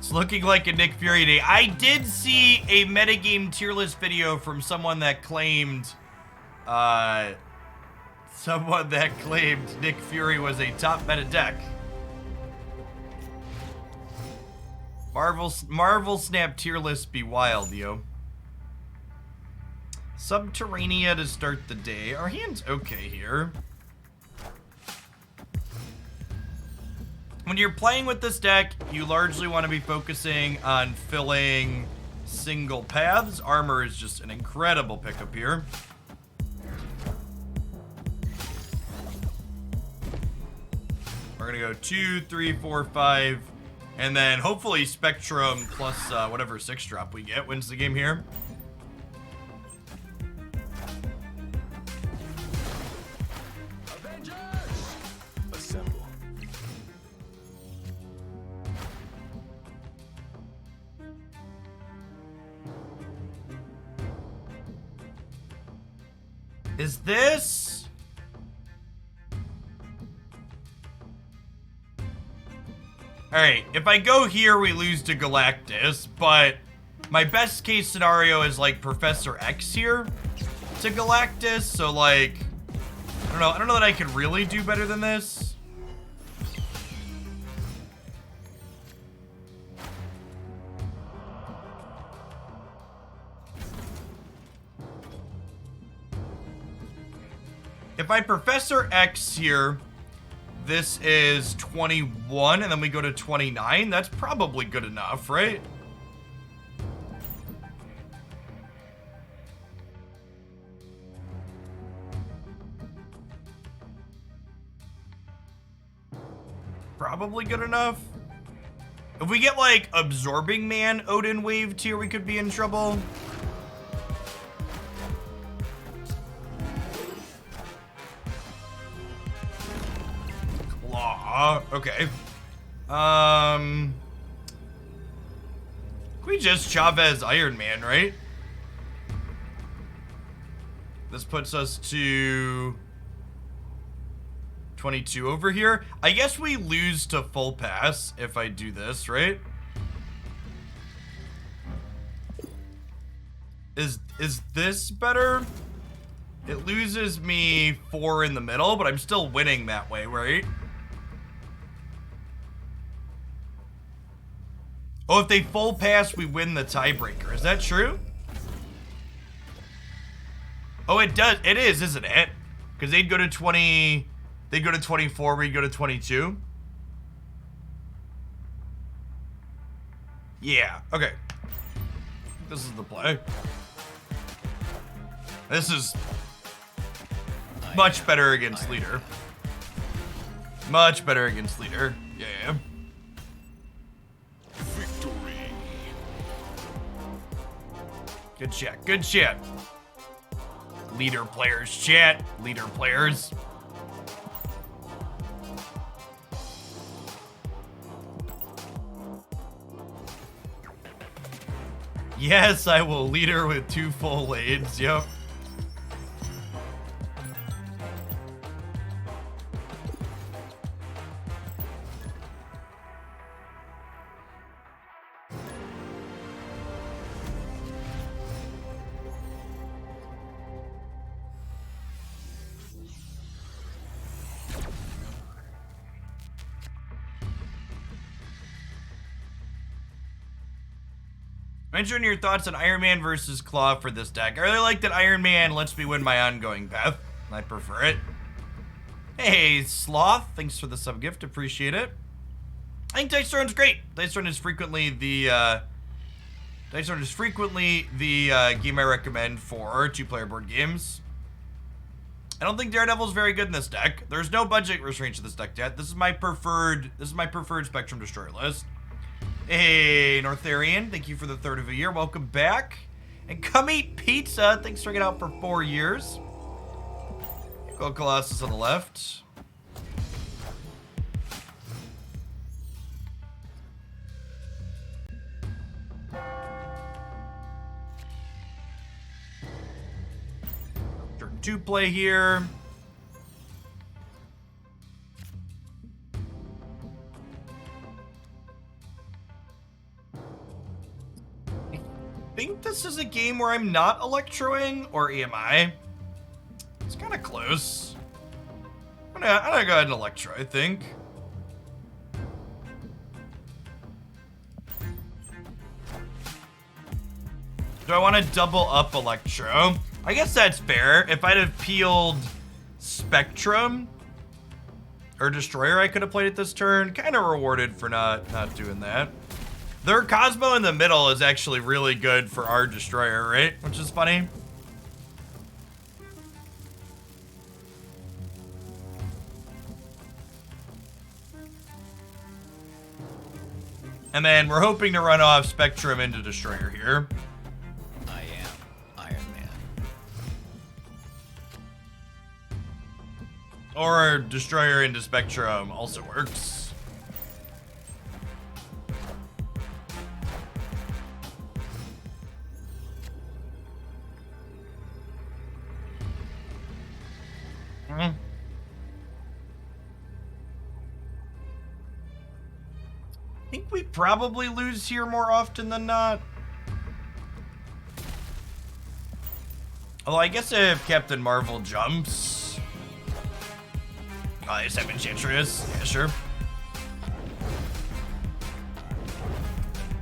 It's looking like a Nick Fury day. I did see a metagame tier list video from someone that claimed Nick Fury was a top meta deck. Marvel Snap tier list be wild, yo. Subterranea to start the day. Our hand's okay here. When you're playing with this deck, you largely want to be focusing on filling single paths. Armor is just an incredible pickup here. We're gonna go 2, 3, 4, 5, and then hopefully Spectrum plus whatever 6-drop we get wins the game here. Is this? Alright, if I go here, we lose to Galactus, but my best case scenario is like Professor X here to Galactus, so like, I don't know that I could really do better than this. If I Professor X here, this is 21, and then we go to 29. That's probably good enough, right? Probably good enough. If we get, like, Absorbing Man Odin waved here, we could be in trouble. Okay. Can we just Chavez Iron Man, right? This puts us to 22 over here. I guess we lose to full pass if I do this, right? Is this better? It loses me 4 in the middle, but I'm still winning that way, right? Oh, if they full pass, we win the tiebreaker. Is that true? Oh, it does. It is, isn't it? Because they'd go to 20. They'd go to 24. We'd go to 22. Yeah. Okay. This is the play. This is much better against leader. Much better against leader. Yeah. Good chat, good chat. Leader players chat, leader players. Yes, I will leader with 2 full lades, yep. Mention your thoughts on Iron Man versus Claw for this deck. I really like that Iron Man lets me win my ongoing path. I prefer it. Hey, Sloth, thanks for the sub gift, appreciate it. I think Dice Throne's great. Dice Throne is frequently the game I recommend for 2-player board games. I don't think Daredevil's very good in this deck. There's no budget restraint to this deck yet. This is my preferred Spectrum Destroyer list. Hey, Northarian, thank you for the 3rd of a year. Welcome back. And Come Eat Pizza, thanks for hanging out for 4 years. Go Colossus on the left. Turn 2 play here. think this is a game where I'm not electroing, or am I? It's kind of close. I'm gonna go ahead and electro, I think. Do I want to double up electro? I guess that's fair. If I'd have peeled Spectrum or Destroyer, I could have played it this turn. Kind of rewarded for not doing that. Their Cosmo in the middle is actually really good for our Destroyer, right? Which is funny. And then we're hoping to run off Spectrum into Destroyer here. I am Iron Man. Or Destroyer into Spectrum also works. I think we probably lose here more often than not. Although I guess if Captain Marvel jumps. Oh, I just have Enchantress. Yeah, sure.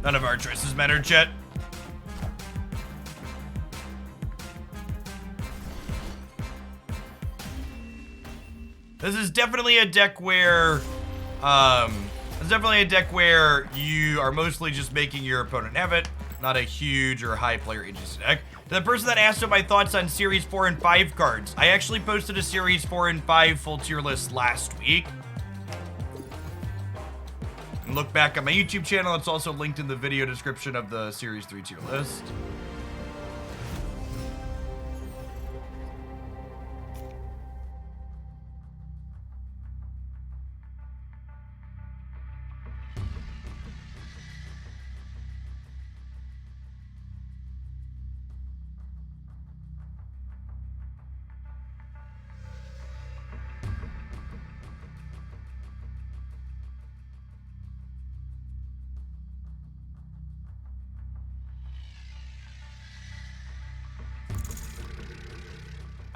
None of our choices matter, Chet. This is definitely a deck where, you are mostly just making your opponent have it, not a huge or high player agency deck. To the person that asked what my thoughts on Series 4 and 5 cards, I actually posted a Series 4 and 5 full tier list last week. And look back on my YouTube channel, it's also linked in the video description of the Series 3 tier list.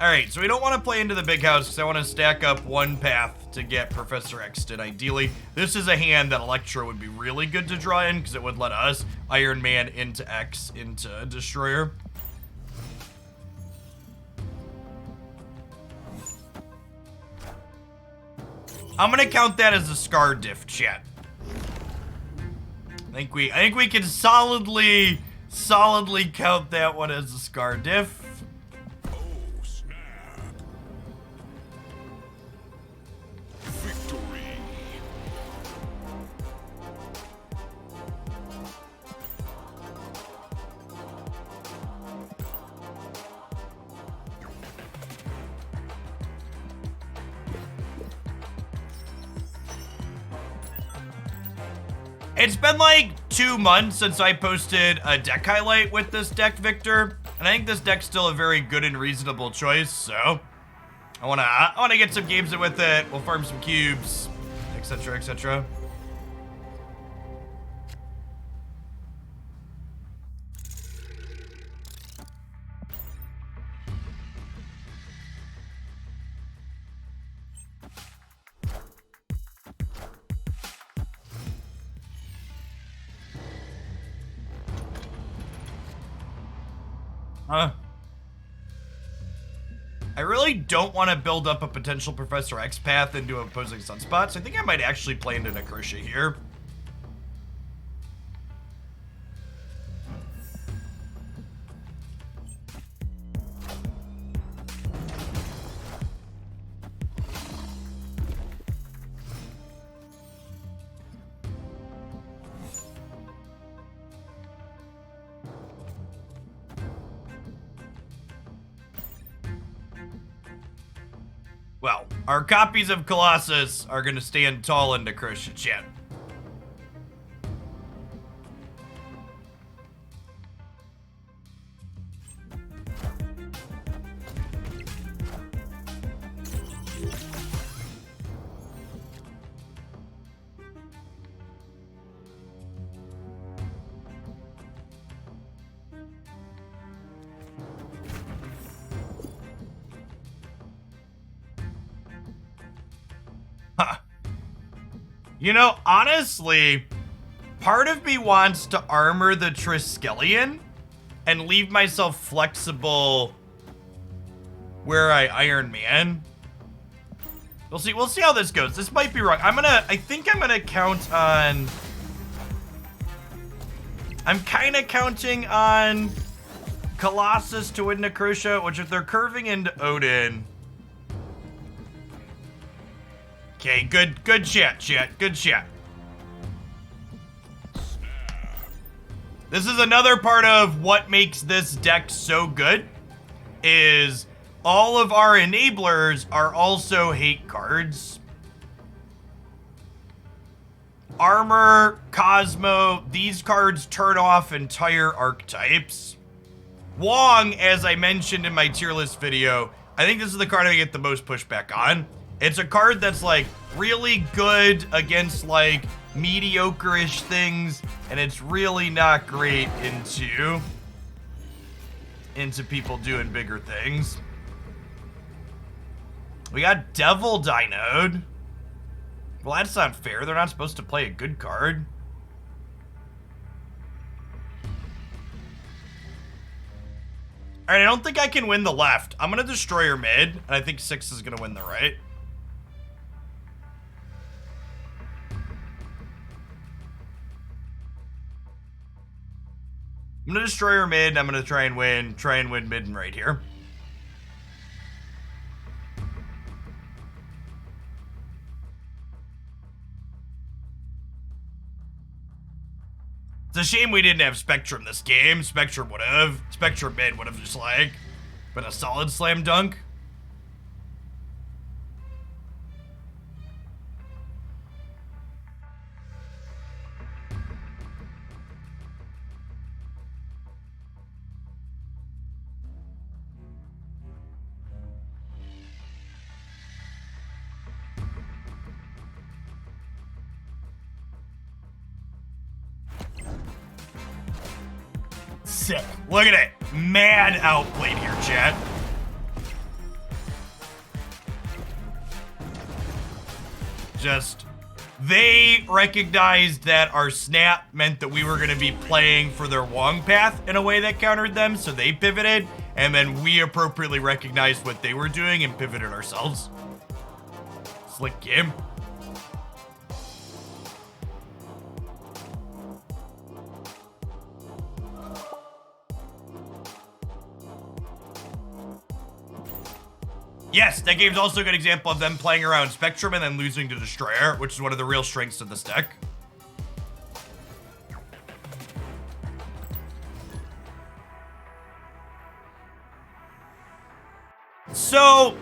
Alright, so we don't want to play into the big house because I want to stack up one path to get Professor X did ideally. This is a hand that Electro would be really good to draw in because it would let us Iron Man into X into Destroyer. I'm gonna count that as a Scar diff, chat. I think we can solidly count that one as a Scar diff. It's been like 2 months since I posted a deck highlight with this deck, Victor, and I think this deck's still a very good and reasonable choice, so I wanna get some games in with it. We'll farm some cubes, etc., etc. I really don't want to build up a potential Professor X path into opposing sunspots. I think I might actually play into Necrotia here. Well, our copies of Colossus are going to stand tall in Necrotia, chat. You know, honestly, part of me wants to armor the Triskelion and leave myself flexible where I Iron Man. We'll see how this goes. This might be wrong. I think I'm gonna count on... I'm kind of counting on Colossus to win Necrotia, which if they're curving into Odin... Okay, good chat. Good chat. This is another part of what makes this deck so good, is all of our enablers are also hate cards. Armor, Cosmo, these cards turn off entire archetypes. Wong, as I mentioned in my tier list video, I think this is the card I get the most pushback on. It's a card that's like really good against like mediocre-ish things, and it's really not great into people doing bigger things. We got Devil Dynode. Well, that's not fair. They're not supposed to play a good card. Alright, I don't think I can win the left. I'm gonna Destroyer mid, and I think 6 is gonna win the right. I'm gonna Destroyer mid, and I'm gonna try and win mid and right here. It's a shame we didn't have Spectrum this game. Spectrum mid would have just like been a solid slam dunk. Sick. Look at it. Mad outplayed here, chat. Just, they recognized that our snap meant that we were going to be playing for their Wong path in a way that countered them, so they pivoted, and then we appropriately recognized what they were doing and pivoted ourselves. Slick game. Yes, that game's also a good example of them playing around Spectrum and then losing to Destroyer, which is one of the real strengths of this deck. So,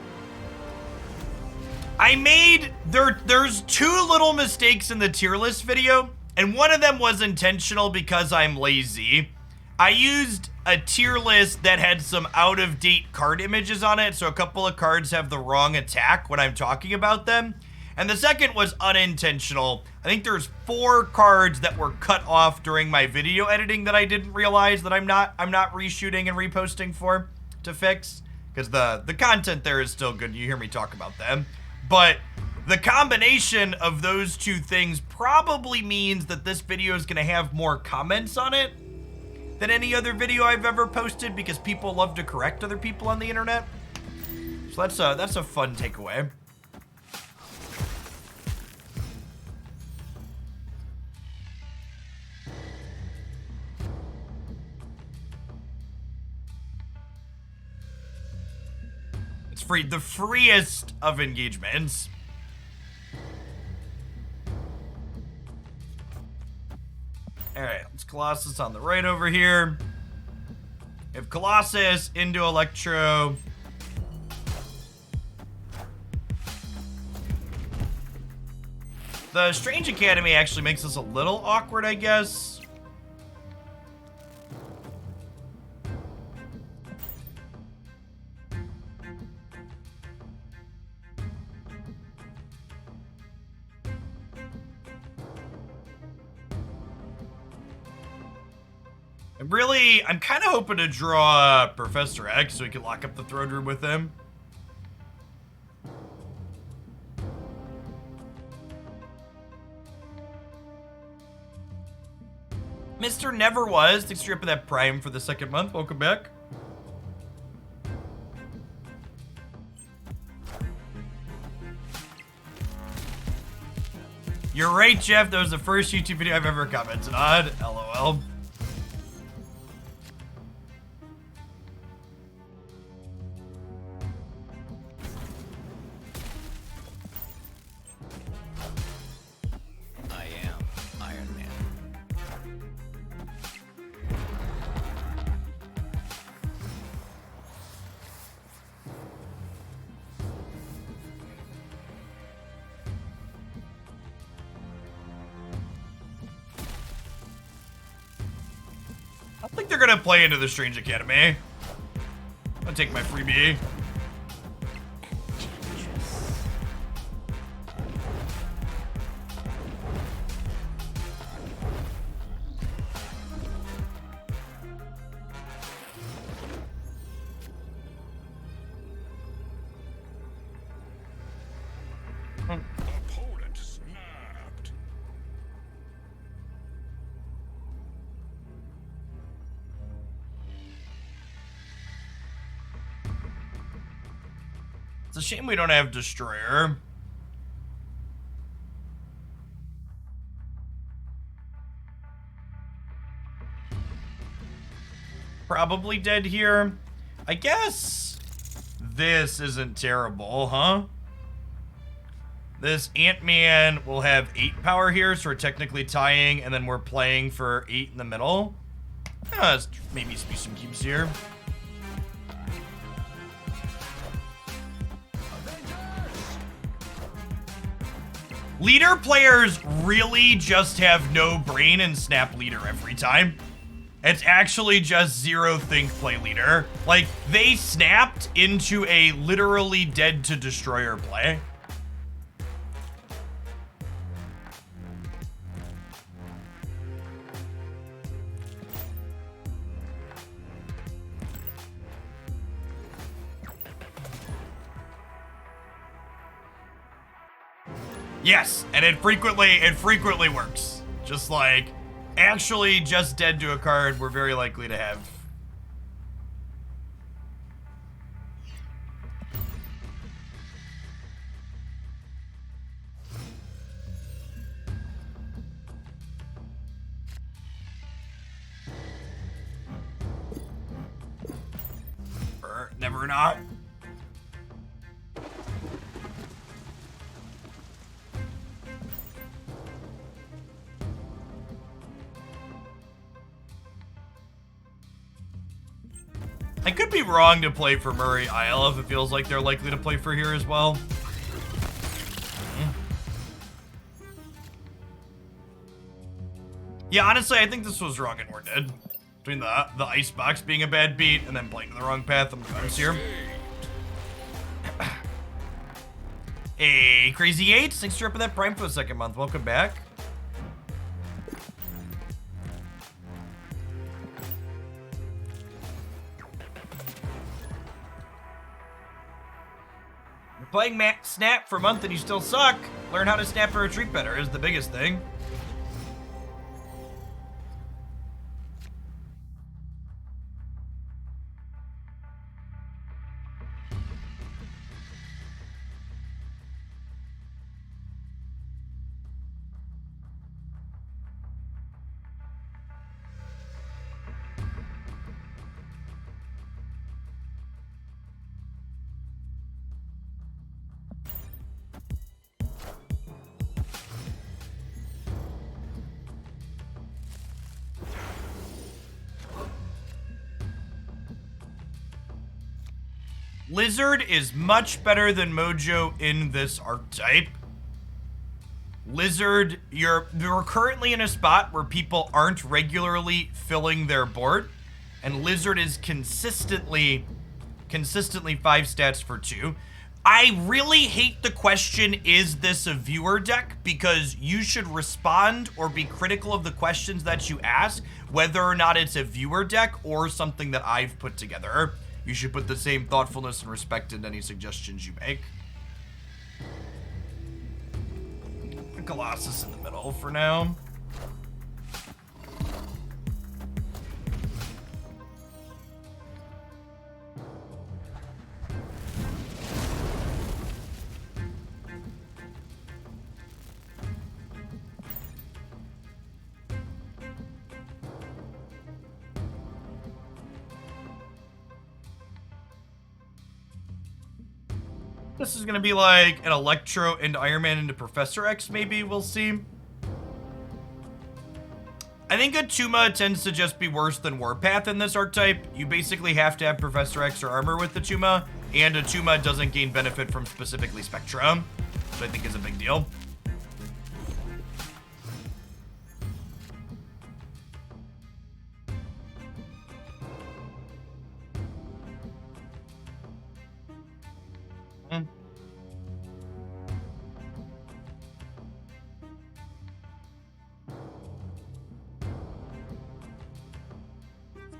I made, there's two little mistakes in the tier list video, and one of them was intentional because I'm lazy. I used a tier list that had some out-of-date card images on it, so a couple of cards have the wrong attack when I'm talking about them. And the second was unintentional. I think there's 4 cards that were cut off during my video editing that I didn't realize that I'm not reshooting and reposting for to fix, because the content there is still good. You hear me talk about them. But the combination of those two things probably means that this video is going to have more comments on it than any other video I've ever posted, because people love to correct other people on the internet. So that's a fun takeaway. It's free, the freest of engagements. Alright, let's Colossus on the right over here. If Colossus into Electro. The Strange Academy actually makes this a little awkward, I guess. I'm kind of hoping to draw Professor X so we can lock up the throne room with him. Mr. Never Was, thanks for that Prime for the 2nd month. Welcome back. You're right, Jeff. That was the first YouTube video I've ever commented on. LOL. I am Iron Man. I don't think they're gonna play into the Strange Academy. I'm gonna take my freebie. Opponent snapped. It's a shame we don't have Destroyer. Probably dead here. I guess this isn't terrible, huh? This Ant-Man will have 8 power here, so we're technically tying, and then we're playing for 8 in the middle. Let's maybe be some keeps here. Leader players really just have no brain and snap leader every time. It's actually just zero think play leader. Like, they snapped into a literally dead to destroyer play. Yes, and it frequently works. Just like, actually just dead to a card we're very likely to have. Or never not. I could be wrong to play for Murray Isle if it feels like they're likely to play for here as well. Yeah, honestly, I think this was wrong and we're dead. Between the icebox being a bad beat and then playing the wrong path, I'm here. Hey, Crazy 8, thanks for upping that Prime for the 2nd month. Welcome back. Playing Snap for a month and you still suck. Learn how to snap and retreat better is the biggest thing. Lizard is much better than Mojo in this archetype. Lizard, you're currently in a spot where people aren't regularly filling their board, and Lizard is consistently 5 stats for 2. I really hate the question, is this a viewer deck? Because you should respond or be critical of the questions that you ask, whether or not it's a viewer deck or something that I've put together. You should put the same thoughtfulness and respect in any suggestions you make. Colossus in the middle for now. This is gonna be like an Electro and Iron Man into Professor X, maybe, we'll see. I think a Tuma tends to just be worse than Warpath in this archetype. You basically have to have Professor X or armor with the Tuma, and a Tuma doesn't gain benefit from specifically Spectra, which I think is a big deal.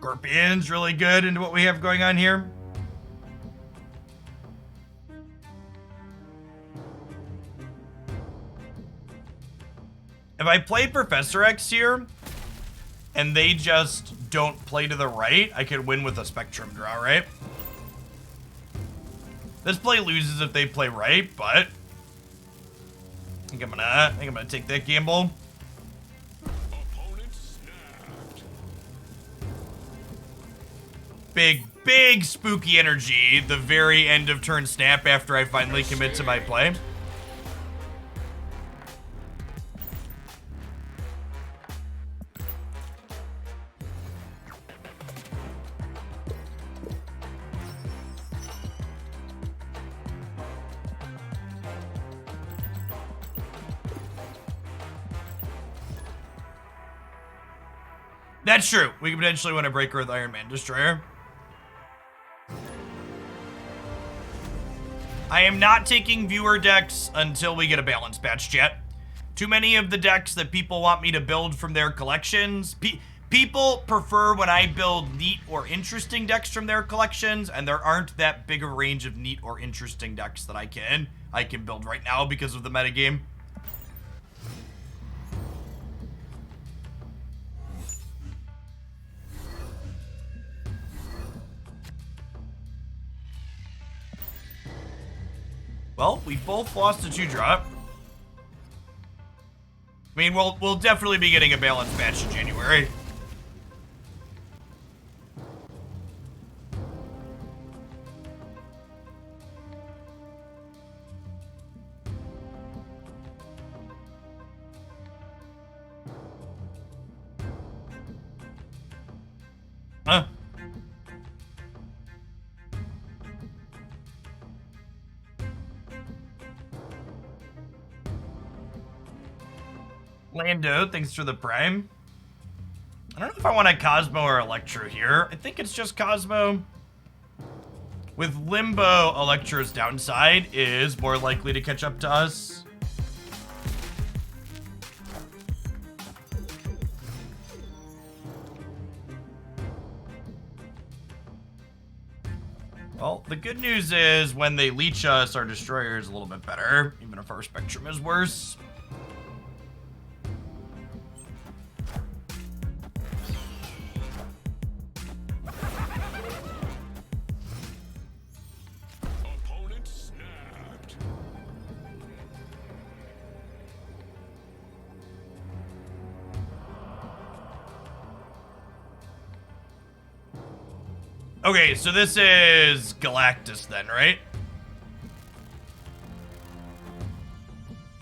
Scorpion's really good into what we have going on here. If I play Professor X here, and they just don't play to the right, I could win with a Spectrum draw, right? This play loses if they play right, but I think I'm gonna take that gamble. Opponent snapped. Big spooky energy the very end of turn snap after I finally commit to my play. That's true. We could potentially win a breaker with Iron Man Destroyer. I am not taking viewer decks until we get a balance patch, chat. Too many of the decks that people want me to build from their collections. People prefer when I build neat or interesting decks from their collections, and there aren't that big a range of neat or interesting decks that I can build right now because of the metagame. Well, we both lost a 2-drop. I mean, we'll definitely be getting a balanced match in January. Huh? Lando, thanks for the prime. I don't know if I want a Cosmo or Electro here. I think it's just Cosmo. With Limbo, Electro's downside is more likely to catch up to us. Well, the good news is when they leech us, our Destroyer is a little bit better, even if our Spectrum is worse. Opponent snapped. Okay, so this is Galactus then, right?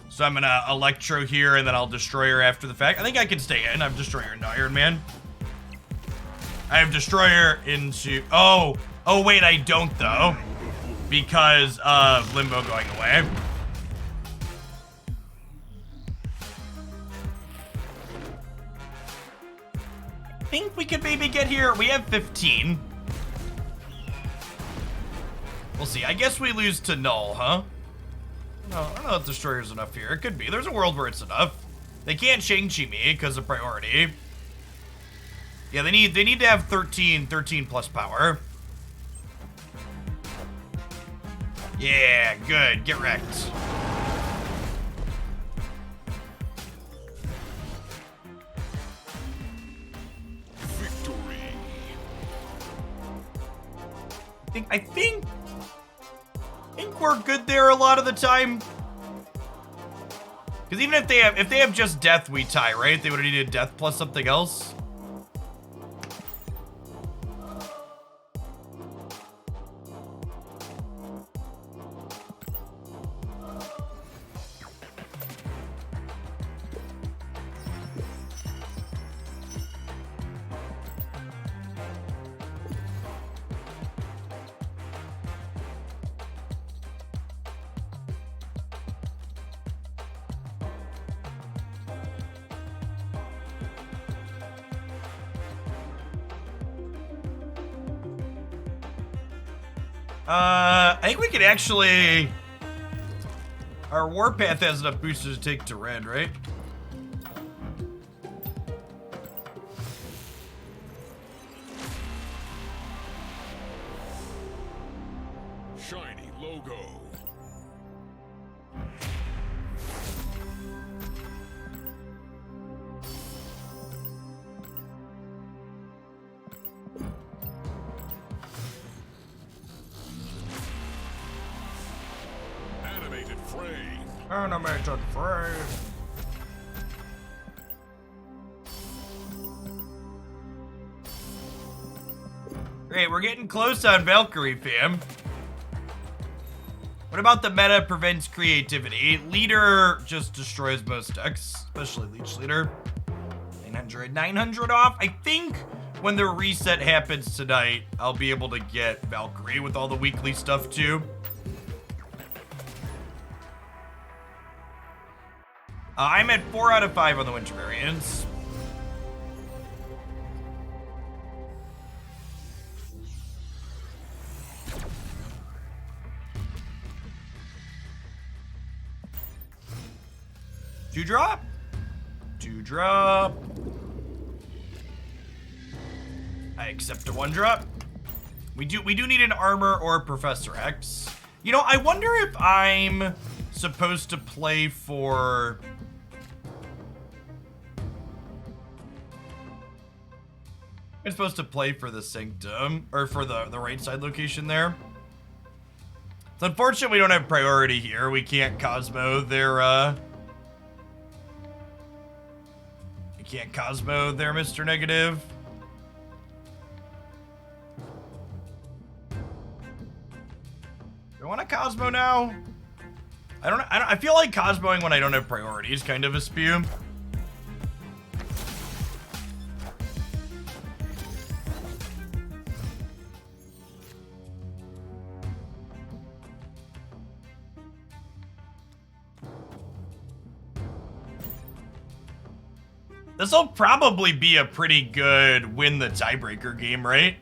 So I'm gonna Electro here, and then I'll Destroyer after the fact. I think I can stay in. I'm Destroyer into Iron Man. I have Destroyer into... Oh, wait, I don't, though. Because of Limbo going away. I think we could maybe get here. We have 15. We'll see. I guess we lose to Null, huh? No, I don't know if Destroyer's enough here. It could be. There's a world where it's enough. They can't Shang-Chi me because of priority. Yeah, they need to have 13 plus power. Yeah, good. Get wrecked. Victory. I think we're good there a lot of the time. Because even if they have just death, we tie, right? They would have needed death plus something else. I think we could actually... Our Warpath has enough boosters to take to red, right? Shiny logo. Animated frame. Animated frame. Great, we're getting close on Valkyrie, fam. What about the meta prevents creativity? Leader just destroys most decks, especially Leech Leader. 900 off. I think when the reset happens tonight, I'll be able to get Valkyrie with all the weekly stuff too. I'm at 4 out of 5 on the winter variants. Two drop. I accept a 1-drop. We do need an armor or Professor X. You know, I wonder if I'm supposed to play for... I'm supposed to play for the Sanctum, or for the right side location there. It's unfortunate we don't have priority here. We can't Cosmo their, we can't Cosmo their Mr. Negative. Do I want to Cosmo now? I feel like Cosmoing when I don't have priority is kind of a spew. This will probably be a pretty good win the tiebreaker game, right?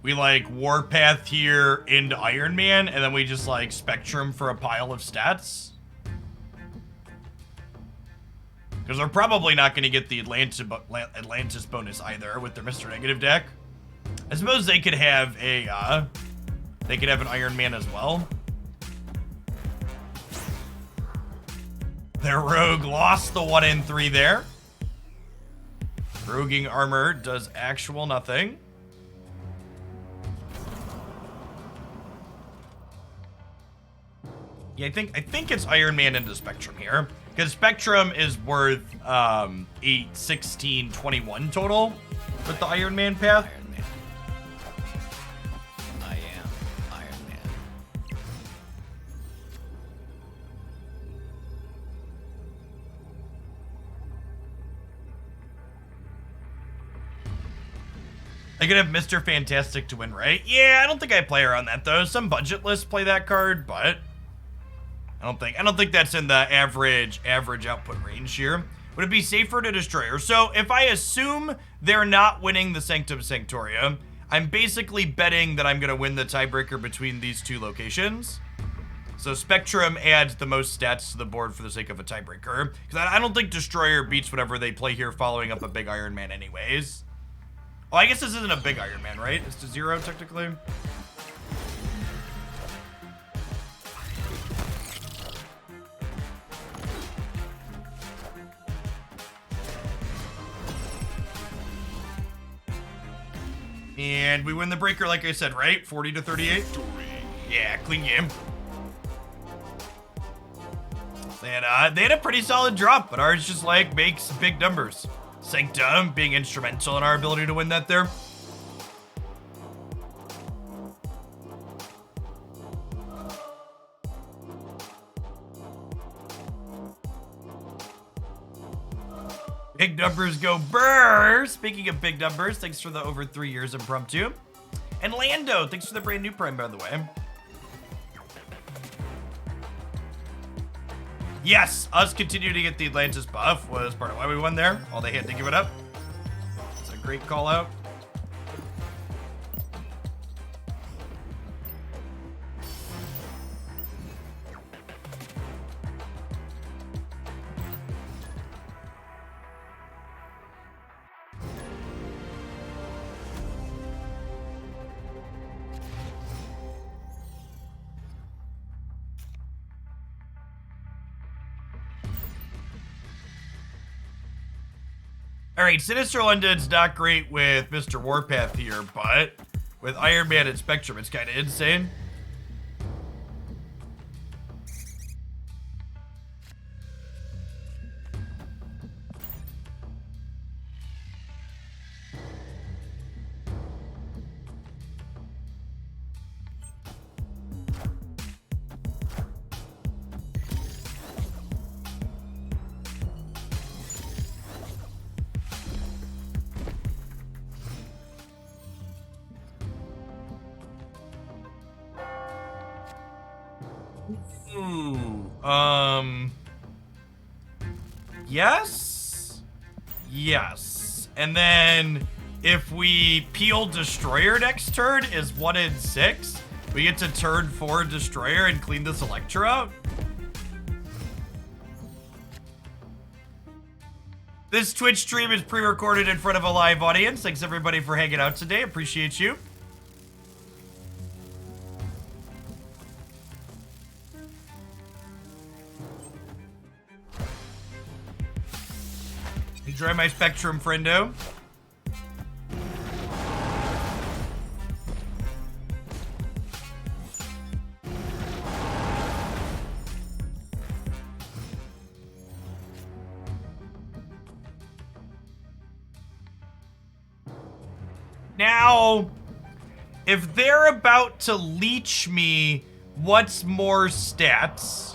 We like Warpath here into Iron Man, and then we just like Spectrum for a pile of stats. Because they're probably not going to get the Atlantis bonus either with their Mr. Negative deck. I suppose they could have a, they could have an Iron Man as well. Their Rogue lost the 1 in 3 there. Roguing armor does actual nothing. Yeah, I think it's Iron Man into Spectrum here. Because Spectrum is worth 8, 16, 21 total with the Iron Man path. Iron Man. I am Iron Man. I could have Mr. Fantastic to win, right? Yeah, I don't think I play around that though. Some budget lists play that card, but I don't think that's in the average output range here. Would it be safer to destroy her? So if I assume they're not winning the Sanctum Sanctoria, I'm basically betting that I'm gonna win the tiebreaker between these two locations. So Spectrum adds the most stats to the board for the sake of a tiebreaker. Because I don't think Destroyer beats whatever they play here following up a big Iron Man anyways. Oh, I guess this isn't a big Iron Man, right? It's to 0 technically. And we win the breaker, like I said, right? 40 to 38. Yeah, clean game. And they had a pretty solid drop, but ours just like makes big numbers. Sanctum being instrumental in our ability to win that there. Big numbers go burr. Speaking of big numbers, thanks for the over 3 years impromptu. And Lando, thanks for the brand new Prime, by the way. Yes, us continuing to get the Atlantis buff was part of why we won there. All they had to give it up. It's a great call out. All right, Sinister London's not great with Mr. Warpath here, but with Iron Man and Spectrum, it's kind of insane. Yes? Yes. And then if we peel Destroyer next turn is 1 in 6, we get to turn 4 Destroyer and clean this Electro out? This Twitch stream is pre-recorded in front of a live audience. Thanks everybody for hanging out today. Appreciate you. Enjoy my Spectrum, friendo. Now, if they're about to leech me what's more stats,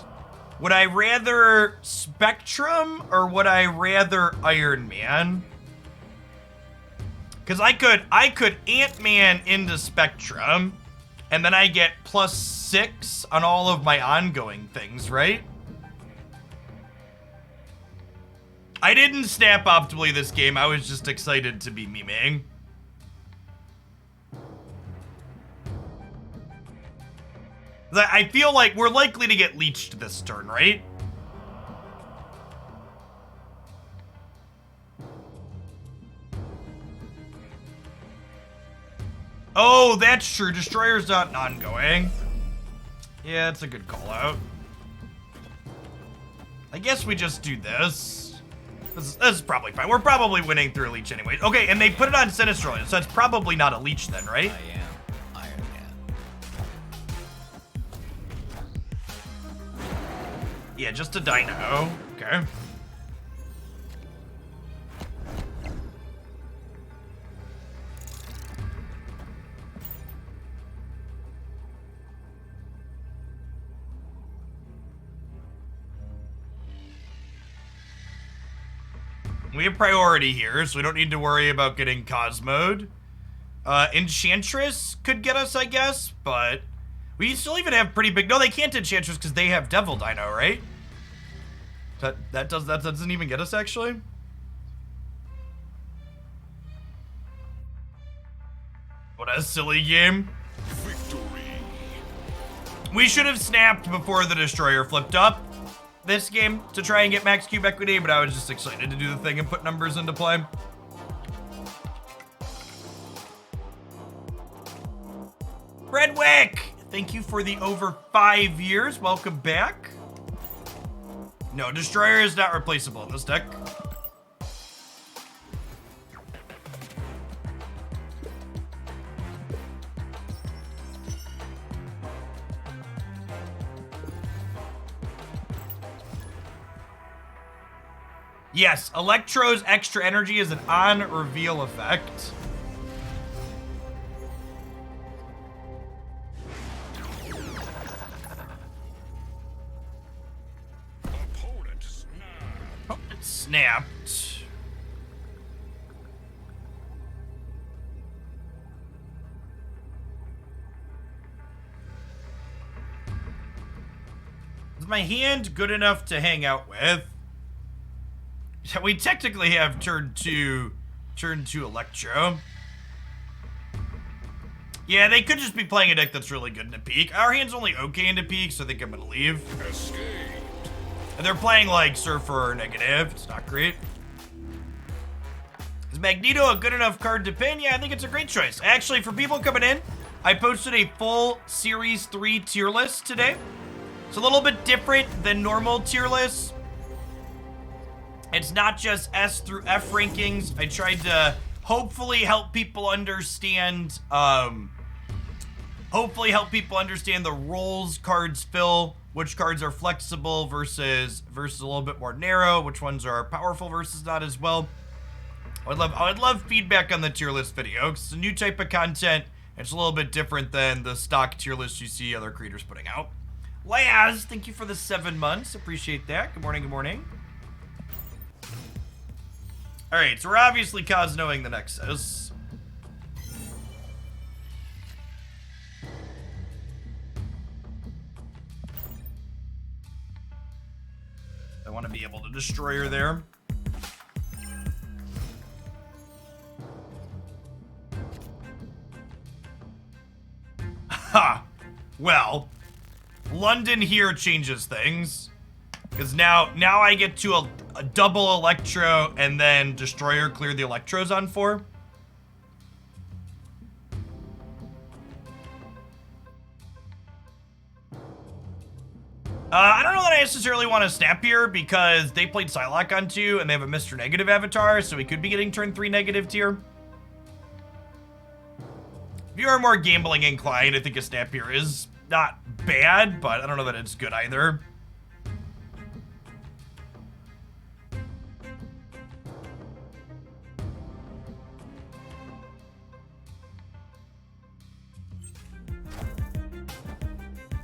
would I rather Spectrum or would I rather Iron Man? Because I could Ant-Man into Spectrum, and then I get +6 on all of my ongoing things, right? I didn't snap optimally this game. I was just excited to be memeing. I feel like we're likely to get leeched this turn, right? Oh, that's true. Destroyer's not ongoing. Yeah, that's a good call out. I guess we just do this. This is probably fine. We're probably winning through a leech anyway. Okay, and they put it on Sinister, so that's probably not a leech then, right? I am Iron Man. Yeah, just a dino. Okay. We have priority here, so we don't need to worry about getting Cosmode. Enchantress could get us, I guess, but we still even have pretty big... No, they can't Enchantress because they have Devil Dino, right? That doesn't even get us, actually? What a silly game. Victory. We should have snapped before the Destroyer flipped up this game to try and get max cube equity, but I was just excited to do the thing and put numbers into play. Redwick, thank you for the over 5 years. Welcome back. No, Destroyer is not replaceable in this deck. Yes, Electro's extra energy is an on-reveal effect. Opponent snapped. It snapped. Is my hand good enough to hang out with? We technically have turn two Electro. Yeah, they could just be playing a deck that's really good in a peak. Our hand's only okay into peak, so I think I'm gonna leave. Escaped. And they're playing like Surfer or Negative. It's not great. Is Magneto a good enough card to pin? Yeah, I think it's a great choice. Actually, for people coming in, I posted a full Series 3 tier list today. It's a little bit different than normal tier lists. It's not just S through F rankings. I tried to hopefully help people understand, the roles cards fill, which cards are flexible versus a little bit more narrow, which ones are powerful versus not as well. I would love feedback on the tier list video, 'cause it's a new type of content. It's a little bit different than the stock tier list you see other creators putting out. Laz, thank you for the 7 months. Appreciate that. Good morning, good morning. Alright, so we're obviously Cosnoing the Nexus. I want to be able to destroy her there. Ha! Well, London here changes things. Because now I get to a double Electro and then Destroyer clear the Electros on 4. I don't know that I necessarily want to snap here because they played Psylocke on 2 and they have a Mr. Negative avatar, so we could be getting turn 3 negative tier. If you are more gambling inclined, I think a snap here is not bad, but I don't know that it's good either.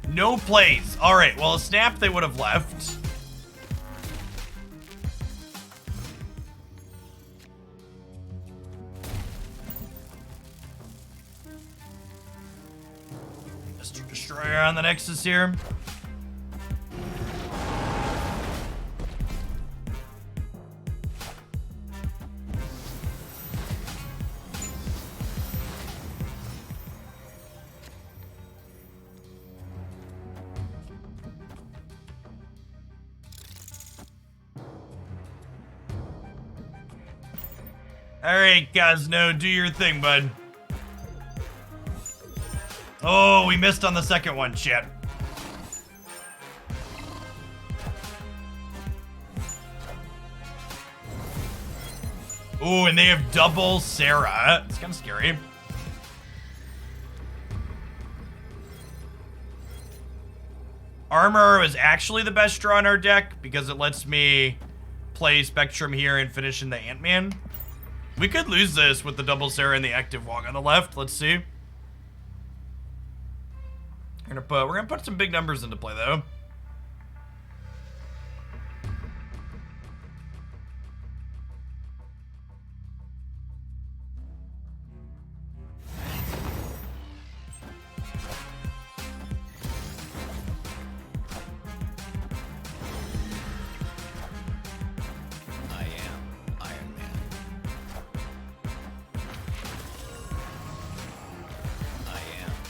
No plays. All right, well, a snap they would have left. Mr. Destroyer on the Nexus here. Alright, Cosno, do your thing, bud. Oh, we missed on the second one, shit. Ooh, and they have double Sarah. It's kind of scary. Armor is actually the best draw in our deck because it lets me play Spectrum here and finish in the Ant-Man. We could lose this with the double Sarah and the active walk on the left. Let's see. We're gonna put some big numbers into play though.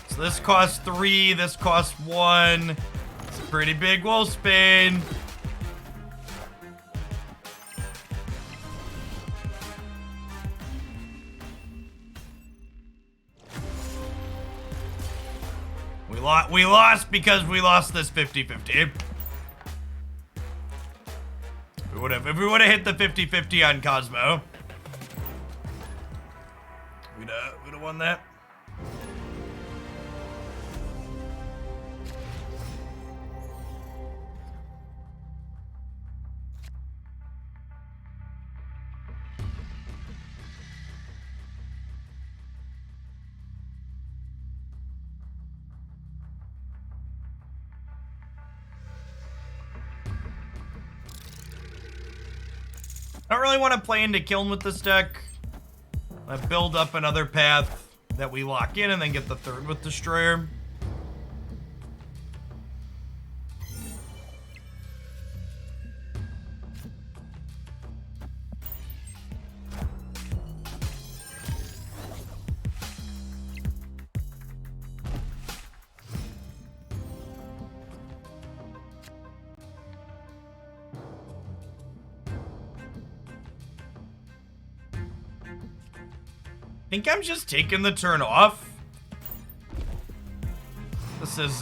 So this costs 3, this costs 1. It's a pretty big wolf spin. We lost because we lost this 50-50. If we would have hit the 50-50 on Cosmo, we'd have won that. I don't really want to play into Kiln with this deck. I build up another path that we lock in and then get the third with Destroyer. I think I'm just taking the turn off. This is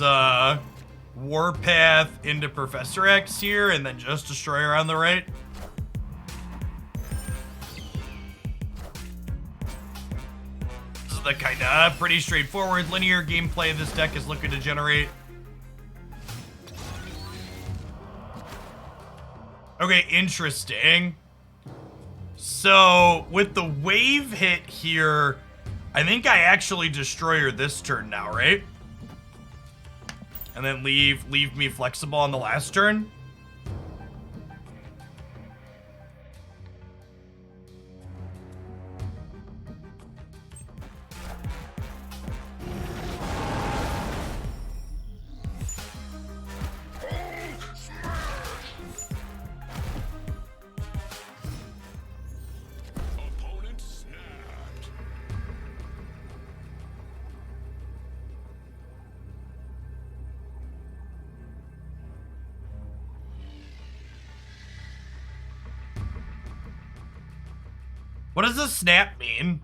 Warpath into Professor X here, and then just Destroyer on the right. of the kinda pretty straightforward linear gameplay this deck is looking to generate. Okay, interesting. So, with the wave hit here, I think I actually destroy her this turn now, right? And then leave me flexible on the last turn. Opponent snapped. What does the snap mean?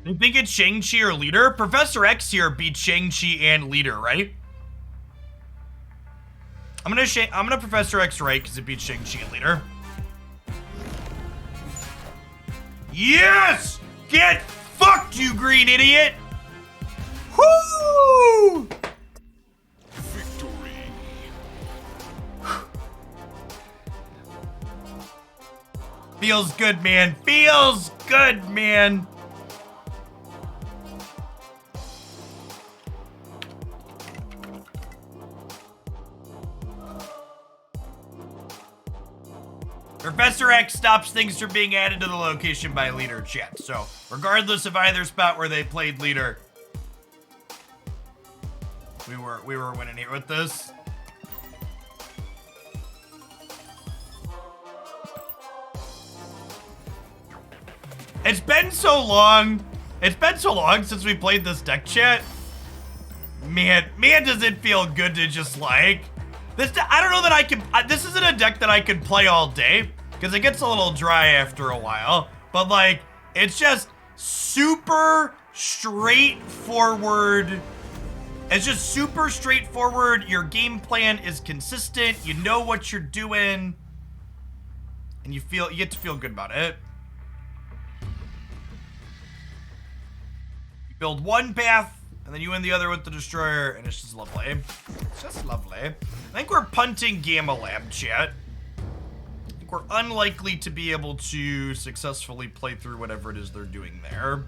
I think it's Shang-Chi or Leader. Professor X here beats Shang-Chi and Leader, right? I'm gonna Professor X right because it beats Shang-Chi and Leader. Yes! Get fucked, you green idiot! Woo! Victory. Feels good, man. Feels good, man. Professor X stops things from being added to the location by Leader, chat. So, regardless of either spot where they played Leader, we were winning here with this. It's been so long. It's been so long since we played this deck, chat. Man, does it feel good to just like this. I don't know that I can. This isn't a deck that I could play all day because it gets a little dry after a while. But like, it's just super straightforward. It's just super straightforward. Your game plan is consistent. You know what you're doing, and you get to feel good about it. You build one path, and then you win the other with the Destroyer, and it's just lovely. It's just lovely. I think we're punting Gamma Lab, chat. I think we're unlikely to be able to successfully play through whatever it is they're doing there.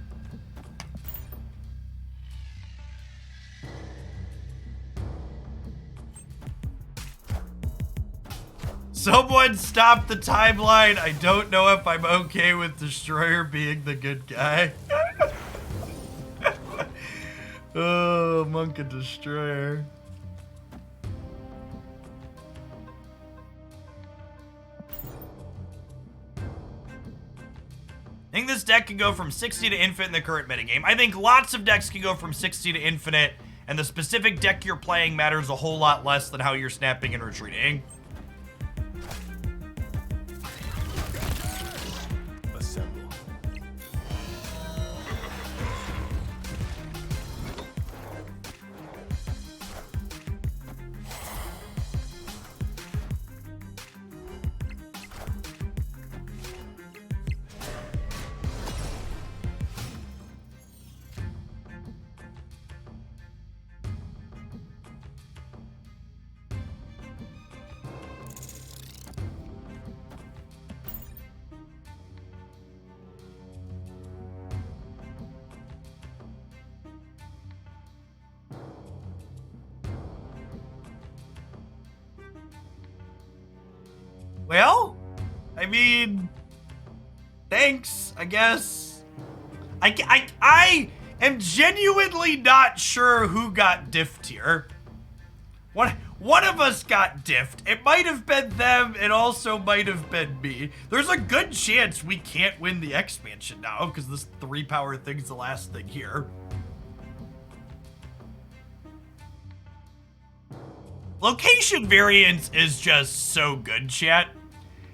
Someone stop the timeline. I don't know if I'm okay with Destroyer being the good guy. Oh, Monk and Destroyer. I think this deck can go from 60 to infinite in the current metagame. I think lots of decks can go from 60 to infinite, and the specific deck you're playing matters a whole lot less than how you're snapping and retreating. Assemble. Well, I mean, thanks, I guess. I am genuinely not sure who got diffed here. One of us got diffed. It might have been them. It also might have been me. There's a good chance we can't win the expansion now because this 3-power thing's the last thing here. Location variance is just so good, chat.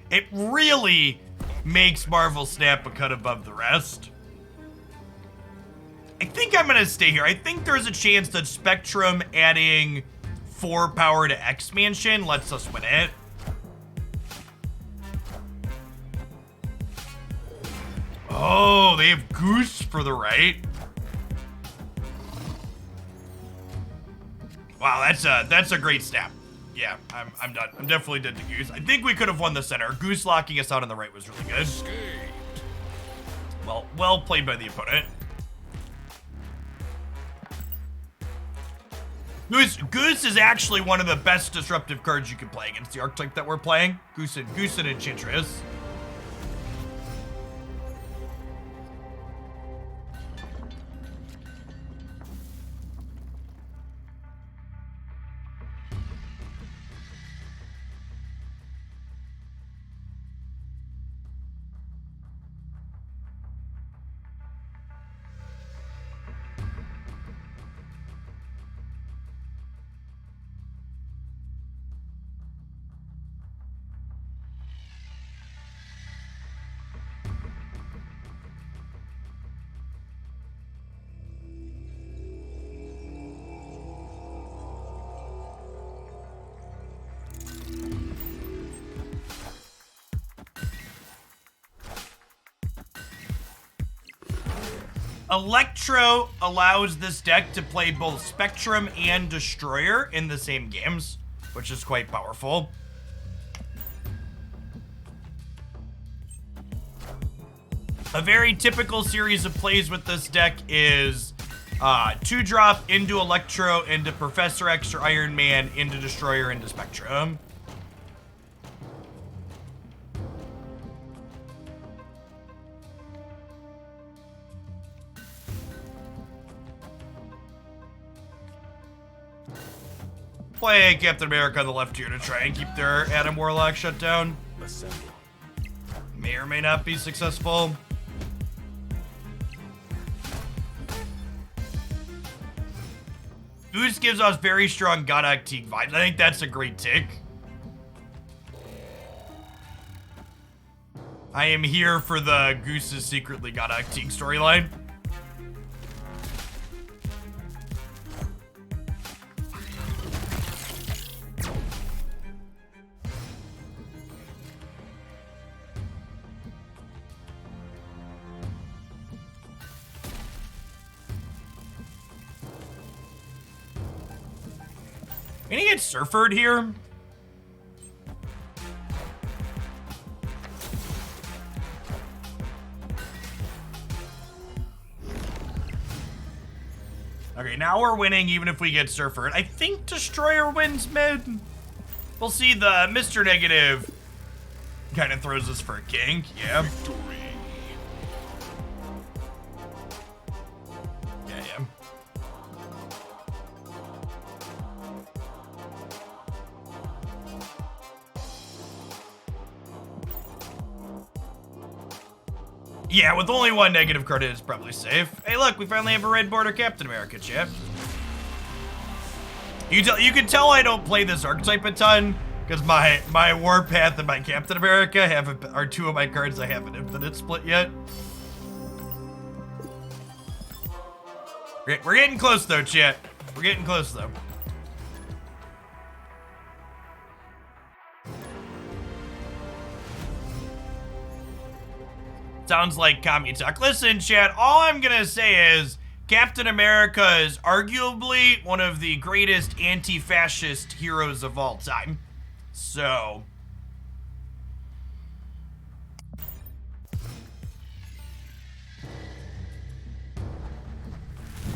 It really makes Marvel Snap a cut above the rest. I think I'm gonna stay here. I think there's a chance that Spectrum adding 4 power to X mansion lets us win it. Oh, they have Goose for the right. Wow, that's a great snap. Yeah, I'm done. I'm definitely dead to Goose. I think we could have won the center. Goose locking us out on the right was really good. Well played by the opponent. Goose is actually one of the best disruptive cards you can play against the archetype that we're playing. Goose and Enchantress. Electro allows this deck to play both Spectrum and Destroyer in the same games, which is quite powerful. A very typical series of plays with this deck is 2-drop into Electro, into Professor X or Iron Man, into Destroyer, into Spectrum. Play Captain America on the left here to try and keep their Adam Warlock shut down. Assemble. May or may not be successful. Goose gives us very strong Galactic vibes. I think that's a great tick. I am here for the Goose is secretly Galactic storyline. Can he get surfered here? Okay, now we're winning even if we get surfered. I think Destroyer wins mid. We'll see. The Mr. Negative kind of throws us for a kink. Yeah. Yeah. Yeah, with only one negative card, it's probably safe. Hey, look, we finally have a red border Captain America, chap. You can tell I don't play this archetype a ton because my Warpath and my Captain America are two of my cards I haven't infinite split yet. We're getting close though, chat. We're getting close though. Sounds like commie talk. Listen, chat, all I'm gonna say is Captain America is arguably one of the greatest anti-fascist heroes of all time. So...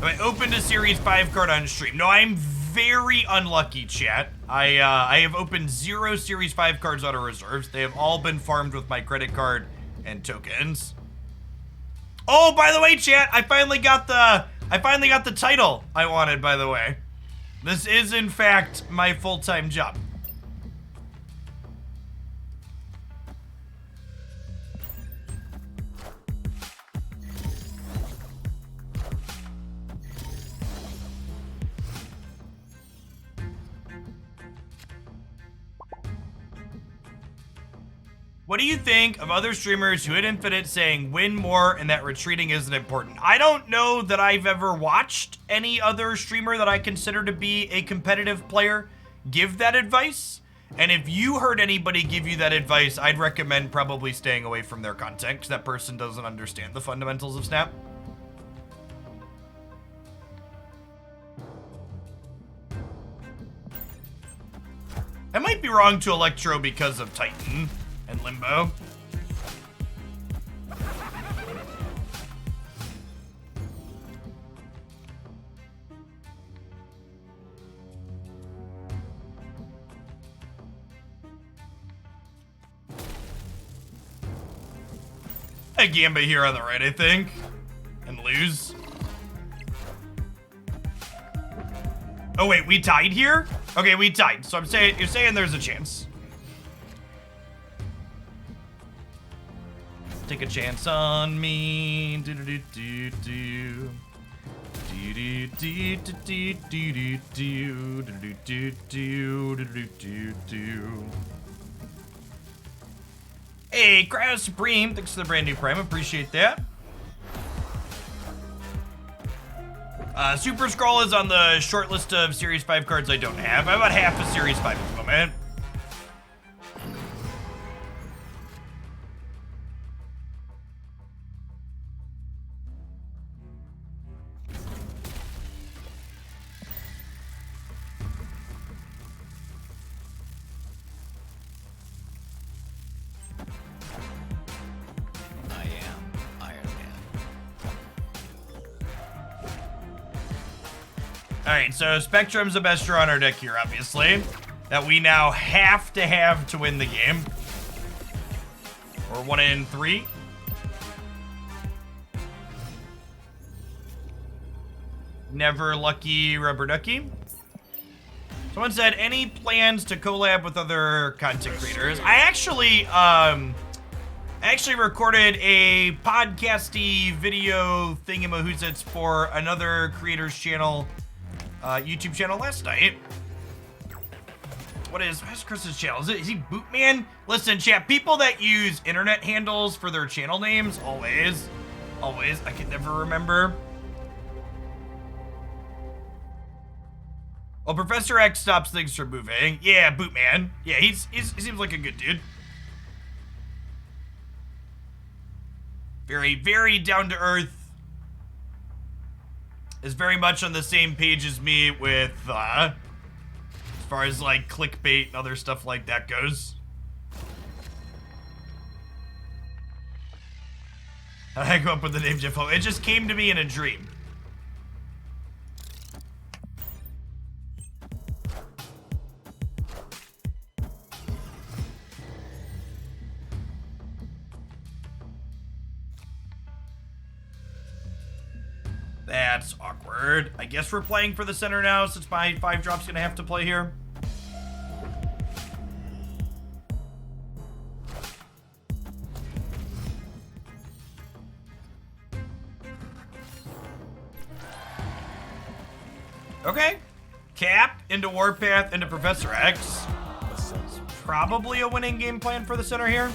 I opened a Series 5 card on stream. No, I'm very unlucky, chat. I have opened 0 Series 5 cards out of reserves. They have all been farmed with my credit card and tokens. Oh, by the way, chat, I finally got the title I wanted, by the way. This is, in fact, my full-time job. What do you think of other streamers who hit infinite saying win more and that retreating isn't important? I don't know that I've ever watched any other streamer that I consider to be a competitive player give that advice. And if you heard anybody give you that advice, I'd recommend probably staying away from their content because that person doesn't understand the fundamentals of Snap. I might be wrong to Electro because of Titan and Limbo. A Gamba here on the right, I think. And lose. Oh wait, we tied here? Okay, we tied. So you're saying there's a chance. Take a chance on me. Do do do do do. Do do do do do do do do do do do do. Hey, Cryo Supreme, thanks for the brand new Prime. Appreciate that. Super Scroll is on the short list of Series 5 cards I don't have. I have about half a Series 5 at the moment. I am Iron Man. Alright, so Spectrum's the best draw on our deck here, obviously. That we now have to have to win the game. We're 1 in 3. Never lucky rubber ducky. Someone said, any plans to collab with other content creators? I actually recorded a podcasty video thingamahoots for another creator's channel, YouTube channel last night. What's Chris's channel? Is he Bootman? Listen, chat, people that use internet handles for their channel names, always, I can never remember. Well, Professor X stops things from moving. Yeah, Bootman. Yeah, he seems like a good dude. Very, very down to earth. Is very much on the same page as me with, as far as like clickbait and other stuff like that goes. How did I go up with the name Jeff? It just came to me in a dream. That's awkward. I guess we're playing for the center now since my 5-drop's gonna have to play here. Okay. Cap into Warpath into Professor X. Probably a winning game plan for the center here.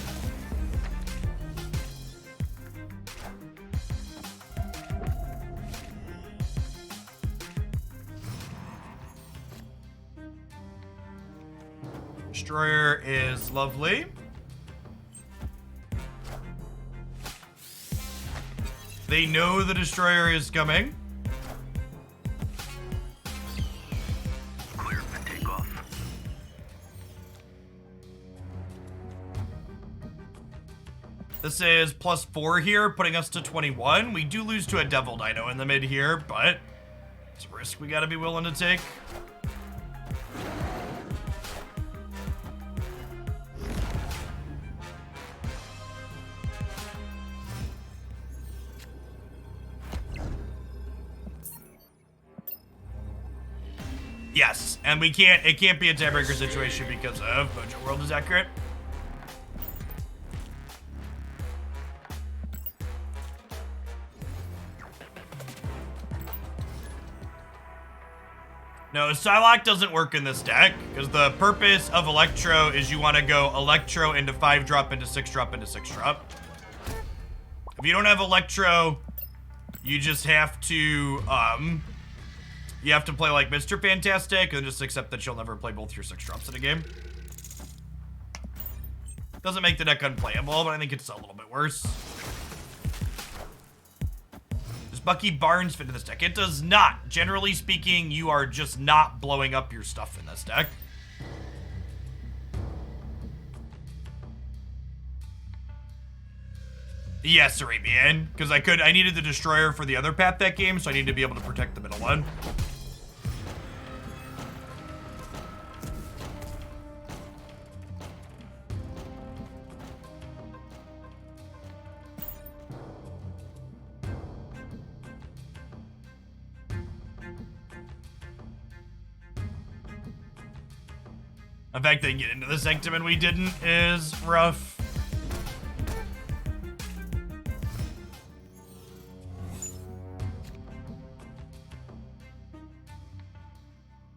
Destroyer is lovely. They know the Destroyer is coming. Clear for takeoff. This is +4 here, putting us to 21. We do lose to a Devil Dino in the mid here, but it's a risk we gotta be willing to take. Yes, and it can't be a tiebreaker situation because of Mojo World is accurate. No, Psylocke doesn't work in this deck, because the purpose of Electro is you want to go Electro into 5-drop, into 6-drop, into 6-drop. If you don't have Electro, you just have to, you have to play like Mr. Fantastic, and just accept that you'll never play both your 6-drops in a game. Doesn't make the deck unplayable, but I think it's a little bit worse. Does Bucky Barnes fit in this deck? It does not. Generally speaking, you are just not blowing up your stuff in this deck. Yes, Arabian, because I needed the Destroyer for the other path that game, so I need to be able to protect the middle one. The fact they get into the Sanctum and we didn't is rough.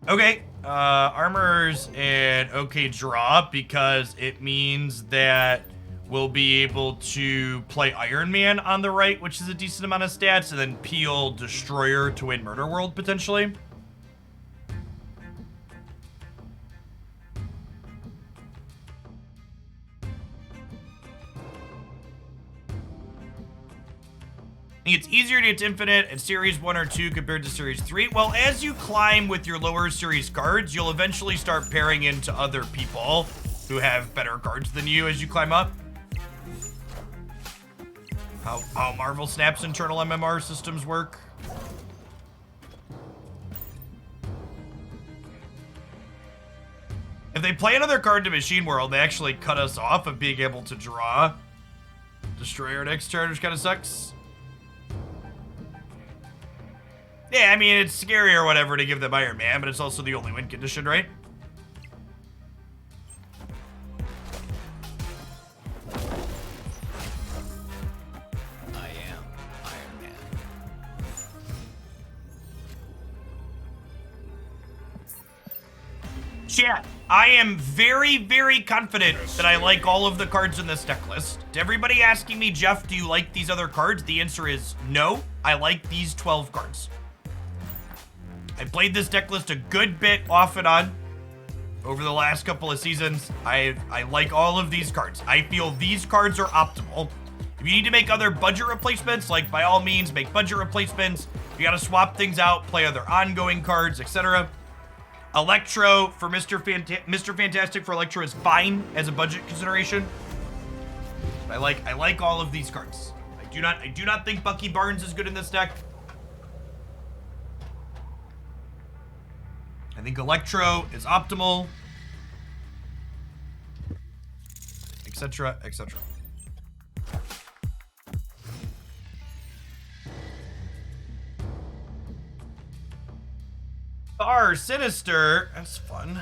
Okay, armor's an okay draw because it means that we'll be able to play Iron Man on the right, which is a decent amount of stats, and then peel Destroyer to win Murder World, potentially. It's easier to get to Infinite in Series 1 or 2 compared to Series 3. Well, as you climb with your lower series cards, you'll eventually start pairing into other people who have better cards than you as you climb up. How Marvel Snap's internal MMR systems work. If they play another card to Machine World, they actually cut us off of being able to draw Destroyer next turn, which kind of sucks. Yeah, I mean, it's scary or whatever to give them Iron Man, but it's also the only win condition, right? I am Iron Man. Chat, I am very, very confident that I like all of the cards in this deck list. To everybody asking me, Jeff, do you like these other cards? The answer is no, I like these 12 cards. I played this deck list a good bit off and on over the last couple of seasons. I like all of these cards. I feel these cards are optimal. If you need to make other budget replacements, like by all means, make budget replacements. You gotta swap things out, play other ongoing cards, etc. Electro for Mr. Fantastic for Electro is fine as a budget consideration. I like all of these cards. I do not think Bucky Barnes is good in this deck. I think Electro is optimal, etc., etc. Bar Sinister, that's fun.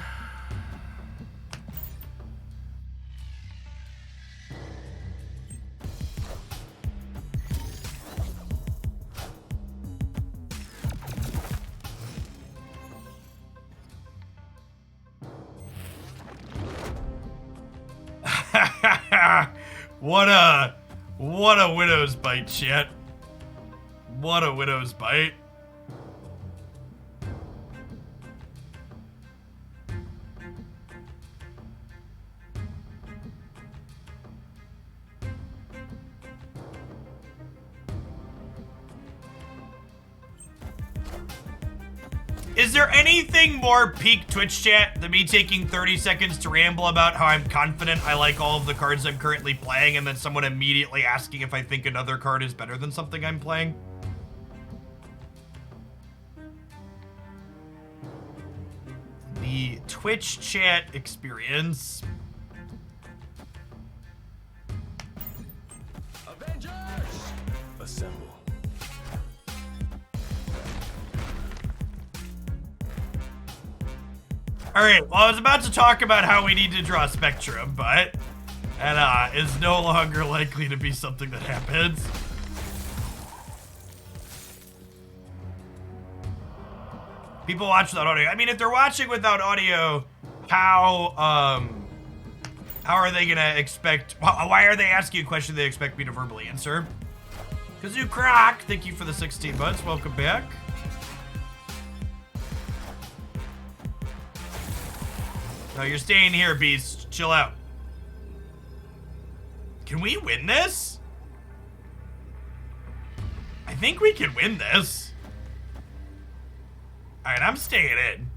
What a widow's bite, chat. What a widow's bite. Is there anything more peak Twitch chat than me taking 30 seconds to ramble about how I'm confident I like all of the cards I'm currently playing and then someone immediately asking if I think another card is better than something I'm playing? The Twitch chat experience. Avengers! Assemble. Alright, well, I was about to talk about how we need to draw Spectrum, but that is no longer likely to be something that happens. People watch without audio. I mean, if they're watching without audio, how are they gonna expect, why are they asking a question they expect me to verbally answer? Kazoo Croc, thank you for the 16 months. Welcome back. No, you're staying here, Beast. Chill out. Can we win this? I think we can win this. All right, I'm staying in.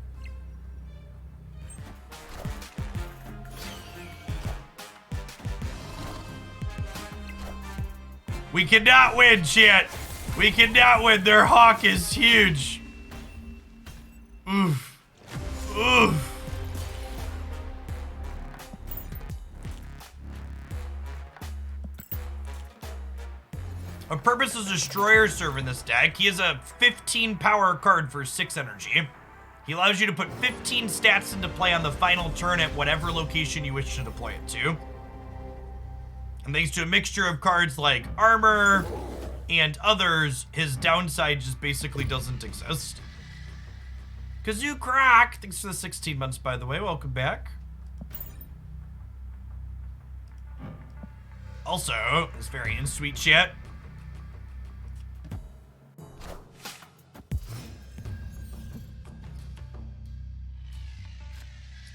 We cannot win, chat. We cannot win. Their hawk is huge. Oof. Oof. On purpose is Destroyer serve in this deck. He has a 15 power card for 6 energy. He allows you to put 15 stats into play on the final turn at whatever location you wish to deploy it to. And thanks to a mixture of cards like armor and others, his downside just basically doesn't exist. Kazoo Croc, thanks for the 16 months, by the way. Welcome back. Also, this variant, sweet chat.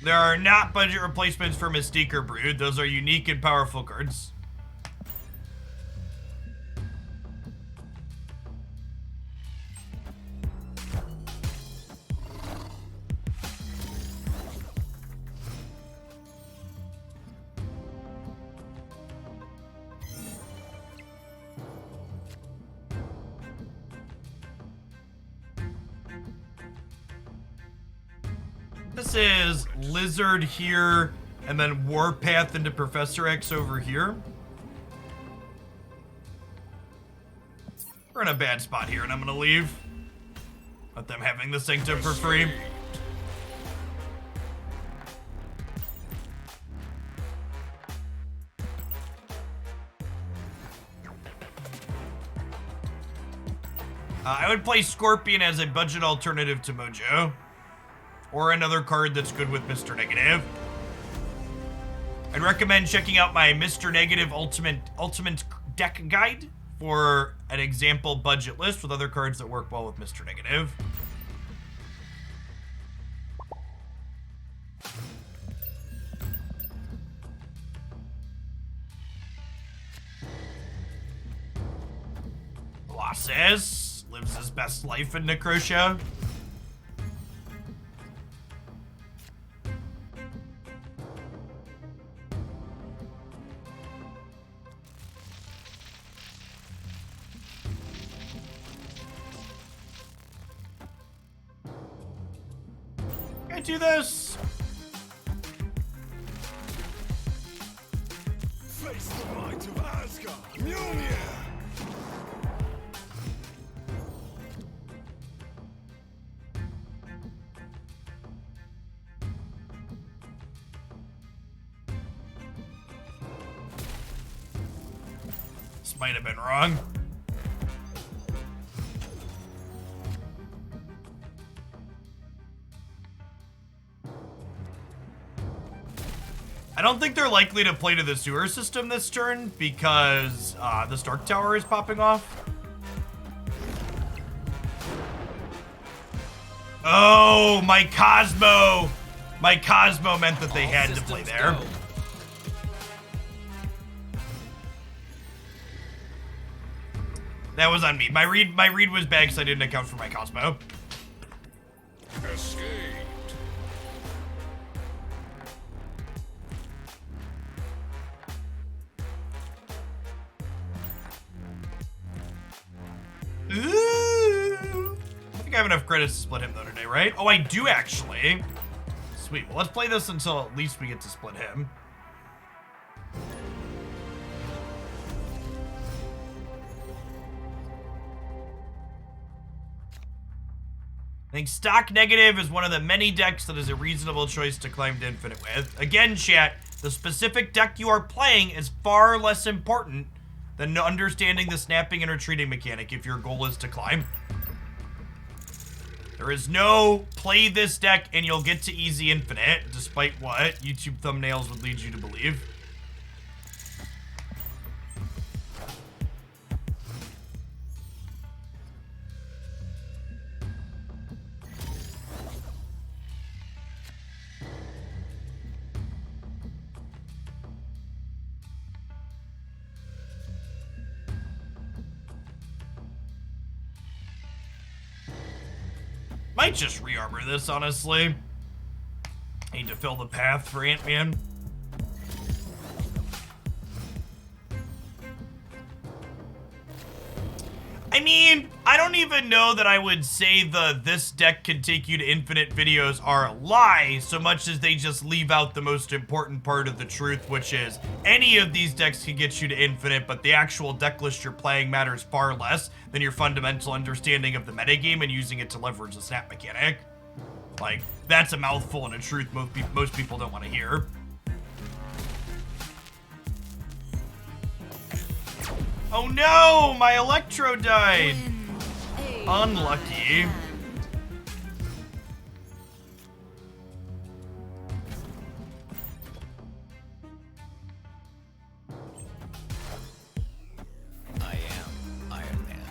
There are not budget replacements for Mystique or Brood. Those are unique and powerful cards. This is Lizard here, and then Warpath into Professor X over here. We're in a bad spot here, and I'm gonna leave. Let them having the Sanctum for free. I would play Scorpion as a budget alternative to Mojo. Or another card that's good with Mr. Negative. I'd recommend checking out my Mr. Negative Ultimate deck guide for an example budget list with other cards that work well with Mr. Negative. Colossus lives his best life in Necrotia. Do this. Face the might of Asgard. Mjolnir. This might have been wrong. I don't think they're likely to play to the sewer system this turn because the Stark Tower is popping off. Oh, my Cosmo meant that they had to play there. That was on me. My read was bad because I didn't account for my Cosmo. Escaped. Ooh. I think I have enough credits to split him though today, right? Oh, I do actually. Sweet. Well, let's play this until at least we get to split him. I think Stock Negative is one of the many decks that is a reasonable choice to climb to Infinite with. Again, chat, the specific deck you are playing is far less important than understanding the snapping and retreating mechanic if your goal is to climb. There is no play this deck and you'll get to easy infinite, despite what YouTube thumbnails would lead you to believe. Might just re-armor this, honestly. Need to fill the path for Ant-Man. I mean, I don't even know that I would say this deck can take you to infinite videos are a lie, so much as they just leave out the most important part of the truth, which is any of these decks can get you to infinite, but the actual deck list you're playing matters far less than your fundamental understanding of the metagame and using it to leverage the snap mechanic. Like, that's a mouthful and a truth most people don't want to hear. Oh no, my Electro died. Unlucky. I am Iron Man.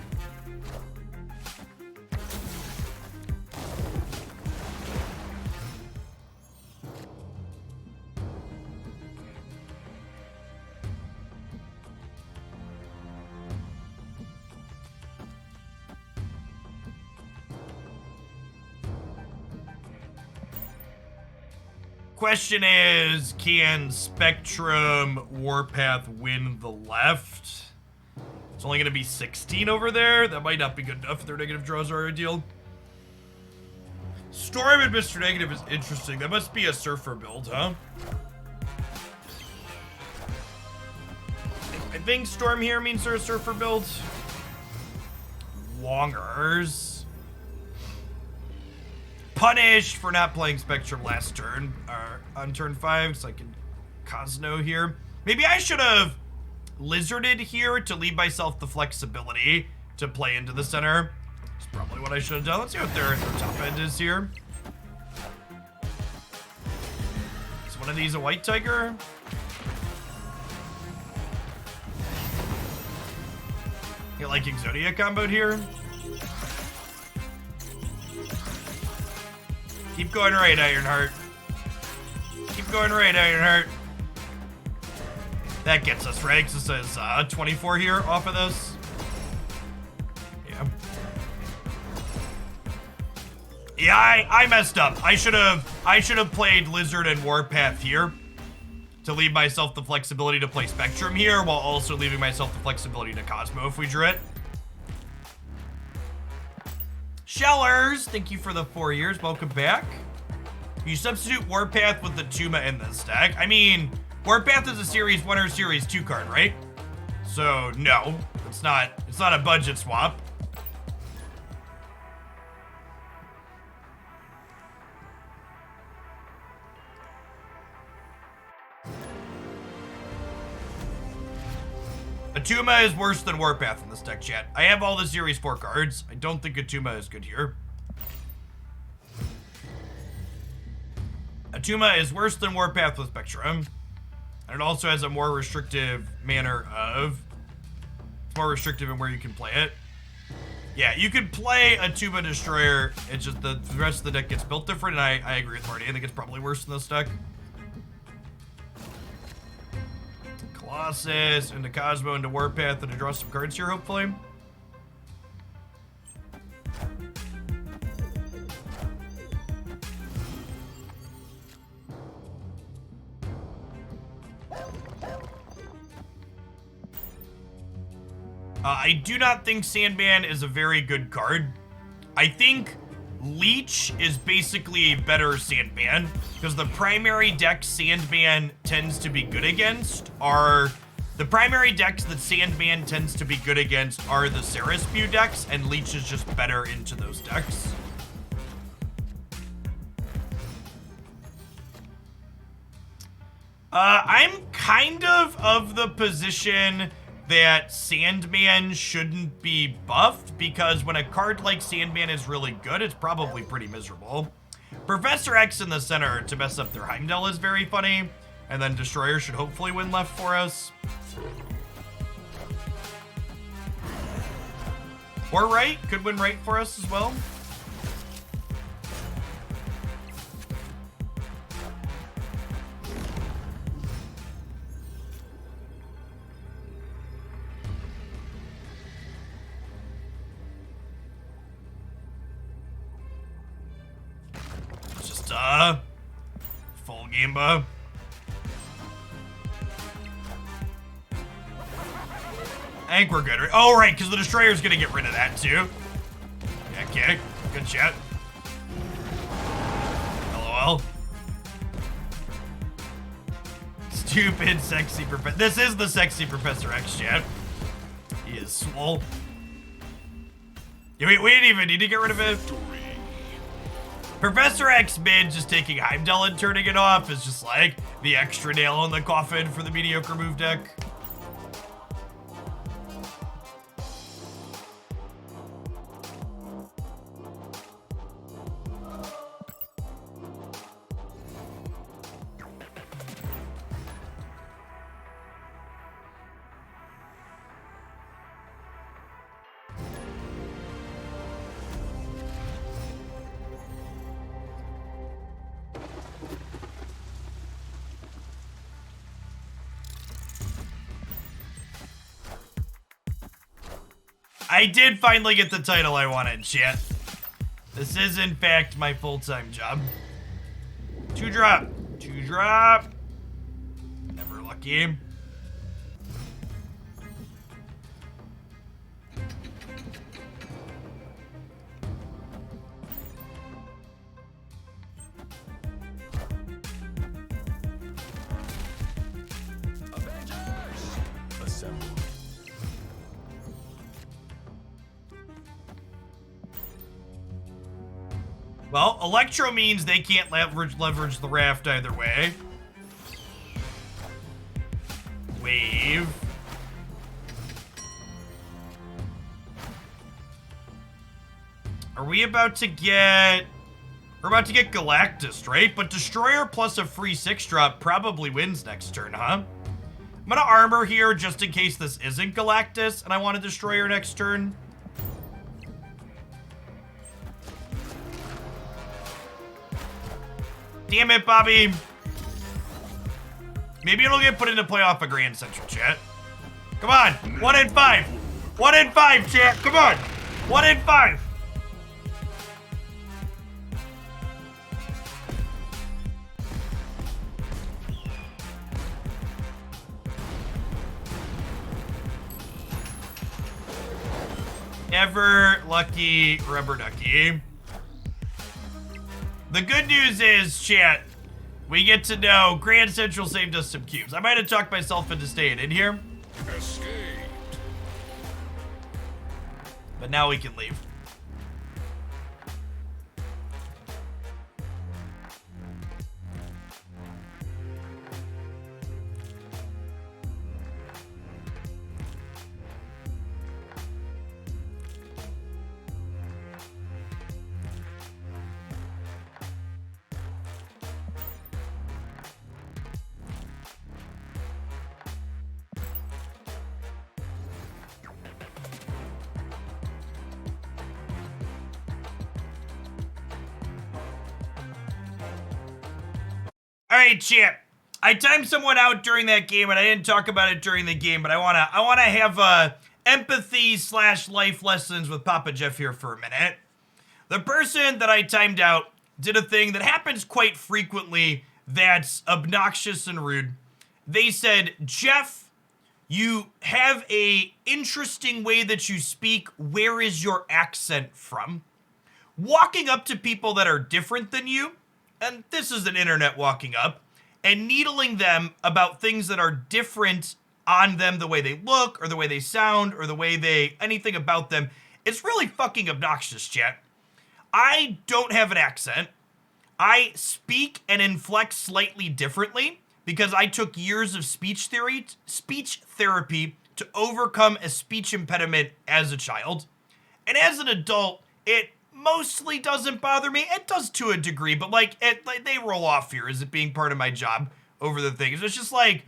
Question is, can Spectrum Warpath win the left? It's only going to be 16 over there. That might not be good enough if their negative draws are ideal. Storm and Mr. Negative is interesting. That must be a Surfer build, huh? I think Storm here means they're a Surfer build. Longers. Punished for not playing Spectrum last turn, or on turn 5, so I can Cosno here. Maybe I should have Lizarded here to leave myself the flexibility to play into the center. That's probably what I should have done. Let's see what their top end is here. Is one of these a White Tiger? You like Exodia comboed here? Keep going right, Ironheart. Keep going right, Ironheart. That gets us, right? Because it says 24 here off of this. Yeah. Yeah, I messed up. I should have played Lizard and Warpath here to leave myself the flexibility to play Spectrum here, while also leaving myself the flexibility to Cosmo if we drew it. Shellers, thank you for the 4 years. Welcome back. You substitute Warpath with the Tuma in this deck. I mean, Warpath is a Series 1 or Series 2 card, right? So, no. It's not a budget swap. Atuma is worse than Warpath in this deck, chat. I have all the Series 4 cards. I don't think Atuma is good here. Atuma is worse than Warpath with Spectrum. And it also has a more restrictive manner of... It's more restrictive in where you can play it. Yeah, you could play Atuma Destroyer. It's just the rest of the deck gets built different, and I agree with Marty. I think it's probably worse than this deck. Colossus into Cosmo into Warpath and to draw some cards here, hopefully. I do not think Sandman is a very good card. I think Leech is basically a better Sandman, because the primary decks Sandman tends to be good against are... The primary decks that Sandman tends to be good against are the Cerespew decks, and Leech is just better into those decks. I'm kind of the position that Sandman shouldn't be buffed, because when a card like Sandman is really good, it's probably pretty miserable. Professor X in the center to mess up their Heimdall is very funny, and then Destroyer should hopefully win left for us. Or right, could win right for us as well. Just full game buff. I think we're good. Oh, right, because the Destroyer's gonna get rid of that, too. Okay, good chat. LOL. Stupid, sexy Professor. This is the sexy Professor X, chat. He is swole. Yeah, we didn't even need to get rid of it. Professor X mid just taking Heimdall and turning it off is just like the extra nail in the coffin for the mediocre move deck. I did finally get the title I wanted, chat. This is, in fact, my full-time job. 2-drop. 2-drop. Never lucky. Assemble. Well, Electro means they can't leverage the raft either way. Wave. Are we about to get... We're about to get Galactus, right? But Destroyer plus a free 6-drop probably wins next turn, huh? I'm gonna armor here just in case this isn't Galactus and I want a Destroyer next turn. Damn it, Bobby. Maybe it'll get put into play off a Grand Central, chat. Come on. 1 in 5. 1 in 5, chat. Come on. 1 in 5. Ever lucky rubber ducky. The good news is, chat, we get to know Grand Central saved us some cubes. I might have talked myself into staying in here. Escaped. But now we can leave. All right, chat. I timed someone out during that game, and I didn't talk about it during the game, but I wanna have empathy / life lessons with Papa Jeff here for a minute. The person that I timed out did a thing that happens quite frequently that's obnoxious and rude. They said, Jeff, you have a interesting way that you speak. Where is your accent from? Walking up to people that are different than you, and this is an internet walking up, and needling them about things that are different on them, the way they look, or the way they sound, or the way they, anything about them, it's really fucking obnoxious, chat. I don't have an accent. I speak and inflect slightly differently because I took years of speech therapy to overcome a speech impediment as a child. And as an adult, it mostly doesn't bother me. It does to a degree, but like they roll off here as it being part of my job over the things. It's just like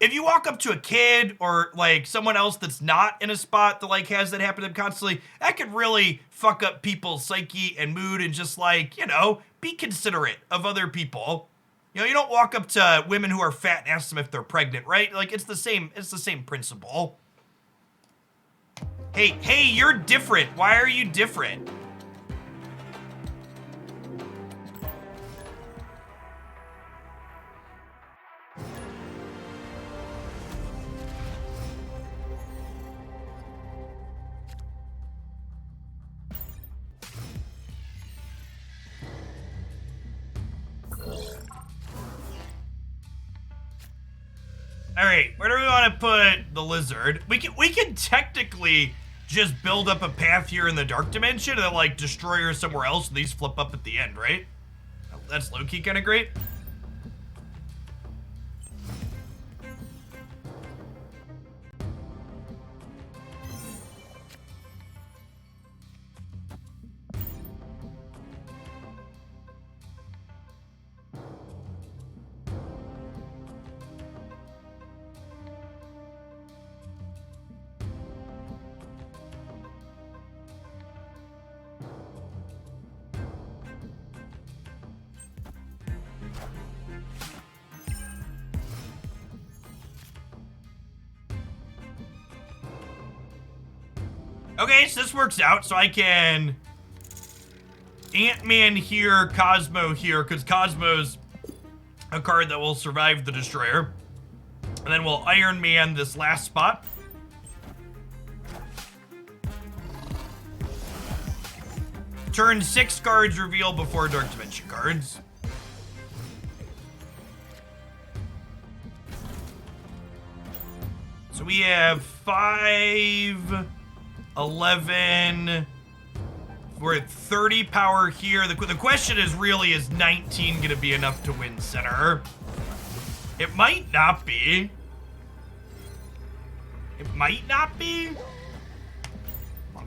if you walk up to a kid or like someone else that's not in a spot that like has that happen to them constantly, that could really fuck up people's psyche and mood, and just like, you know, be considerate of other people. You know, you don't walk up to women who are fat and ask them if they're pregnant, right? Like it's the same principle. Hey, you're different. Why are you different? All right, where do we want to put the lizard? We can technically just build up a path here in the dark dimension and then like destroyer somewhere else, and these flip up at the end, right? That's low-key kind of great. Okay, so this works out. So I can Ant-Man here, Cosmo here, because Cosmo's a card that will survive the destroyer. And then we'll Iron Man this last spot. Turn 6 cards reveal before Dark Dimension cards. So we have 5, 11. We're at 30 power here. The question is really, is 19 going to be enough to win center? It might not be. It might not be.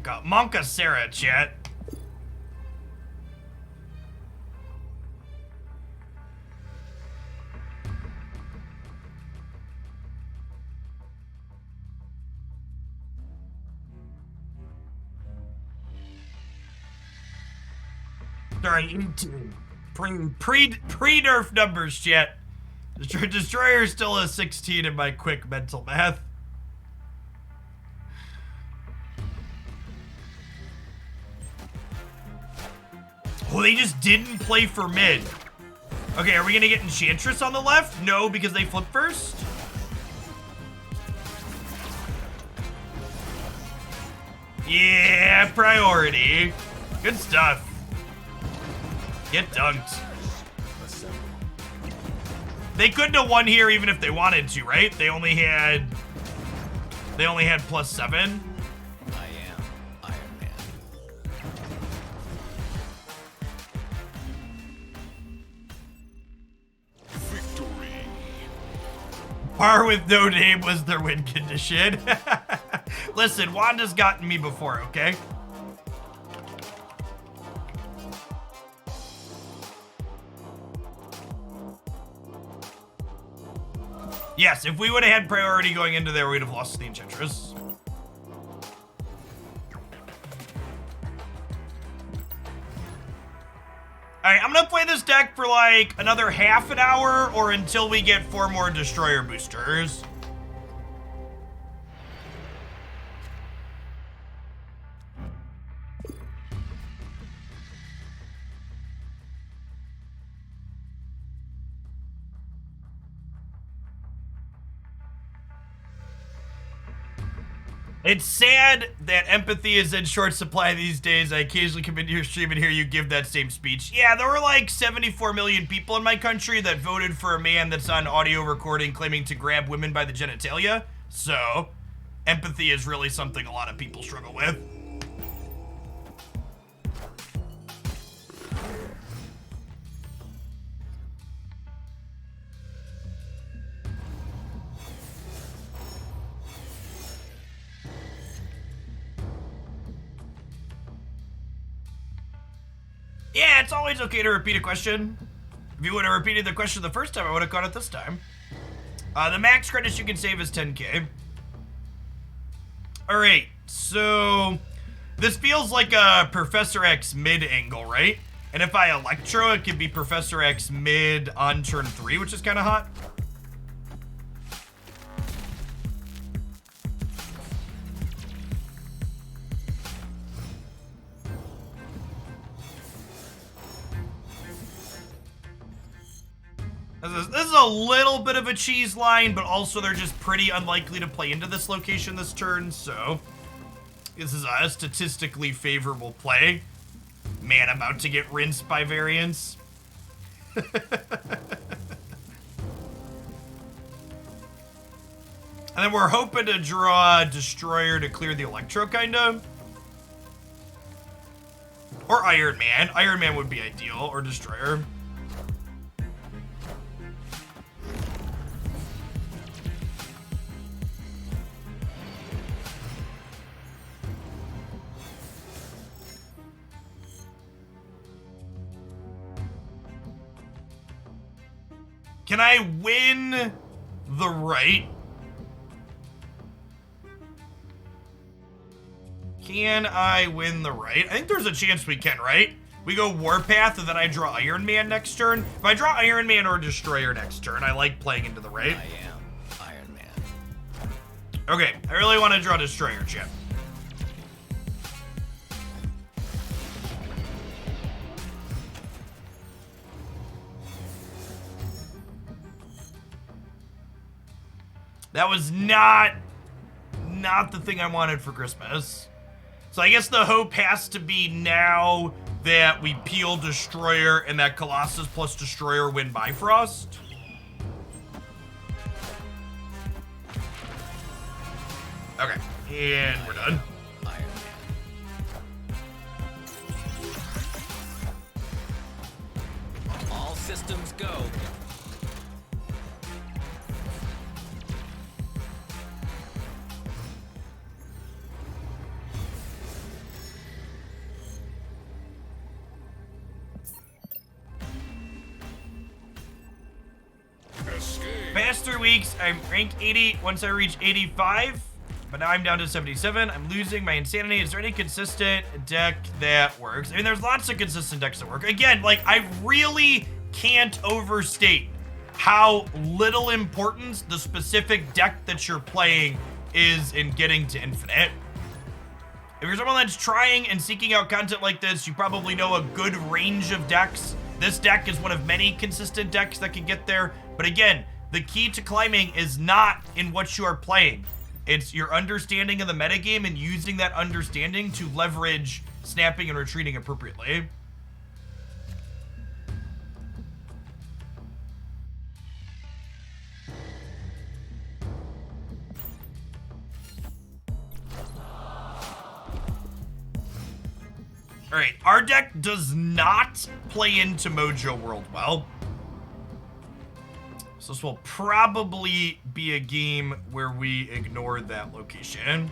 Monka Sarah, chat. Sorry, pre-nerf numbers, chat. Destroyer still a 16 in my quick mental math. Oh, they just didn't play for mid. Okay, are we gonna get Enchantress on the left? No, because they flip first. Yeah, priority. Good stuff. Get dunked. They couldn't have won here even if they wanted to, right? They only had +7. I am Iron Man. Victory. Par with no name was their win condition. Listen, Wanda's gotten me before, okay? Yes, if we would have had priority going into there, we'd have lost the Enchantress. Alright, I'm gonna play this deck for like another half an hour or until we get 4 more Destroyer boosters. It's sad that empathy is in short supply these days. I occasionally come into your stream and hear you give that same speech. Yeah, there were like 74 million people in my country that voted for a man that's on audio recording claiming to grab women by the genitalia. So, empathy is really something a lot of people struggle with. it's always okay to repeat a question. If you would have repeated the question the first time, I would have caught it this time. The max credits you can save is 10k. Alright, so this feels like a Professor X mid angle, right? And if I Electro, it could be Professor X mid on turn 3, which is kind of hot. This is a little bit of a cheese line, but also they're just pretty unlikely to play into this location this turn, so this is a statistically favorable play. Man, I'm about to get rinsed by variance. And then we're hoping to draw Destroyer to clear the Electro, kinda. Or Iron Man. Iron Man would be ideal, or Destroyer. Can I win the right? Can I win the right? I think there's a chance we can, right? We go Warpath and then I draw Iron Man next turn. If I draw Iron Man or Destroyer next turn, I like playing into the right. I am Iron Man. Okay, I really want to draw Destroyer, Chip. That was not the thing I wanted for Christmas. So I guess the hope has to be now that we peel Destroyer and that Colossus plus Destroyer win Bifrost. Okay, and we're done. Iron Man. All systems go. Past 3 weeks, I'm rank 80 once I reach 85, but now I'm down to 77. I'm losing my insanity. Is there any consistent deck that works? I mean, there's lots of consistent decks that work. Again, like, I really can't overstate how little importance the specific deck that you're playing is in getting to infinite. If you're someone that's trying and seeking out content like this, you probably know a good range of decks. This deck is one of many consistent decks that can get there. But again, the key to climbing is not in what you are playing. It's your understanding of the metagame and using that understanding to leverage snapping and retreating appropriately. All right, our deck does not play into Mojo World well. So this will probably be a game where we ignore that location.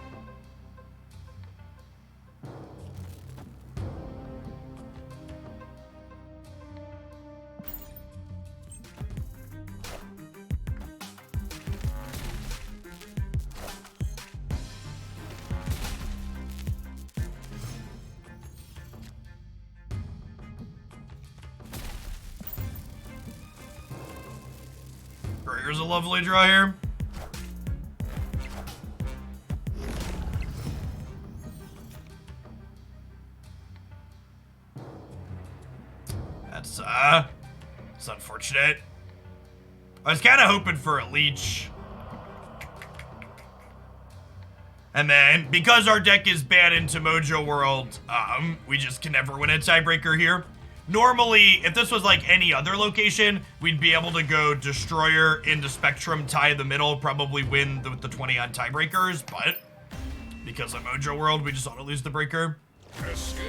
Here's a lovely draw here. That's it's unfortunate. I was kind of hoping for a leech. And then, because our deck is bad into Mojo World, we just can never win a tiebreaker here. Normally, if this was like any other location, we'd be able to go Destroyer into Spectrum, tie the middle, probably win with the 20 on tiebreakers, but because of Mojo World, we just ought to lose the breaker. Escape.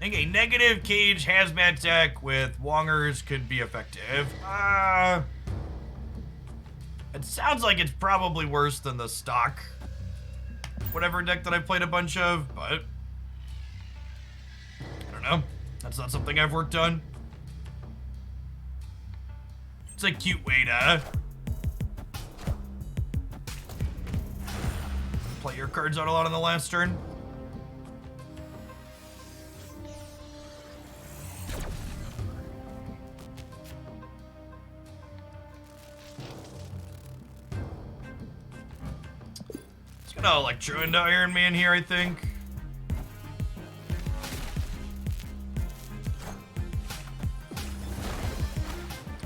think a negative cage hazmat deck with Wongers could be effective. It sounds like it's probably worse than the stock whatever deck that I've played a bunch of, but I don't know. That's not something I've worked on. It's a cute way to play your cards out a lot on the last turn. It's gonna Electro into Iron Man here, I think.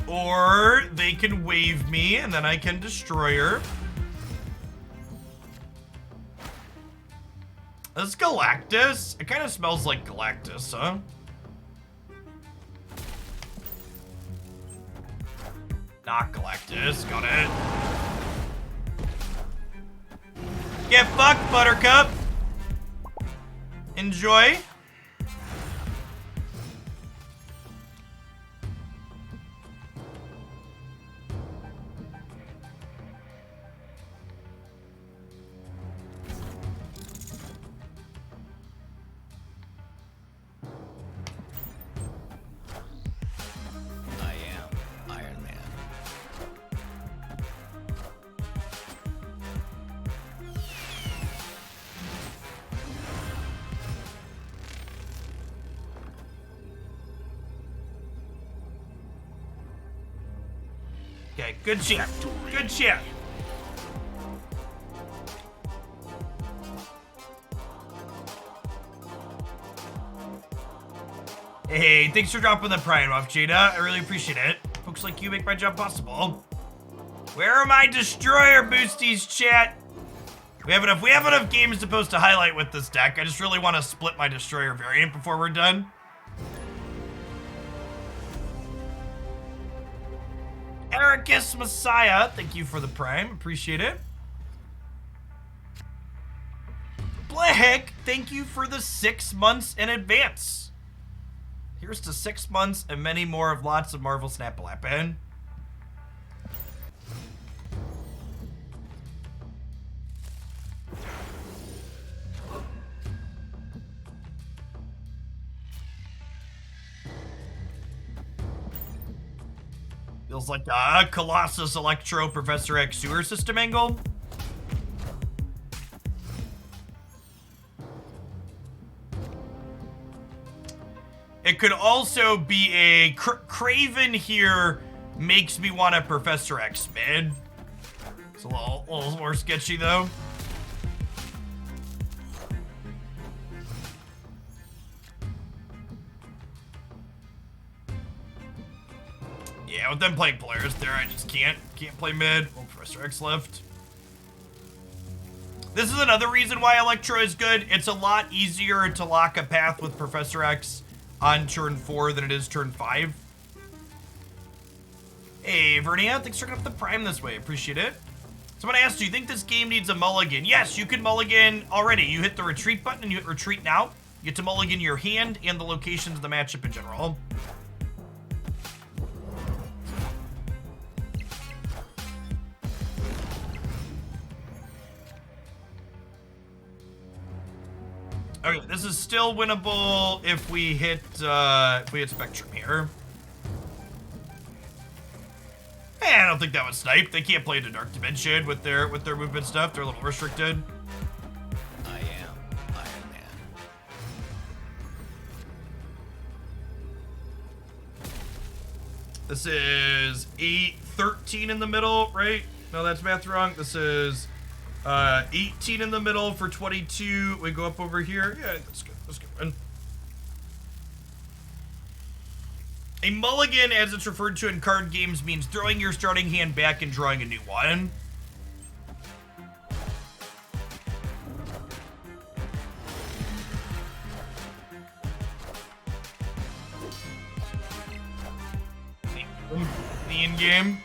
Or they can wave me and then I can destroy her. This is Galactus. It kind of smells like Galactus, huh? Not Galactus. Got it. Get fucked, Buttercup. Enjoy. Okay, good shit. Good shit. Hey, thanks for dropping the prime off, Jada. I really appreciate it. Folks like you make my job possible. Where are my destroyer boosties, chat? We have enough games to post to highlight with this deck. I just really want to split my destroyer variant before we're done. Ericus Messiah, thank you for the prime. Appreciate it. Black, thank you for the 6 months in advance. Here's to 6 months and many more of lots of Marvel Snap-a-Lappin'. Feels like a Colossus Electro Professor X sewer system angle. It could also be a Craven here makes me want a Professor X mid. It's a little more sketchy though. Yeah, with them playing Polaris there, I just can't play mid. Oh, Professor X left. This is another reason why Electro is good. It's a lot easier to lock a path with Professor X on turn 4 than it is turn 5. Hey, Vernia, thanks for getting up the prime this way. Appreciate it. Someone asked, do you think this game needs a mulligan? Yes, you can mulligan already. You hit the retreat button and you hit retreat now. You get to mulligan your hand and the locations of the matchup in general. Okay, this is still winnable if we hit Spectrum here. I don't think that was sniped. They can't play into Dark Dimension with their movement stuff. They're a little restricted. I am Iron Man. This is 8-13 in the middle, right? No, that's math wrong. This is 18 in the middle for 22. We go up over here. Yeah, that's good. That's good. A mulligan, as it's referred to in card games, means throwing your starting hand back and drawing a new one. The in-game.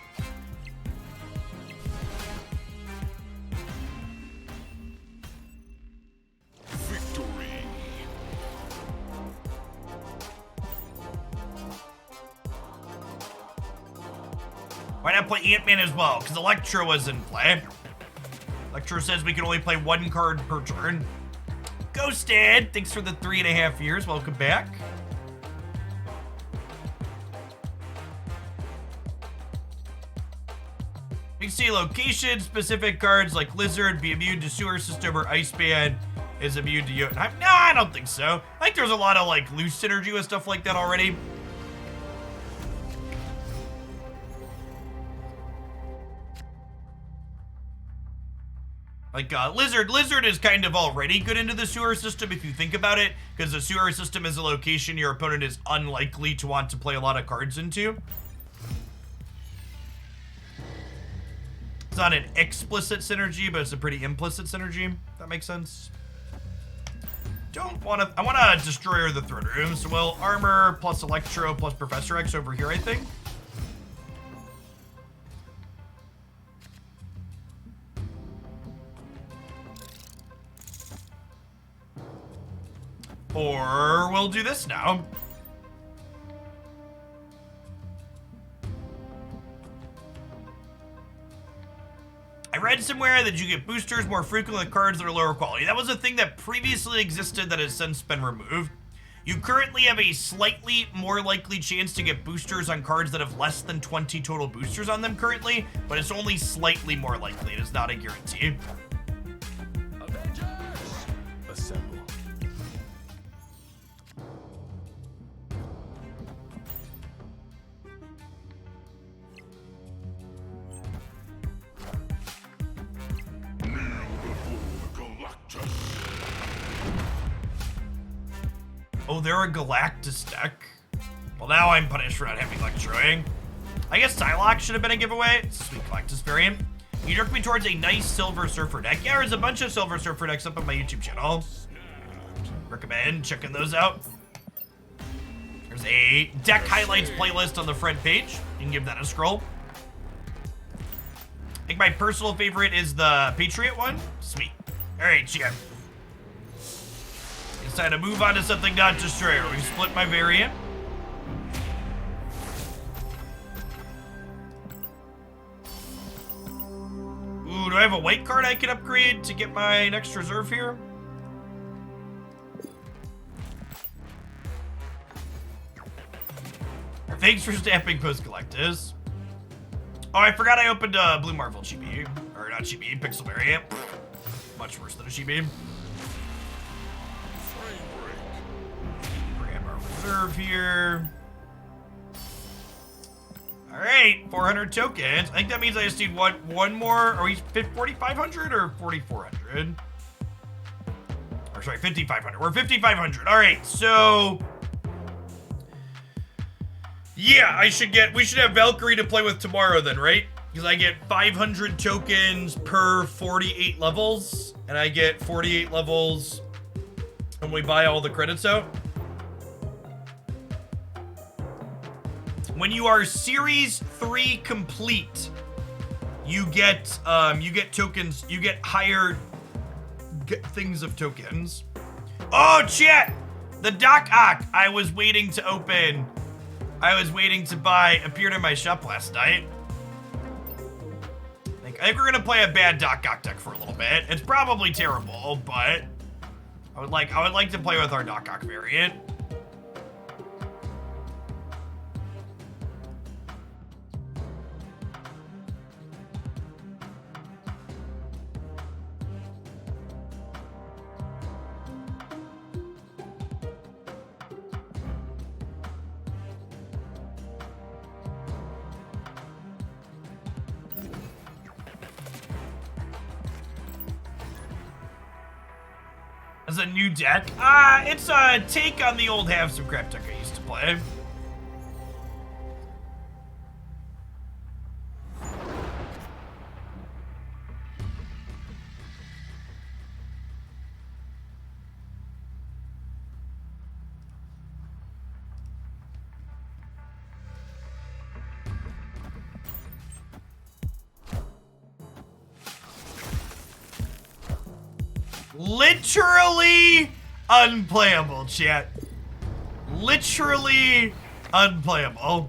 Why not play Ant-Man as well? Because Electro was in play. Electro says we can only play 1 card per turn. Ghosted, thanks for the 3.5 years. Welcome back. You can see location-specific cards like Lizard be immune to Sewer System or Iceman is immune to Jotun. No, I don't think so. I think there's a lot of like loose synergy with stuff like that already. Like, Lizard is kind of already good into the Sewer System if you think about it, because the Sewer System is a location your opponent is unlikely to want to play a lot of cards into. It's not an explicit synergy, but it's a pretty implicit synergy. That makes sense. I want to Destroyer the Throne Room, so we'll Armor plus Electro plus Professor X over here, I think. Or we'll do this now. I read somewhere that you get boosters more frequently with cards that are lower quality. That was a thing that previously existed that has since been removed. You currently have a slightly more likely chance to get boosters on cards that have less than 20 total boosters on them currently, but it's only slightly more likely. It is not a guarantee. Avengers, assemble. Galactus. Oh, they're a Galactus deck. Well, now I'm punished for not having Electroing. I guess Psylocke should have been a giveaway. Sweet Galactus variant. You jerked me towards a nice Silver Surfer deck. Yeah, there's a bunch of Silver Surfer decks up on my YouTube channel. Recommend checking those out. There's a deck highlights playlist on the front page. You can give that a scroll. I think my personal favorite is the Patriot one. Sweet. All right, Chad. It's time to move on to something not Destroyer. We split my variant. Ooh, do I have a white card I can upgrade to get my next reserve here? Thanks for stamping Post Galactus. Oh, I forgot I opened a Blue Marvel Chibi. Or not Chibi, Pixel variant. Much worse than a Chibi. Grab our reserve here. Alright, 400 tokens. I think that means I just need one more. Are we 4,500 or 4,400? Or sorry, 5,500. We're 5,500. Alright, so... yeah, we should have Valkyrie to play with tomorrow then, right? Because I get 500 tokens per 48 levels, and I get 48 levels when we buy all the credits out. When you are Series 3 complete, you get tokens, you get higher things of tokens. Oh, chat! The Doc Ock I was waiting to open, I was waiting to buy, appeared in my shop last night. I think we're gonna play a bad Doc Ock deck for a little bit. It's probably terrible, but I would like to play with our Doc Ock variant. As a new deck? It's a take on the old Have Some Crap deck I used to play. Literally unplayable, chat. Literally unplayable.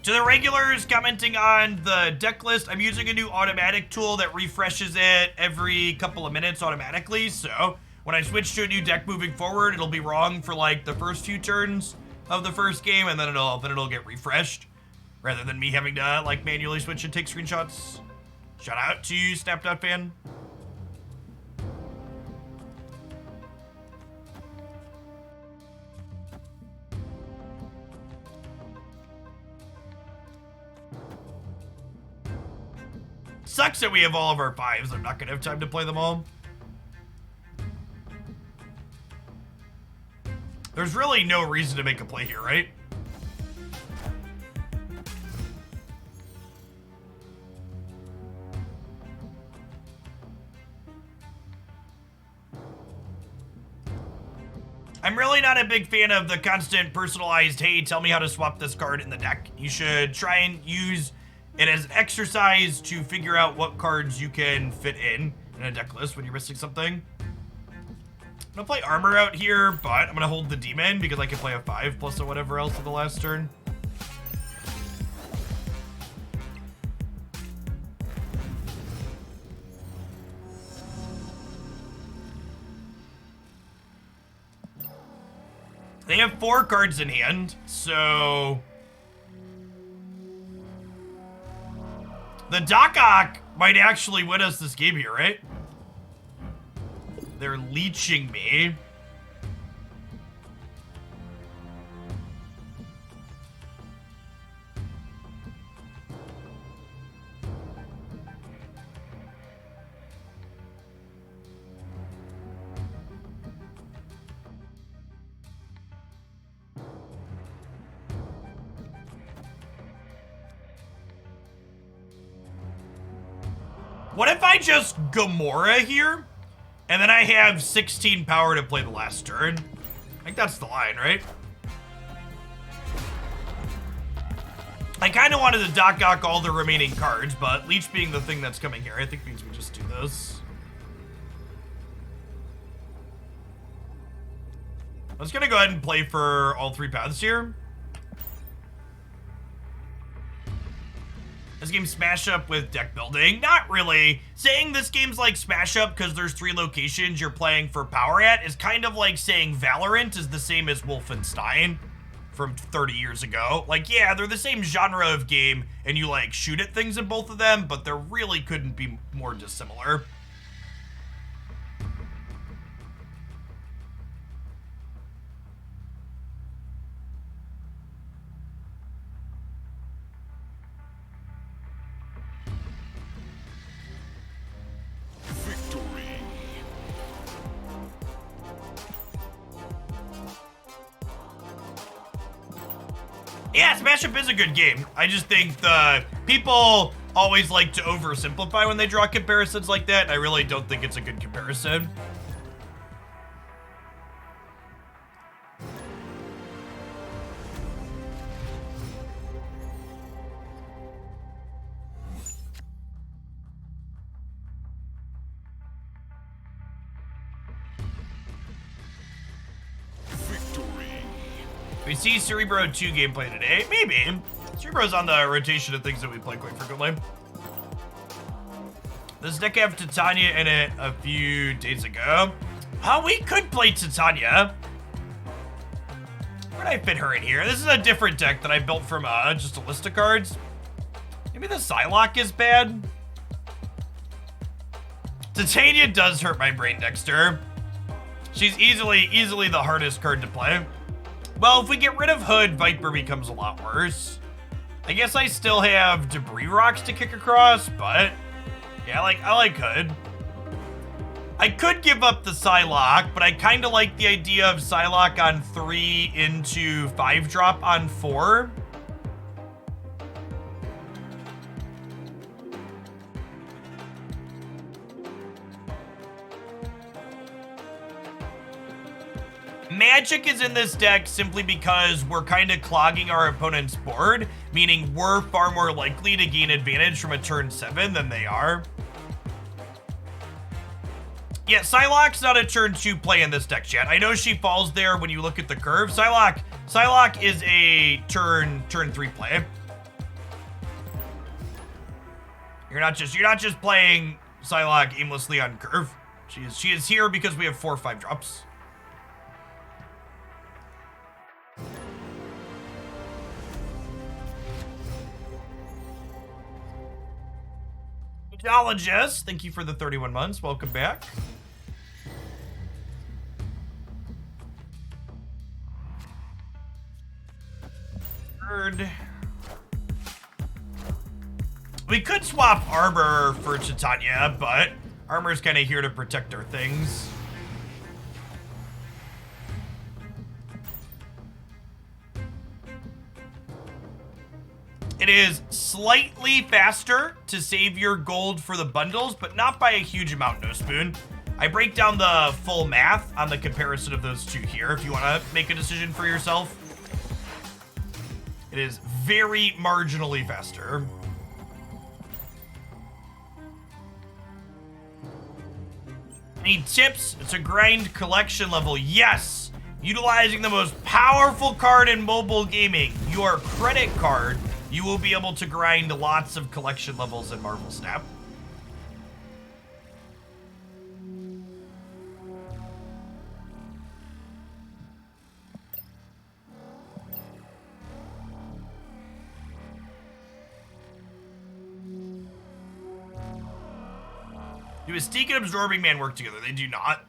To the regulars commenting on the deck list, I'm using a new automatic tool that refreshes it every couple of minutes automatically, so when I switch to a new deck moving forward, it'll be wrong for like the first few turns of the first game, and then it'll get refreshed, rather than me having to like manually switch and take screenshots. Shout out to you, Snap.fan. Sucks that we have all of our 5s. I'm not gonna have time to play them all. There's really no reason to make a play here, right? I'm really not a big fan of the constant personalized, hey, tell me how to swap this card in the deck. You should try and use it as an exercise to figure out what cards you can fit in a deck list when you're missing something. I'm gonna play armor out here, but I'm gonna hold the demon because I can play a 5 plus or whatever else in the last turn. They have 4 cards in hand, so the Doc-Ock might actually win us this game here, right? They're leeching me. What if I just Gamora here? And then I have 16 power to play the last turn. I think that's the line, right? I kind of wanted to Doc-Ock all the remaining cards, but Leech being the thing that's coming here, I think means we just do this. I was gonna go ahead and play for all 3 paths here. This game's smash up with deck building. Not really. Saying this game's like smash up because there's 3 locations you're playing for power at is kind of like saying Valorant is the same as Wolfenstein from 30 years ago. Like, yeah, they're the same genre of game and you like shoot at things in both of them, but there really couldn't be more dissimilar. Yeah, Smash Up is a good game. I just think the people always like to oversimplify when they draw comparisons like that, and I really don't think it's a good comparison. We see Cerebro 2 gameplay today. Maybe. Cerebro's on the rotation of things that we play quite frequently. This deck have Titania in it a few days ago. Oh, we could play Titania. Where'd I fit her in here? This is a different deck that I built from just a list of cards. Maybe the Psylocke is bad. Titania does hurt my brain, Dexter. She's easily the hardest card to play. Well, if we get rid of Hood, Viper becomes a lot worse. I guess I still have Debris Rocks to kick across, but yeah, I like Hood. I could give up the Psylocke, but I kind of like the idea of Psylocke on 3 into 5-drop on 4. Magic is in this deck simply because we're kind of clogging our opponent's board, meaning we're far more likely to gain advantage from a turn 7 than they are. Yeah, Psylocke's not a turn 2 play in this deck yet. I know she falls there when you look at the curve. Psylocke is a turn 3 play. You're not just playing Psylocke aimlessly on curve. She is here because we have 4 or 5 drops. Geologist, thank you for the 31 months. Welcome back. Third. We could swap armor for Titania, but armor's kind of here to protect our things. It is slightly faster to save your gold for the bundles, but not by a huge amount, No Spoon. I break down the full math on the comparison of those two here if you want to make a decision for yourself. It is very marginally faster. Any tips to grind collection level? Yes! Utilizing the most powerful card in mobile gaming, your credit card, you will be able to grind lots of collection levels in Marvel Snap. Do Mystique and Absorbing Man work together? They do not.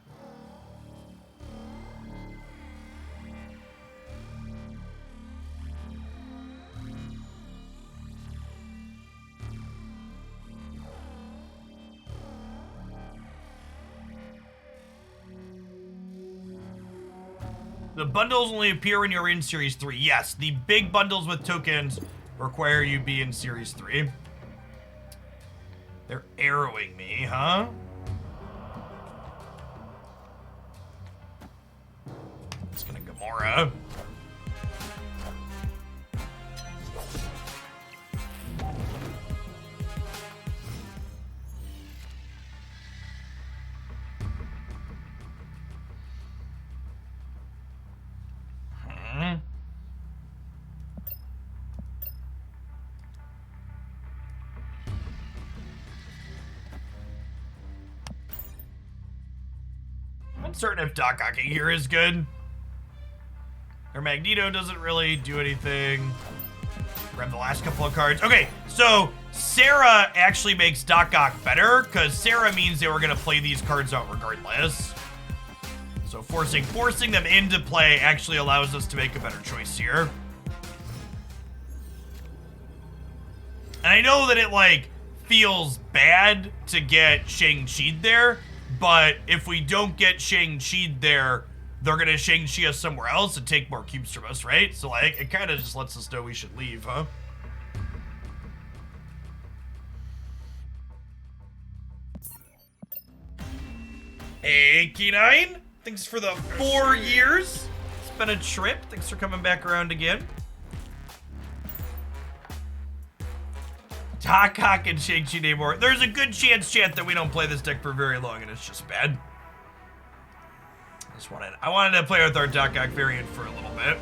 The bundles only appear when you're in Series 3. Yes, the big bundles with tokens require you be in Series 3. They're arrowing me, huh? It's gonna Gamora. Certain if Doc Ock here is good. Or Magneto doesn't really do anything. Grab the last couple of cards. Okay, so Sarah actually makes Doc Ock better because Sarah means they were gonna play these cards out regardless. So forcing them into play actually allows us to make a better choice here. And I know that it like feels bad to get Shang-Chi there, but if we don't get Shang-Chi there, they're gonna Shang-Chi us somewhere else and take more cubes from us, right? So like, it kind of just lets us know we should leave, huh? Hey, Key9, thanks for the 4 years. It's been a trip. Thanks for coming back around again. Doc Ock and Shang-Chi Namor. There's a good chance, chat, that we don't play this deck for very long and it's just bad. I wanted to play with our Doc Ock variant for a little bit.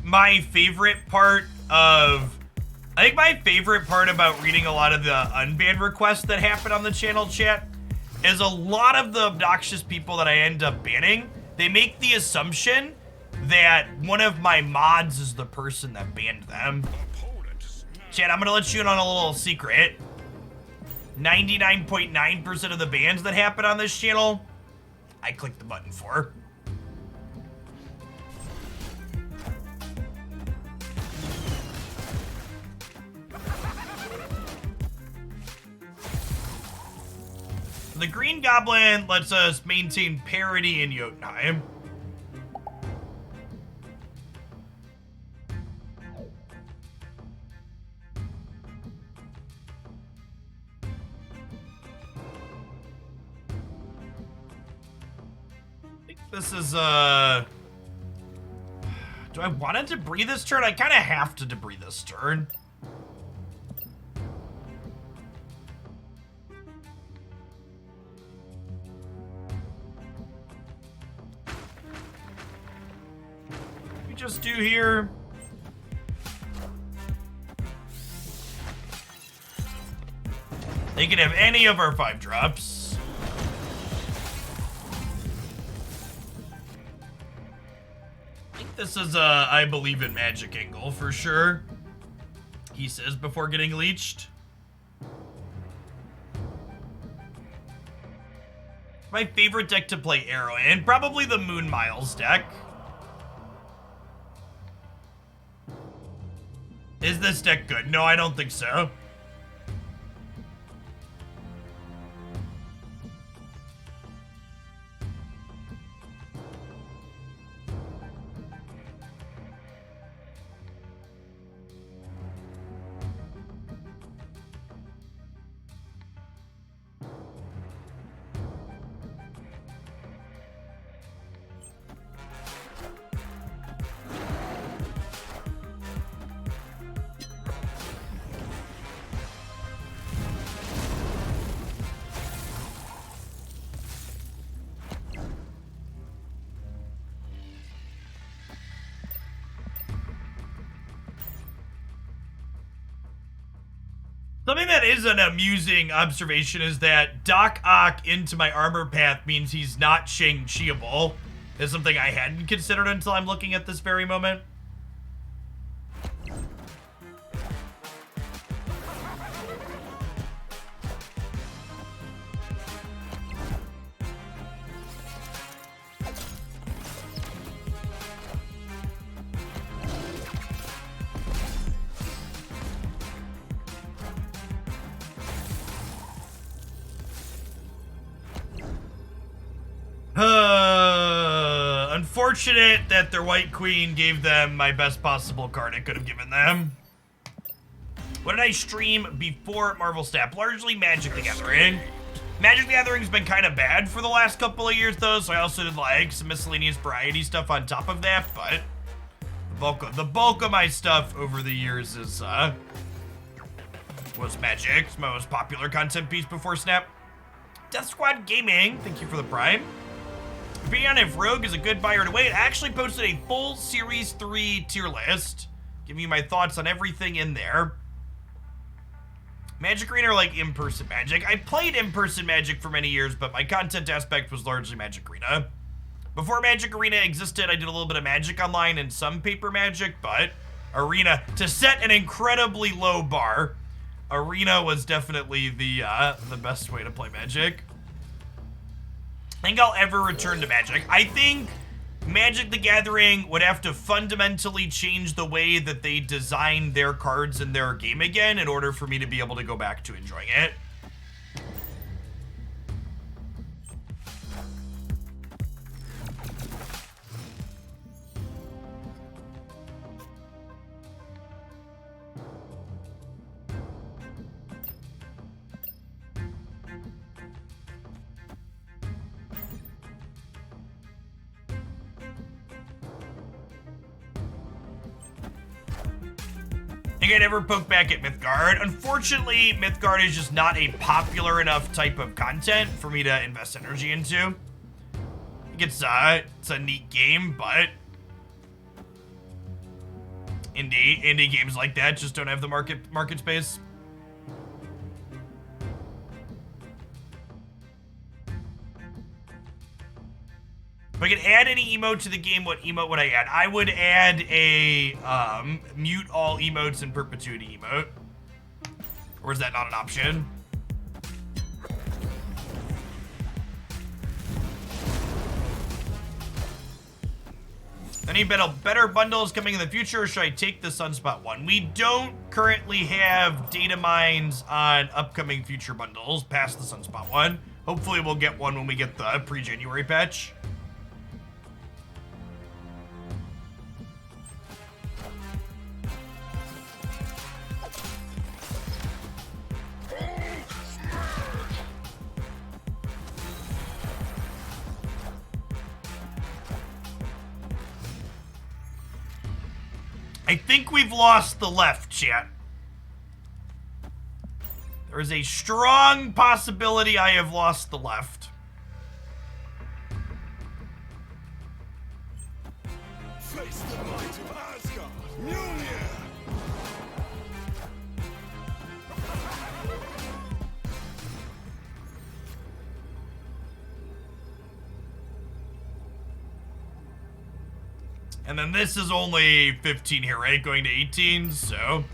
My favorite part of, I think my favorite part about reading a lot of the unbanned requests that happen on the channel, chat, is a lot of the obnoxious people that I end up banning, they make the assumption that one of my mods is the person that banned them. Chat, I'm gonna let you in on a little secret. 99.9% of the bans that happen on this channel, I click the button for. The Green Goblin lets us maintain parity in Jotunheim. I think this is, do I want to debris this turn? I kind of have to debris this turn. We just do here. They can have any of our 5 drops. This is a I believe in magic angle for sure. He says before getting leeched. My favorite deck to play Arrow in, probably the Moon Miles deck. Is this deck good? No, I don't think so. Something that is an amusing observation is that Doc Ock into my armor path means he's not Shang-Chiable. Is something I hadn't considered until I'm looking at this very moment. Unfortunate that their White Queen gave them my best possible card I could have given them. What did I stream before Marvel Snap? Largely Magic the Gathering. Magic the Gathering's been kind of bad for the last couple of years though, so I also did like some miscellaneous variety stuff on top of that, but the bulk of my stuff over the years is was Magic. It's my most popular content piece before Snap. Death Squad Gaming, thank you for the Prime. Opinion on if Rogue is a good buyer to wait. I actually posted a full Series 3 tier list, giving you my thoughts on everything in there. Magic Arena or like in-person Magic? I played in-person Magic for many years, but my content aspect was largely Magic Arena. Before Magic Arena existed, I did a little bit of Magic Online and some paper Magic, but Arena, to set an incredibly low bar, Arena was definitely the best way to play Magic. I think I'll ever return to Magic. I think Magic the Gathering would have to fundamentally change the way that they design their cards in their game again in order for me to be able to go back to enjoying it. I never poke back at Mythgard. Unfortunately, Mythgard is just not a popular enough type of content for me to invest energy into. I think it's a neat game, but indie games like that just don't have the market space. If I could add any emote to the game, what emote would I add? I would add a mute all emotes in perpetuity emote. Or is that not an option? Any better bundles coming in the future, or should I take the Sunspot one? We don't currently have data mines on upcoming future bundles past the Sunspot one. Hopefully we'll get one when we get the pre-January patch. I think we've lost the left, chat. There is a strong possibility I have lost the left. Face the might of Asgard. Mjolnir. And then this is only 15 here, right? Going to 18, so...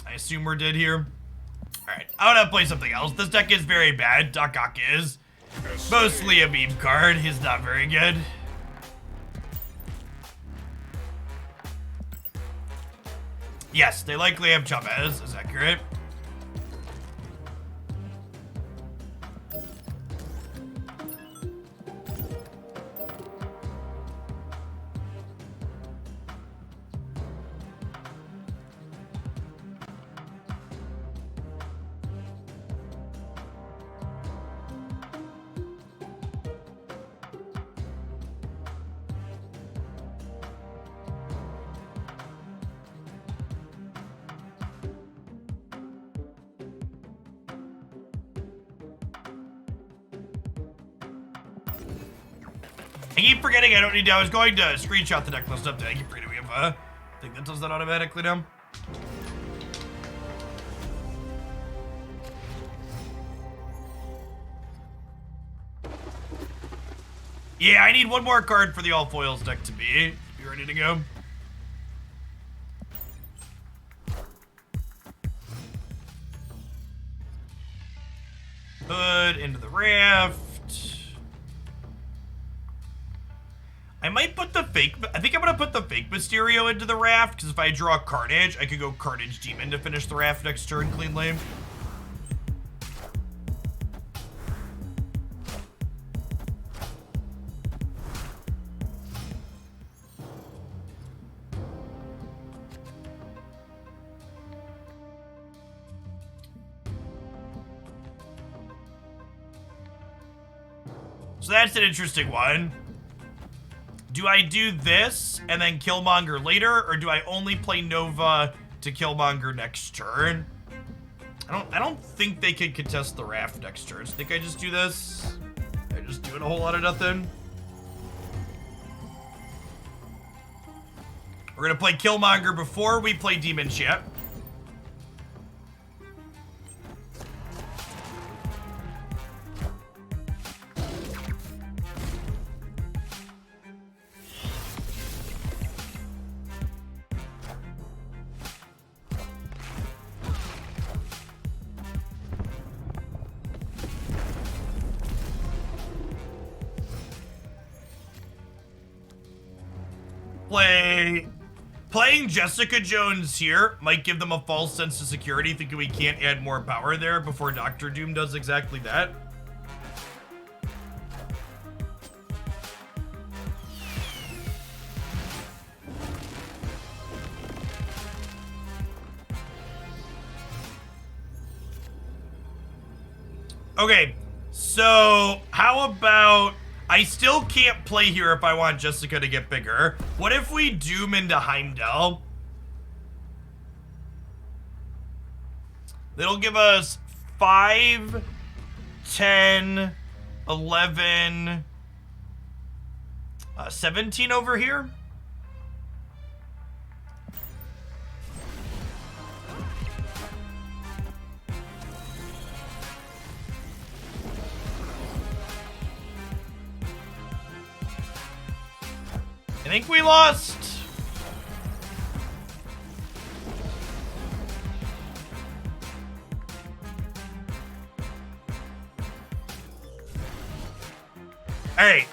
I assume we're dead here. Alright, I want to play something else. This deck is very bad. Doc Ock is. Mostly a meme card. He's not very good. Yes, they likely have Chavez. Is that correct? I keep forgetting I don't need to. I was going to screenshot the deck list update. I keep forgetting we have a thing that does that automatically now. Yeah, I need one more card for the all foils deck to be ready to go. Hood into the raft. I might put the fake, I think I'm gonna put the fake Mysterio into the raft, because if I draw Carnage, I could go Carnage Demon to finish the raft next turn cleanly. So that's an interesting one. Do I do this and then Killmonger later, or do I only play Nova to Killmonger next turn? I don't think they can contest the raft next turn. So I think I just do this. I just doing a whole lot of nothing. We're gonna play Killmonger before we play Demon Chat. Playing Jessica Jones here might give them a false sense of security, thinking we can't add more power there before Doctor Doom does exactly that. Okay, so how about... I still can't play here if I want Jessica to get bigger. What if we Doom into Heimdall? That'll give us 5, 10, 11, 17 over here. I think we lost. Alright,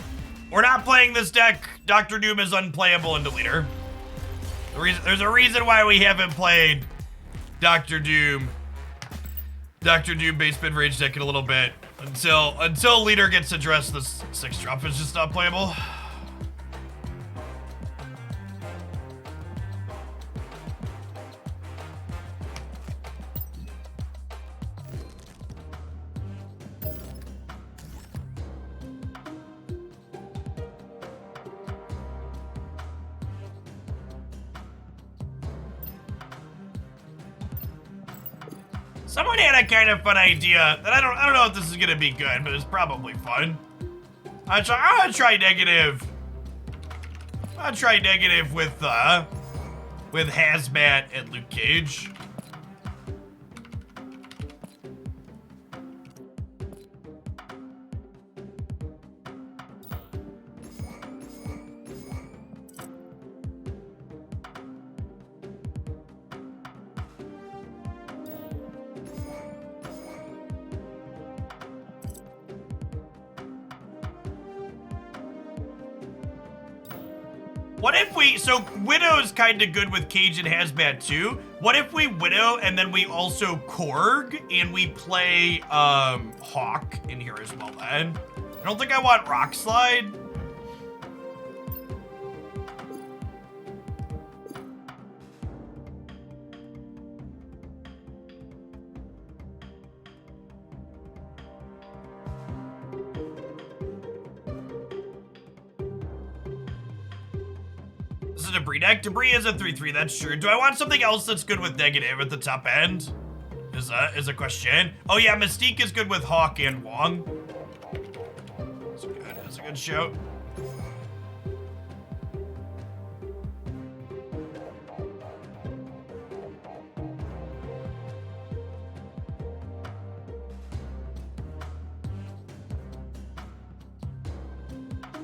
we're not playing this deck. Doctor Doom is unplayable into leader. There's a reason why we haven't played Doctor Doom Dr. Doom base mid range deck in a little bit until leader gets addressed. This 6-drop is just not playable. Someone had a kind of fun idea that I don't know if this is gonna be good, but it's probably fun. I'll try negative. I'll try negative with Hazmat and Luke Cage. What if we, so Widow's kind of good with Cage and Hazmat too. What if we Widow and then we also Korg and we play Hawk in here as well then? I don't think I want Rock Slide. This is a Debris deck. Debris is a 3/3, that's true. Do I want something else that's good with negative at the top end? Is a question. Oh yeah, Mystique is good with Hawk and Wong. That's a good shout.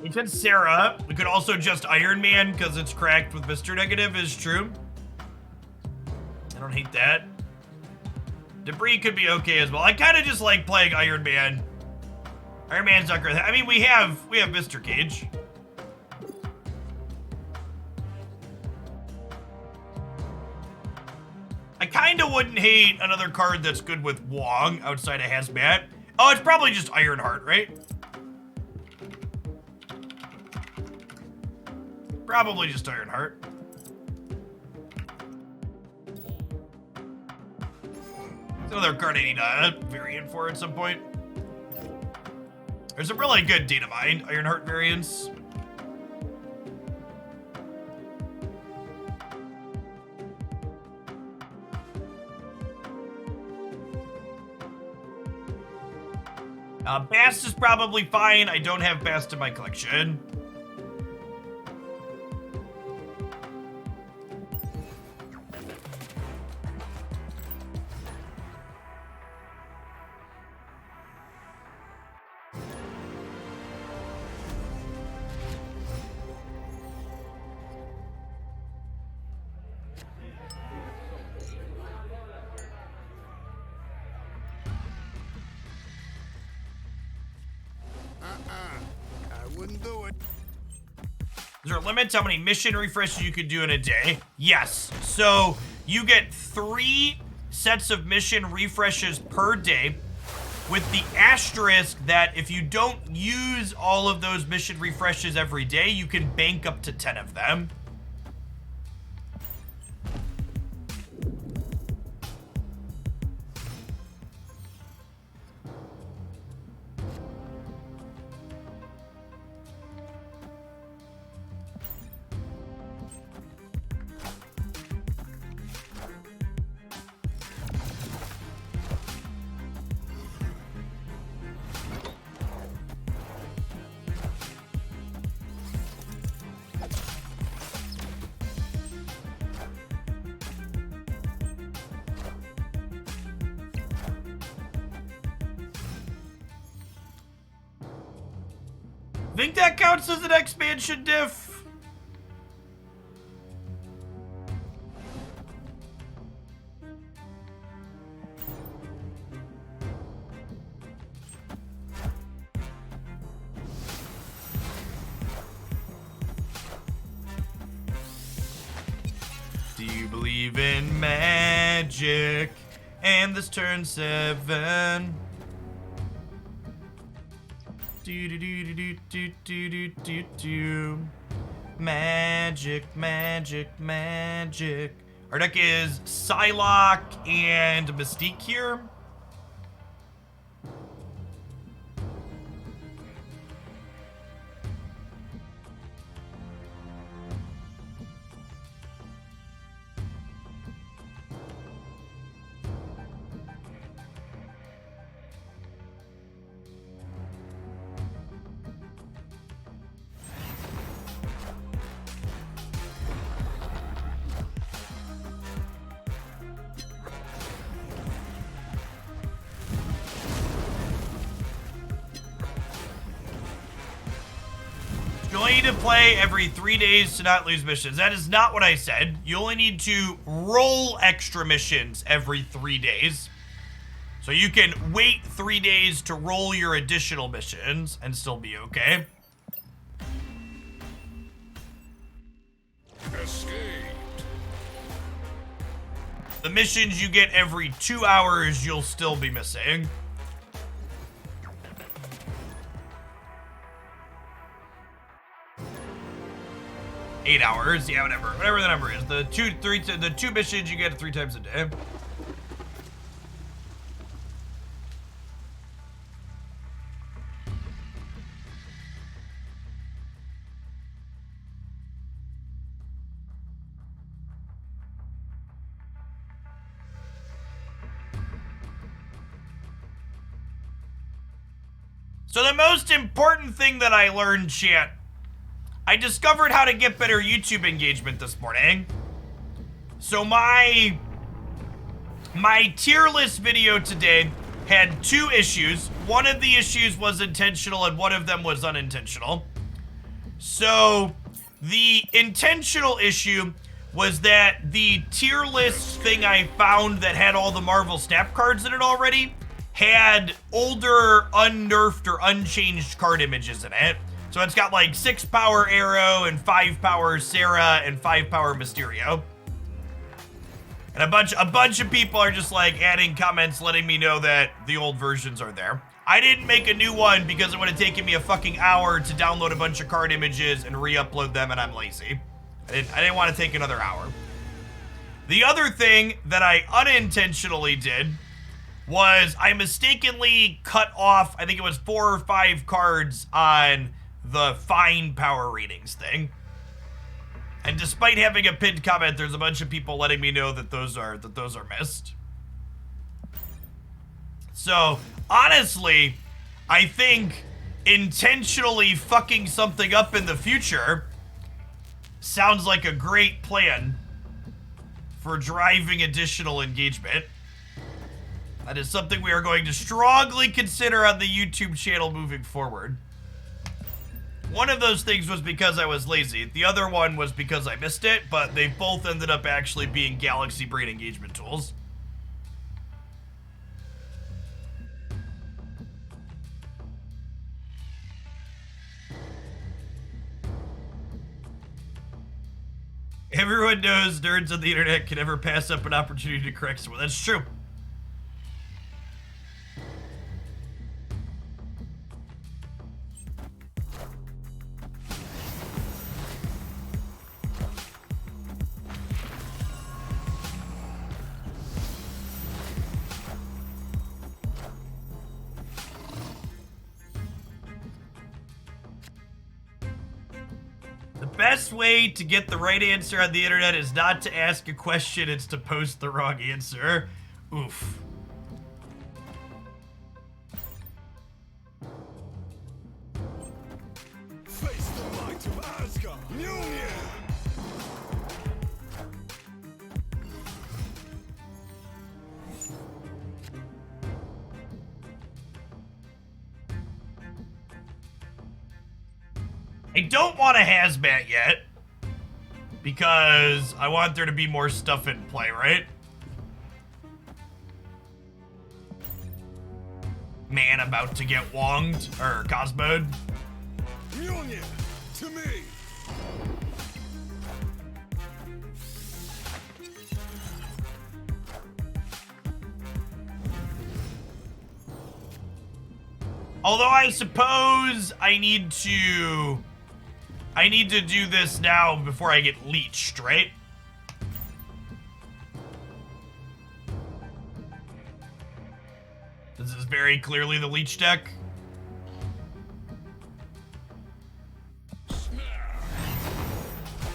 We could Sarah. We could also just Iron Man because it's cracked with Mr. Negative is true. I don't hate that. Debris could be okay as well. I kind of just like playing Iron Man. Iron Man's not great. I mean, we have Mr. Cage. I kind of wouldn't hate another card that's good with Wong outside of Hazmat. Oh, it's probably just Ironheart, right? Probably just Ironheart. There's another card I need a variant for at some point. There's a really good Data Mine Ironheart variants. Bast is probably fine. I don't have Bast in my collection. I wouldn't do it. Is there a limit to how many mission refreshes you could do in a day? Yes. So you get 3 sets of mission refreshes per day, with the asterisk that if you don't use all of those mission refreshes every day, you can bank up to 10 of them. Think that counts as an expansion diff? Do you believe in magic And this turn 7. Do. Magic, magic, magic. Our deck is Psylocke and Mystique here. You only need to play every 3 days to not lose missions. That is not what I said. You only need to roll extra missions every 3 days. So you can wait 3 days to roll your additional missions and still be okay. Escaped. The missions you get every 2 hours, you'll still be missing. Eight hours, yeah, whatever the number is. The two missions you get 3 times a day. So the most important thing that I learned, chat, I discovered how to get better YouTube engagement this morning. So my tier list video today had 2 issues. One of the issues was intentional and one of them was unintentional. So the intentional issue was that the tier list thing I found that had all the Marvel Snap cards in it already had older, unnerfed, or unchanged card images in it. So it's got like 6 power Arrow and 5 power Sarah and 5 power Mysterio. And a bunch of people are just like adding comments letting me know that the old versions are there. I didn't make a new one because it would have taken me a fucking hour to download a bunch of card images and re-upload them, and I'm lazy. I didn't want to take another hour. The other thing that I unintentionally did was I mistakenly cut off, I think it was 4 or 5 cards on the fine power ratings thing. And despite having a pinned comment, there's a bunch of people letting me know that those are missed. So, honestly, I think intentionally fucking something up in the future sounds like a great plan for driving additional engagement. That is something we are going to strongly consider on the YouTube channel moving forward. One of those things was because I was lazy. The other one was because I missed it, but they both ended up actually being Galaxy Brain engagement tools. Everyone knows nerds on the internet can never pass up an opportunity to correct someone. That's true. Best way to get the right answer on the internet is not to ask a question, it's to post the wrong answer. Oof. Face the might of Asgard. Mjolnir. I don't want a hazmat yet, because I want there to be more stuff in play, right? Man about to get wonged, or cosmoed. Mjolnir, to me. Although I suppose I need to do this now before I get leeched, right? This is very clearly the leech deck.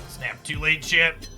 Snap too late, shit.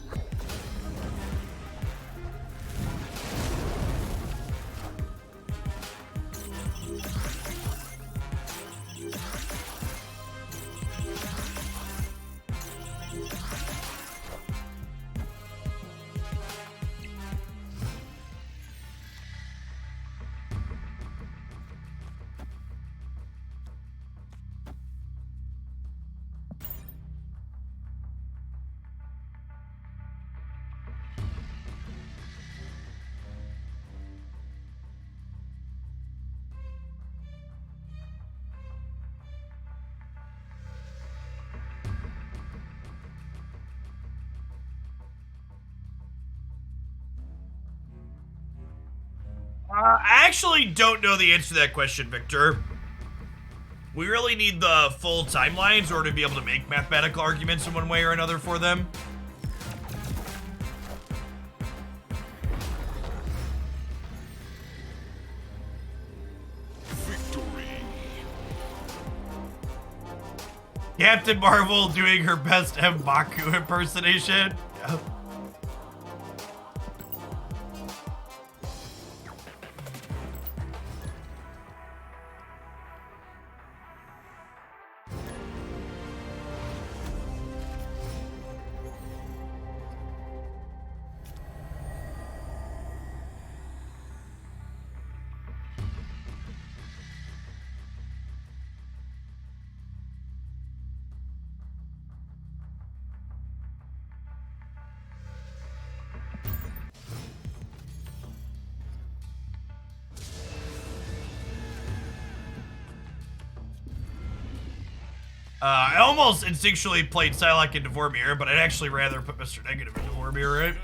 I actually don't know the answer to that question, Victor. We really need the full timelines in order to be able to make mathematical arguments in one way or another for them. Victory. Captain Marvel doing her best M'Baku impersonation. Yep. I almost instinctually played Psylocke into Vormir, but I'd actually rather put Mr. Negative into Vormir, right?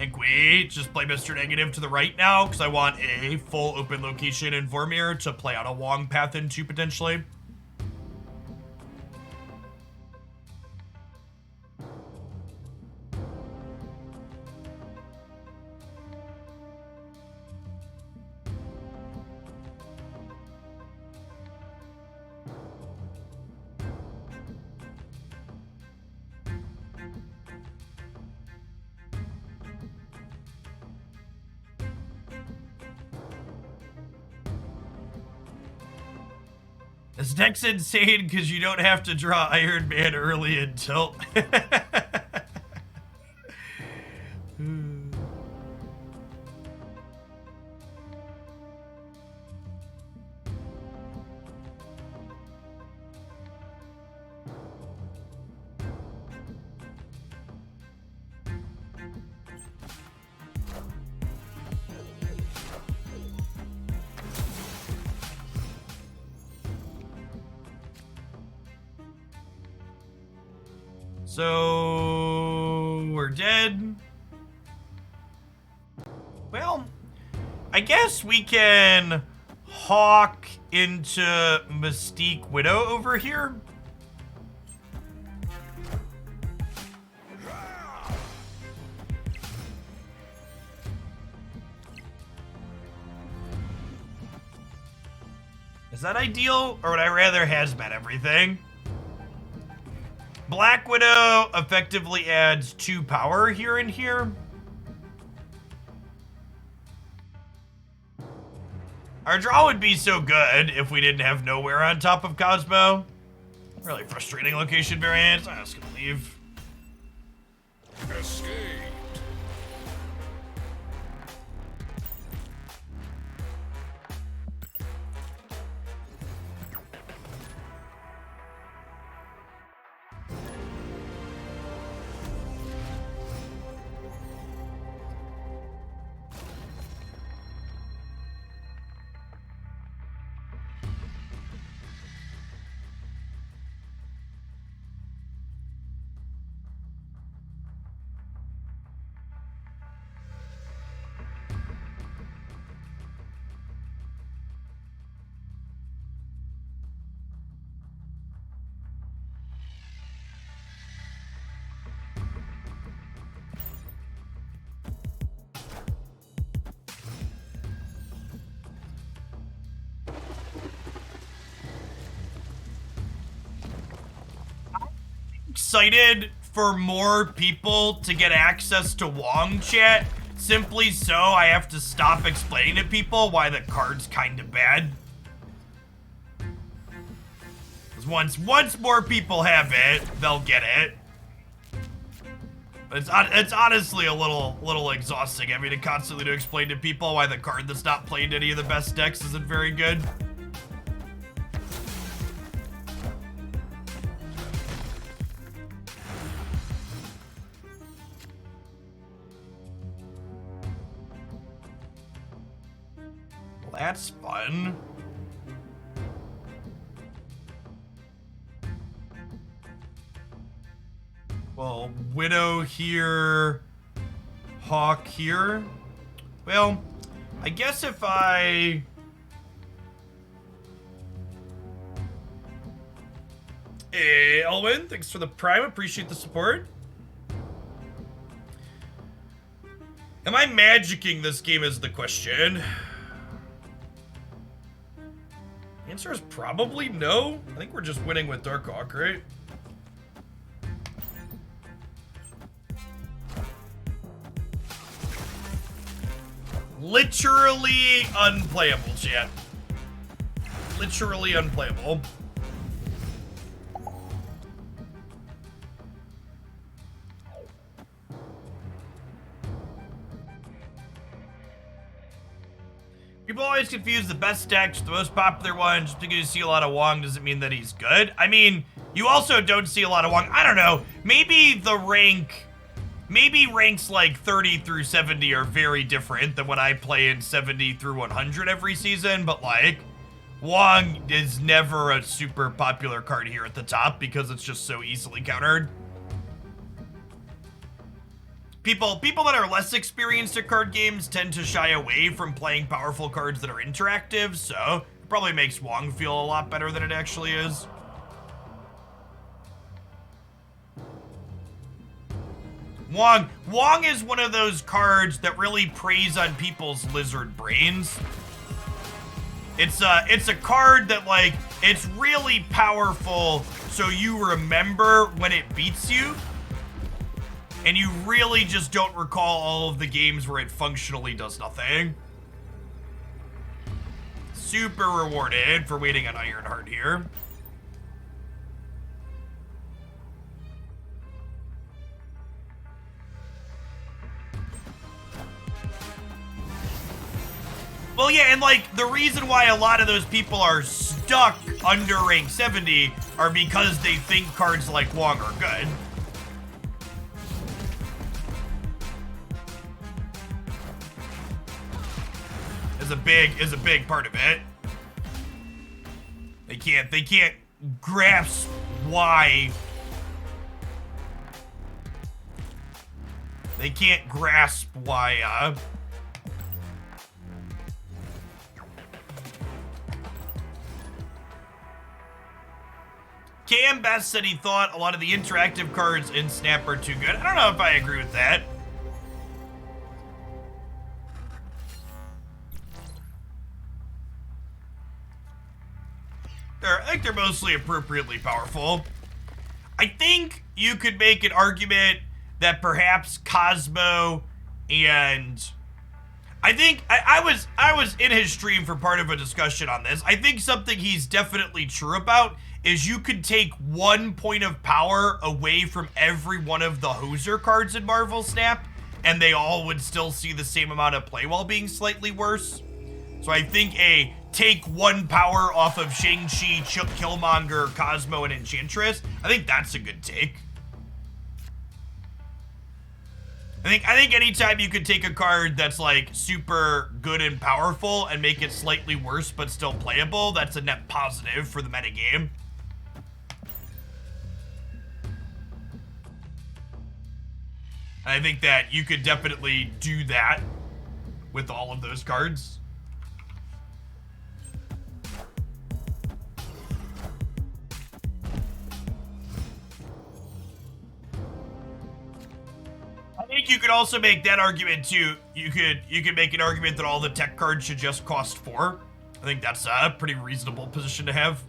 think we just play Mr. Negative to the right now, because I want a full open location in Vormir to play out a long path into, potentially. This deck's insane because you don't have to draw Iron Man early in tilt. So we're dead. Well, I guess we can hawk into Mystique Widow over here. Is that ideal, or would I rather hazmat everything? Black Widow effectively adds 2 power here and here. Our draw would be so good if we didn't have nowhere on top of Cosmo. Really frustrating location variants. I'm just gonna leave. Escape. excited for more people to get access to Wong chat, simply so I have to stop explaining to people why the card's kind of bad. Because once more people have it, they'll get it. It's honestly a little exhausting having to constantly to explain to people why the card that's not played any of the best decks isn't very good. Well, that's fun. Well, Widow here, Hawk here. Well, I guess if I... Hey, Elwin, thanks for the Prime. Appreciate the support. Am I magicking this game is the question. The answer is probably no. I think we're just winning with Darkhawk, right? Literally unplayable, chat. Literally unplayable. People always confuse the best decks with the most popular one. Just because you see a lot of Wong doesn't mean that he's good. I mean, you also don't see a lot of Wong. I don't know. Maybe ranks like 30 through 70 are very different than what I play in 70 through 100 every season, but like, Wong is never a super popular card here at the top because it's just so easily countered. People that are less experienced at card games tend to shy away from playing powerful cards that are interactive, so it probably makes Wong feel a lot better than it actually is. Wong is one of those cards that really preys on people's lizard brains. It's a card that, like, it's really powerful so you remember when it beats you, and you really just don't recall all of the games where it functionally does nothing. Super rewarded for waiting on Ironheart here. Well, yeah, and like, the reason why a lot of those people are stuck under rank 70 are because they think cards like Wong are good. Is a big part of it. They can't grasp why. They can't grasp why, Cam Best said he thought a lot of the interactive cards in Snap are too good. I don't know if I agree with that. I think they're mostly appropriately powerful. I think you could make an argument that perhaps Cosmo and... I was in his stream for part of a discussion on this. I think something he's definitely true about is you could take 1 point of power away from every one of the Hoser cards in Marvel Snap, and they all would still see the same amount of play while being slightly worse. So I think take 1 power off of Shang-Chi, Killmonger, Cosmo, and Enchantress. I think that's a good take. I think anytime you could take a card that's like super good and powerful and make it slightly worse but still playable, that's a net positive for the metagame. And I think that you could definitely do that with all of those cards. I think you could also make that argument too. You could make an argument that all the tech cards should just cost 4. I think that's a pretty reasonable position to have.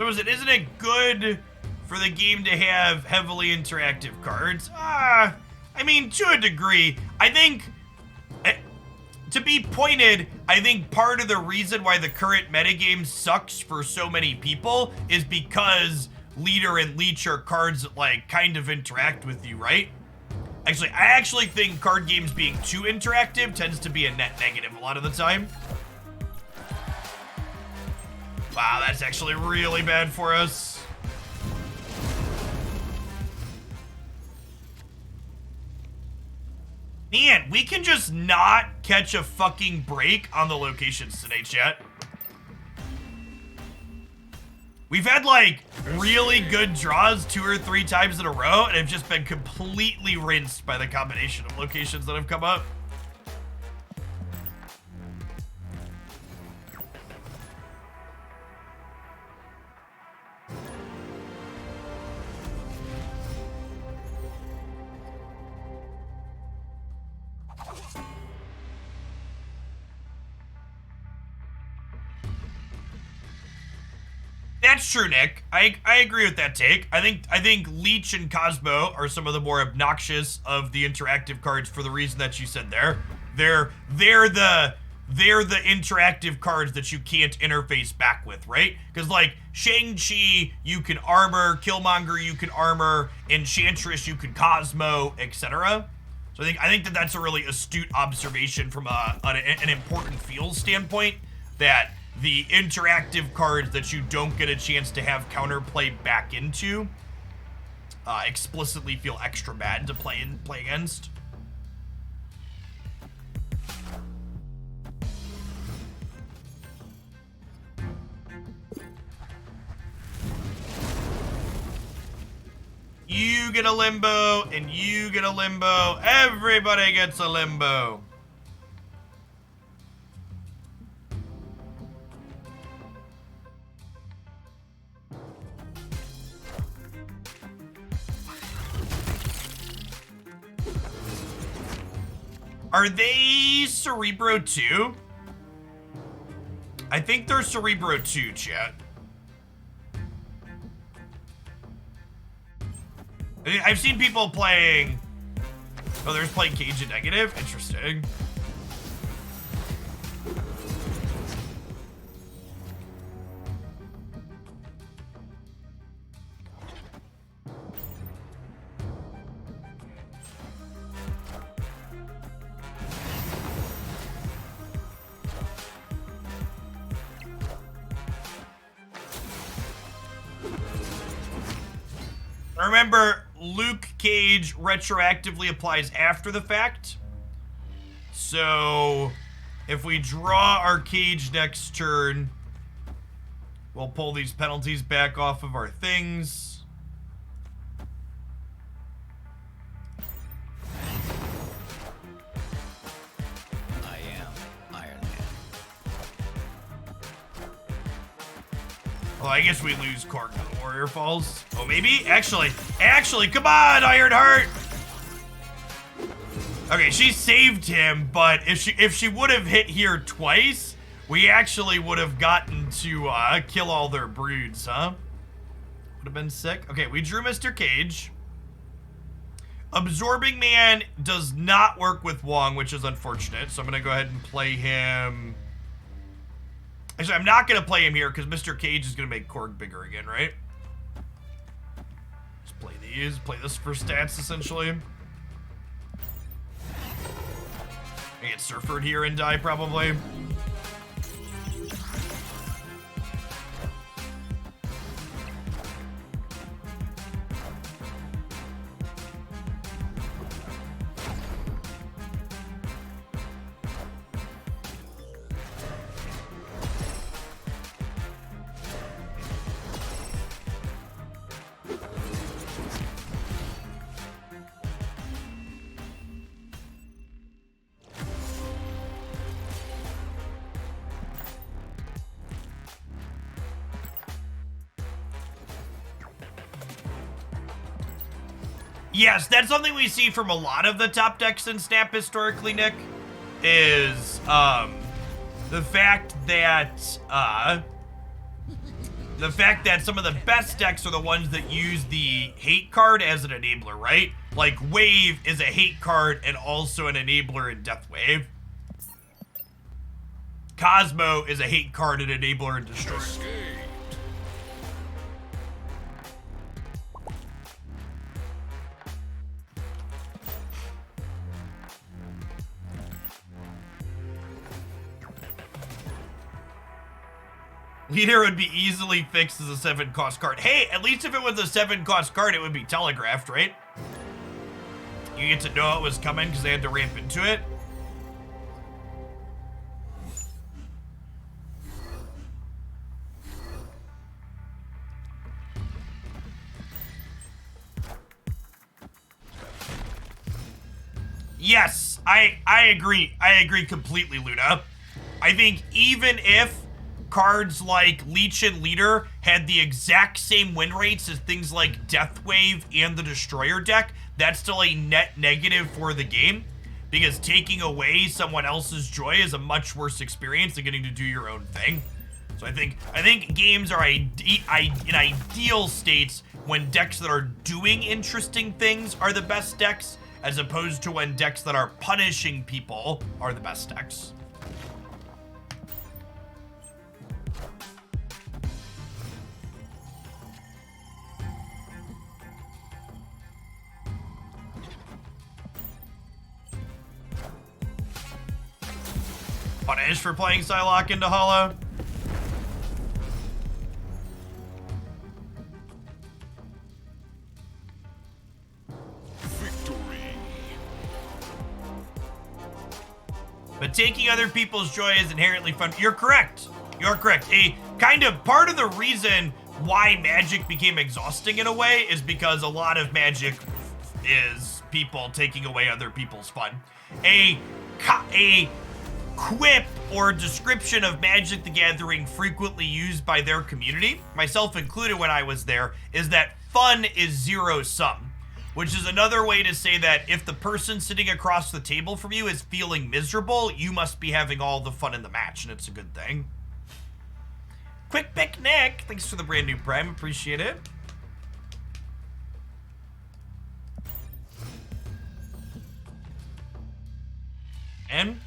So isn't it good for the game to have heavily interactive cards? I mean, to a degree. I think, to be pointed, I think part of the reason why the current metagame sucks for so many people is because Leader and Leech are cards that, like, kind of interact with you, right? Actually, I actually think card games being too interactive tends to be a net negative a lot of the time. Wow, that's actually really bad for us. Man, we can just not catch a fucking break on the locations today, chat. We've had, like, really good draws 2 or 3 times in a row, and have just been completely rinsed by the combination of locations that have come up. That's true, Nick. I agree with that take. I think Leech and Cosmo are some of the more obnoxious of the interactive cards for the reason that you said there. They're the interactive cards that you can't interface back with, right? Because, like, Shang-Chi, you can armor, Killmonger, you can armor, Enchantress, you can Cosmo, etc. So I think that that's a really astute observation from an important feels standpoint, that the interactive cards that you don't get a chance to have counterplay back into explicitly feel extra bad to play against. You get a limbo, and you get a limbo. Everybody gets a limbo. Are they Cerebro 2? I think they're Cerebro 2, chat. I've seen people playing... Oh, there's playing Cage and Negative? Interesting. Remember, Luke Cage retroactively applies after the fact. So, if we draw our Cage next turn, we'll pull these penalties back off of our things. I am Iron Man. Well, I guess we lose Korg to the Warrior Falls. Oh, maybe? Actually, come on, Ironheart! Okay, she saved him, but if she would have hit here twice, we actually would have gotten to kill all their broods, huh? Would have been sick. Okay, we drew Mr. Cage. Absorbing Man does not work with Wong, which is unfortunate, so I'm going to go ahead and play him. Actually, I'm not going to play him here because Mr. Cage is going to make Korg bigger again, right? Just play these. Play this for stats, essentially. I get Surfered here and die, probably. Yes, that's something we see from a lot of the top decks in Snap historically, Nick, is the fact that the fact that some of the best decks are the ones that use the hate card as an enabler, right? Like Wave is a hate card and also an enabler in Death Wave. Cosmo is a hate card and enabler in Destroyer. Leader would be easily fixed as a 7-cost card. Hey, at least if it was a 7-cost card, it would be telegraphed, right? You get to know it was coming because they had to ramp into it. Yes, I agree. I agree completely, Luna. I think even if cards like Leech and Leader had the exact same win rates as things like Death Wave and the Destroyer deck, that's still a net negative for the game, because taking away someone else's joy is a much worse experience than getting to do your own thing. So I think games are in ideal states when decks that are doing interesting things are the best decks, as opposed to when decks that are punishing people are the best decks. Punish for playing Psylocke into Hollow. Victory. But taking other people's joy is inherently fun. You're correct. You're correct. A kind of part of the reason why Magic became exhausting in a way is because a lot of Magic is people taking away other people's fun. A quip or description of Magic the Gathering frequently used by their community, myself included when I was there, is that fun is zero sum, which is another way to say that if the person sitting across the table from you is feeling miserable, you must be having all the fun in the match, and it's a good thing. Quick Pick Nick, thanks for the brand new Prime, appreciate it. And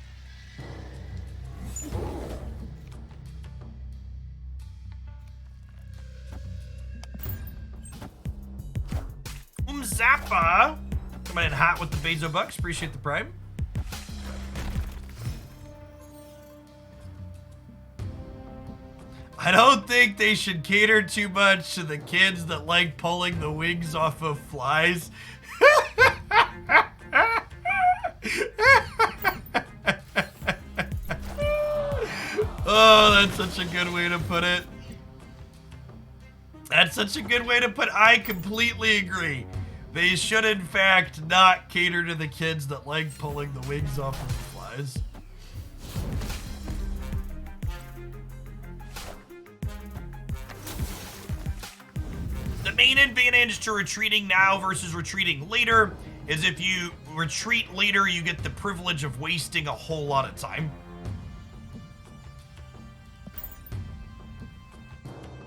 Zappa coming in hot with the Bezo Bucks. Appreciate the Prime. I don't think they should cater too much to the kids that like pulling the wings off of flies. Oh, that's such a good way to put it. That's such a good way to put it. I completely agree. They should, in fact, not cater to the kids that like pulling the wings off of the flies. The main advantage to retreating now versus retreating later is if you retreat later, you get the privilege of wasting a whole lot of time.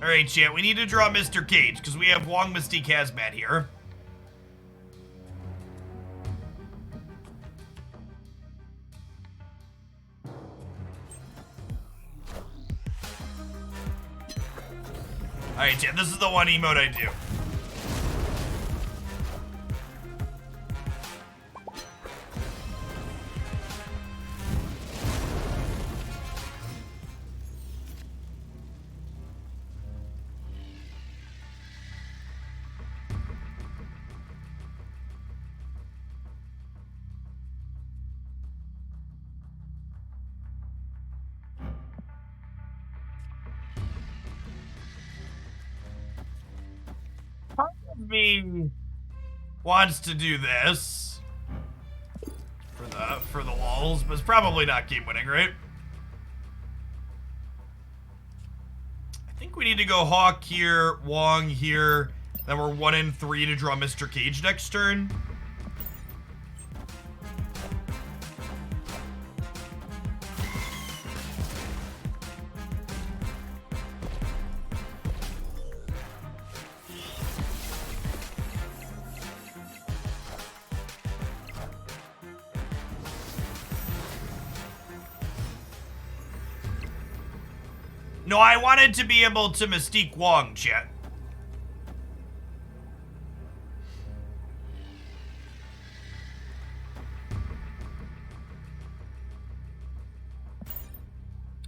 All right, chat, we need to draw Mr. Cage because we have Wong Mystique Hazmat here. All right, chat, this is the one emote I do. Me wants to do this for the lulz, but it's probably not game winning, right? I think we need to go Hawk here, Wong here, then we're 1 in 3 to draw Mr. Cage next turn. No, I wanted to be able to Mystique Wong, chat.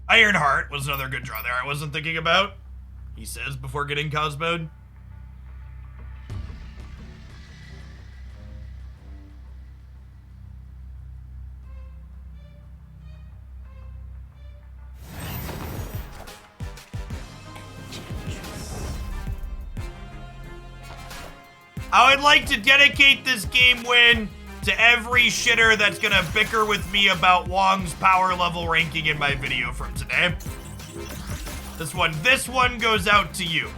Ironheart was another good draw there I wasn't thinking about. He says before getting Cosmoed. I would like to dedicate this game win to every shitter that's gonna bicker with me about Wong's power level ranking in my video from today. This one goes out to you.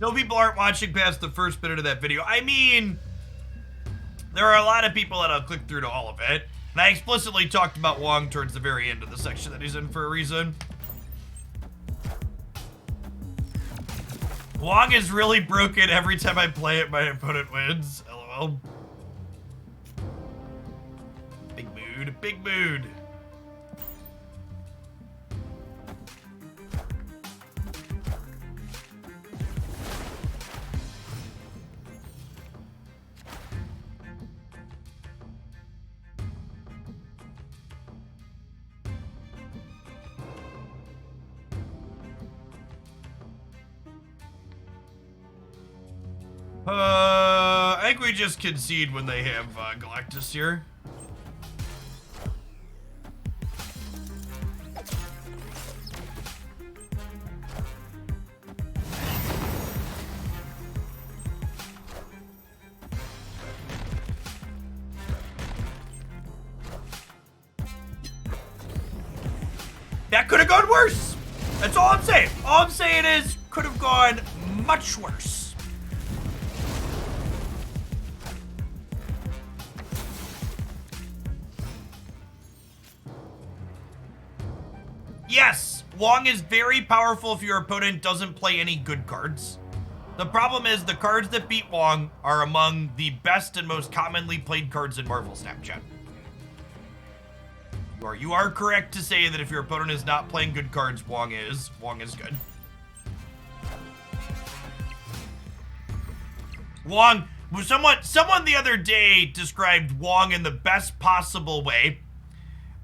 No, people aren't watching past the first minute of that video. I mean, there are a lot of people that'll click through to all of it. And I explicitly talked about Wong towards the very end of the section that he's in for a reason. Wong is really broken every time I play it, my opponent wins. LOL. Big mood, big mood. I think we just concede when they have Galactus here. That could have gone worse. That's all I'm saying. All I'm saying is, could have gone much worse. Yes, Wong is very powerful if your opponent doesn't play any good cards. The problem is the cards that beat Wong are among the best and most commonly played cards in Marvel Snapchat. You are correct to say that if your opponent is not playing good cards, Wong is good. Wong, someone the other day described Wong in the best possible way.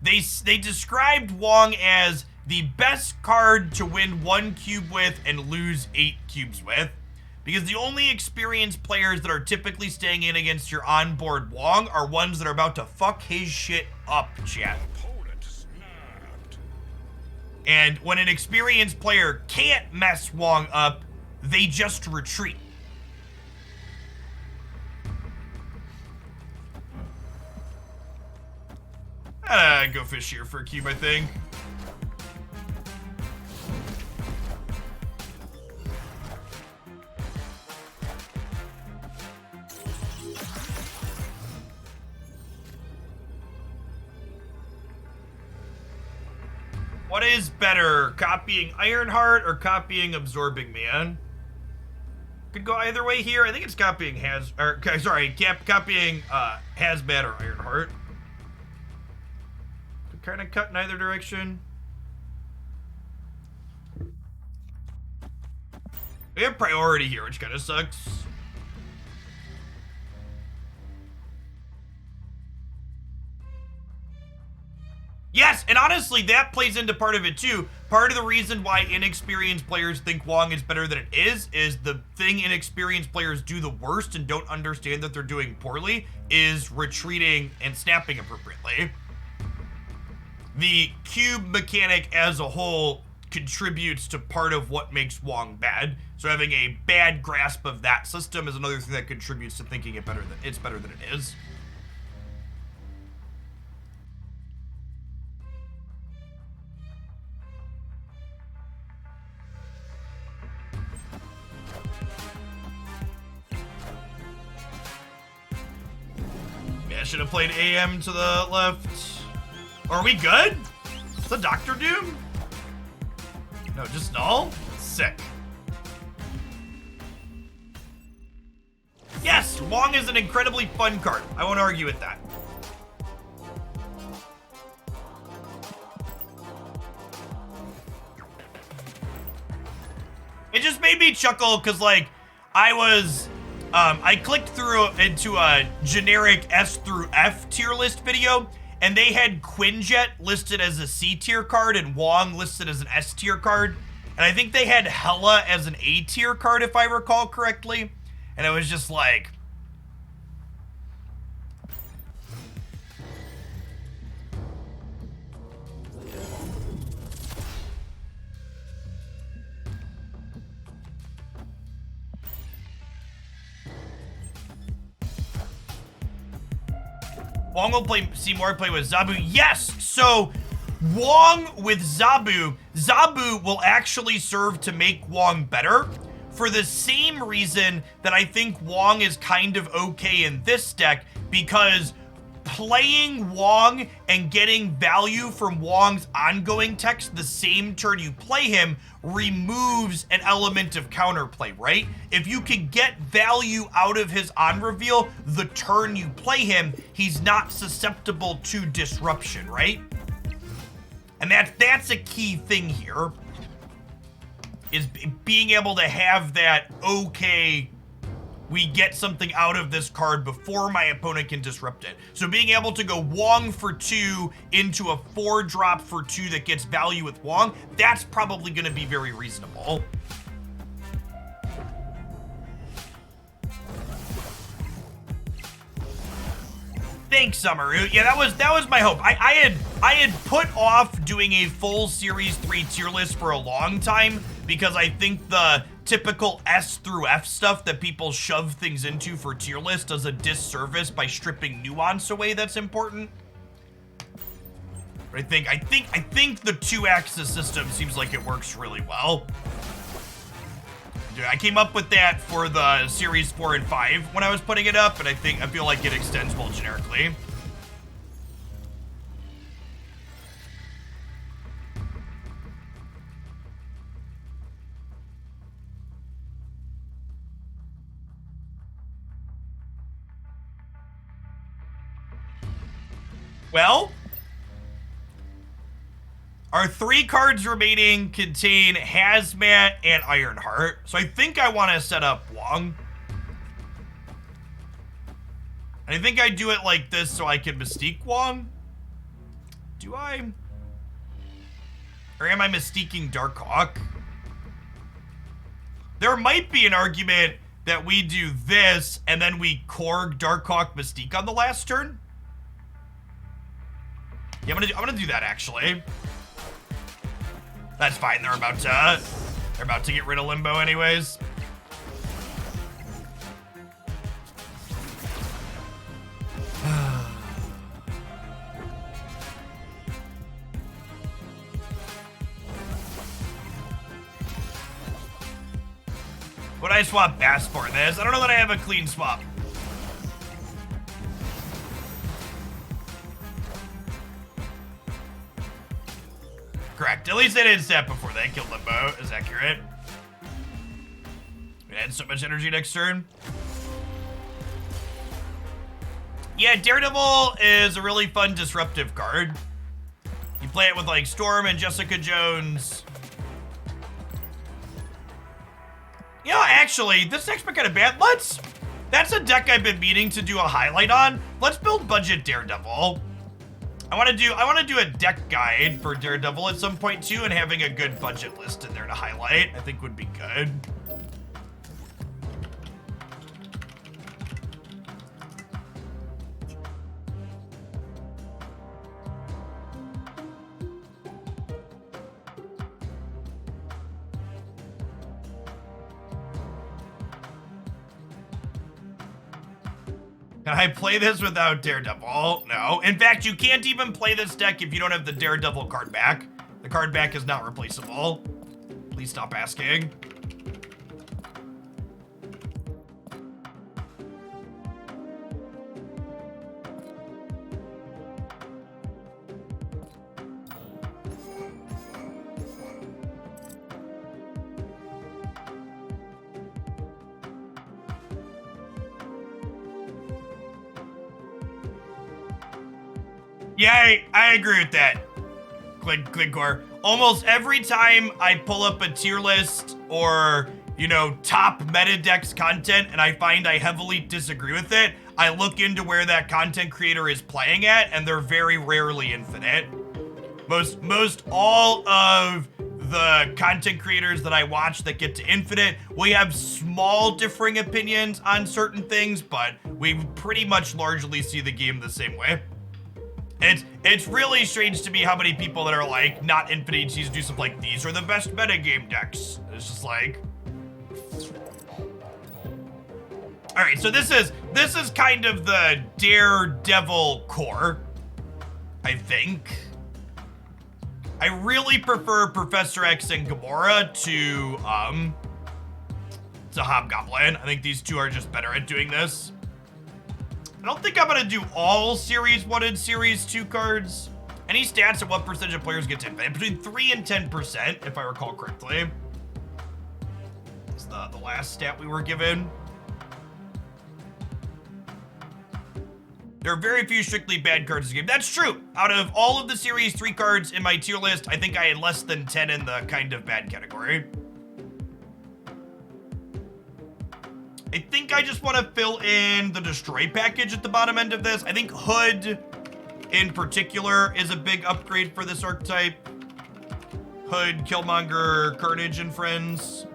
They described Wong as the best card to win 1 cube with and lose 8 cubes with. Because the only experienced players that are typically staying in against your onboard Wong are ones that are about to fuck his shit up, chat. And when an experienced player can't mess Wong up, they just retreat. Go fish here for a cube, I think. What is better, copying Ironheart or copying Absorbing Man? Could go either way here. I think it's copying copying Hazmat or Ironheart. Could kind of cut in either direction. We have priority here, which kind of sucks. Yes, and honestly, that plays into part of it too. Part of the reason why inexperienced players think Wong is better than it is the thing inexperienced players do the worst and don't understand that they're doing poorly is retreating and snapping appropriately. The cube mechanic as a whole contributes to part of what makes Wong bad. So having a bad grasp of that system is another thing that contributes to thinking it's better than it is. Yeah, I should have played AM to the left. Are we good? Is that Dr. Doom? No, just null? Sick. Yes, Wong is an incredibly fun card. I won't argue with that. It just made me chuckle because, like, I clicked through into a generic S through F tier list video, and they had Quinjet listed as a C tier card and Wong listed as an S tier card. And I think they had Hela as an A tier card, if I recall correctly. And it was just like... Wong will see more play with Zabu. Yes! So, Wong with Zabu will actually serve to make Wong better for the same reason that I think Wong is kind of okay in this deck, because playing Wong and getting value from Wong's ongoing text the same turn you play him removes an element of counterplay, right? If you can get value out of his on reveal the turn you play him, he's not susceptible to disruption, right? And that's a key thing here, is being able to have that, okay, we get something out of this card before my opponent can disrupt it. So being able to go Wong for 2 into a 4-drop for 2 that gets value with Wong, that's probably going to be very reasonable. Thanks, Summer. Yeah, that was my hope. I had put off doing a full Series 3 tier list for a long time because I think the typical S through F stuff that people shove things into for tier list does a disservice by stripping nuance away that's important. But I think the 2-axis system seems like it works really well. Dude, I came up with that for the Series 4 and 5 when I was putting it up, and I feel like it extends well generically. Well, our 3 cards remaining contain Hazmat and Ironheart, so I think I want to set up Wong. And I think I do it like this so I can Mystique Wong. Do I? Or am I Mystiquing Darkhawk? There might be an argument that we do this and then we Korg Darkhawk Mystique on the last turn. Yeah, I'm gonna do that actually. That's fine. They're about to get rid of Limbo anyways. Would I swap Bass for this? I don't know that I have a clean swap. Correct. At least they didn't step before they killed Limbo. Is accurate. We had so much energy next turn. Yeah, Daredevil is a really fun disruptive card. You play it with like Storm and Jessica Jones. You know, actually, this deck's been kind of bad. That's a deck I've been meaning to do a highlight on. Let's build budget Daredevil. I want to do a deck guide for Daredevil at some point too, and having a good budget list in there to highlight, I think would be good. Can I play this without Daredevil? No. In fact, you can't even play this deck if you don't have the Daredevil card back. The card back is not replaceable. Please stop asking. Yeah, I agree with that, Clinkor. Almost every time I pull up a tier list or, you know, top meta decks content and I find I heavily disagree with it, I look into where that content creator is playing at, and they're very rarely infinite. Most all of the content creators that I watch that get to infinite, we have small differing opinions on certain things, but we pretty much largely see the game the same way. It's really strange to me how many people that are like, not infinite ETs do stuff like, these are the best metagame decks. It's just like... Alright, so this is kind of the Daredevil core, I think. I really prefer Professor X and Gamora to Hobgoblin. I think these two are just better at doing this. I don't think I'm gonna do all Series 1 and Series 2 cards. Any stats on what percentage of players get to infinite? Between 3 and 10%, if I recall correctly. It's the last stat we were given. There are very few strictly bad cards in the game. That's true. Out of all of the Series 3 cards in my tier list, I think I had less than 10 in the kind of bad category. I think I just want to fill in the Destroy package at the bottom end of this. I think Hood, in particular, is a big upgrade for this archetype. Hood, Killmonger, Carnage, and friends.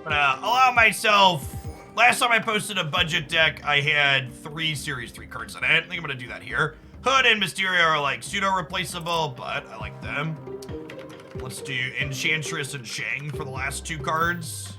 Allow myself... Last time I posted a budget deck, I had 3 Series 3 cards in it. I think I'm gonna do that here. Hood and Mysterio are like pseudo-replaceable, but I like them. Let's do Enchantress and Shang for the last 2 cards.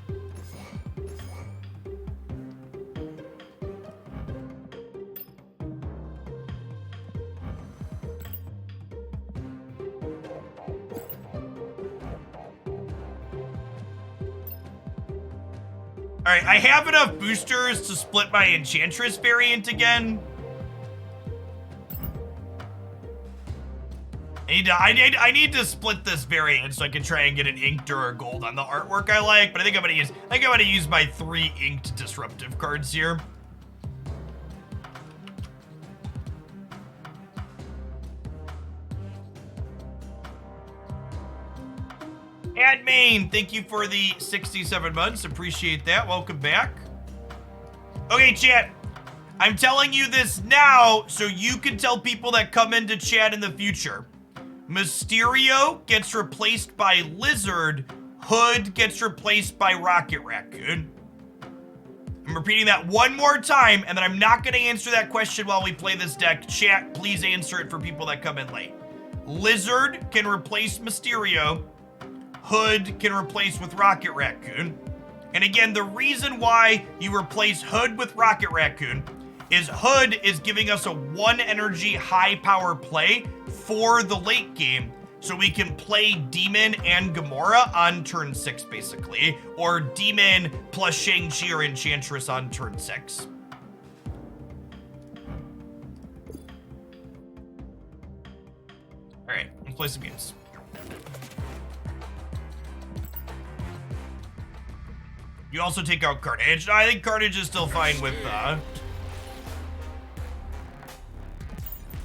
All right, I have enough boosters to split my Enchantress variant again. I need to split this variant so I can try and get an inked or a gold on the artwork I like. But I think I'm gonna use my 3 inked disruptive cards here. Admain, thank you for the 67 months. Appreciate that. Welcome back. Okay, chat. I'm telling you this now so you can tell people that come into chat in the future. Mysterio gets replaced by Lizard. Hood gets replaced by Rocket Raccoon. I'm repeating that one more time, and then I'm not going to answer that question while we play this deck. Chat, please answer it for people that come in late. Lizard can replace Mysterio. Hood can replace with Rocket Raccoon. And again, the reason why you replace Hood with Rocket Raccoon is Hood is giving us a 1 energy high power play for the late game, so we can play Demon and Gamora on turn 6 basically, or Demon plus Shang-Chi or Enchantress on turn 6. All right, let's play some games. You also take out Carnage. I think Carnage is still fine with,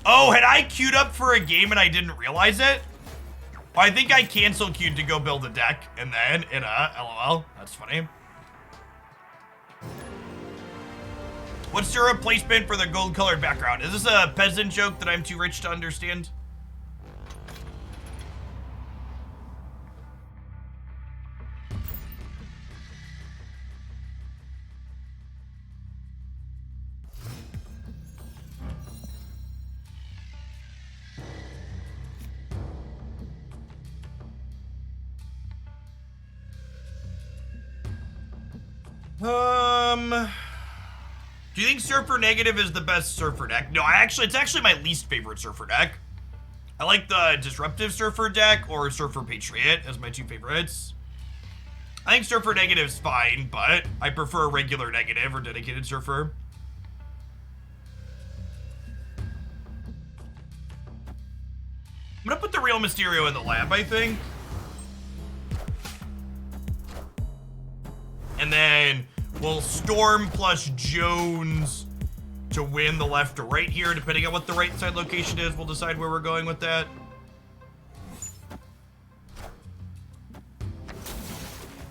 Oh, had I queued up for a game and I didn't realize it? Oh, I think I cancel queued to go build a deck and then LOL. That's funny. What's your replacement for the gold colored background? Is this a peasant joke that I'm too rich to understand? Do you think Surfer Negative is the best Surfer deck? No, it's actually my least favorite Surfer deck. I like the Disruptive Surfer deck or Surfer Patriot as my two favorites. I think Surfer Negative is fine, but I prefer regular Negative or Dedicated Surfer. I'm gonna put the Real Mysterio in the lab, I think. And then we'll Storm plus Jones to win the left or right here. Depending on what the right side location is, we'll decide where we're going with that.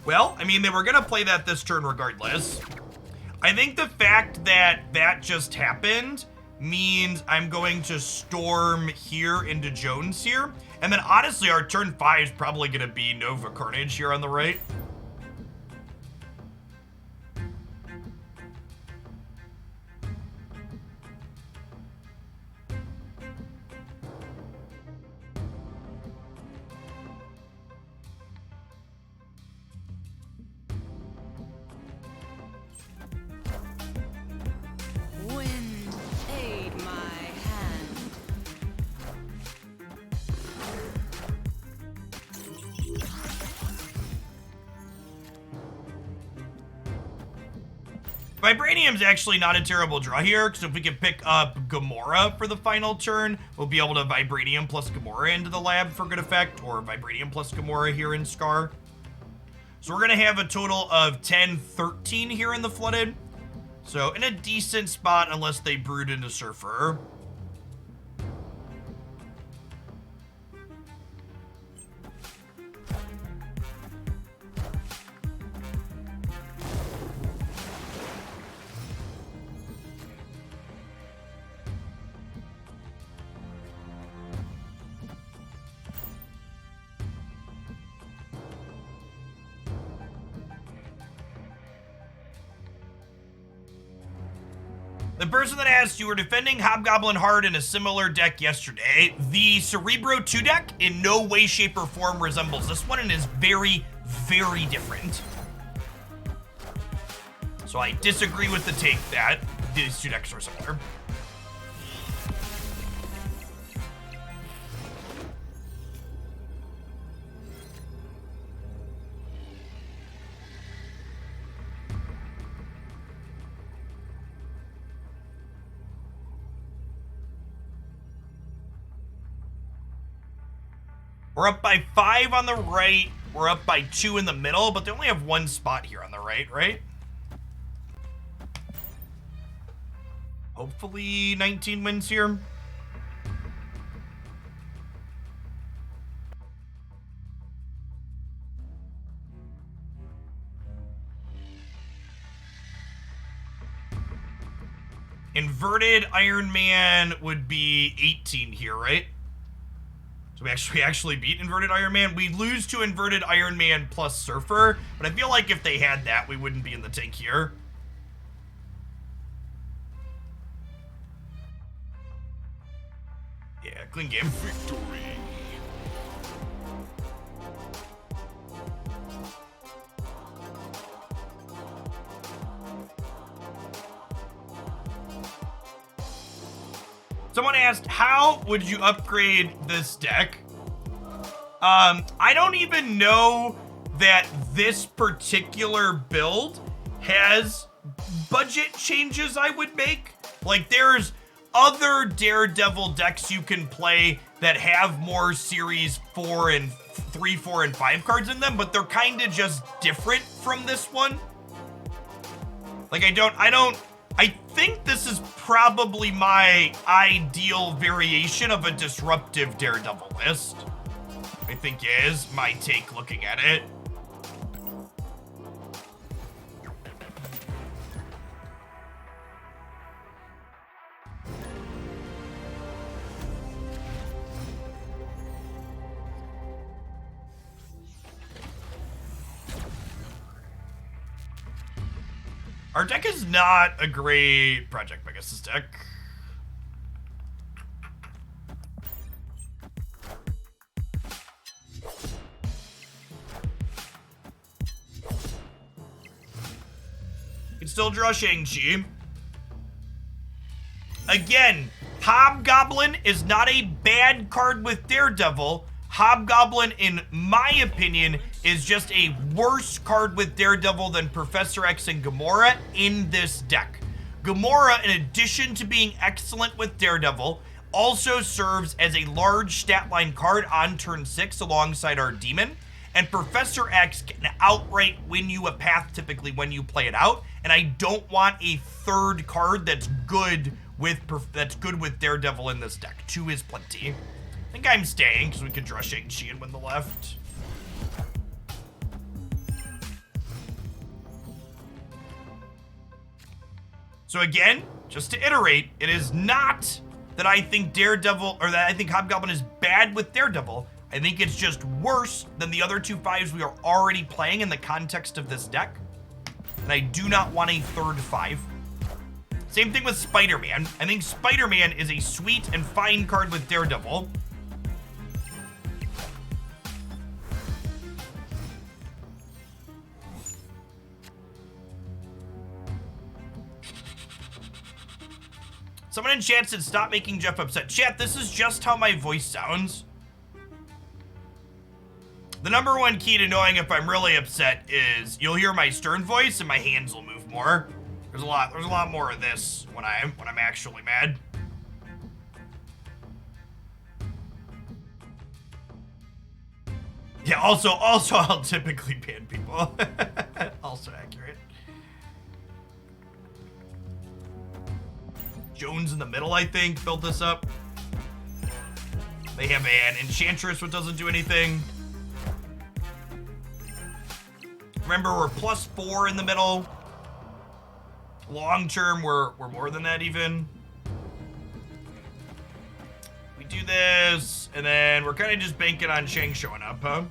Well, I mean, they were gonna play that this turn regardless. I think the fact that that just happened means I'm going to Storm here into Jones here. And then honestly, our turn 5 is probably gonna be Nova Carnage here on the right. Wind, aid my hand. Vibranium's actually not a terrible draw here, because if we can pick up Gamora for the final turn, we'll be able to Vibranium plus Gamora into the lab for good effect, or Vibranium plus Gamora here in Scar. So we're going to have a total of 10, 13 here in the Flooded. So in a decent spot unless they brood into Surfer. The person that asked, you were defending Hobgoblin Hard in a similar deck yesterday. The Cerebro 2 deck in no way, shape, or form resembles this one and is very, very different. So I disagree with the take that these two decks are similar. We're up by 5 on the right. We're up by 2 in the middle, but they only have one spot here on the right, right? Hopefully 19 wins here. Inverted Iron Man would be 18 here, right? So we actually beat Inverted Iron Man. We lose to Inverted Iron Man plus Surfer, but I feel like if they had that, we wouldn't be in the tank here. Yeah, clean game. Victory. Someone asked, how would you upgrade this deck? I don't even know that this particular build has budget changes I would make. Like, there's other Daredevil decks you can play that have more series 4 and 3, 4, and 5 cards in them, but they're kind of just different from this one. Like, I think this is probably my ideal variation of a disruptive Daredevil list. I think is my take looking at it. Our deck is not a great Project Pegasus deck. can still draw Shang-Chi. Again, Hobgoblin is not a bad card with Daredevil. Hobgoblin, in my opinion, is just a worse card with Daredevil than Professor X and Gamora in this deck. Gamora, in addition to being excellent with Daredevil, also serves as a large stat line card on turn 6 alongside our Demon. And Professor X can outright win you a path typically when you play it out. And I don't want a third card that's good with Daredevil in this deck. 2 is plenty. I think I'm staying because we can draw Shang-Chi and win the left. So again, just to iterate, it is not that I think Daredevil, or that I think Hobgoblin is bad with Daredevil. I think it's just worse than the other 2 5s we are already playing in the context of this deck. And I do not want a third 5. Same thing with Spider-Man. I think Spider-Man is a sweet and fine card with Daredevil. Someone in chat said, stop making Jeff upset. Chat, this is just how my voice sounds. The number one key to knowing if I'm really upset is you'll hear my stern voice and my hands will move more. There's a lot more of this when I'm actually mad. Yeah, also I'll typically ban people. Also accurate. Jones in the middle, I think, built this up. They have an Enchantress, which doesn't do anything. Remember, we're +4 in the middle. Long term, we're more than that even. We do this, and then we're kind of just banking on Shang showing up, huh?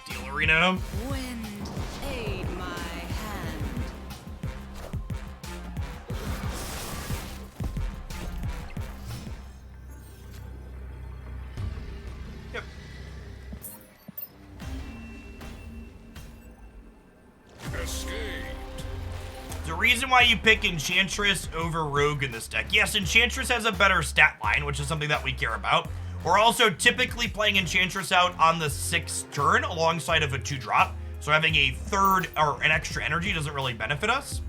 Deal Arena. Wind, aid my hand. Yep. Escaped. The reason why you pick Enchantress over Rogue in this deck. Yes, Enchantress has a better stat line, which is something that we care about. We're also typically playing Enchantress out on the 6th turn alongside of a 2-drop. So having a third or an extra energy doesn't really benefit us.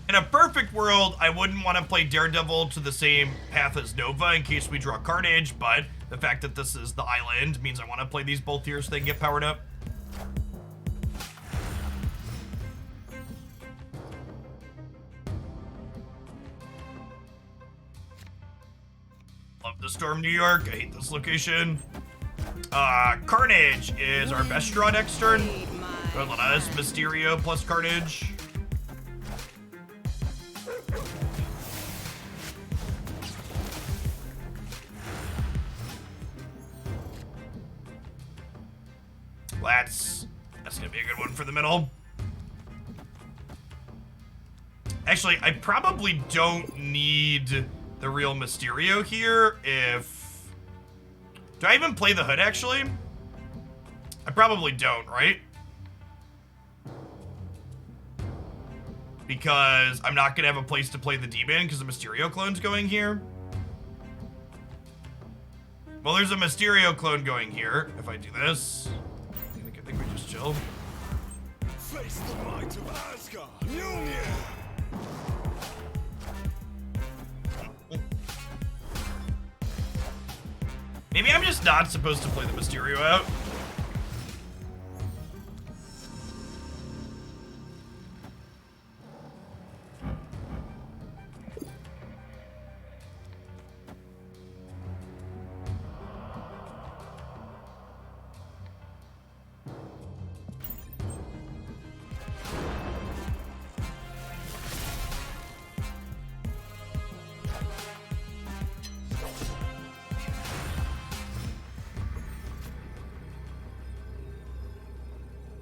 In a perfect world, I wouldn't want to play Daredevil to the same path as Nova in case we draw Carnage, but the fact that this is the island means I want to play these both here so they can get powered up. Love the Storm New York. I hate this location. Carnage is our best draw next turn. Go ahead, let us Mysterio plus Carnage. That's gonna be a good one for the middle. Actually, I probably don't need the real Mysterio here if... Do I even play the Hood, actually? I probably don't, right? Because I'm not gonna have a place to play the D-Man because the Mysterio clone's going here. Well, there's a Mysterio clone going here if I do this. I think we just chill. Face the might of Asgard. Union. Maybe I'm just not supposed to play the Mysterio out.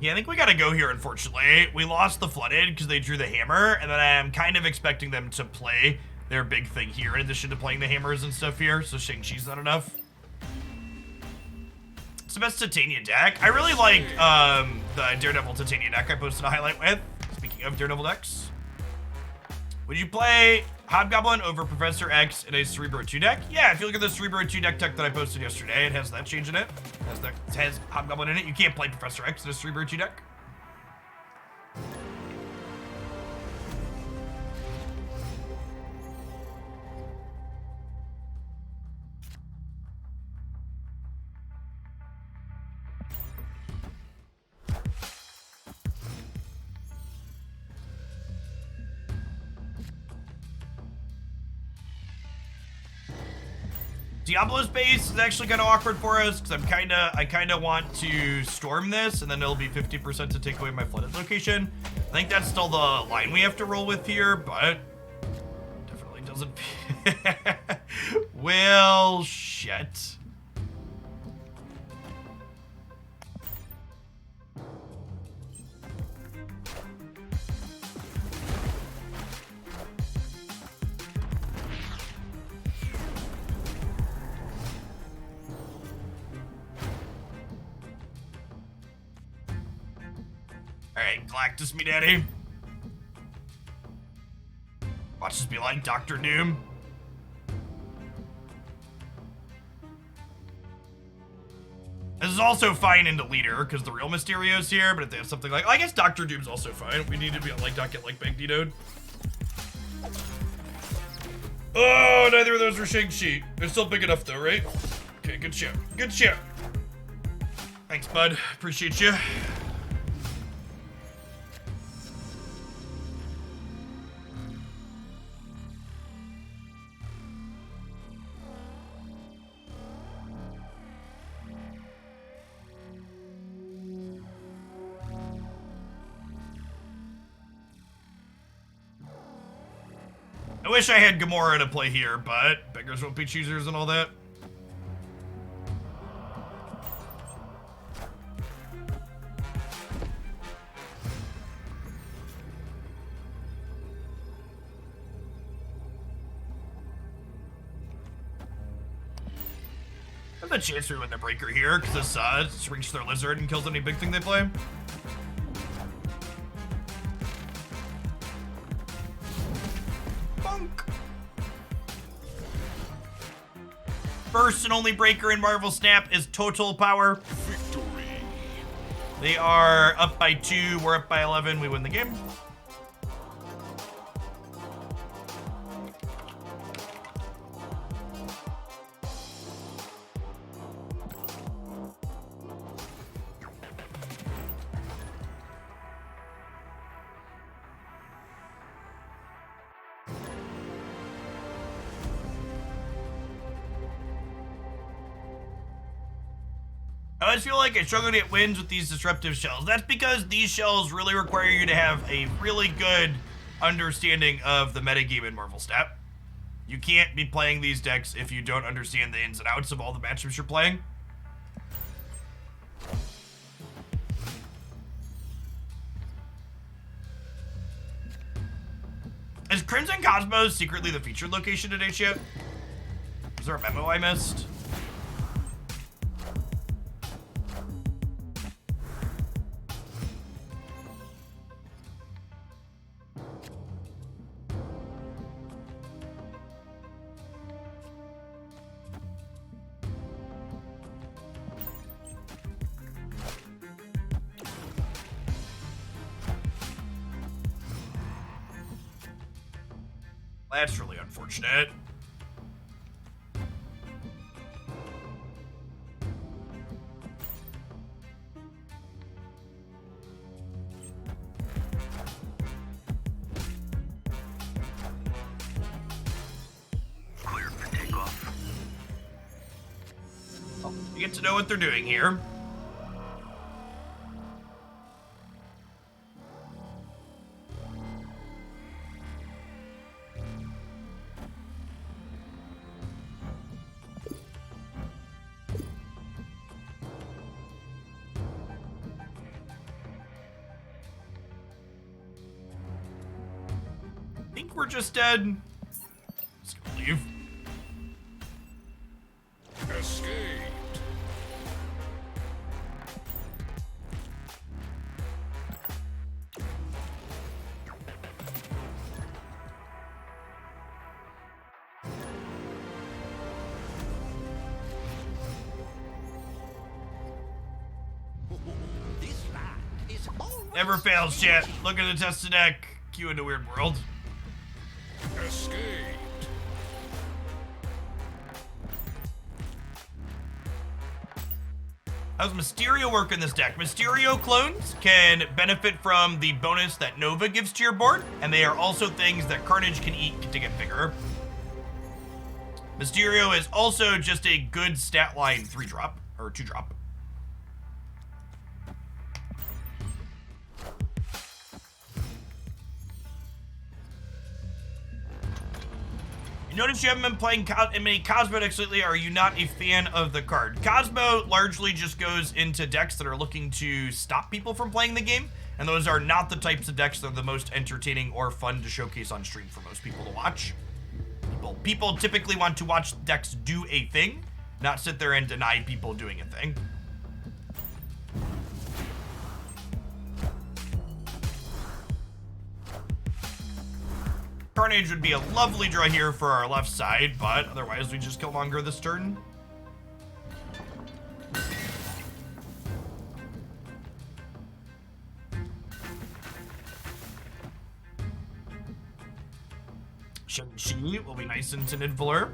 Yeah, I think we gotta go here, unfortunately. We lost the Flooded because they drew the Hammer, and then I'm kind of expecting them to play their big thing here in addition to playing the Hammers and stuff here, so Shang-Chi's not enough. It's the best Titania deck. I really like the Daredevil Titania deck I posted a highlight with. Speaking of Daredevil decks. Would you play Hobgoblin over Professor X in a Cerebro 2 deck? Yeah, if you look at the Cerebro 2 deck that I posted yesterday, it has that change in it. It has Hobgoblin in it. You can't play Professor X in a Cerebro 2 deck. Diablo's base is actually kind of awkward for us because I kind of want to storm this and then it'll be 50% to take away my flooded location. I think that's still the line we have to roll with here, but definitely doesn't. Well, shit. Alright, Galactus me daddy. Watch this be like Dr. Doom. This is also fine into leader, because the real Mysterio's here, but if they have something like, I guess Dr. Doom's also fine. We need to be on like, not get like Magneto'd. Oh, neither of those were Shang-Chi. They're still big enough though, right? Okay, good shit. Good shit. Thanks, bud. Appreciate you. I wish I had Gamora to play here, but beggars won't be choosers and all that. There's a chance we win the breaker here, because this shrinks their lizard and kills any big thing they play. First and only breaker in Marvel Snap is total power. Victory. They are up by 2, we're up by 11, we win the game. I always feel like I struggle to get wins with these disruptive shells. That's because these shells really require you to have a really good understanding of the metagame in Marvel Snap. You can't be playing these decks if you don't understand the ins and outs of all the matchups you're playing. Is Crimson Cosmos secretly the featured location today, Chip? Is there a memo I missed? That's really unfortunate. Clear for takeoff. Oh, you get to know what they're doing here. we're just dead. Just gonna leave. Escaped. This land is always Never fails, chat. Look at the tested deck. Q into Weird World. Escaped. How's Mysterio work in this deck? Mysterio clones can benefit from the bonus that Nova gives to your board, and they are also things that Carnage can eat to get bigger. Mysterio is also just a good stat line 3-drop, or 2-drop. You notice you haven't been playing many Cosmo decks lately. Are you not a fan of the card? Cosmo largely just goes into decks that are looking to stop people from playing the game, and those are not the types of decks that are the most entertaining or fun to showcase on stream for most people to watch. People typically want to watch decks do a thing, not sit there and deny people doing a thing. Carnage would be a lovely draw here for our left side, but otherwise we just kill Monger this turn. Shang-Chi will be nice and tinted Valor.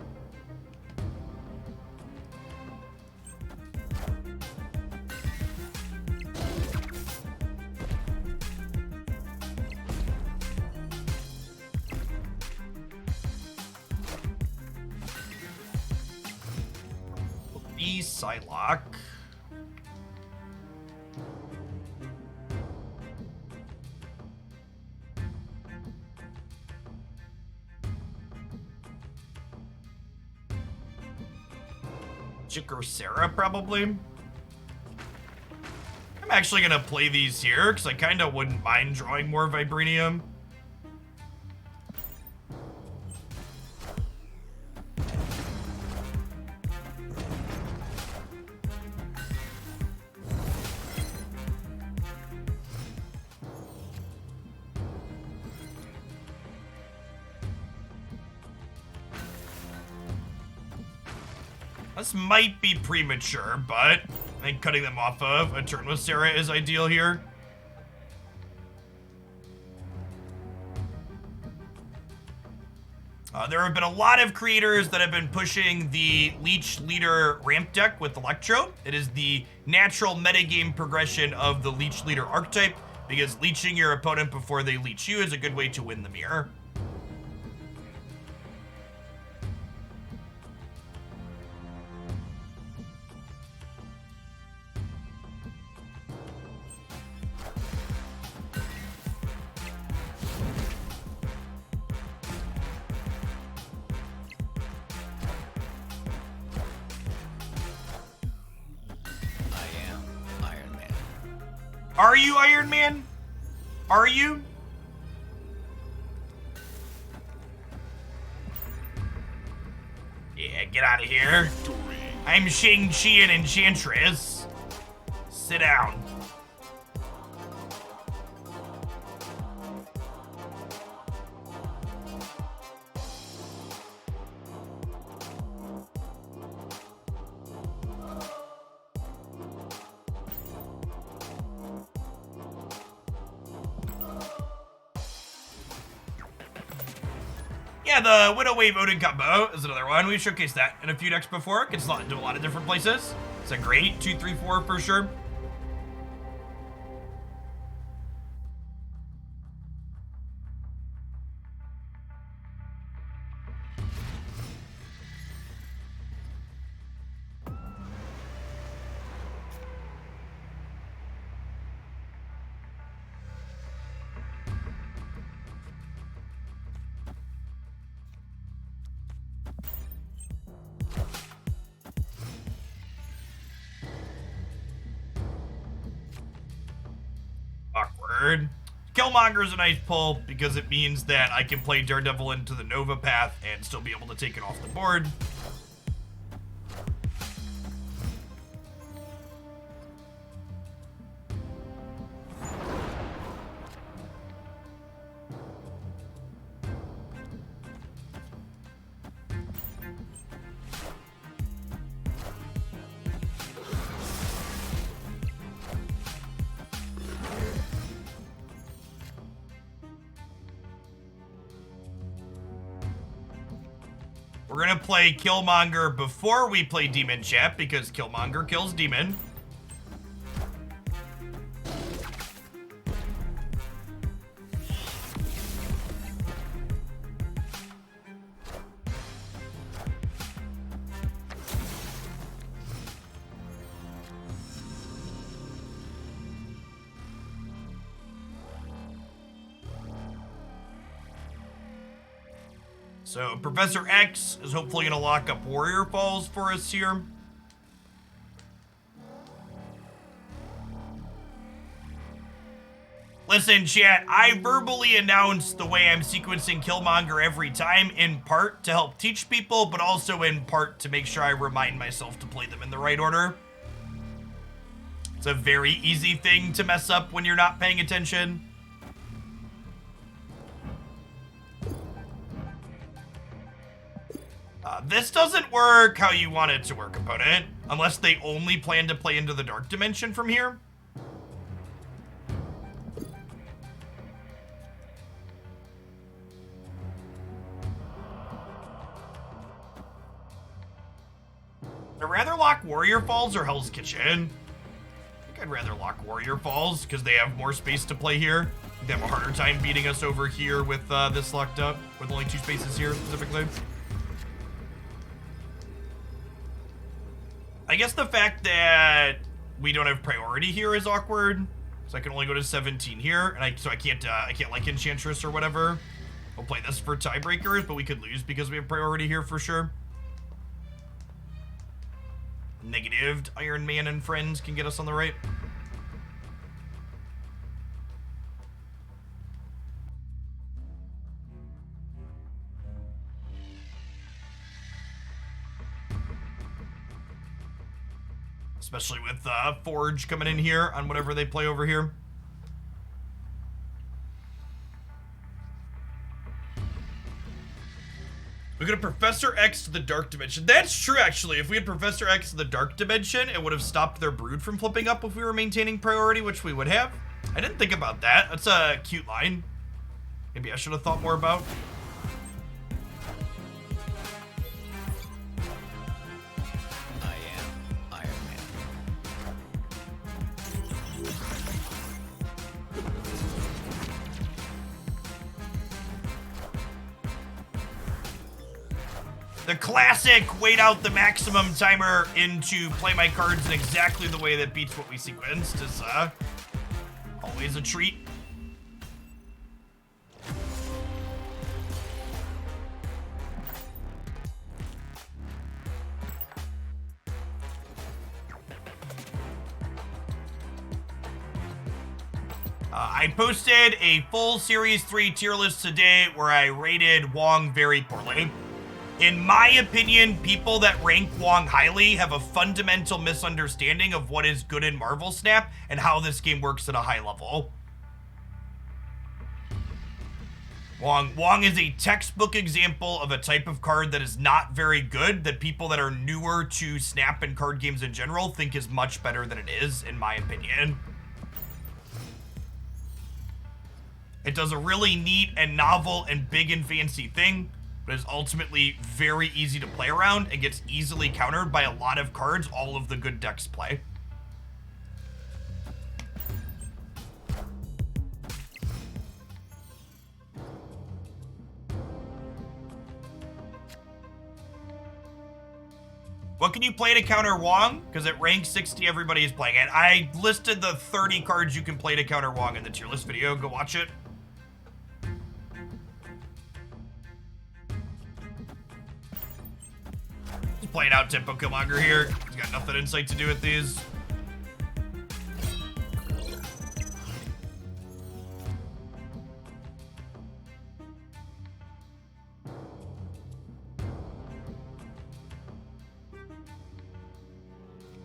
Psylocke. Jicker Sarah, probably. I'm actually gonna play these here, because I kind of wouldn't mind drawing more Vibranium. This might be premature, but I think cutting them off of a turn with Sarah is ideal here. There have been a lot of creators that have been pushing the Leech Leader ramp deck with Electro. It is the natural metagame progression of the Leech Leader archetype, because leeching your opponent before they leech you is a good way to win the mirror. Are you Iron Man? Are you? Yeah, get out of here. I'm Shang-Chi and Enchantress. Sit down. Yeah, the Widow Wave Odin combo is another one. We've showcased that in a few decks before. It can slot into a lot of different places. It's a great 2, 3, 4 for sure. Awkward. Killmonger's a nice pull because it means that I can play Daredevil into the Nova path and still be able to take it off the board. We're gonna play Killmonger before we play Demon Chat because Killmonger kills Demon. So Professor X is hopefully going to lock up Warrior Falls for us here. Listen, chat, I verbally announced the way I'm sequencing Killmonger every time, in part to help teach people, but also in part to make sure I remind myself to play them in the right order. It's a very easy thing to mess up when you're not paying attention. This doesn't work how you want it to work, opponent, unless they only plan to play into the Dark Dimension from here. I'd rather lock Warrior Falls or Hell's Kitchen. I think I'd rather lock Warrior Falls because they have more space to play here. They have a harder time beating us over here with this locked up, with only 2 spaces here specifically. I guess the fact that we don't have priority here is awkward. So I can only go to 17 here, and I can't like Enchantress or whatever. We'll play this for tiebreakers, but we could lose because we have priority here for sure. Negatived Iron Man and friends can get us on the right. Especially with Forge coming in here on whatever they play over here. We got a Professor X to the Dark Dimension. That's true, actually. If we had Professor X to the Dark Dimension, it would have stopped their Brood from flipping up if we were maintaining priority, which we would have. I didn't think about that. That's a cute line. Maybe I should have thought more about. The classic wait out the maximum timer into play my cards in exactly the way that beats what we sequenced is always a treat. I posted a full Series 3 tier list today where I rated Wong very poorly. In my opinion, people that rank Wong highly have a fundamental misunderstanding of what is good in Marvel Snap and how this game works at a high level. Wong is a textbook example of a type of card that is not very good that people that are newer to Snap and card games in general think is much better than it is, in my opinion. It does a really neat and novel and big and fancy thing, but is ultimately very easy to play around and gets easily countered by a lot of cards all of the good decks play. What can you play to counter Wong? Because at rank 60, everybody is playing it. I listed the 30 cards you can play to counter Wong in the tier list video. Go watch it. Playing out Tempo Killmonger here. He's got nothing insight to do with these.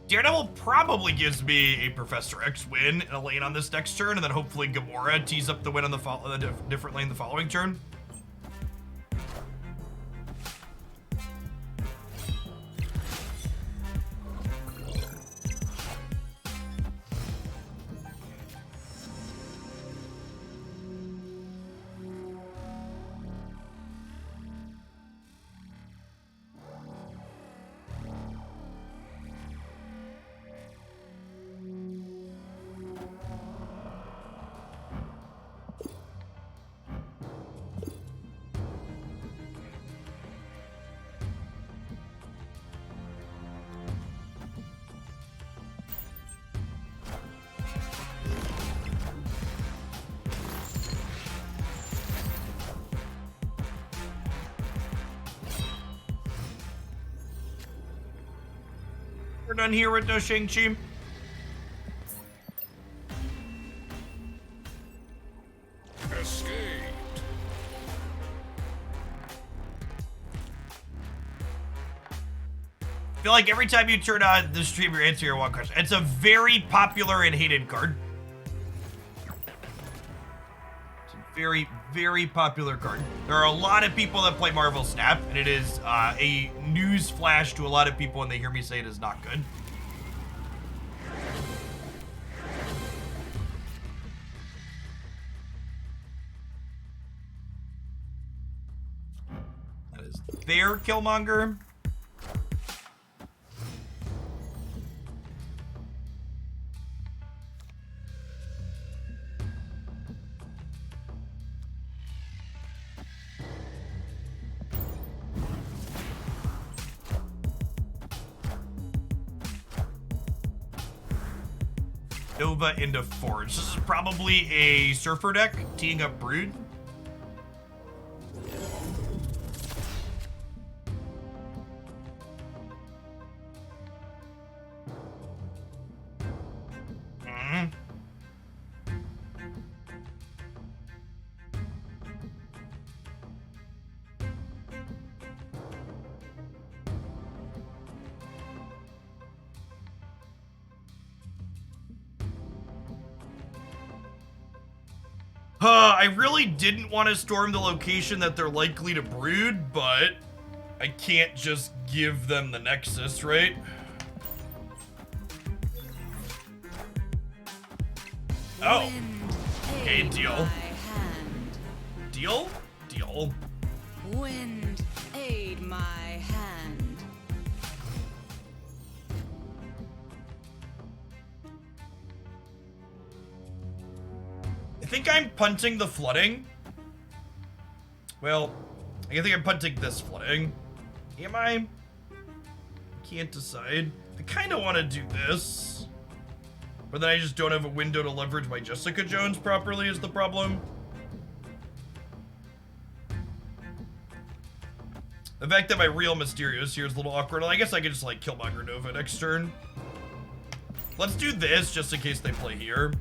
Daredevil probably gives me a Professor X win in a lane on this next turn, and then hopefully Gamora tees up the win on the different lane the following turn. We're done here with no Shang-Chi. Escaped. I feel like every time you turn on the stream, you're answering your one question. It's a very popular and hated card. It's a very, very popular card. There are a lot of people that play Marvel Snap, and it is a news flash to a lot of people when they hear me say it is not good. That is their Killmonger. Nova into Forge. This is probably a Surfer deck, teeing up Brood. I really didn't want to storm the location that they're likely to brood, but I can't just give them the Nexus, right? Oh. Okay, deal. Deal? Deal. Wind, aid my hand. I think I'm punting the flooding. Well, I think I'm punting this flooding. Am I? Can't decide. I kind of want to do this. But then I just don't have a window to leverage my Jessica Jones properly is the problem. The fact that my real Mysterios here is a little awkward. I guess I could just like Killmonger Nova next turn. Let's do this just in case they play here.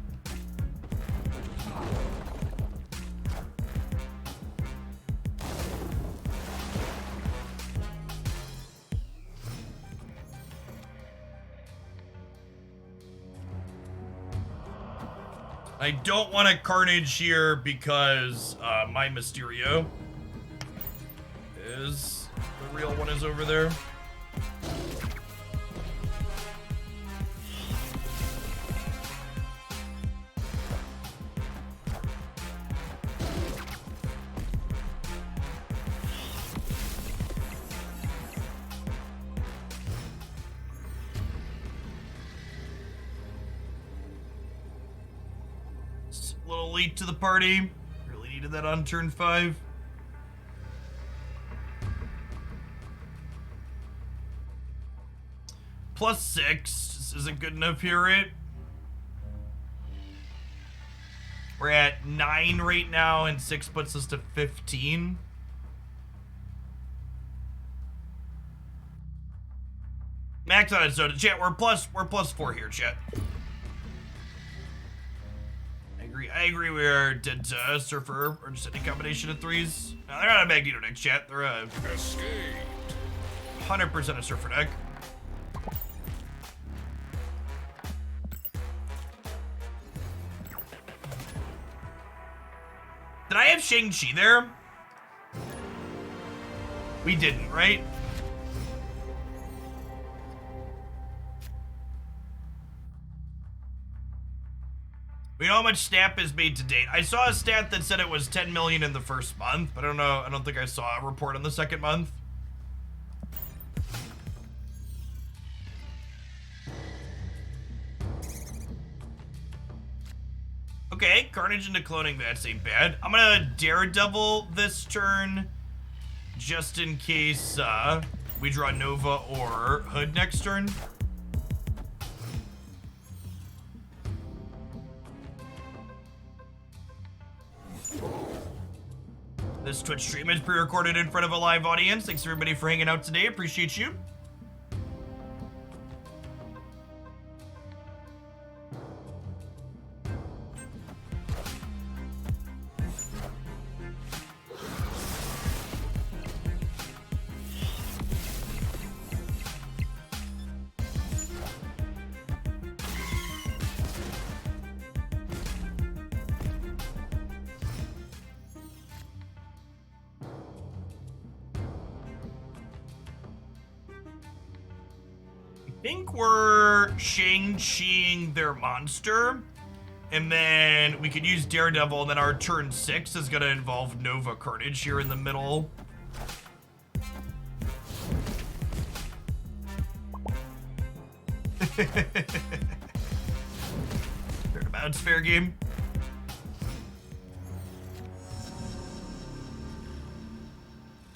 I don't want a Carnage here because my Mysterio is the real one is over there. A little late to the party. Really needed that on turn 5. +6 just isn't good enough here, right? We're at 9 right now, and 6 puts us to 15. Max on it, so chat. We're +4 here, chat. I agree. We are dead to Surfer, or just any combination of 3s. No, they're not a Magneto deck, chat. They're a 100% a Surfer deck. Did I have Shang-Chi there? We didn't, right? We know how much Snap is made to date. I saw a stat that said it was 10 million in the first month, but I don't know. I don't think I saw a report on the second month. Okay, Carnage into cloning, that's ain't bad. I'm gonna Daredevil this turn, just in case we draw Nova or Hood next turn. This Twitch stream is pre-recorded in front of a live audience. Thanks everybody for hanging out today. Appreciate you. I think we're Shang-Chiing their monster, and then we could use Daredevil, and then our turn 6 is gonna involve Nova Carnage here in the middle. Turnabout's fair game.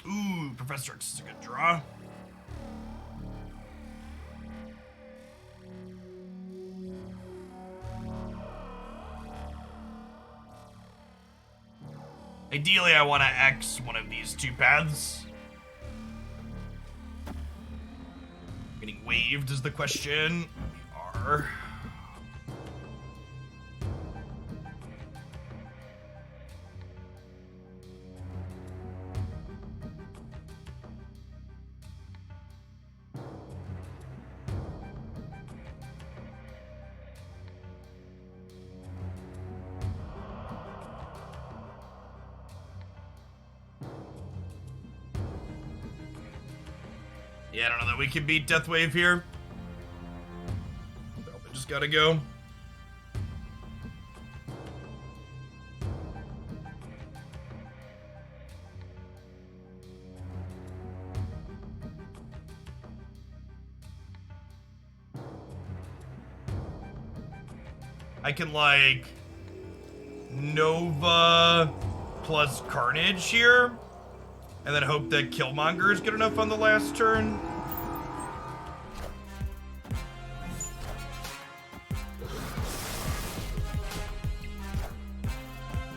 Ooh, Professor X is a good draw. Ideally, I want to X one of these two paths. Getting waved is the question. We are. Yeah, I don't know that we can beat Deathwave here. Probably just gotta go. I can, like, Nova plus Carnage here, and then hope that Killmonger is good enough on the last turn.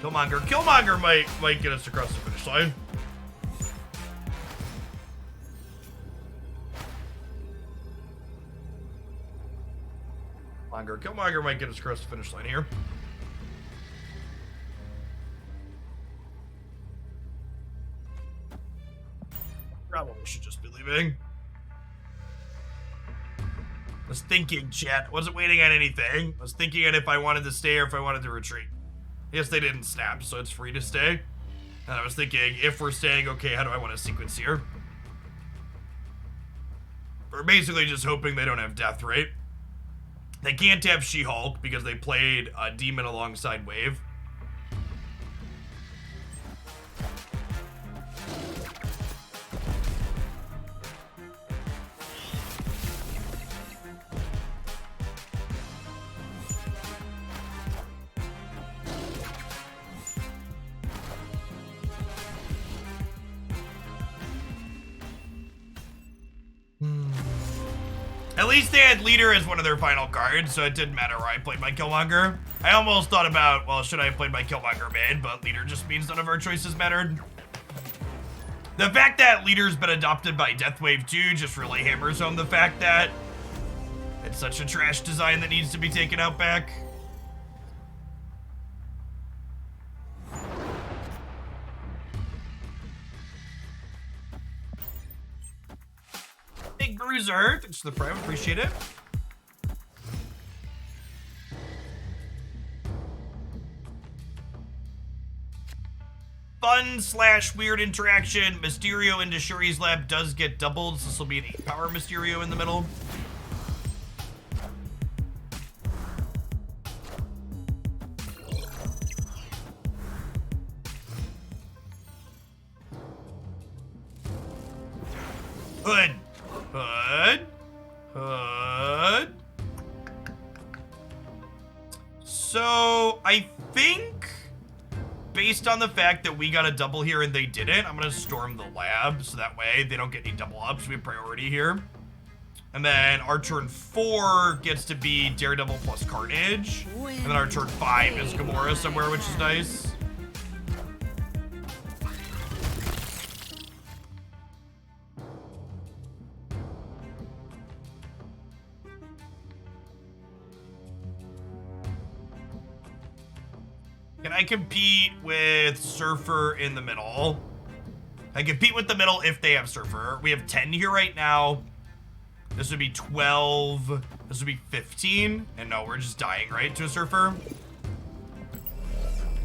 Killmonger might get us across the finish line. Killmonger might get us across the finish line here. Probably should just be leaving. I was thinking, chat. Wasn't waiting on anything. I was thinking on if I wanted to stay or if I wanted to retreat. I guess they didn't snap, so it's free to stay. And I was thinking, if we're staying, okay, how do I want to sequence here? We're basically just hoping they don't have Death, right? They can't have She-Hulk because they played a Demon alongside Wave. At least they had Leader as one of their final cards, so it didn't matter where I played my Killmonger. I almost thought about, well, should I have played my Killmonger mid, but Leader just means none of our choices mattered. The fact that Leader's been adopted by Deathwave 2 just really hammers home the fact that it's such a trash design that needs to be taken out back. Big Bruiser, thanks for the prime, appreciate it. fun / weird interaction. Mysterio into Shuri's lab does get doubled, so this will be an 8-power Mysterio in the middle. Hood. Hood. Hood. So, I think, based on the fact that we got a double here and they didn't, I'm going to storm the lab, so that way they don't get any double ups. We have priority here. And then our turn 4 gets to be Daredevil plus Carnage. And then our turn 5 is Gamora somewhere, which is nice. Can I compete with Surfer in the middle? I compete with the middle if they have Surfer. We have 10 here right now. This would be 12. This would be 15. And no, we're just dying, right, to a Surfer?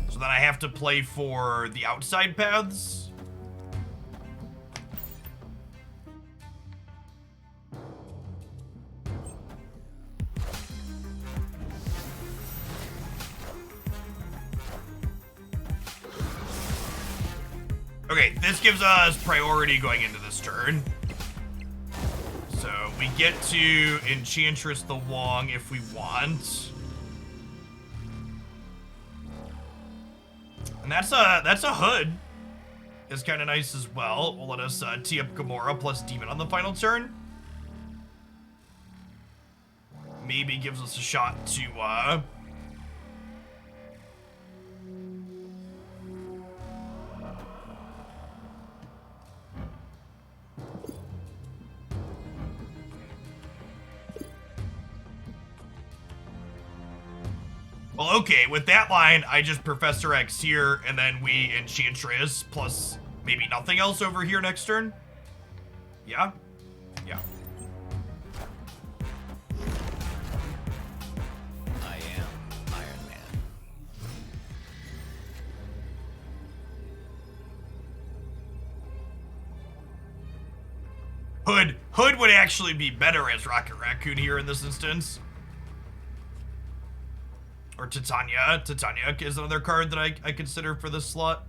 So then I have to play for the outside paths. Okay, this gives us priority going into this turn. So we get to Enchantress the Wong if we want. And that's a hood. It's kind of nice as well. Will let us tee up Gamora plus Demon on the final turn. Maybe gives us a shot to well, okay, with that line, I just Professor X here, and then we Enchantress, plus maybe nothing else over here next turn? Yeah? Yeah. I am Iron Man. Hood. Hood would actually be better as Rocket Raccoon here in this instance. Or Titania. Titania is another card that I consider for this slot.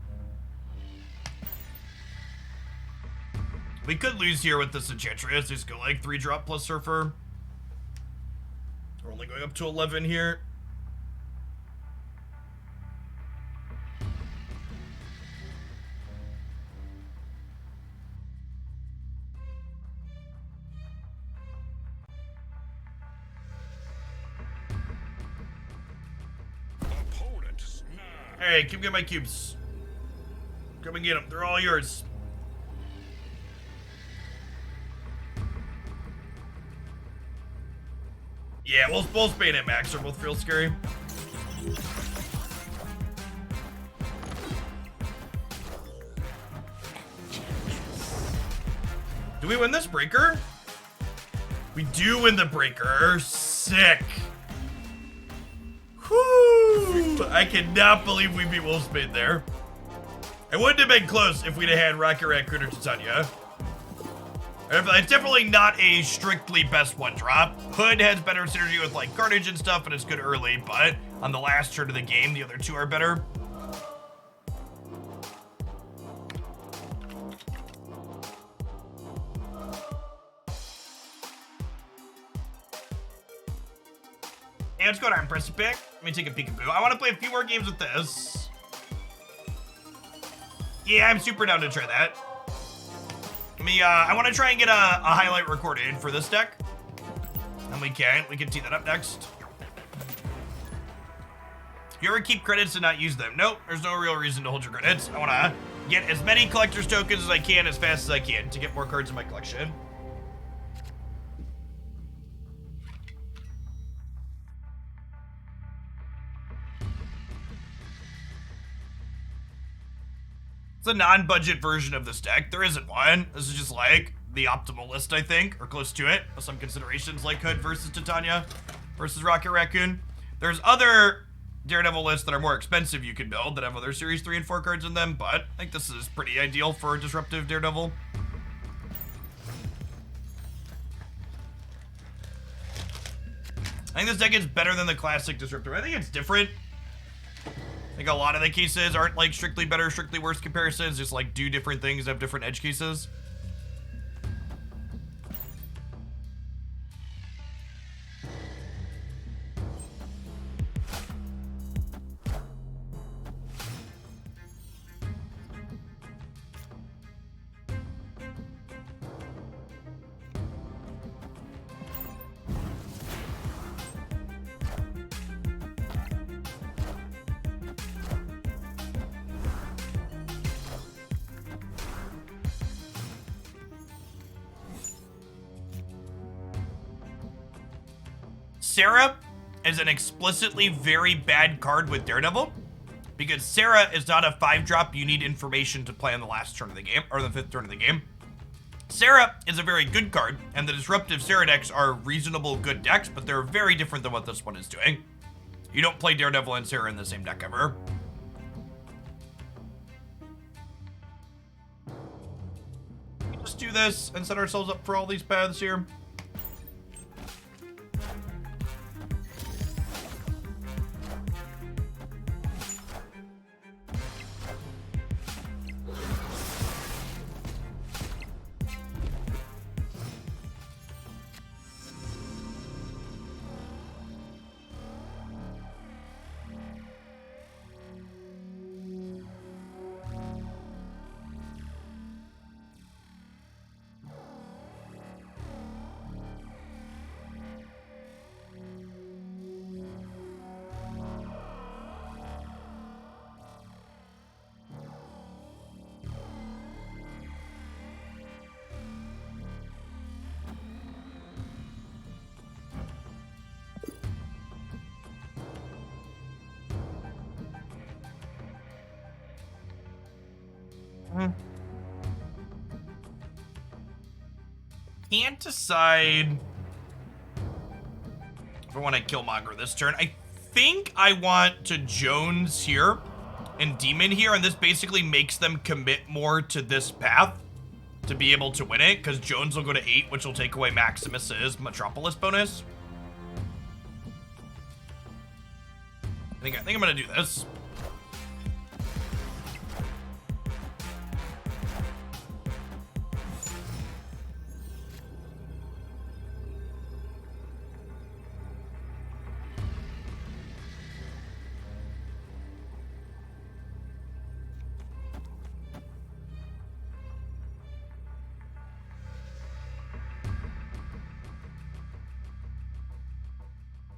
We could lose here with this Enchantress. Just go like 3-drop plus Surfer. We're only going up to 11 here. Hey, keep getting my cubes. Come and get them. They're all yours. Yeah, we'll both Bane and Max are both real scary. Do we win this breaker? We do win the breaker. Sick. Whoo! I cannot believe we beat Wolfsbane there. It wouldn't have been close if we'd have had Rocket Raccoon or Titania. It's definitely not a strictly best one drop. Hood has better synergy with like Carnage and stuff, and it's good early, but on the last turn of the game, the other two are better. Hey, let's go down and press a pick. Let me take a peekaboo. I want to play a few more games with this. Yeah, I'm super down to try that. I want to try and get a highlight recorded for this deck. And we can tee that up next. You ever keep credits and not use them? Nope, there's no real reason to hold your credits. I want to get as many collector's tokens as I can as fast as I can to get more cards in my collection. It's a non-budget version of this deck. There isn't one. This is just like the optimal list, I think, or close to it, with some considerations like Hood versus Titania versus Rocket Raccoon. There's other Daredevil lists that are more expensive you can build that have other Series 3 and 4 cards in them, but I think this is pretty ideal for a disruptive Daredevil. I think this deck is better than the classic Disruptor. I think it's different. I think a lot of the cases aren't like strictly better, strictly worse comparisons, just like do different things, have different edge cases. Sarah is an explicitly very bad card with Daredevil because Sarah is not a 5-drop you need information to play on the last turn of the game, or the 5th turn of the game. Sarah is a very good card, and the disruptive Sarah decks are reasonable good decks, but they're very different than what this one is doing. You don't play Daredevil and Sarah in the same deck ever. Let's do this and set ourselves up for all these paths here. Can't decide if I want to Killmonger this turn. I think I want to Jones here and Demon here, and this basically makes them commit more to this path to be able to win it, because Jones will go to 8, which will take away Maximus's Metropolis bonus. I think I'm gonna do this.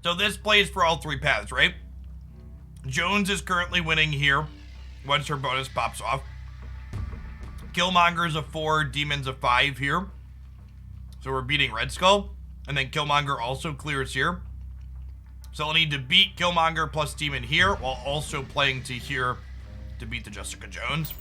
So this plays for all 3 paths, right? Jones is currently winning here once her bonus pops off. Killmonger's a 4, Demon's a 5 here. So we're beating Red Skull. And then Killmonger also clears here. So I'll need to beat Killmonger plus Demon here while also playing to here to beat the Jessica Jones.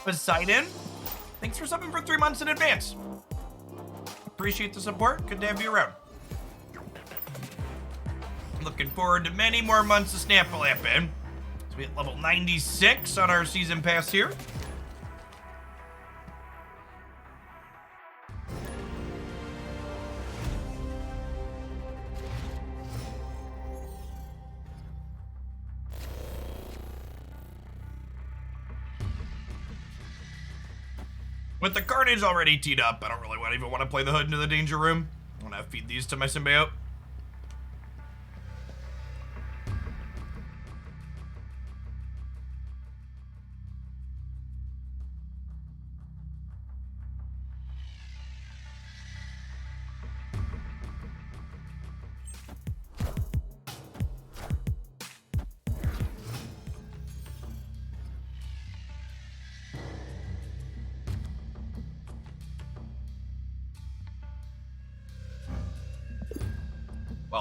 Poseidon, thanks for subbing for 3 months in advance. Appreciate the support. Good to have you around. Looking forward to many more months of Snap-a-Lappin'. So we at level 96 on our season pass here. With the Carnage already teed up, I don't really even want to play the Hood into the Danger Room. I want to feed these to my symbiote.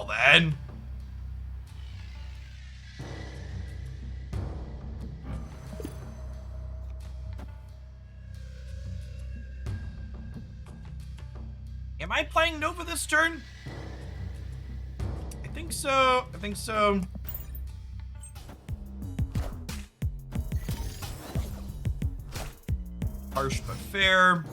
Well then. Am I playing Nova this turn? I think so. I think so. Harsh but fair.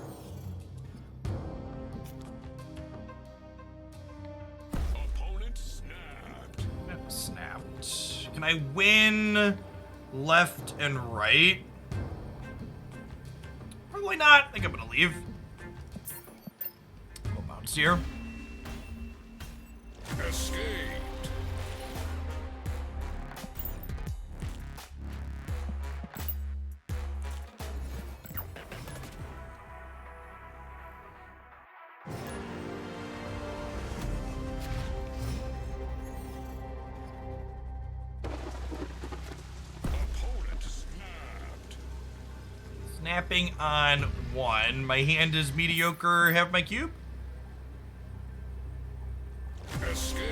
Opponent snapped. Snapped. Can I win left and right? Probably not. I think I'm gonna leave. We'll bounce here. Escaped. Opponent snapped. Snapping on one. My hand is mediocre. Have my cube. Escaped.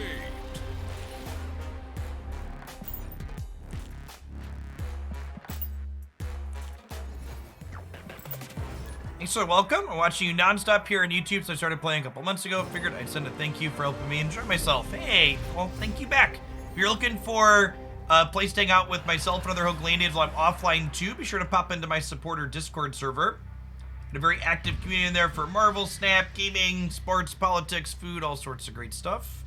Thanks for welcome. I'm watching you nonstop here on YouTube since I started playing a couple months ago. Figured I'd send a thank you for helping me enjoy myself. Hey, well, thank you back. If you're looking for a place to hang out with myself and other Hoaglandians while I'm offline too, be sure to pop into my supporter Discord server. A very active community in there for Marvel, Snap, gaming, sports, politics, food, all sorts of great stuff.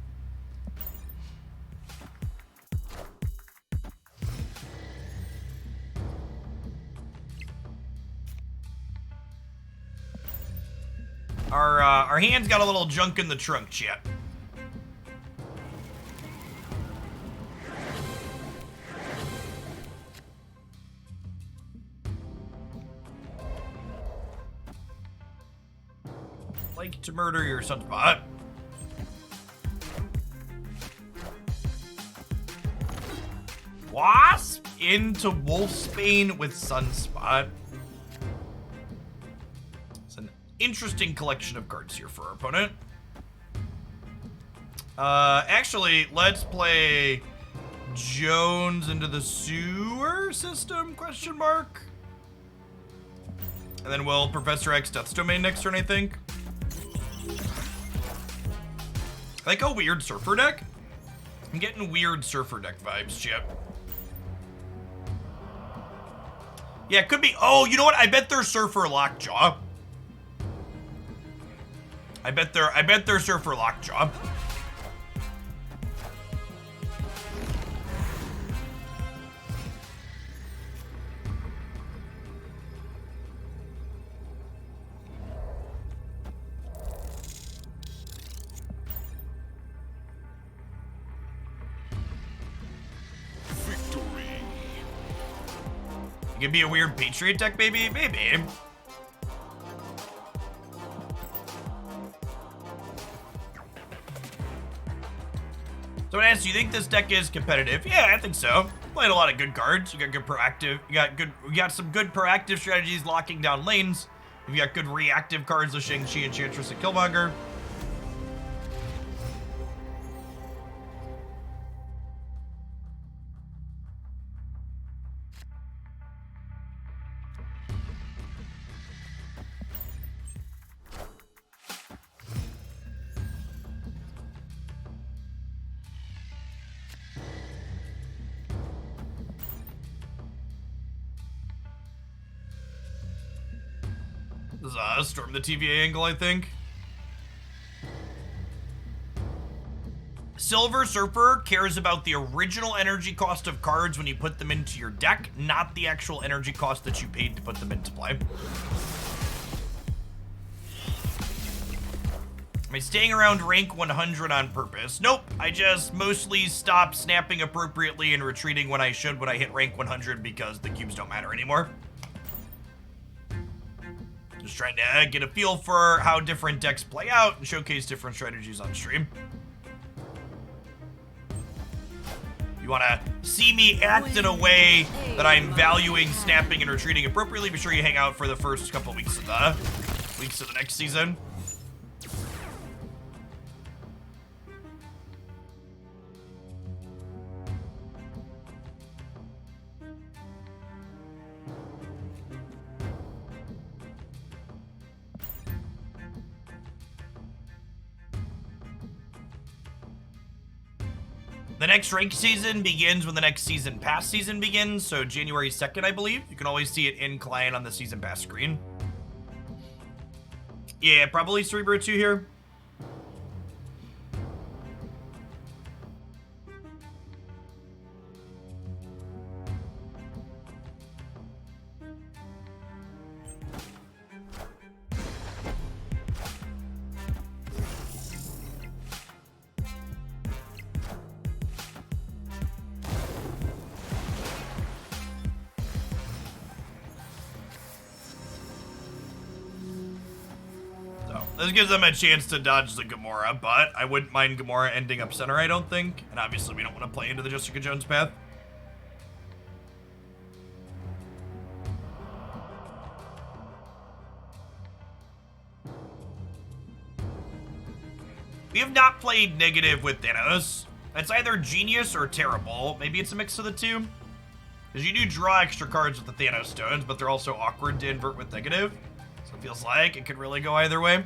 Our hand's got a little junk in the trunk, chat. Like to murder your sunspot. Wasp into Wolfsbane with Sunspot. It's an interesting collection of cards here for our opponent. Actually, let's play Jones into the sewer system, question mark. And then we'll Professor X Death's Domain next turn, I think. Like a weird Surfer deck? I'm getting weird Surfer deck vibes, Chip. Yeah, it could be. Oh, you know what? I bet they're Surfer Lockjaw. I bet they're Surfer Lockjaw. Victory. It could be a weird Patriot deck, maybe? Maybe. So I asked, do you think this deck is competitive? Yeah, I think so. Played a lot of good cards. You got good proactive. You got some good proactive strategies locking down lanes. You got good reactive cards with Shang-Chi, Enchantress, and Killmonger. This is Storm the TVA angle, I think. Silver Surfer cares about the original energy cost of cards when you put them into your deck, not the actual energy cost that you paid to put them into play. Am I staying around rank 100 on purpose? Nope, I just mostly stopped snapping appropriately and retreating when I should when I hit rank 100 because the cubes don't matter anymore. Just trying to get a feel for how different decks play out and showcase different strategies on stream. You want to see me act in a way that I'm valuing snapping and retreating appropriately, be sure you hang out for the first couple weeks of the next season. The next rank season begins when the next season pass season begins, so January 2nd, I believe. You can always see it in client on the season pass screen. Yeah, probably Cerebro 2 here. This gives them a chance to dodge the Gamora, but I wouldn't mind Gamora ending up center, I don't think. And obviously we don't want to play into the Jessica Jones path. We have not played negative with Thanos. That's either genius or terrible. Maybe it's a mix of the two. Because you do draw extra cards with the Thanos stones, but they're also awkward to invert with negative. So it feels like it could really go either way.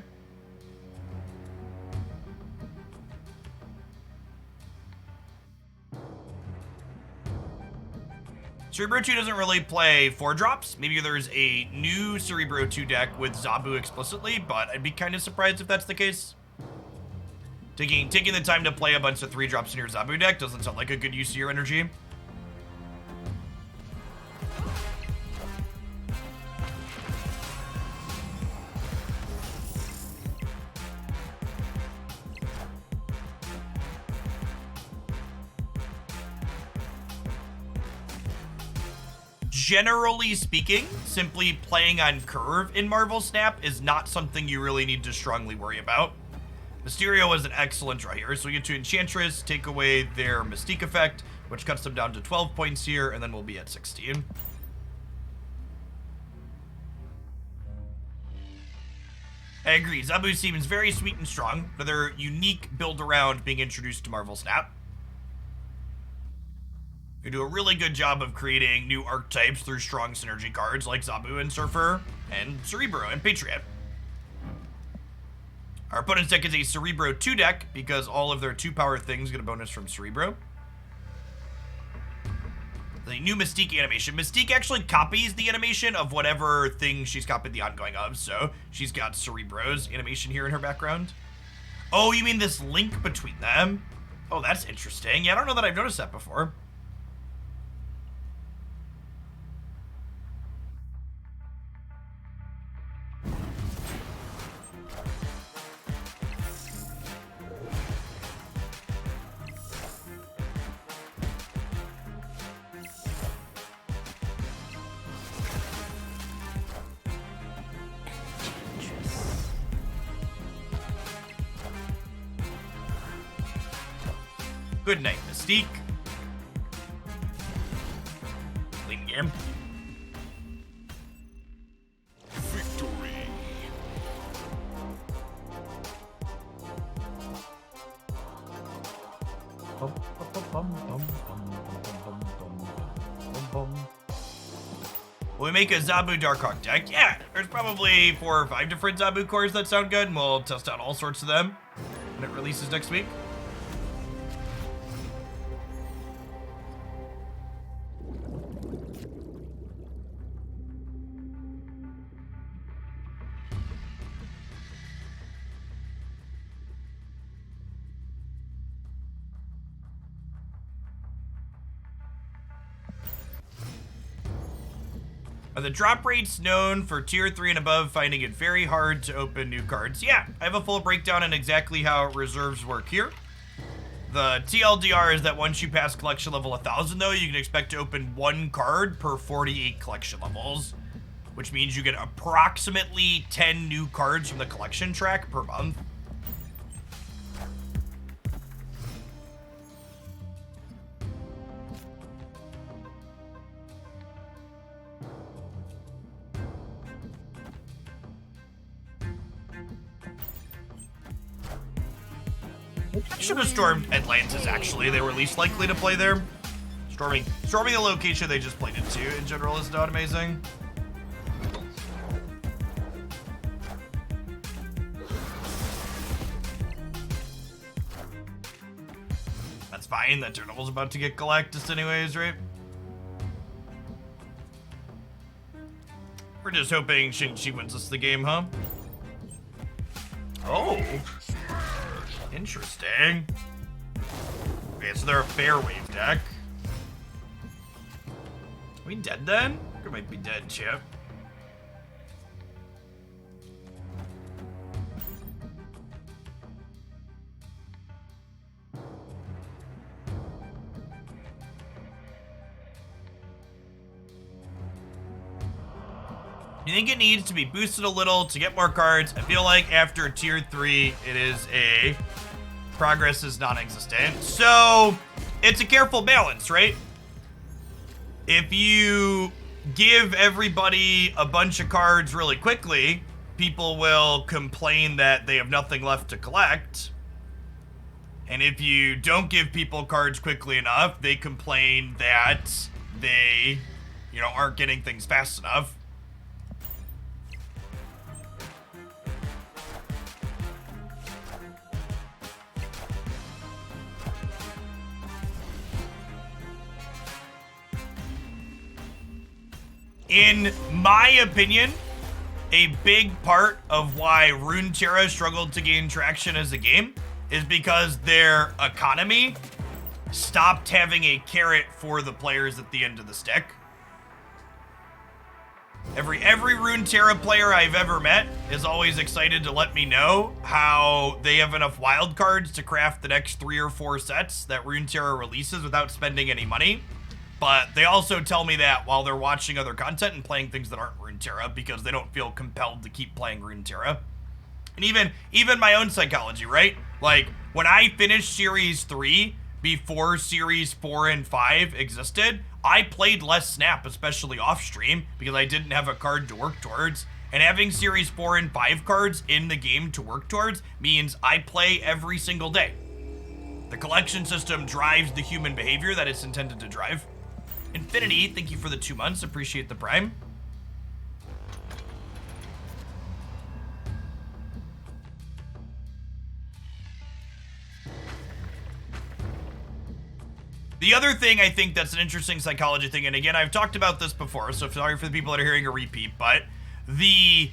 Cerebro 2 doesn't really play 4-drops. Maybe there's a new Cerebro 2 deck with Zabu explicitly, but I'd be kind of surprised if that's the case. Taking the time to play a bunch of 3-drops in your Zabu deck doesn't sound like a good use of your energy. Generally speaking, simply playing on curve in Marvel Snap is not something you really need to strongly worry about. Mysterio is an excellent draw here, so we get to Enchantress, take away their Mystique effect, which cuts them down to 12 points here, and then we'll be at 16. I agree, Zabu seems very sweet and strong, another unique build around being introduced to Marvel Snap. We do a really good job of creating new archetypes through strong synergy cards like Zabu and Surfer, and Cerebro and Patriot. Our opponent's deck is a Cerebro 2 deck because all of their 2-power things get a bonus from Cerebro. The new Mystique animation. Mystique actually copies the animation of whatever thing she's copied the ongoing of, so she's got Cerebro's animation here in her background. Oh, you mean this link between them? Oh, that's interesting. Yeah, I don't know that I've noticed that before. Good night, Mystique. Clean game. Victory. Will we make a Zabu Darkhawk deck? Yeah, there's probably 4 or 5 different Zabu cores that sound good, and we'll test out all sorts of them when it releases next week. Are the drop rates known for tier 3 and above finding it very hard to open new cards? Yeah, I have a full breakdown on exactly how reserves work here. The TLDR is that once you pass collection level 1000 though, you can expect to open 1 card per 48 collection levels, which means you get approximately 10 new cards from the collection track per month. I should have stormed Atlantis, actually. They were least likely to play there. Storming the location they just played into in general is not amazing. That's fine. That Daredevil's about to get Galactus anyways, right? We're just hoping Shang-Chi wins us the game, huh? Oh. Interesting. Okay, so they're a fair wave deck. Are we dead then? We might be dead, Chip. You think it needs to be boosted a little to get more cards? I feel like after tier 3, it is a progress is non-existent. So it's a careful balance, right? If you give everybody a bunch of cards really quickly, people will complain that they have nothing left to collect. And if you don't give people cards quickly enough, they complain that they, aren't getting things fast enough. In my opinion, a big part of why Runeterra struggled to gain traction as a game is because their economy stopped having a carrot for the players at the end of the stick. Every Runeterra player I've ever met is always excited to let me know how they have enough wild cards to craft the next 3 or 4 sets that Runeterra releases without spending any money. But they also tell me that while they're watching other content and playing things that aren't Runeterra because they don't feel compelled to keep playing Runeterra. And even my own psychology, right? Like, when I finished Series 3 before Series 4 and 5 existed, I played less Snap, especially off-stream, because I didn't have a card to work towards. And having Series 4 and 5 cards in the game to work towards means I play every single day. The collection system drives the human behavior that it's intended to drive. Infinity, thank you for the 2 months. Appreciate the Prime. The other thing I think that's an interesting psychology thing, and again, I've talked about this before, so sorry for the people that are hearing a repeat, but the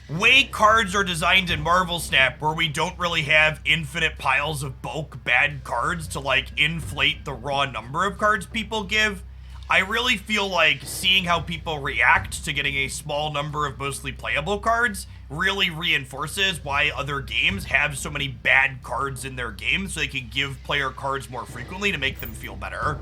way cards are designed in Marvel Snap, where we don't really have infinite piles of bulk bad cards to, like, inflate the raw number of cards people give, I really feel like seeing how people react to getting a small number of mostly playable cards really reinforces why other games have so many bad cards in their games, so they can give player cards more frequently to make them feel better.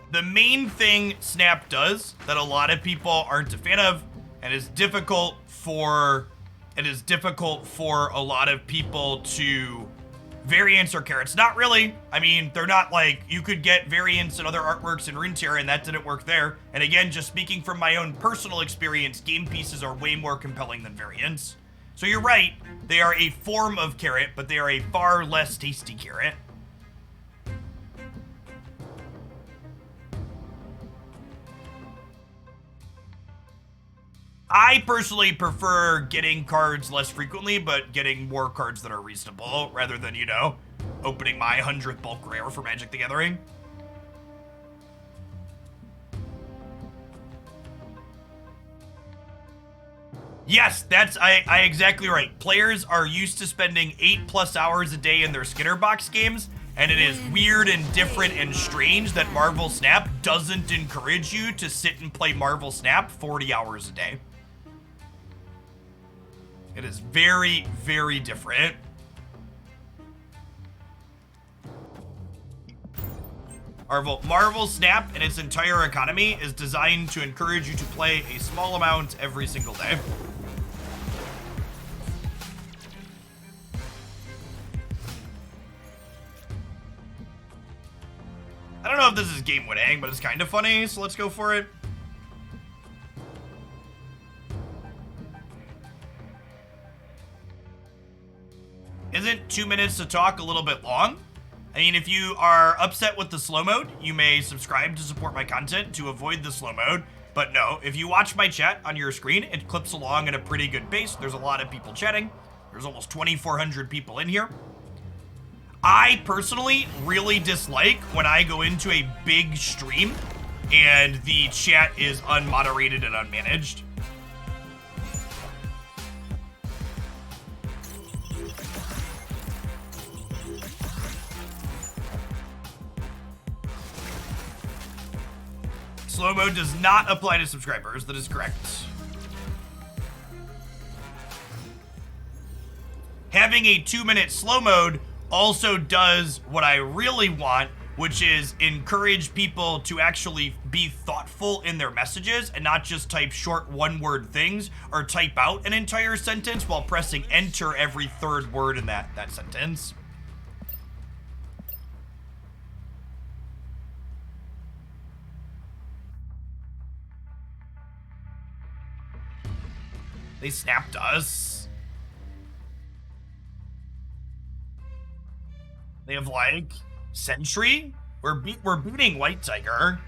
The main thing Snap does that a lot of people aren't a fan of, and is difficult for a lot of people to variants or carrots. Not really. I mean, they're not like, you could get variants and other artworks in Runeterra, and that didn't work there. And again, just speaking from my own personal experience, game pieces are way more compelling than variants. So you're right, they are a form of carrot, but they are a far less tasty carrot. I personally prefer getting cards less frequently, but getting more cards that are reasonable, rather than, opening my 100th bulk rare for Magic the Gathering. Yes, that's I exactly right. Players are used to spending 8+ hours a day in their Skitterbox games, and it is weird and different and strange that Marvel Snap doesn't encourage you to sit and play Marvel Snap 40 hours a day. It is very, very different. Marvel Snap and its entire economy is designed to encourage you to play a small amount every single day. I don't know if this is game winning, but it's kind of funny, so let's go for it. Isn't 2 minutes to talk a little bit long? I mean, if you are upset with the slow mode, you may subscribe to support my content to avoid the slow mode. But no, if you watch my chat on your screen, it clips along at a pretty good pace. There's a lot of people chatting. There's almost 2,400 people in here. I personally really dislike when I go into a big stream and the chat is unmoderated and unmanaged. Slow mode does not apply to subscribers. That is correct. Having a 2-minute slow mode also does what I really want, which is encourage people to actually be thoughtful in their messages and not just type short one-word things or type out an entire sentence while pressing enter every third word in that sentence. They snapped us. They have like Sentry. We're beating White Tiger.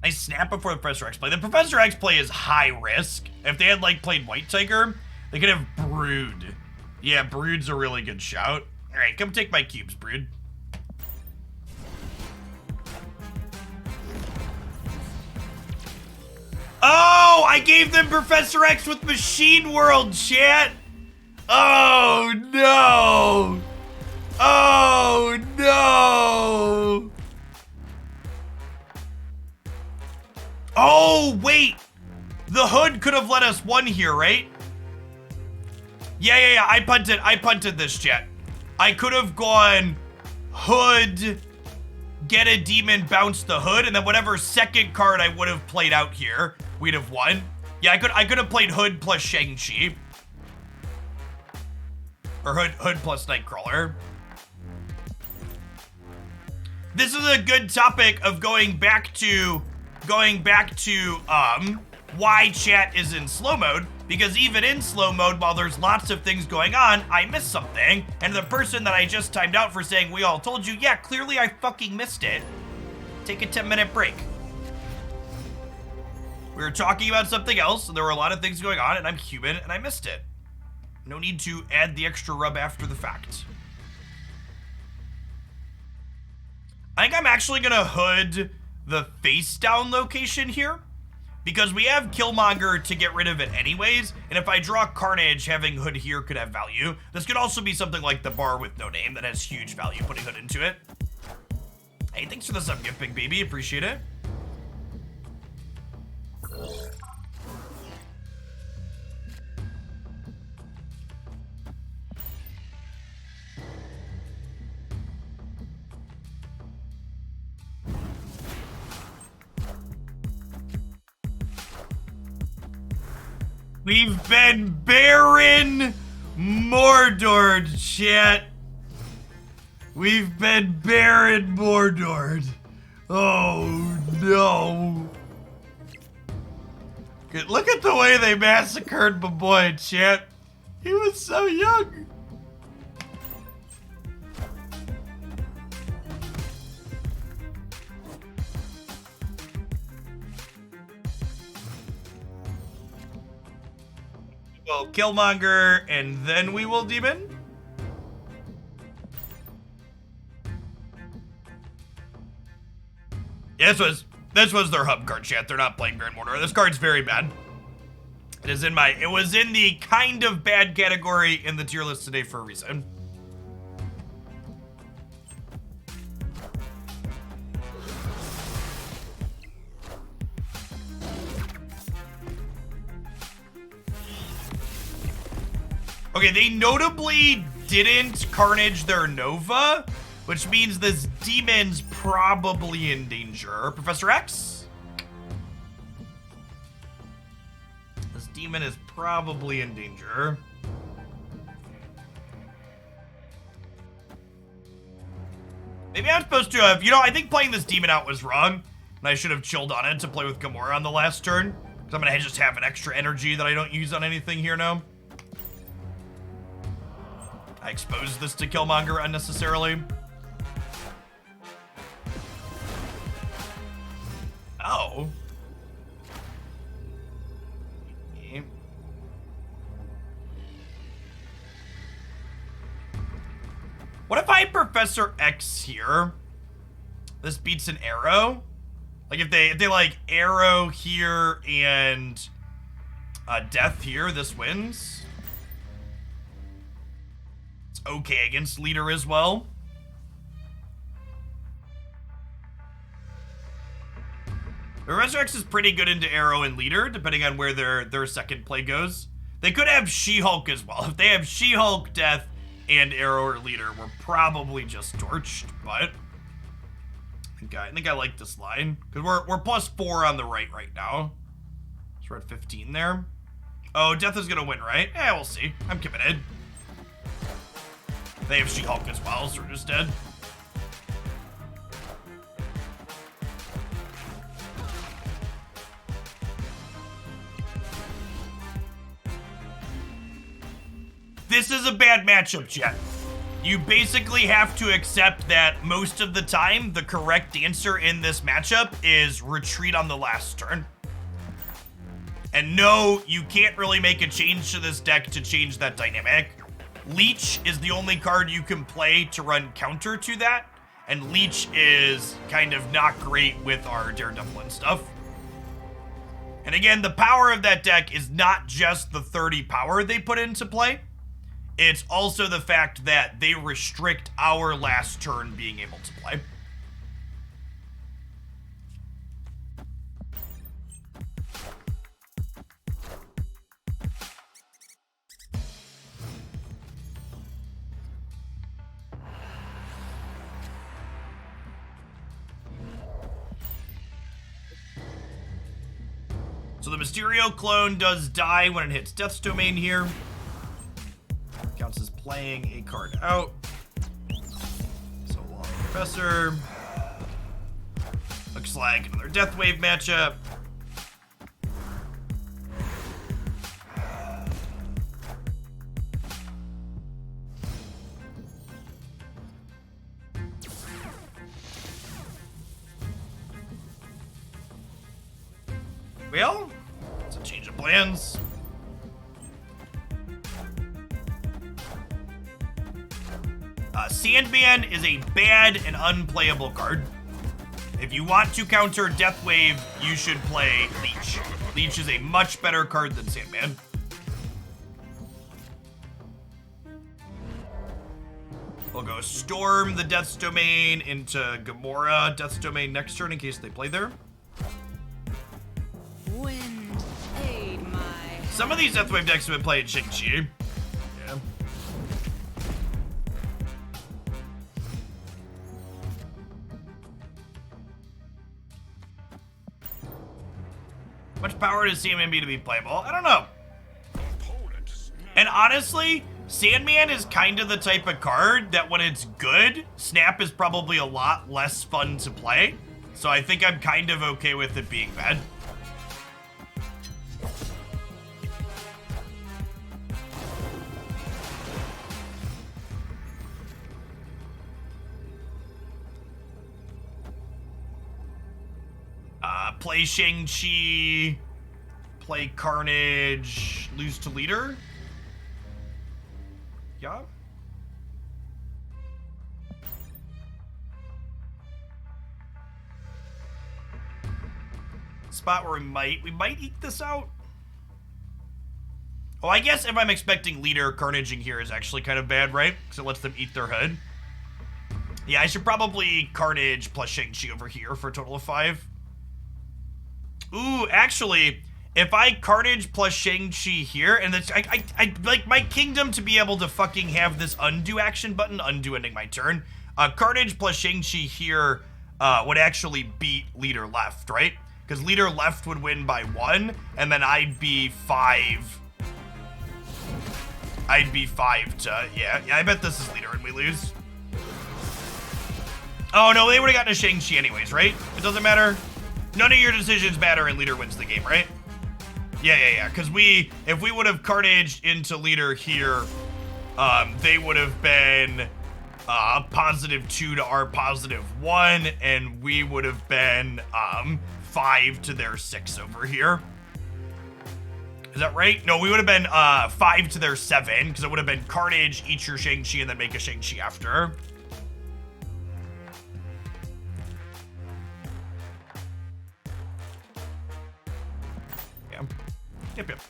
I snap before the Professor X play. The Professor X play is high risk. If they had like played White Tiger, they could have Brood. Yeah, Brood's a really good shout. All right, come take my cubes, Brood. Oh, I gave them Professor X with Machine World, chat. Oh, no. Oh, no. Oh, wait. The Hood could have let us one here, right? Yeah. I punted this, chat. I could have gone Hood, get a demon, bounce the Hood, and then whatever second card I would have played out here, we'd have won. Yeah, I could have played Hood plus Shang-Chi. Or Hood plus Nightcrawler. This is a good topic of going back to why chat is in slow mode, because even in slow mode, while there's lots of things going on, I missed something, and the person that I just timed out for saying we all told you, yeah, clearly I fucking missed it. Take a 10-minute break. We were talking about something else, and there were a lot of things going on, and I'm human, and I missed it. No need to add the extra rub after the fact. I think I'm actually gonna Hood the face down location here, because we have Killmonger to get rid of it anyways, and if I draw Carnage, having Hood here could have value. This could also be something like the bar with no name that has huge value, putting Hood into it. Hey, thanks for the sub gift, Big Baby, appreciate it. We've been Baron Mordor, chat. We've been Baron Mordor. Oh no. Good. Look at the way they massacred my boy, chat. He was so young. Well, Killmonger, and then we will Demon. Yeah, this was their hub card, chat. They're not playing Baron Mortar. This card's very bad. It was in the kind of bad category in the tier list today for a reason. Okay, they notably didn't Carnage their Nova, which means this demon's probably in danger. Professor X? This demon is probably in danger. Maybe I'm supposed to have, I think playing this demon out was wrong, and I should have chilled on it to play with Gamora on the last turn, because I'm gonna just have an extra energy that I don't use on anything here now. I exposed this to Killmonger unnecessarily. Oh. Okay. What if I Professor X here? This beats an arrow. Like if they like arrow here and death here, this wins. It's okay against leader as well. Professor X is pretty good into arrow and leader, depending on where their second play goes. They could have She-Hulk as well. If they have She-Hulk, death, and arrow or leader, we're probably just torched, but I think I like this line. Because we're +4 on the right now. So we're at 15 there. Oh, death is gonna win, right? Yeah, we'll see. I'm committed. They have She-Hulk as well, so we're just dead. This is a bad matchup, chat. You basically have to accept that most of the time, the correct answer in this matchup is retreat on the last turn. And no, you can't really make a change to this deck to change that dynamic. Leech is the only card you can play to run counter to that, and Leech is kind of not great with our Daredevil and stuff. And again, the power of that deck is not just the 30 power they put into play. It's also the fact that they restrict our last turn being able to play. So the Mysterio clone does die when it hits Death's Domain here. Counts as playing a card out. So long, Professor. Looks like another Death Wave matchup. Well, it's a change of plans. Sandman is a bad and unplayable card. If you want to counter Death Wave, you should play Leech. Leech is a much better card than Sandman. We'll go Storm the Death's Domain into Gamora Death's Domain next turn in case they play there. Wind, aid my Some of these Death Wave decks have been playing Shang-Chi. Yeah. Much power does Sandman be to be playable? I don't know. And honestly, Sandman is kind of the type of card that when it's good, Snap is probably a lot less fun to play. So I think I'm kind of okay with it being bad. Play Shang-Chi, play Carnage, lose to leader. Yeah. Spot where we might eke this out. Oh, I guess if I'm expecting leader, Carnaging here is actually kind of bad, right? Because it lets them eat their head. Yeah, I should probably Carnage plus Shang-Chi over here for a total of 5. Ooh, actually, if I Carnage plus Shang-Chi here, and that's, I like my kingdom to be able to fucking have this undo action button, undo ending my turn. Carnage plus Shang-Chi here would actually beat leader left, right? Because leader left would win by 1, and then I'd be 5. I'd be 5 to, yeah, I bet this is leader and we lose. Oh no, they would have gotten a Shang-Chi anyways, right? It doesn't matter. None of your decisions matter and leader wins the game, right? Yeah. Because if we would have Carnaged into leader here, they would have been +2 to our +1, and we would have been 5 to their 6 over here. Is that right? No, we would have been 5 to their 7, because it would have been Carnage, eat your Shang-Chi, and then make a Shang-Chi after. Yeah. Yep.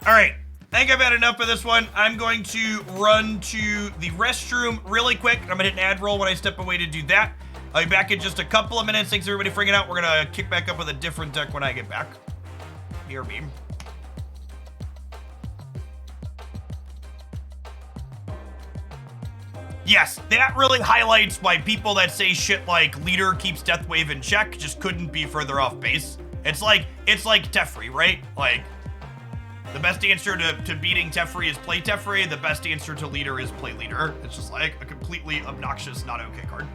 All right. I think I've had enough of this one. I'm going to run to the restroom really quick. I'm going to hit an ad roll when I step away to do that. I'll be back in just a couple of minutes. Thanks everybody for hanging out. We're going to kick back up with a different deck when I get back. Near me. Yes, that really highlights why people that say shit like leader keeps Deathwave in check just couldn't be further off base. It's like Teferi, right? Like, the best answer to beating Teferi is play Teferi. The best answer to leader is play leader. It's just like a completely obnoxious, not okay card.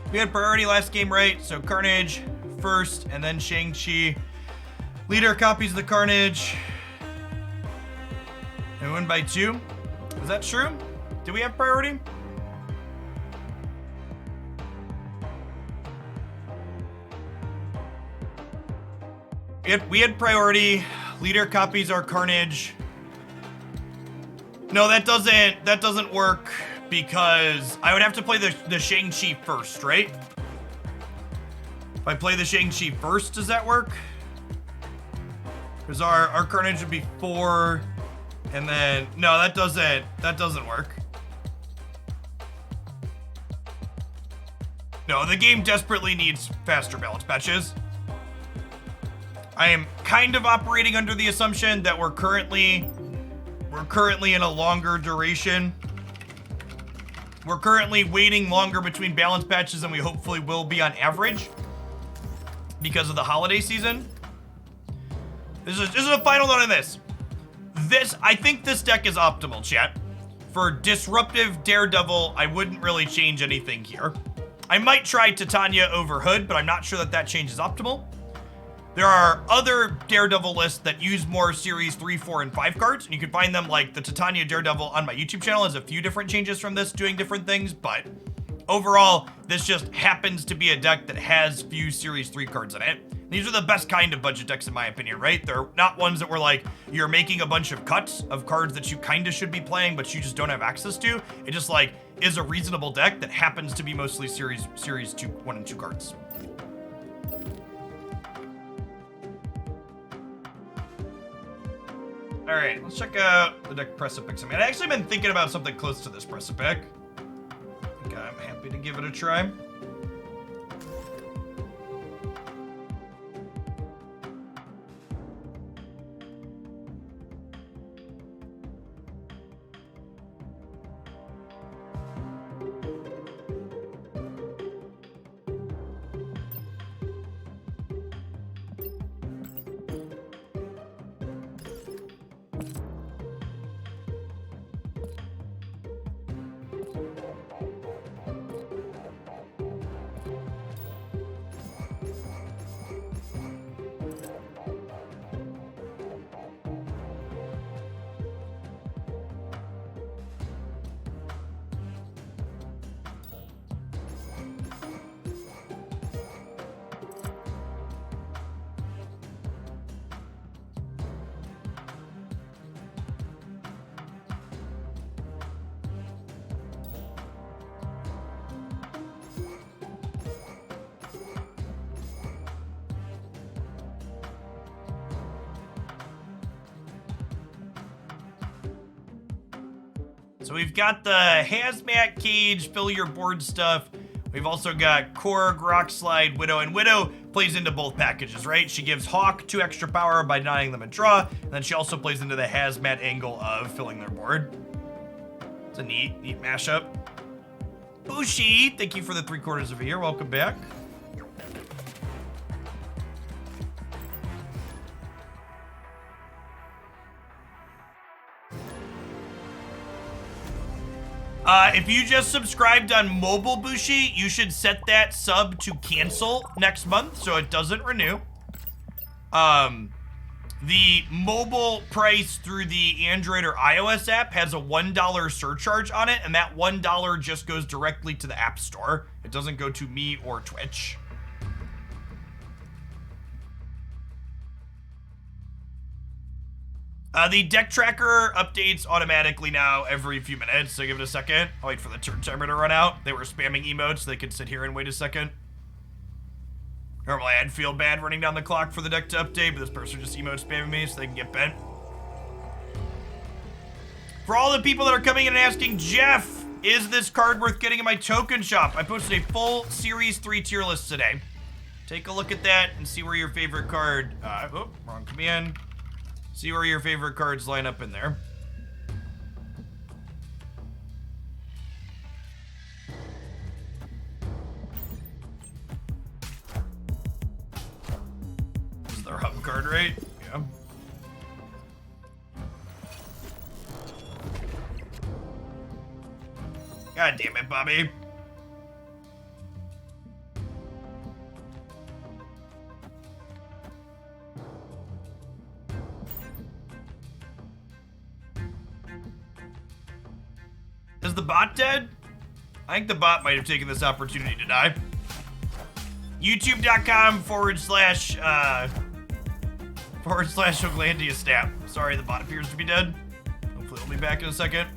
We had priority last game, right? So Carnage first, and then Shang-Chi. Leader copies the Carnage. And we win by 2. Is that true? Do we have priority? We had priority. Leader copies our Carnage. No, that doesn't work. Because I would have to play the Shang-Chi first, right? If I play the Shang-Chi first, does that work? Because our Carnage would be 4, and then no, that doesn't work. No, the game desperately needs faster balance patches. I am kind of operating under the assumption that we're currently in a longer duration. We're currently waiting longer between balance patches than we hopefully will be on average because of the holiday season. This is a final note on this. I think this deck is optimal, chat. For Disruptive Daredevil, I wouldn't really change anything here. I might try Titania over Hood, but I'm not sure that change is optimal. There are other Daredevil lists that use more Series 3, 4, and 5 cards, and you can find them, like the Titania Daredevil on my YouTube channel has a few different changes from this doing different things, but overall, this just happens to be a deck that has few Series 3 cards in it. These are the best kind of budget decks in my opinion, right? They're not ones that were like, you're making a bunch of cuts of cards that you kind of should be playing, but you just don't have access to. It just like is a reasonable deck that happens to be mostly Series 2, 1, and 2 cards. All right, let's check out the deck Precipice. I mean, I've actually been thinking about something close to this Precipice. I think I'm happy to give it a try. So we've got the hazmat cage, fill your board stuff. We've also got Korg, Rock Slide, Widow, and Widow plays into both packages, right? She gives Hawk 2 extra power by denying them a draw, and then she also plays into the hazmat angle of filling their board. It's a neat mashup. Bushi, thank you for the 3/4 of a year. Welcome back. If you just subscribed on mobile, Bushi, you should set that sub to cancel next month so it doesn't renew. The mobile price through the Android or iOS app has a $1 surcharge on it, and that $1 just goes directly to the App Store. It doesn't go to me or Twitch. The deck tracker updates automatically now every few minutes, so give it a second. I'll wait for the turn timer to run out. They were spamming emotes, so they could sit here and wait a second. Normally I'd feel bad running down the clock for the deck to update, but this person just emote spamming me so they can get bent. For all the people that are coming in and asking, Jeff, is this card worth getting in my token shop? I posted a full Series 3 tier list today. Take a look at that and see where your favorite card, wrong command. See where your favorite cards line up in there. This is their hub card, right? Yeah. God damn it, Bobby. Is the bot dead? I think the bot might have taken this opportunity to die. YouTube.com/Oglandia snap. Sorry, the bot appears to be dead. Hopefully it'll be back in a second.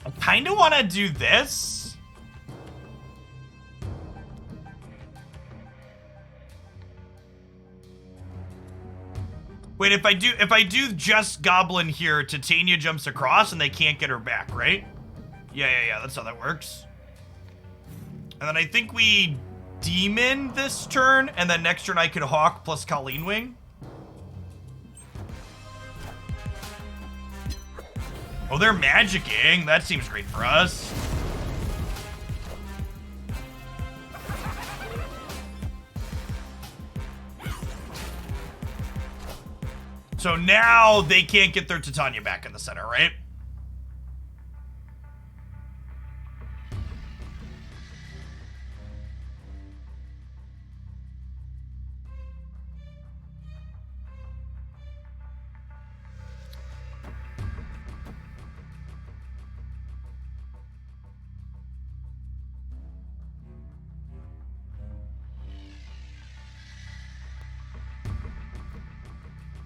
I kind of want to do this. Wait, if I do just Goblin here, Titania jumps across and they can't get her back, right? Yeah, that's how that works. And then I think we Demon this turn, and then next turn I could Hawk plus Colleen Wing. Oh, they're magicking. That seems great for us. So now they can't get their Titania back in the center, right?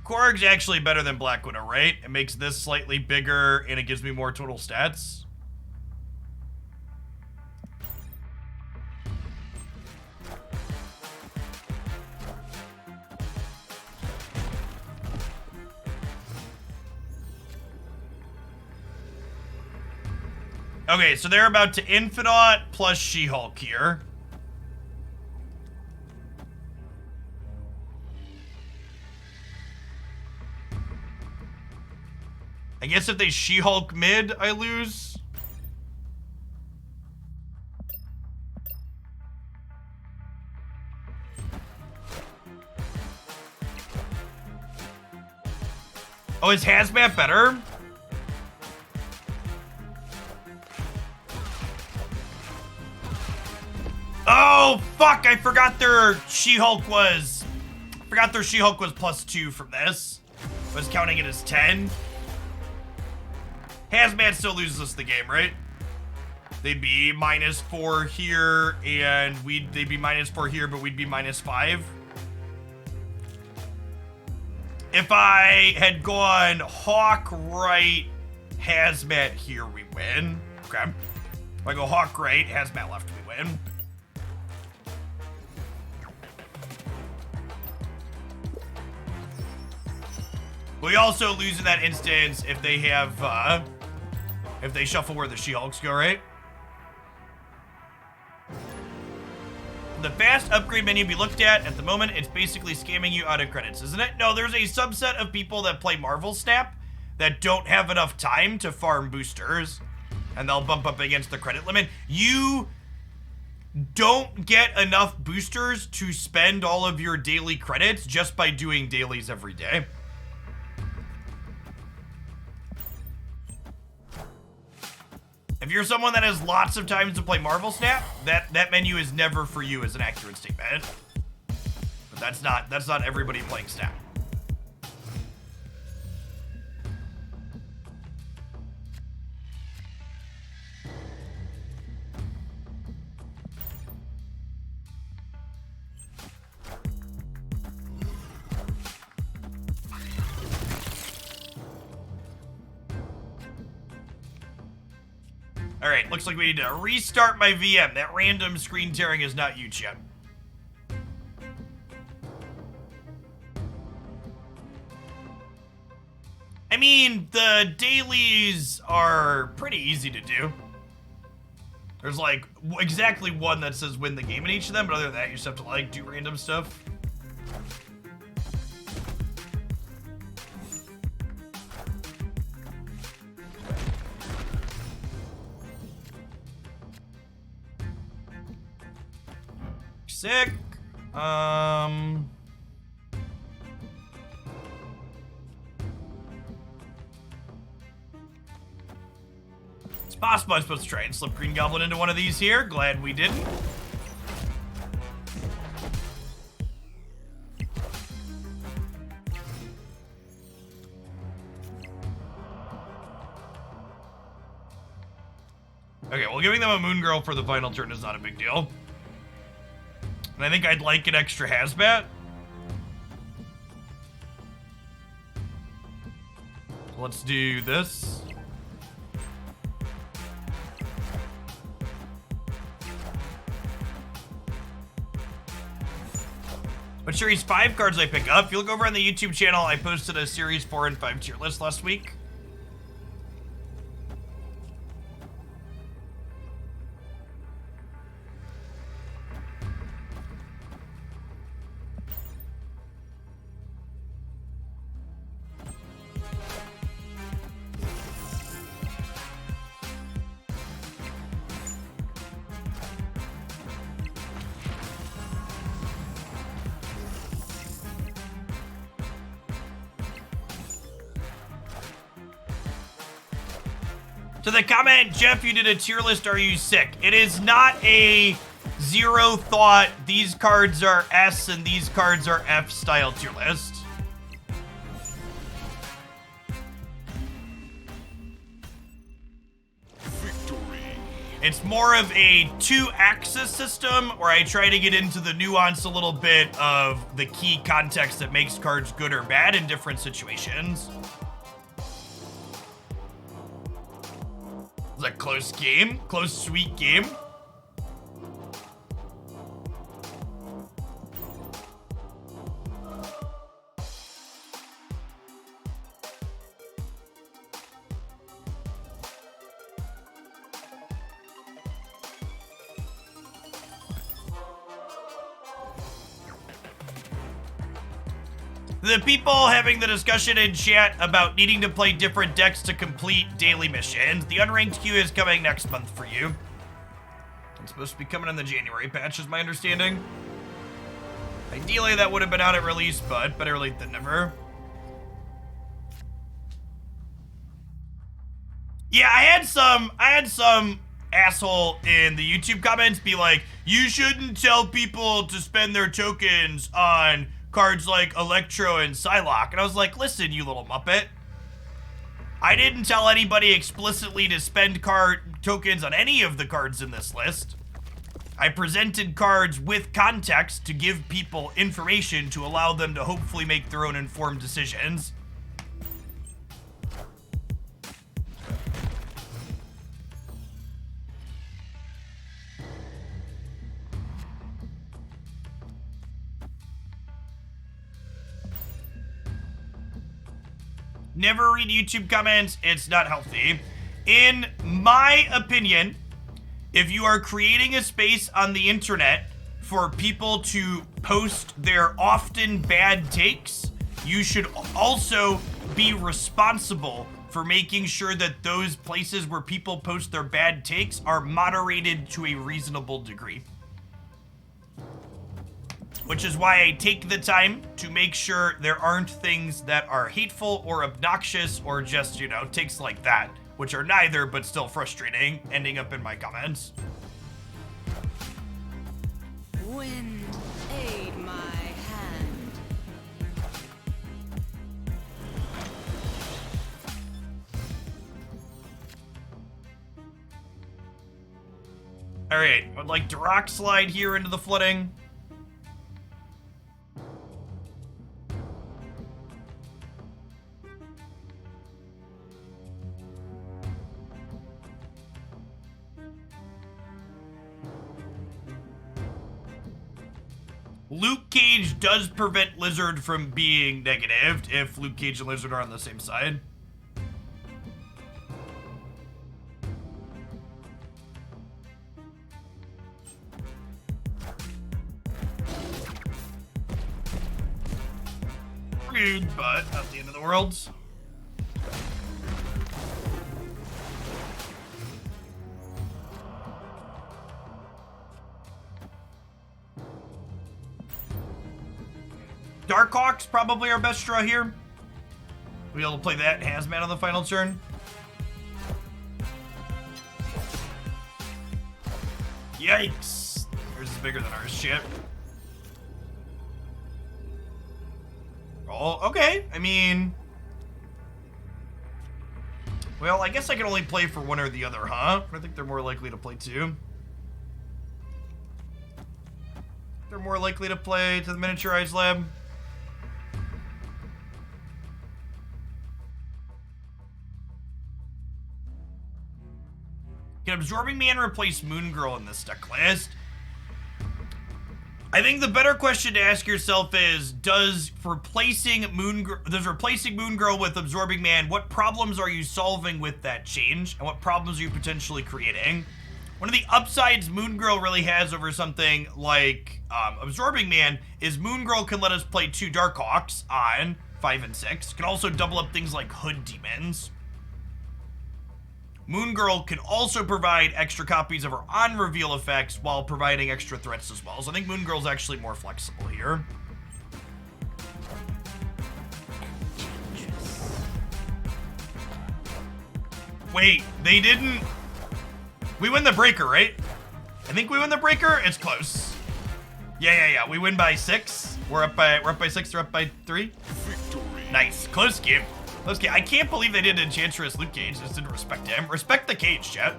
Korg's actually better than Black Widow, right? It makes this slightly bigger, and it gives me more total stats. Okay, so they're about to Infinite plus She-Hulk here. I guess if they She-Hulk mid, I lose. Oh, is Hazmat better? Oh, fuck, I forgot their She-Hulk was... Forgot their She-Hulk was +2 from this. Was counting it as 10. Hazmat still loses us the game, right? They'd be -4 here, and they'd be -4 here, but we'd be -5. If I had gone Hawk right, Hazmat here, we win. Okay. If I go Hawk right, Hazmat left, we win. We also lose in that instance if they have, if they shuffle where the She-Hulks go, right? The fast upgrade menu be looked at the moment, it's basically scamming you out of credits, isn't it? No, there's a subset of people that play Marvel Snap that don't have enough time to farm boosters, and they'll bump up against the credit limit. You don't get enough boosters to spend all of your daily credits just by doing dailies every day. If you're someone that has lots of time to play Marvel Snap, that menu is never for you as an accurate statement. But that's not everybody playing Snap. Alright, looks like we need to restart my VM. That random screen tearing is not huge yet. I mean, the dailies are pretty easy to do. There's like exactly one that says win the game in each of them, but other than that, you just have to like do random stuff. Sick. It's possible I'm supposed to try and slip Green Goblin into one of these here. Glad we didn't. Okay, well, giving them a Moon Girl for the final turn is not a big deal. And I think I'd like an extra Hazmat. Let's do this. But Series 5 cards I pick up. If you look over on the YouTube channel, I posted a Series 4 and 5 tier list last week. To the comment, Jeff, you did a tier list, are you sick? It is not a zero thought, these cards are S and these cards are F style tier list. Victory. It's more of a two-axis system where I try to get into the nuance a little bit of the key context that makes cards good or bad in different situations. It's a close game, close, sweet game. The people having the discussion in chat about needing to play different decks to complete daily missions. The unranked queue is coming next month for you. It's supposed to be coming in the January patch, is my understanding. Ideally, that would have been out at release, but better late than never. Yeah, I had some asshole in the YouTube comments be like, you shouldn't tell people to spend their tokens on cards like Electro and Psylocke. And I was like, listen, you little muppet. I didn't tell anybody explicitly to spend card tokens on any of the cards in this list. I presented cards with context to give people information to allow them to hopefully make their own informed decisions. Never read YouTube comments, it's not healthy. In my opinion, if you are creating a space on the internet for people to post their often bad takes, you should also be responsible for making sure that those places where people post their bad takes are moderated to a reasonable degree. Which is why I take the time to make sure there aren't things that are hateful or obnoxious or just, you know, takes like that, which are neither but still frustrating, ending up in my comments. Wind, aid my hand. Alright, I'd like to rock slide here into the flooding. Luke Cage does prevent Lizard from being negative if Luke Cage and Lizard are on the same side. Rude, but not the end of the world. Darkhawk's probably our best draw here. We'll be able to play that Hazmat on the final turn. Yikes. Yours is bigger than ours, shit. Oh, okay. I mean... Well, I guess I can only play for one or the other, huh? I think they're more likely to play two. They're more likely to play to the Miniaturized Lab. Can Absorbing Man replace Moon Girl in this deck list? I think the better question to ask yourself is, does replacing Moon Girl with Absorbing Man, what problems are you solving with that change? And what problems are you potentially creating? One of the upsides Moon Girl really has over something like Absorbing Man is Moon Girl can let us play 2 Darkhawks on 5 and 6. Can also double up things like Hood Demons. Moon Girl can also provide extra copies of her on-reveal effects while providing extra threats as well. So I think Moon Girl's actually more flexible here. Wait, they didn't... We win the breaker, right? I think we win the breaker. It's close. Yeah. We win by 6. We're up by 6. They're up by 3. Victory. Nice. Close game. Okay, I can't believe they did Enchantress Luke Cage. Just didn't respect him. Respect the Cage, chat.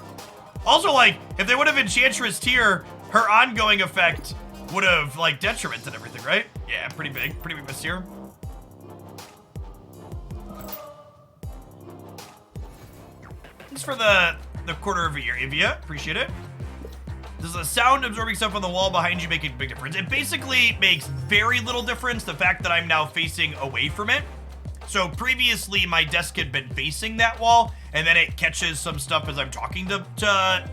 Also, like, if they would have Enchantress tier, her ongoing effect would have, like, detrimented everything, right? Yeah, pretty big miss here. Thanks for the quarter of a year, Avia. Appreciate it. Does the sound absorbing stuff on the wall behind you make a big difference? It basically makes very little difference, the fact that I'm now facing away from it. So previously, my desk had been facing that wall, and then it catches some stuff as I'm talking to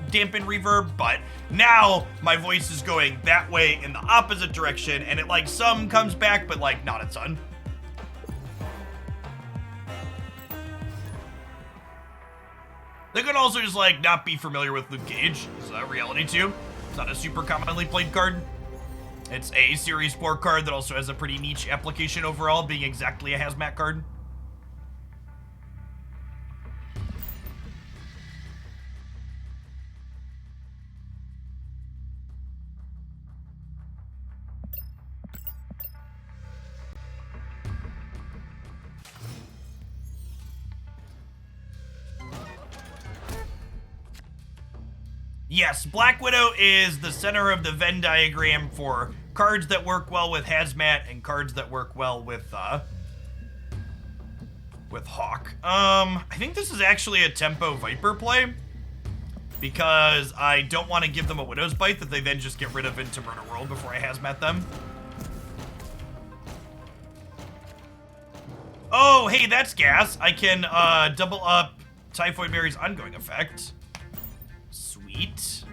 dampen reverb, but now my voice is going that way in the opposite direction, and it, like, some comes back, but, like, not a ton. They could also just, like, not be familiar with Luke Cage. It's a reality, too. It's not a super commonly played card. It's a Series 4 card that also has a pretty niche application overall, being exactly a Hazmat card. Yes, Black Widow is the center of the Venn diagram for cards that work well with Hazmat and cards that work well with Hawk. I think this is actually a tempo Viper play because I don't want to give them a Widow's Bite that they then just get rid of into Murder World before I Hazmat them. Oh, hey, that's gas. I can double up Typhoid Mary's ongoing effect. Sweet.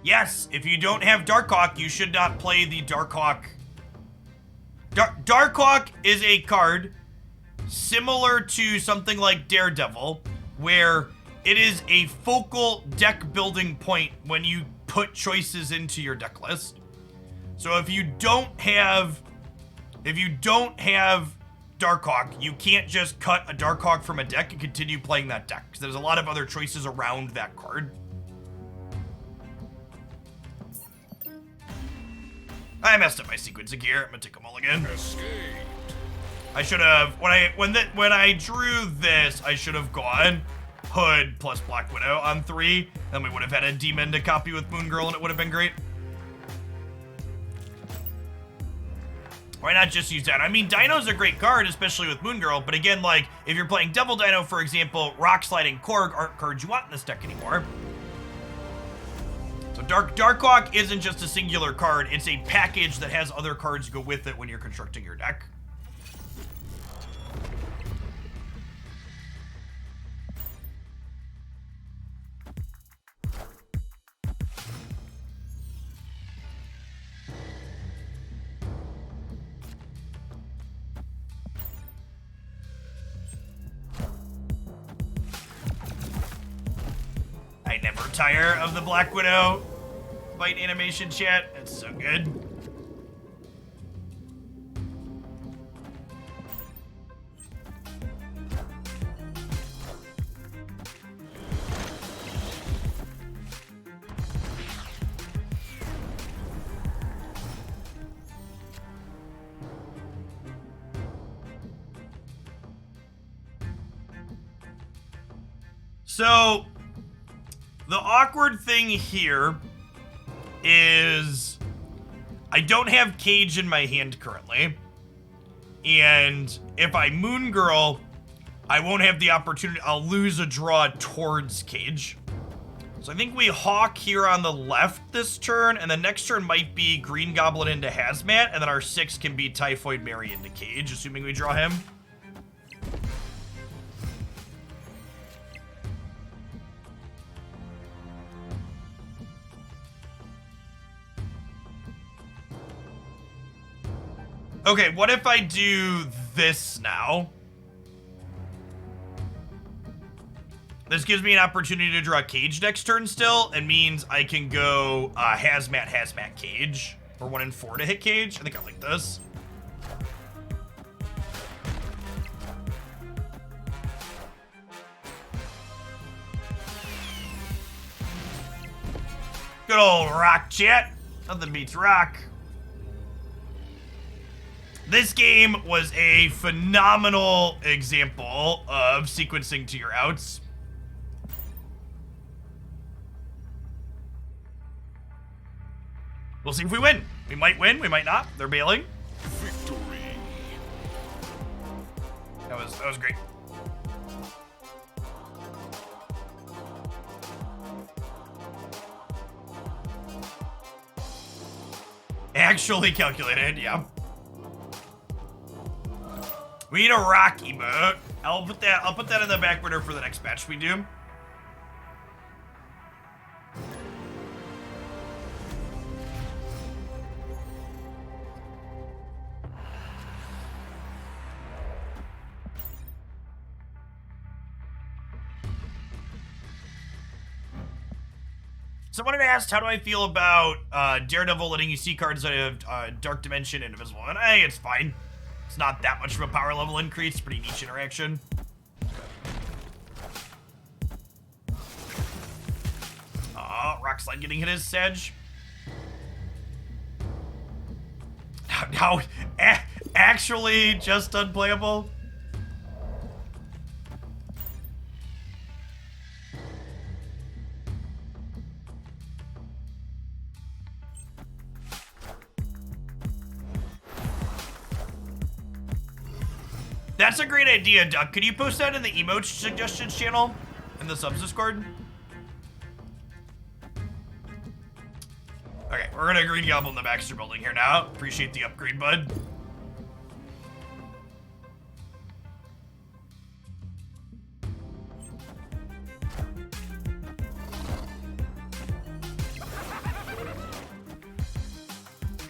Yes, if you don't have Darkhawk, you should not play the Darkhawk. Darkhawk is a card similar to something like Daredevil, where it is a focal deck building point when you put choices into your deck list. So if you don't have Darkhawk, you can't just cut a Darkhawk from a deck and continue playing that deck, because there's a lot of other choices around that card. I messed up my sequencing here. I'm gonna take them all again. I should have when I drew this, I should have gone Hood plus Black Widow on 3. Then we would have had a demon to copy with Moon Girl, and it would have been great. Why not just use Dino? I mean, Dino's a great card, especially with Moon Girl. But again, like if you're playing Devil Dino, for example, Rock Slide and Korg aren't cards you want in this deck anymore. So Darkhawk isn't just a singular card, it's a package that has other cards go with it when you're constructing your deck. I never tire of the Black Widow bite animation, chat. It's so good. So the awkward thing here is I don't have Cage in my hand currently, and if I Moon Girl, I won't have the opportunity. I'll lose a draw towards Cage. So I think we Hawk here on the left this turn, and the next turn might be Green Goblin into Hazmat, and then our 6 can be Typhoid Mary into Cage, assuming we draw him. Okay, what if I do this now? This gives me an opportunity to draw Cage next turn still, and means I can go Hazmat, Cage. Or 1 and 4 to hit Cage. I think I like this. Good old rock, chat. Nothing beats rock. This game was a phenomenal example of sequencing to your outs. We'll see if we win. We might win, we might not. They're bailing. Victory. That was great. Actually calculated, yeah. We need a rock emote. I'll put that in the back burner for the next match we do. Someone had asked, how do I feel about Daredevil letting you see cards that have Dark Dimension and Invisible? And I think it's fine. It's not that much of a power level increase. Pretty niche interaction. Rock Slide getting hit his Sedge. Now, actually just unplayable. That's a great idea, Duck. Could you post that in the emote suggestions channel in the subs Discord? Okay, we're gonna Green Goblin the Baxter building here now. Appreciate the upgrade, bud.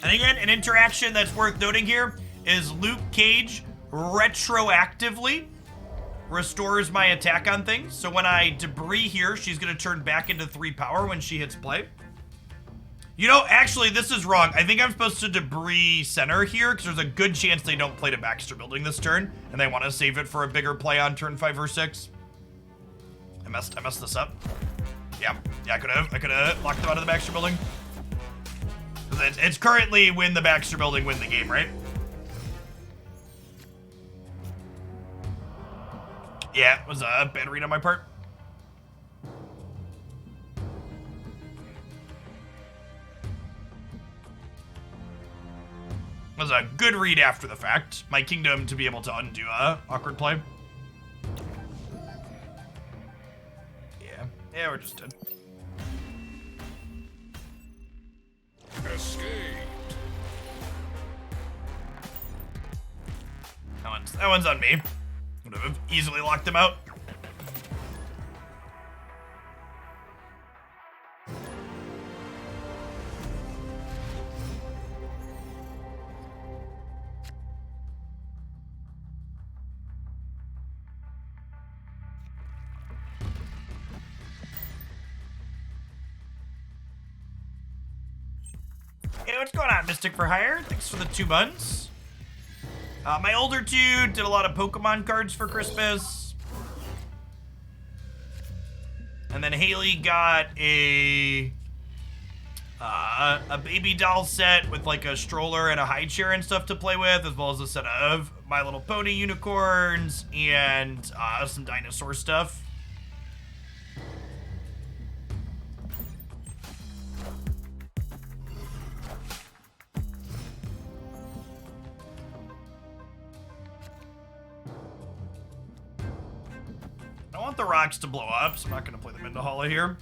And again, an interaction that's worth noting here is Luke Cage retroactively restores my attack on things. So when I debris here, she's gonna turn back into 3 power when she hits play. You know, actually, this is wrong. I think I'm supposed to debris center here because there's a good chance they don't play to Baxter building this turn and they want to save it for a bigger play on turn 5 or 6. I messed this up. Yeah, I could have locked them out of the Baxter building. It's currently win the Baxter building, win the game, right? Yeah, it was a bad read on my part. It was a good read after the fact. My kingdom to be able to undo a awkward play. Yeah, we're just dead. Escaped. That one's on me. Would have easily locked them out. Hey, what's going on, Mystic for Hire? Thanks for the 2 months. My older dude did a lot of Pokemon cards for Christmas. And then Haley got a baby doll set with like a stroller and a high chair and stuff to play with, as well as a set of My Little Pony unicorns and some dinosaur stuff. I want the rocks to blow up, so I'm not going to play them into hollow here.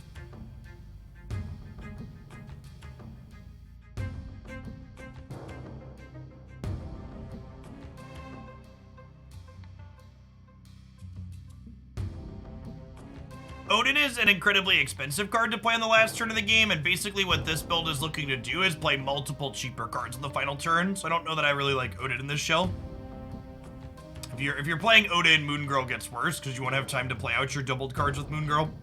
Odin is an incredibly expensive card to play on the last turn of the game, and basically what this build is looking to do is play multiple cheaper cards on the final turn, so I don't know that I really like Odin in this shell. If you're playing Odin, Moon Girl gets worse because you won't have time to play out your doubled cards with Moon Girl.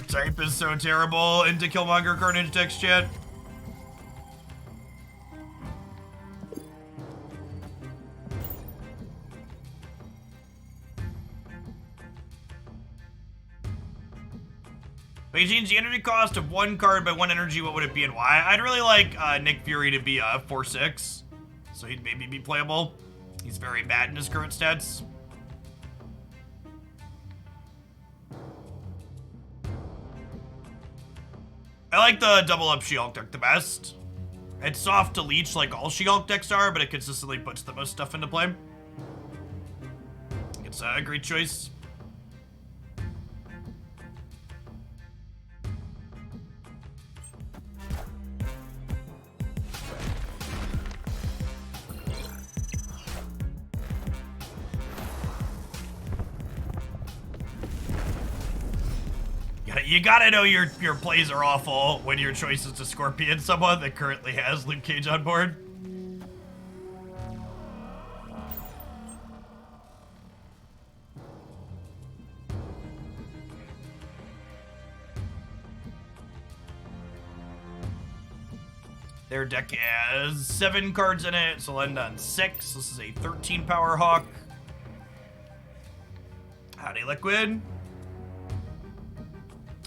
Type is so terrible into Killmonger Carnage text chat. If you change the energy cost of 1 card by 1 energy, what would it be and why? I'd really like Nick Fury to be a 4/6, so he'd maybe be playable. He's very bad in his current stats. I like the double up She-Hulk deck the best. It's soft to leech like all She-Hulk decks are, but it consistently puts the most stuff into play. It's a great choice. You gotta know your plays are awful when your choice is to Scorpion someone that currently has Luke Cage on board. Their deck has 7 cards in it, so I'll end on 6. This is a 13 power Hawk. Howdy, Liquid.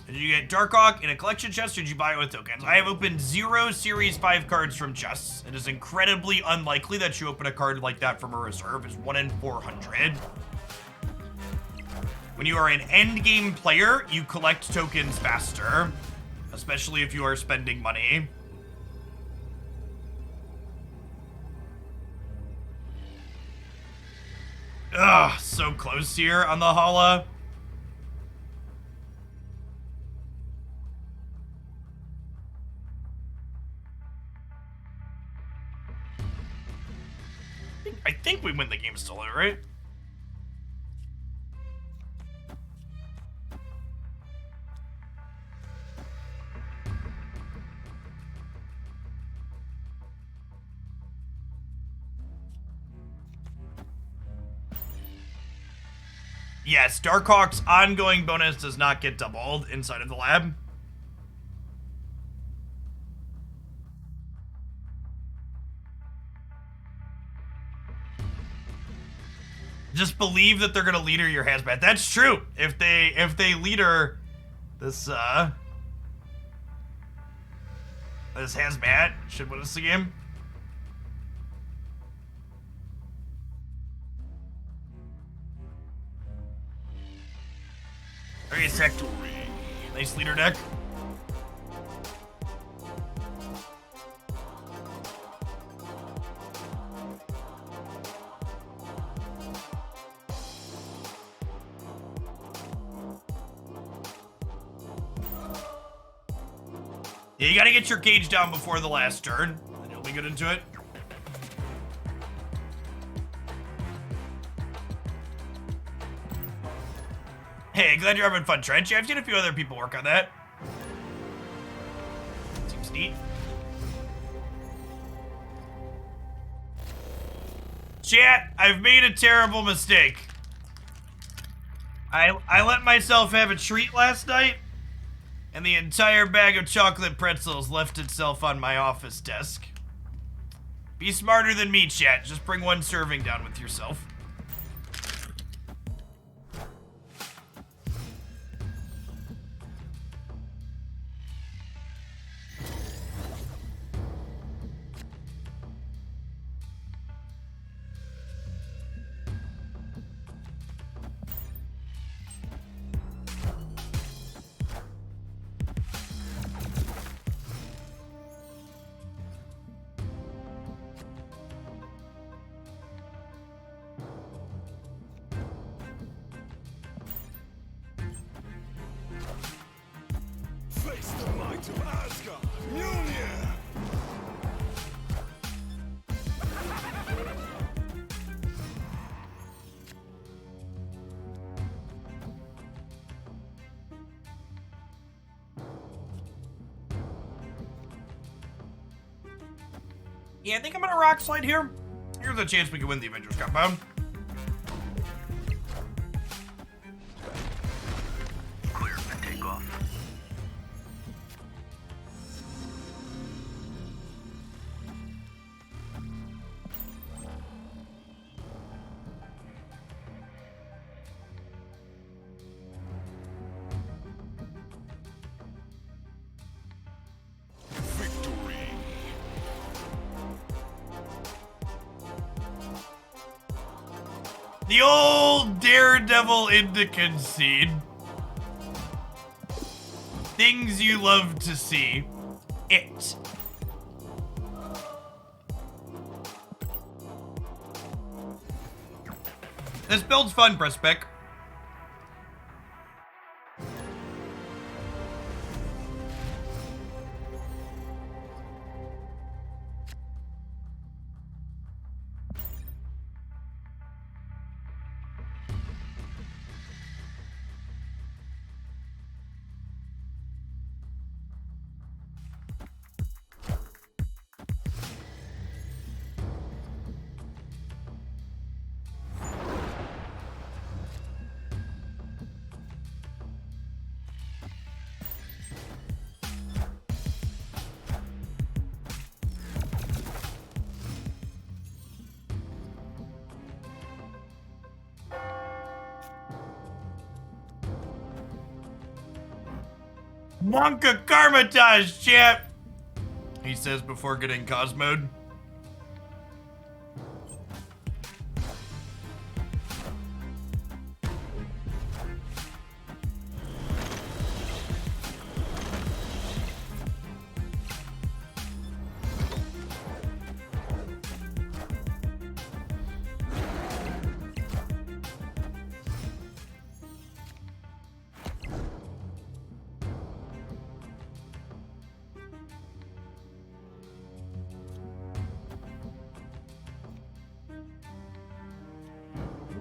Did you get Darkhawk in a collection chest, or did you buy it with tokens? I have opened 0 Series 5 cards from chests. It is incredibly unlikely that you open a card like that from a reserve. It's 1 in 400. When you are an endgame player, you collect tokens faster, especially if you are spending money. Ugh, so close here on the Hala. I think we win the game still, right? Yes, Darkhawk's ongoing bonus does not get doubled inside of the lab. Just believe that they're gonna leader your hazmat. That's true. If they leader this this hazmat, should win us the game. Okay, sec. Nice leader deck. Yeah, you gotta get your cage down before the last turn, and you'll be good into it. Hey, glad you're having fun, Trench. Yeah, I've seen a few other people work on that. Seems neat. Chat, I've made a terrible mistake. I let myself have a treat last night, and the entire bag of chocolate pretzels left itself on my office desk. Be smarter than me, chat. Just bring 1 serving down with yourself. Face the might of Asgard. Mjolnir. Yeah, I think I'm gonna rock slide here. Here's a chance we can win the Avengers compound. Clear for takeoff. Victory. The old Daredevil into concede. Things you love to see. It. This build's fun, press pick. Wonka Karmatage, chat! He says before getting cos mode.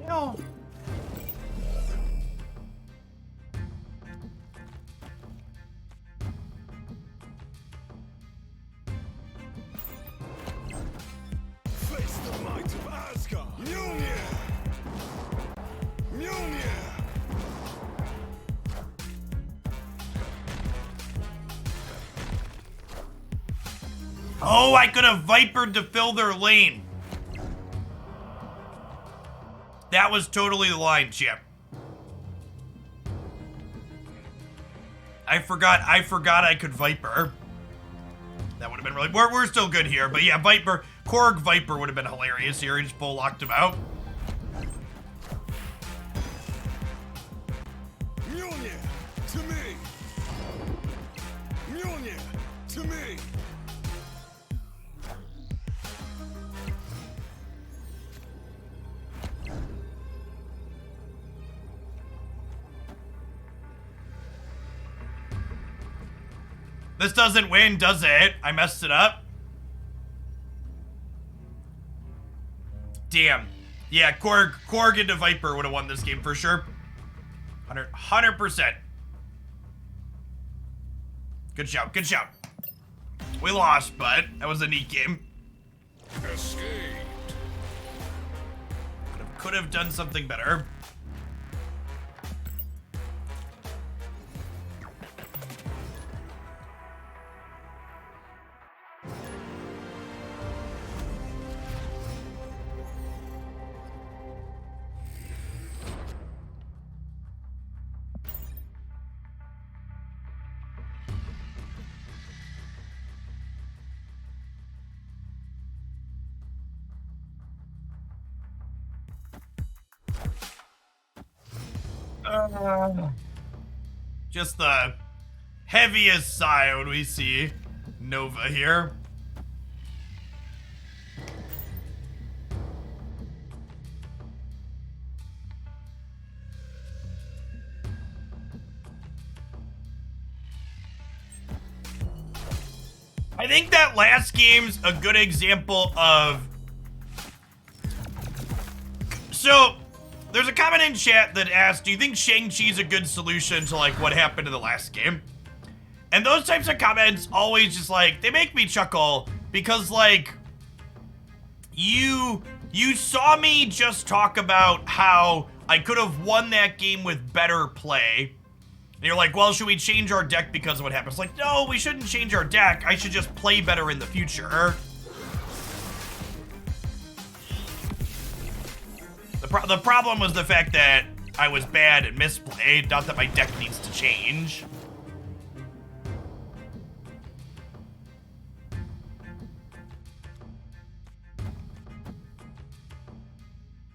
No. Face the might of Asgard. Mjolnir. Mjolnir. Oh, I could have Vipered to fill their lane. That was totally the line, Chip. I forgot I could Viper. That would have been really... We're still good here, but yeah, Viper... Korg Viper would have been hilarious here. He just full locked him out. Mjolnir to me. Mjolnir to me. This doesn't win, does it? I messed it up. Damn. Yeah, Korg into Viper would have won this game for sure. 100%. Good shout, good shout. We lost, but that was a neat game. Escaped. Could have done something better. Just the heaviest sigh when we see Nova here. I think that last game's a good example of... So, there's a comment in chat that asked, do you think Shang-Chi's a good solution to, like, what happened in the last game? And those types of comments always just, like, they make me chuckle because, like, you saw me just talk about how I could have won that game with better play. And you're like, well, should we change our deck because of what happens? Like, no, we shouldn't change our deck. I should just play better in the future. The problem was the fact that I was bad and misplayed, not that my deck needs to change.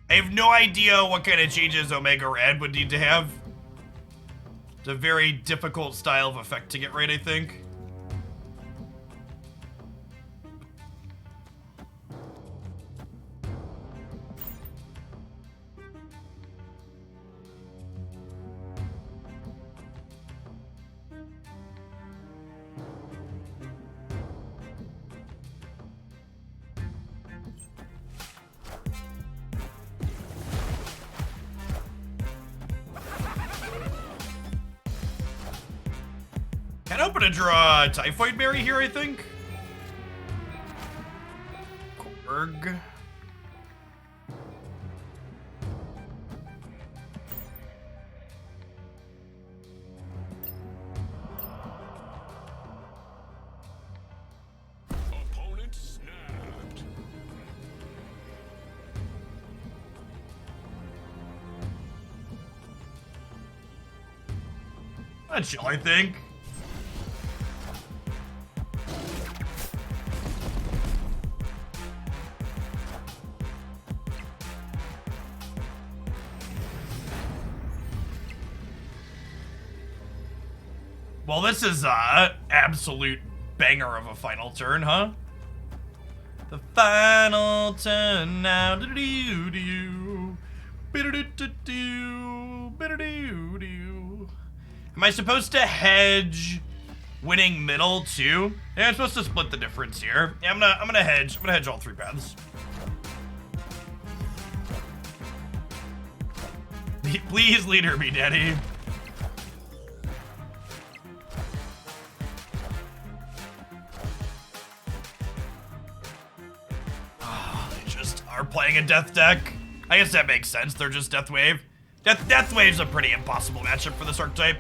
I have no idea what kind of changes Omega Red would need to have. It's a very difficult style of effect to get right, I think. Can open a draw Typhoid Berry here, I think. Korg. Opponent snapped. That's chill, I think. Well, this is a absolute banger of a final turn, huh? The final turn now. Do-do-do-do. Be-do-do-do-do. Be-do-do-do. Am I supposed to hedge winning middle too? Yeah, I'm supposed to split the difference here. Yeah, I'm gonna hedge. I'm gonna hedge all three paths. Please leader me, Daddy. Oh, they just are playing a death deck. I guess that makes sense. They're just Death Wave. Death Wave's a pretty impossible matchup for this archetype.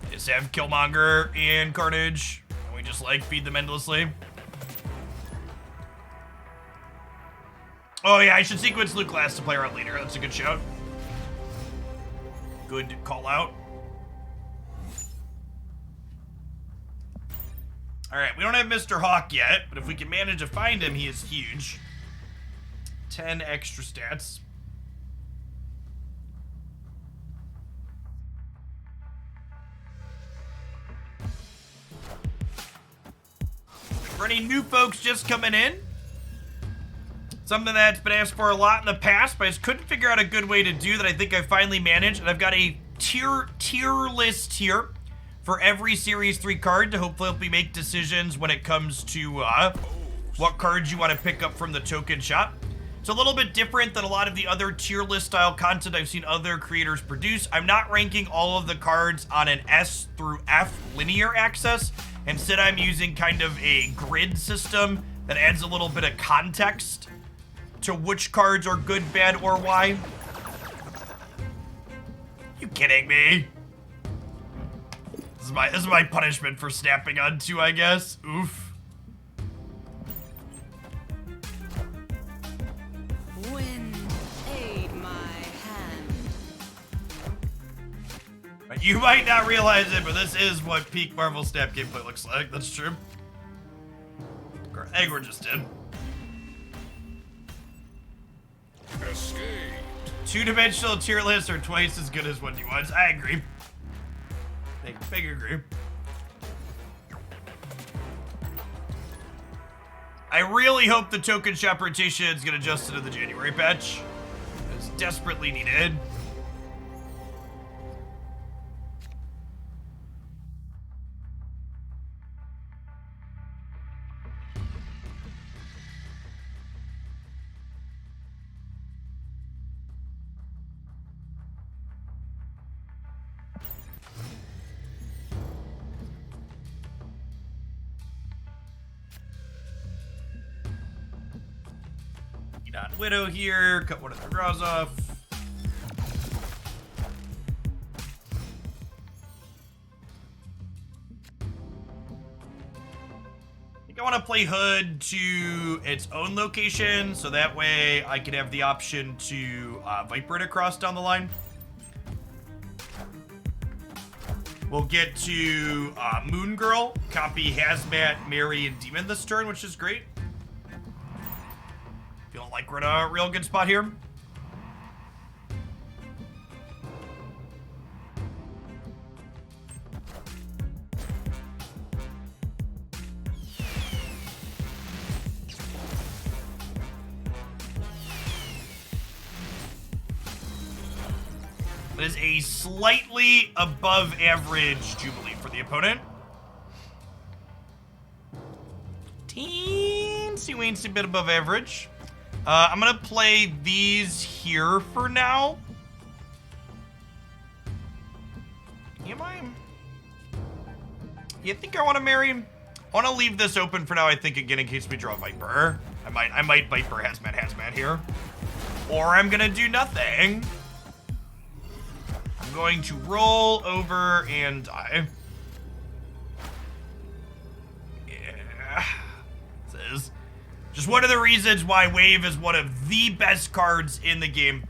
They just have Killmonger and Carnage, and we just like feed them endlessly. Oh yeah, I should sequence Luke last to play around leader. That's a good shout. Good call out. All right, we don't have Mr. Hawk yet, but if we can manage to find him, he is huge. 10 extra stats. For any new folks just coming in, something that's been asked for a lot in the past, but I just couldn't figure out a good way to do that I think I finally managed. And I've got a tier list here for every Series 3 card to hopefully help you make decisions when it comes to what cards you want to pick up from the token shop. It's a little bit different than a lot of the other tier list style content I've seen other creators produce. I'm not ranking all of the cards on an S through F linear axis. Instead, I'm using kind of a grid system that adds a little bit of context to which cards are good, bad, or why. You kidding me? This is my punishment for snapping on 2, I guess. Oof. Wind, aid my hand. You might not realize it, but this is what peak Marvel Snap gameplay looks like. That's true. I think we're just in. Escape. Two-dimensional tier lists are twice as good as 1D1s. I agree. Big agree. I really hope the token shop rotations get adjusted in the January patch. It's desperately needed. Widow here, cut one of the draws off. I think I want to play Hood to its own location, so that way I can have the option to Viper it across down the line. We'll get to Moon Girl, copy Hazmat, Mary, and Demon this turn, which is great. Feeling like we're in a real good spot here. It is a slightly above average Jubilee for the opponent. Teensy bit above average. I'm gonna play these here for now. Am I? You think I want to marry him? I want to leave this open for now, I think, again, in case we draw Viper. I might Viper Hazmat here. Or I'm gonna do nothing. I'm going to roll over and die. Yeah. This is just one of the reasons why Wave is one of the best cards in the game.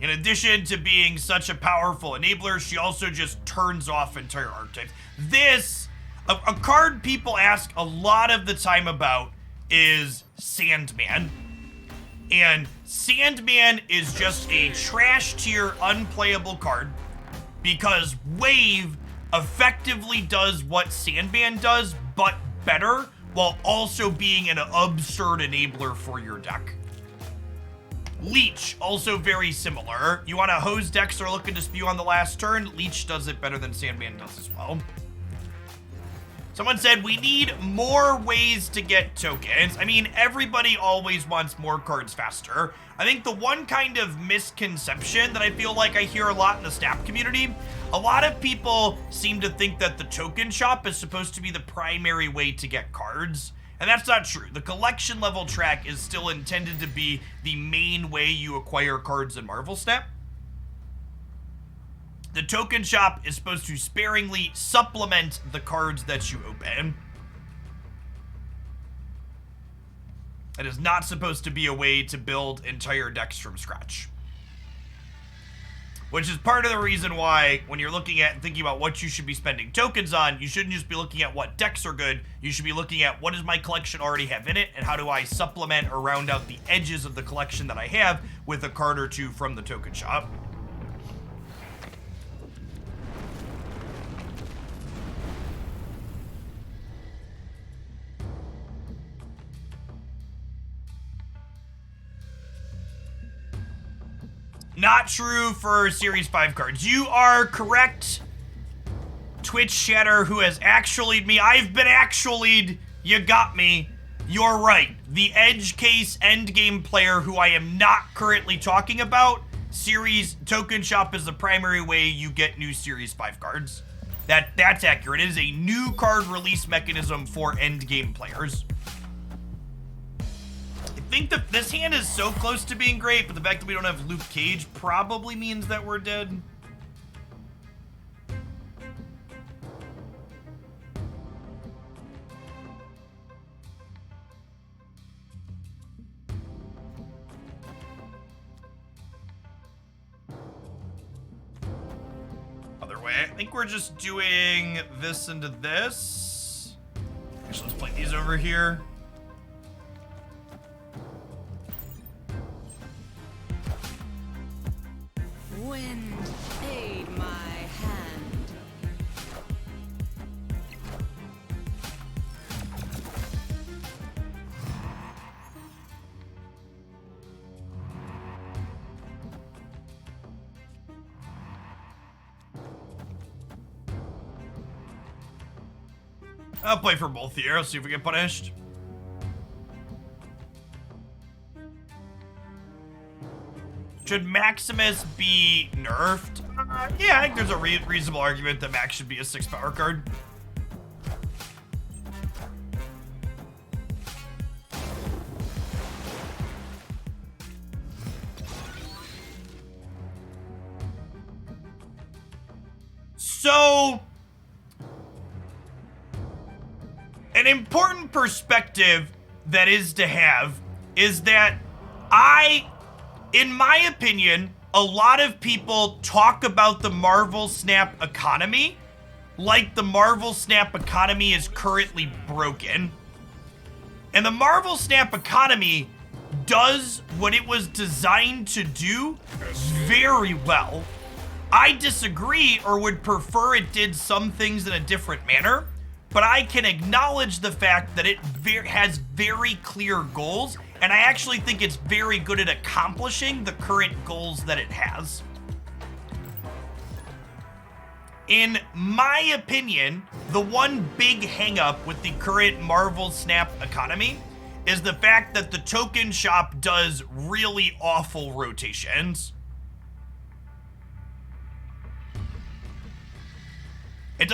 In addition to being such a powerful enabler, she also just turns off entire archetypes. A card people ask a lot of the time about is Sandman. And Sandman is just a trash tier, unplayable card because Wave effectively does what Sandman does, but better, while also being an absurd enabler for your deck. Leech, also very similar. You want to hose decks that are looking to spew on the last turn, Leech does it better than Sandman does as well. Someone said, we need more ways to get tokens. I mean, everybody always wants more cards faster. I think the one kind of misconception that I feel like I hear a lot in the Snap community, a lot of people seem to think that the token shop is supposed to be the primary way to get cards. And that's not true. The collection level track is still intended to be the main way you acquire cards in Marvel Snap. The token shop is supposed to sparingly supplement the cards that you open. It is not supposed to be a way to build entire decks from scratch. Which is part of the reason why, when you're looking at and thinking about what you should be spending tokens on, you shouldn't just be looking at what decks are good. You should be looking at what does my collection already have in it, and how do I supplement or round out the edges of the collection that I have with a card or two from the token shop. Not true for Series 5 cards. You are correct, Twitch chatter who has actually'd me. I've been actually'd. You got me. You're right. The edge case endgame player who I am not currently talking about, Series Token Shop is the primary way you get new Series 5 cards. That's accurate. It is a new card release mechanism for endgame players. I think that this hand is so close to being great, but the fact that we don't have Luke Cage probably means that we're dead. Other way, I think we're just doing this into this. Actually, let's play these over here. Wind, aid my hand. I'll play for both here. Let's see if we get punished. Should Maximus be nerfed? Yeah, I think there's a reasonable argument that Max should be a 6 power card. So, an important perspective that is to have is that in my opinion, a lot of people talk about the Marvel Snap economy like the Marvel Snap economy is currently broken. And the Marvel Snap economy does what it was designed to do very well. I disagree or would prefer it did some things in a different manner, but I can acknowledge the fact that it has very clear goals, and I actually think it's very good at accomplishing the current goals that it has. In my opinion, the one big hang-up with the current Marvel Snap economy is the fact that the token shop does really awful rotations. It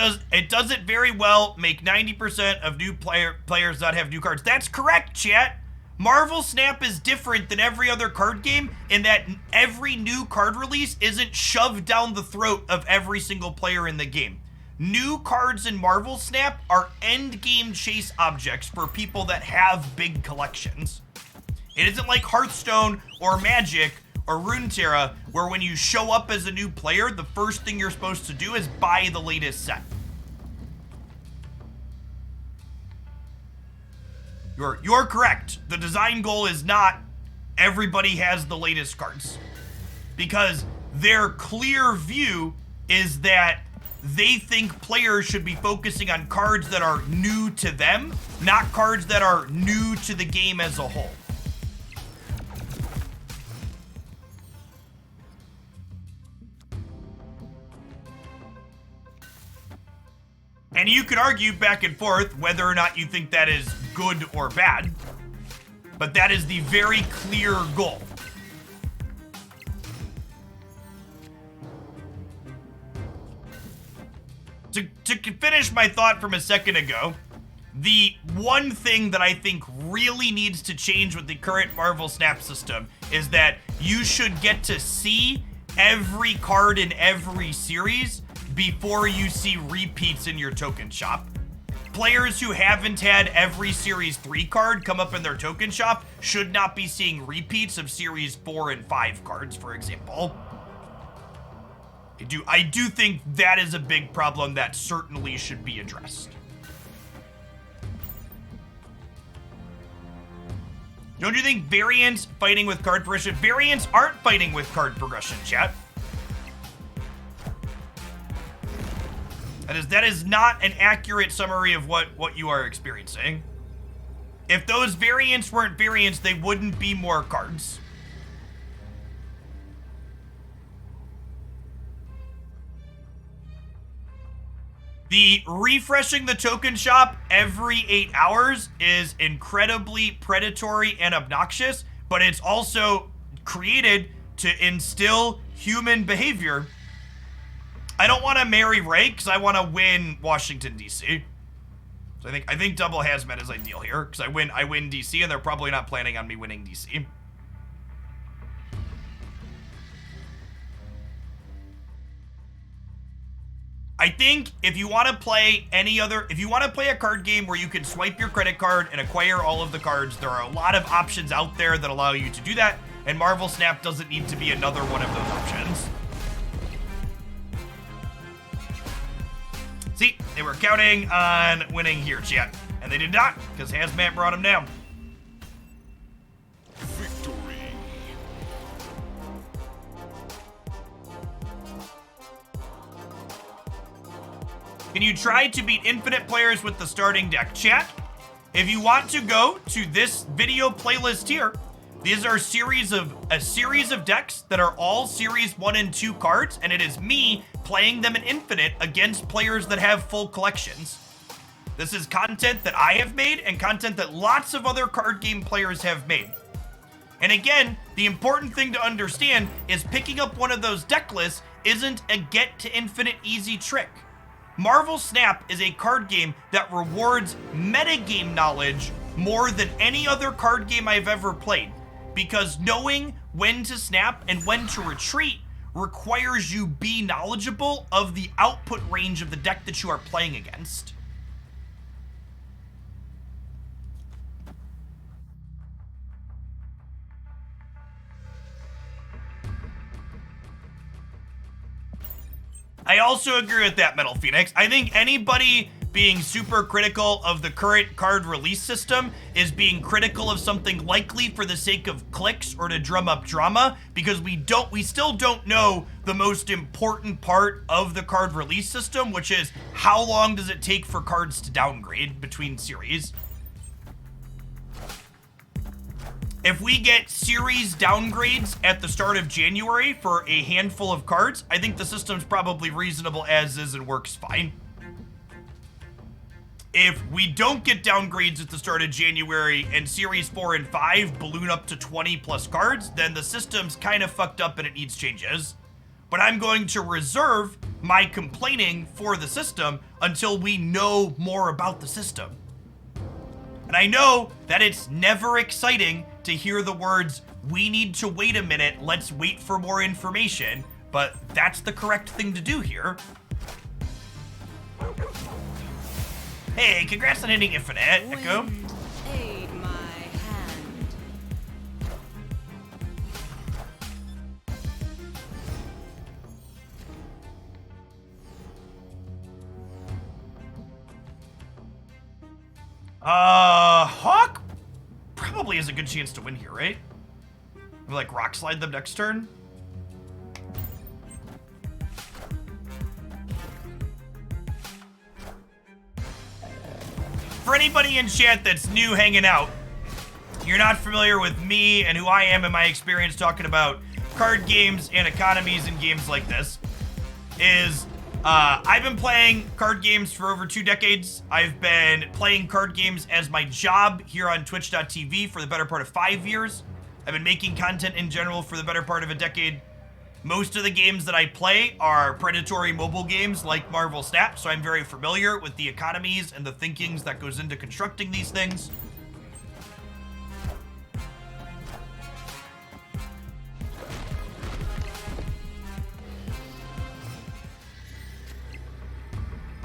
does it very well, make 90% of new players not have new cards. That's correct, chat. Marvel Snap is different than every other card game in that every new card release isn't shoved down the throat of every single player in the game. New cards in Marvel Snap are end game chase objects for people that have big collections. It isn't like Hearthstone or Magic or Runeterra, where when you show up as a new player, the first thing you're supposed to do is buy the latest set. You're correct. The design goal is not everybody has the latest cards, because their clear view is that they think players should be focusing on cards that are new to them, not cards that are new to the game as a whole. And you could argue back and forth whether or not you think that is good or bad, but that is the very clear goal. To finish my thought from a second ago, the one thing that I think really needs to change with the current Marvel Snap system is that you should get to see every card in every series before you see repeats in your token shop. Players who haven't had every Series 3 card come up in their token shop should not be seeing repeats of Series 4 and 5 cards, for example. I do think that is a big problem that certainly should be addressed. Don't you think variants fighting with card progression? Variants aren't fighting with card progression, chat. That is not an accurate summary of what you are experiencing. If those variants weren't variants, they wouldn't be more cards. The refreshing the token shop every 8 hours is incredibly predatory and obnoxious, but it's also created to instill human behavior. I don't want to marry Ray because I want to win Washington, D.C. So I think double hazmat is ideal here because I win D.C. and they're probably not planning on me winning D.C. I think if you want to play a card game where you can swipe your credit card and acquire all of the cards, there are a lot of options out there that allow you to do that, and Marvel Snap doesn't need to be another one of those options. See, they were counting on winning here, chat, and they did not, because Hazmat brought them down. Victory. Can you try to beat infinite players with the starting deck? Chat, if you want to go to this video playlist here, these are a series of decks that are all Series 1 and 2 cards, and it is me playing them in infinite against players that have full collections. This is content that I have made and content that lots of other card game players have made. And again, the important thing to understand is picking up one of those deck lists isn't a get to infinite easy trick. Marvel Snap is a card game that rewards metagame knowledge more than any other card game I've ever played, because knowing when to snap and when to retreat requires you be knowledgeable of the output range of the deck that you are playing against. I also agree with that, Metal Phoenix. I think anybody being super critical of the current card release system is being critical of something likely for the sake of clicks or to drum up drama, because we still don't know the most important part of the card release system, which is how long does it take for cards to downgrade between series. If we get series downgrades at the start of January for a handful of cards, I think the system's probably reasonable as is and works fine. If we don't get downgrades at the start of January and Series 4 and 5 balloon up to 20 plus cards, then the system's kind of fucked up and it needs changes. But I'm going to reserve my complaining for the system until we know more about the system. And I know that it's never exciting to hear the words, "We need to wait a minute, let's wait for more information," but that's the correct thing to do here. Hey, congrats on hitting Infinite, Echo. Wind, aid my hand. Hawk probably has a good chance to win here, right? We like rock slide them next turn. for anybody in chat that's new hanging out, you're not familiar with me and who I am and my experience talking about card games and economies in games like this, is I've been playing card games for over 2 decades. I've been playing card games as my job here on twitch.tv for the better part of 5 years. I've been making content in general for the better part of a decade. Most of the games that I play are predatory mobile games like Marvel Snap, so I'm very familiar with the economies and the thinkings that goes into constructing these things.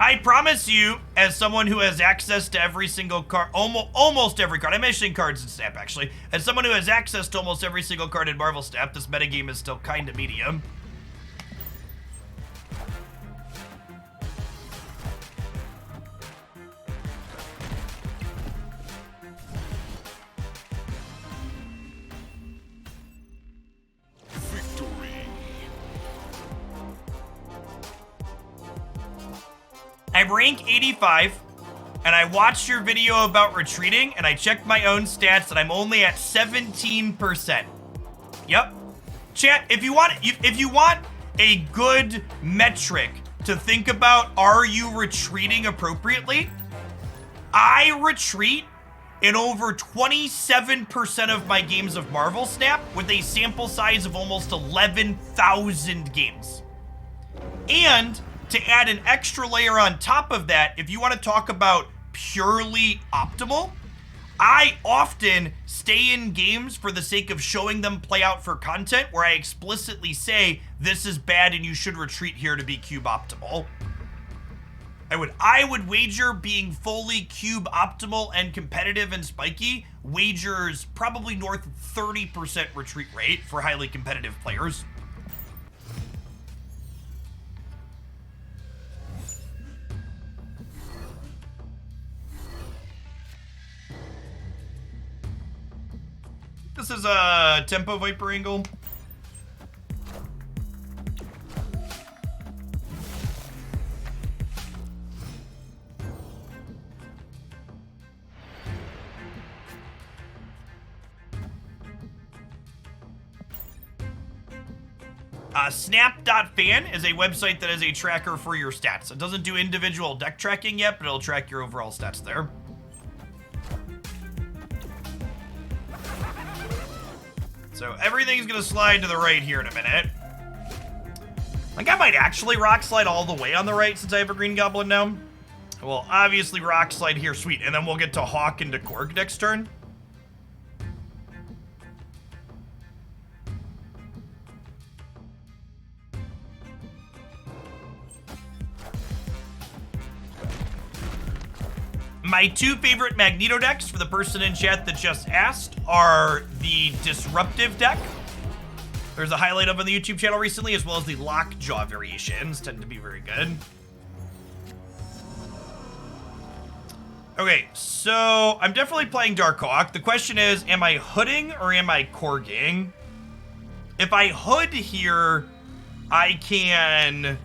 I promise you, as someone who has access to every single card, almost every card, I'm mentioning cards in Snap actually, as someone who has access to almost every single card in Marvel Snap, this metagame is still kind of medium. I'm rank 85, and I watched your video about retreating, and I checked my own stats, and I'm only at 17%. Yep. Chat, if you want a good metric to think about, are you retreating appropriately? I retreat in over 27% of my games of Marvel Snap with a sample size of almost 11,000 games. And to add an extra layer on top of that, if you want to talk about purely optimal, I often stay in games for the sake of showing them play out for content where I explicitly say, this is bad and you should retreat here to be cube optimal. I would wager being fully cube optimal and competitive and spiky wagers probably north of 30% retreat rate for highly competitive players. This is a Tempo Viper angle. Snap.fan is a website that is a tracker for your stats. It doesn't do individual deck tracking yet, but it'll track your overall stats there. So everything's gonna slide to the right here in a minute. Like I might actually rock slide all the way on the right since I have a green goblin now. Well, obviously rock slide here, sweet. And then we'll get to Hawk into Korg next turn. My 2 favorite Magneto decks, for the person in chat that just asked, are the Disruptive deck. There's a highlight up on the YouTube channel recently, as well as the Lockjaw variations. Tend to be very good. Okay, so I'm definitely playing Dark Hawk. The question is, am I hooding or am I Korging? If I hood here, I can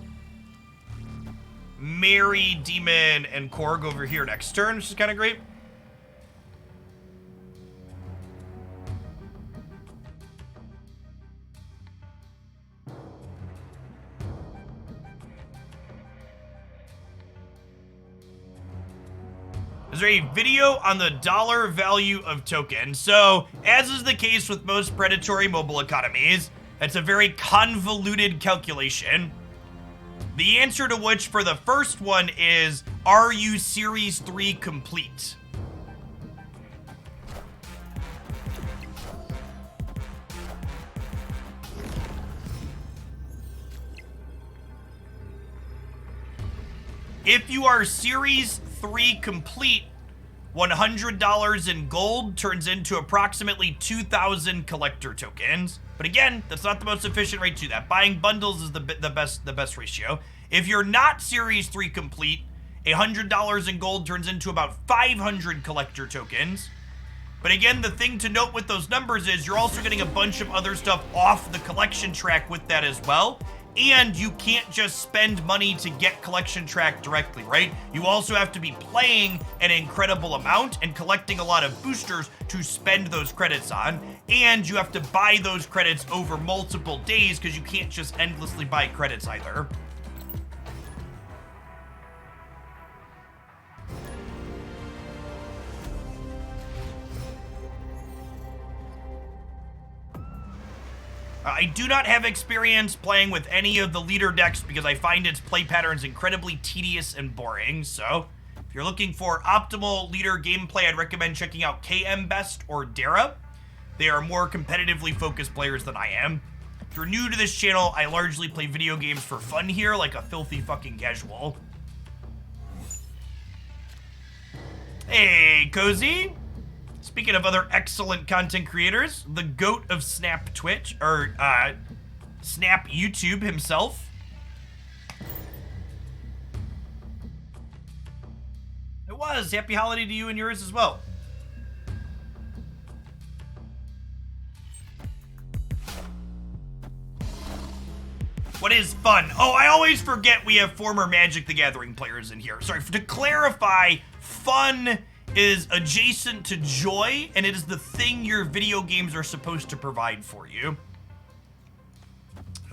marry Demon and Korg over here next turn, which is kind of great. Is there a video on the dollar value of tokens? So, as is the case with most predatory mobile economies, it's a very convoluted calculation. The answer to which for the first one is, are you Series 3 complete? If you are Series 3 complete, $100 in gold turns into approximately 2,000 collector tokens. But again, that's not the most efficient rate to do that. Buying bundles is the best ratio. If you're not Series 3 complete, $100 in gold turns into about 500 collector tokens. But again, the thing to note with those numbers is you're also getting a bunch of other stuff off the collection track with that as well. And you can't just spend money to get collection track directly, right? You also have to be playing an incredible amount and collecting a lot of boosters to spend those credits on. And you have to buy those credits over multiple days because you can't just endlessly buy credits either. I do not have experience playing with any of the leader decks because I find its play patterns incredibly tedious and boring. So if you're looking for optimal leader gameplay, I'd recommend checking out KM Best or Dara. They are more competitively focused players than I am. If you're new to this channel, I largely play video games for fun here, like a filthy fucking casual. Hey, Cozy. Speaking of other excellent content creators, the GOAT of Snap Twitch, or Snap YouTube himself. It was. Happy holiday to you and yours as well. What is fun? Oh, I always forget we have former Magic the Gathering players in here. Sorry, to clarify, fun is adjacent to joy, and it is the thing your video games are supposed to provide for you.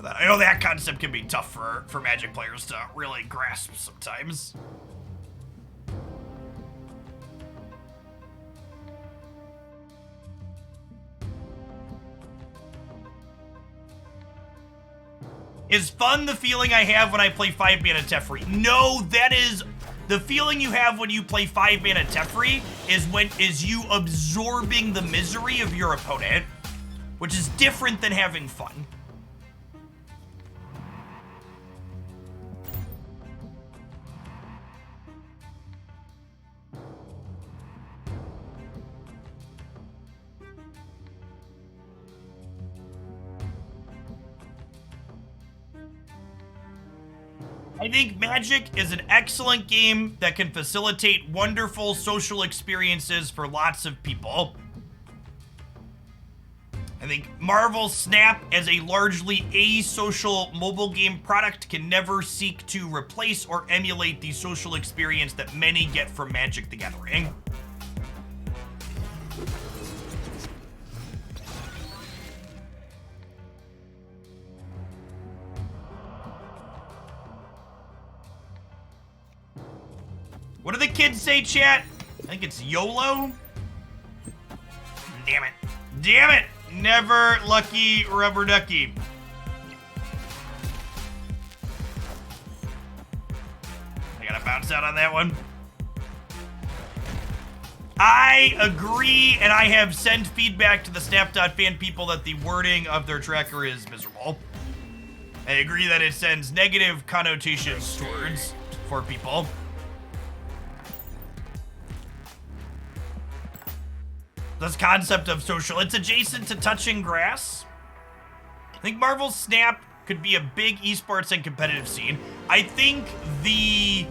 I know that concept can be tough for Magic players to really grasp sometimes. Is fun the feeling I have when I play 5-mana Teferi? No, that is the feeling you have when you play 5-mana Teferi is you absorbing the misery of your opponent, which is different than having fun. I think Magic is an excellent game that can facilitate wonderful social experiences for lots of people. I think Marvel Snap, as a largely asocial mobile game product, can never seek to replace or emulate the social experience that many get from Magic the Gathering. What do the kids say, chat? I think it's YOLO. Damn it. Damn it! Never lucky rubber ducky. I gotta bounce out on that one. I agree, and I have sent feedback to the Snap.fan people that the wording of their tracker is miserable. I agree that it sends negative connotations towards for people. This concept of social, it's adjacent to touching grass. I think Marvel Snap could be a big esports and competitive scene. I think the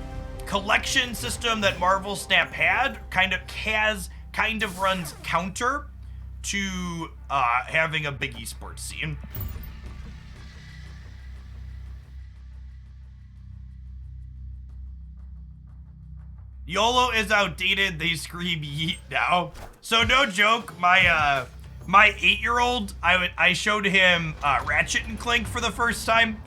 collection system that Marvel Snap had kind of runs counter to having a big esports scene. YOLO is outdated, they scream yeet now. So no joke, my 8-year-old, I showed him Ratchet and Clank for the first time,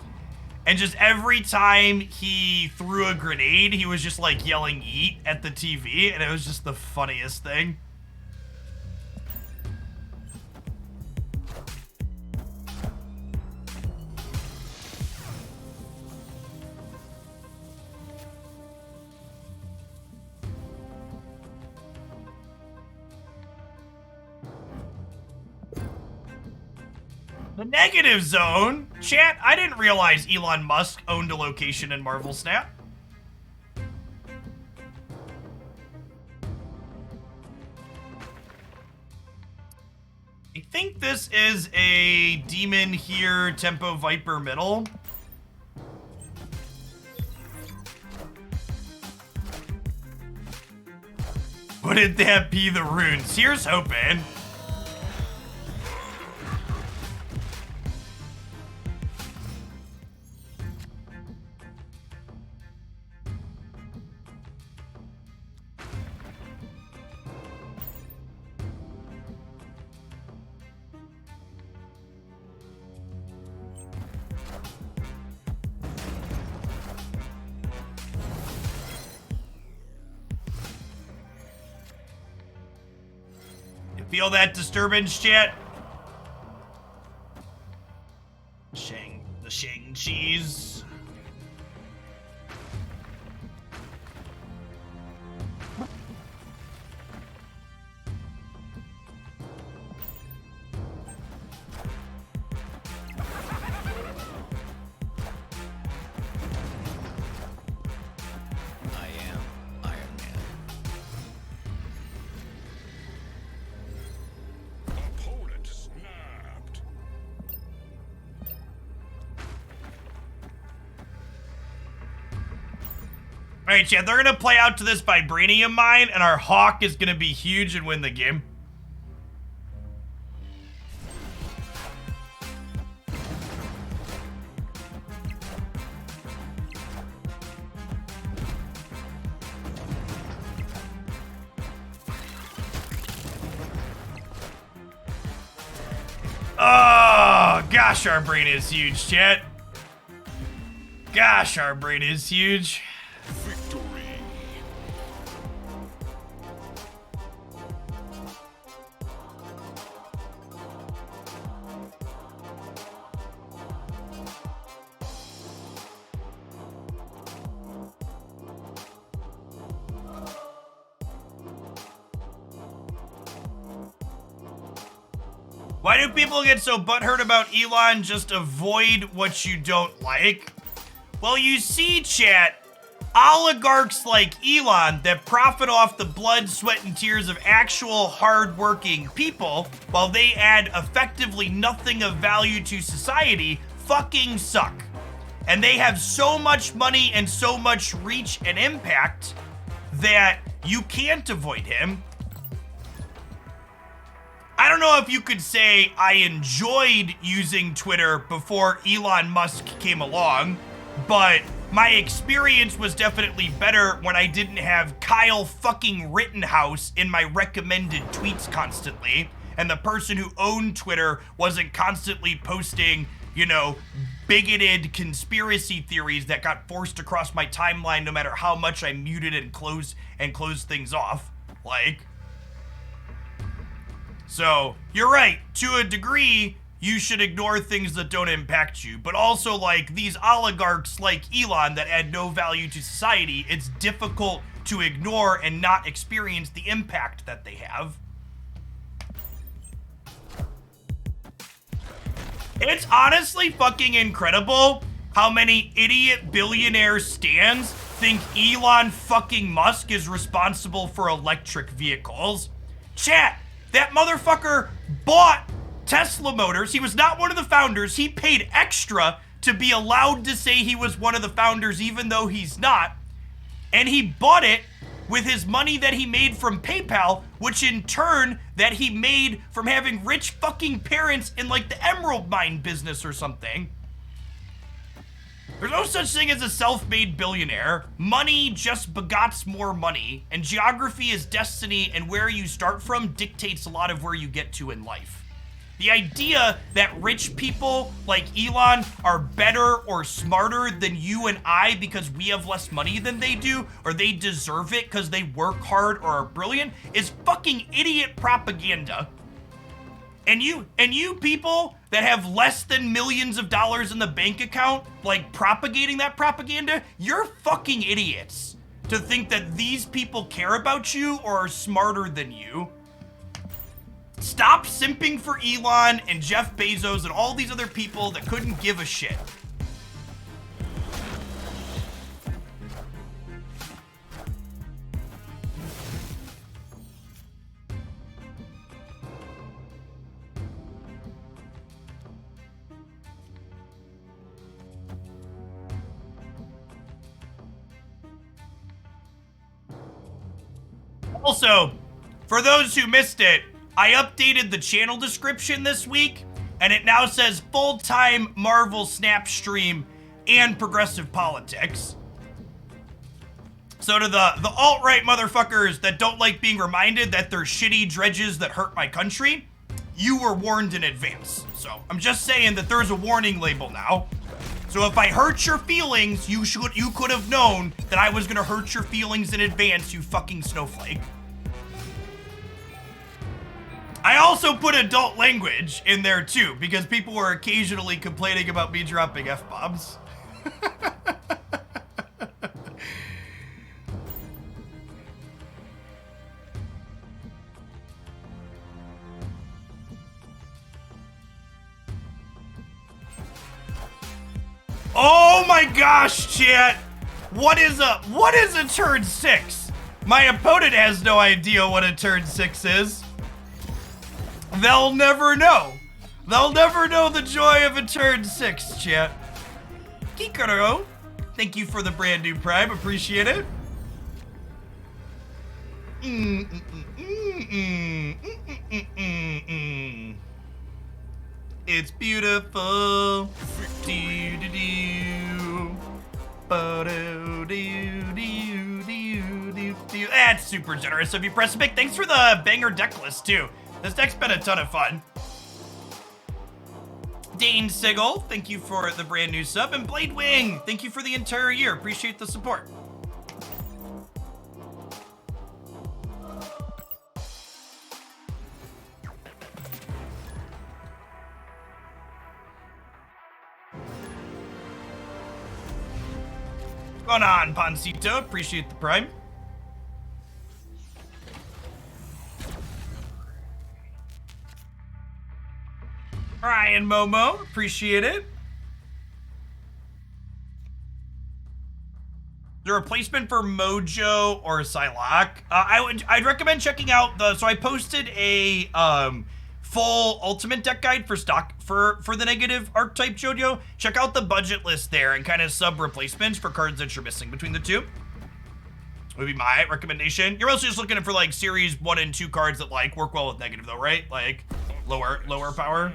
and just every time he threw a grenade, he was just like yelling yeet at the TV, and it was just the funniest thing. The negative zone? Chat, I didn't realize Elon Musk owned a location in Marvel Snap. I think this is a Demon here, Tempo Viper middle. Wouldn't that be the runes? Here's hoping. Feel that disturbance, chat? The Shang cheese. I am Iron Man. Opponent snapped. Alright, chat, they're gonna play out to this Vibranium mine, and our Hawk is gonna be huge and win the game. Oh, gosh, our brain is huge, chat. Gosh, our brain is huge. Victory. Why do people get so butthurt about Elon? Just avoid what you don't like. Well, you see, chat, oligarchs like Elon that profit off the blood, sweat, and tears of actual hard-working people, while they add effectively nothing of value to society, fucking suck. And they have so much money and so much reach and impact that you can't avoid him. I don't know if you could say I enjoyed using Twitter before Elon Musk came along, but my experience was definitely better when I didn't have Kyle fucking Rittenhouse in my recommended tweets constantly, and the person who owned Twitter wasn't constantly posting, you know, bigoted conspiracy theories that got forced across my timeline no matter how much I muted and closed things off. Like, so, you're right, to a degree, you should ignore things that don't impact you, but also, like, these oligarchs like Elon that add no value to society, it's difficult to ignore and not experience the impact that they have. It's honestly fucking incredible how many idiot billionaire stans think Elon fucking Musk is responsible for electric vehicles. Chat, that motherfucker bought Tesla Motors. He was not one of the founders. He paid extra to be allowed to say he was one of the founders even though he's not. And he bought it with his money that he made from PayPal, which in turn that he made from having rich fucking parents in like the emerald mine business or something. There's no such thing as a self-made billionaire. Money just begots more money, and geography is destiny, and where you start from dictates a lot of where you get to in life. The idea that rich people like Elon are better or smarter than you and I because we have less money than they do, or they deserve it because they work hard or are brilliant, is fucking idiot propaganda. And you people that have less than millions of dollars in the bank account, like propagating that propaganda, you're fucking idiots to think that these people care about you or are smarter than you. Stop simping for Elon and Jeff Bezos and all these other people that couldn't give a shit. Also, for those who missed it, I updated the channel description this week, and it now says full-time Marvel Snap Stream and progressive politics. So to the alt-right motherfuckers that don't like being reminded that they're shitty dredges that hurt my country, you were warned in advance. So I'm just saying that there's a warning label now. So if I hurt your feelings, you could have known that I was gonna hurt your feelings in advance, you fucking snowflake. I also put adult language in there too, because people were occasionally complaining about me dropping F-bombs. Oh my gosh, chat! What is a turn 6? My opponent has no idea what a turn 6 is. They'll never know. They'll never know the joy of a turn 6, chat. Kikaro, thank you for the brand new Prime. Appreciate it. It's beautiful. That's super generous of you, Precipic. Thanks for the banger deck list, too. This deck's been a ton of fun. Dane Sigel, thank you for the brand new sub. And Blade Wing, thank you for the entire year. Appreciate the support. Going on, Pancito. Appreciate the Prime. Ryan Momo, appreciate it. The replacement for Mojo or Psylocke. I'd recommend checking out so I posted a full ultimate deck guide for stock for the negative archetype JoJo. Check out the budget list there and kind of sub replacements for cards that you're missing between the two. Would be my recommendation. You're also just looking for like series 1 and 2 cards that like work well with negative though, right? Like lower power.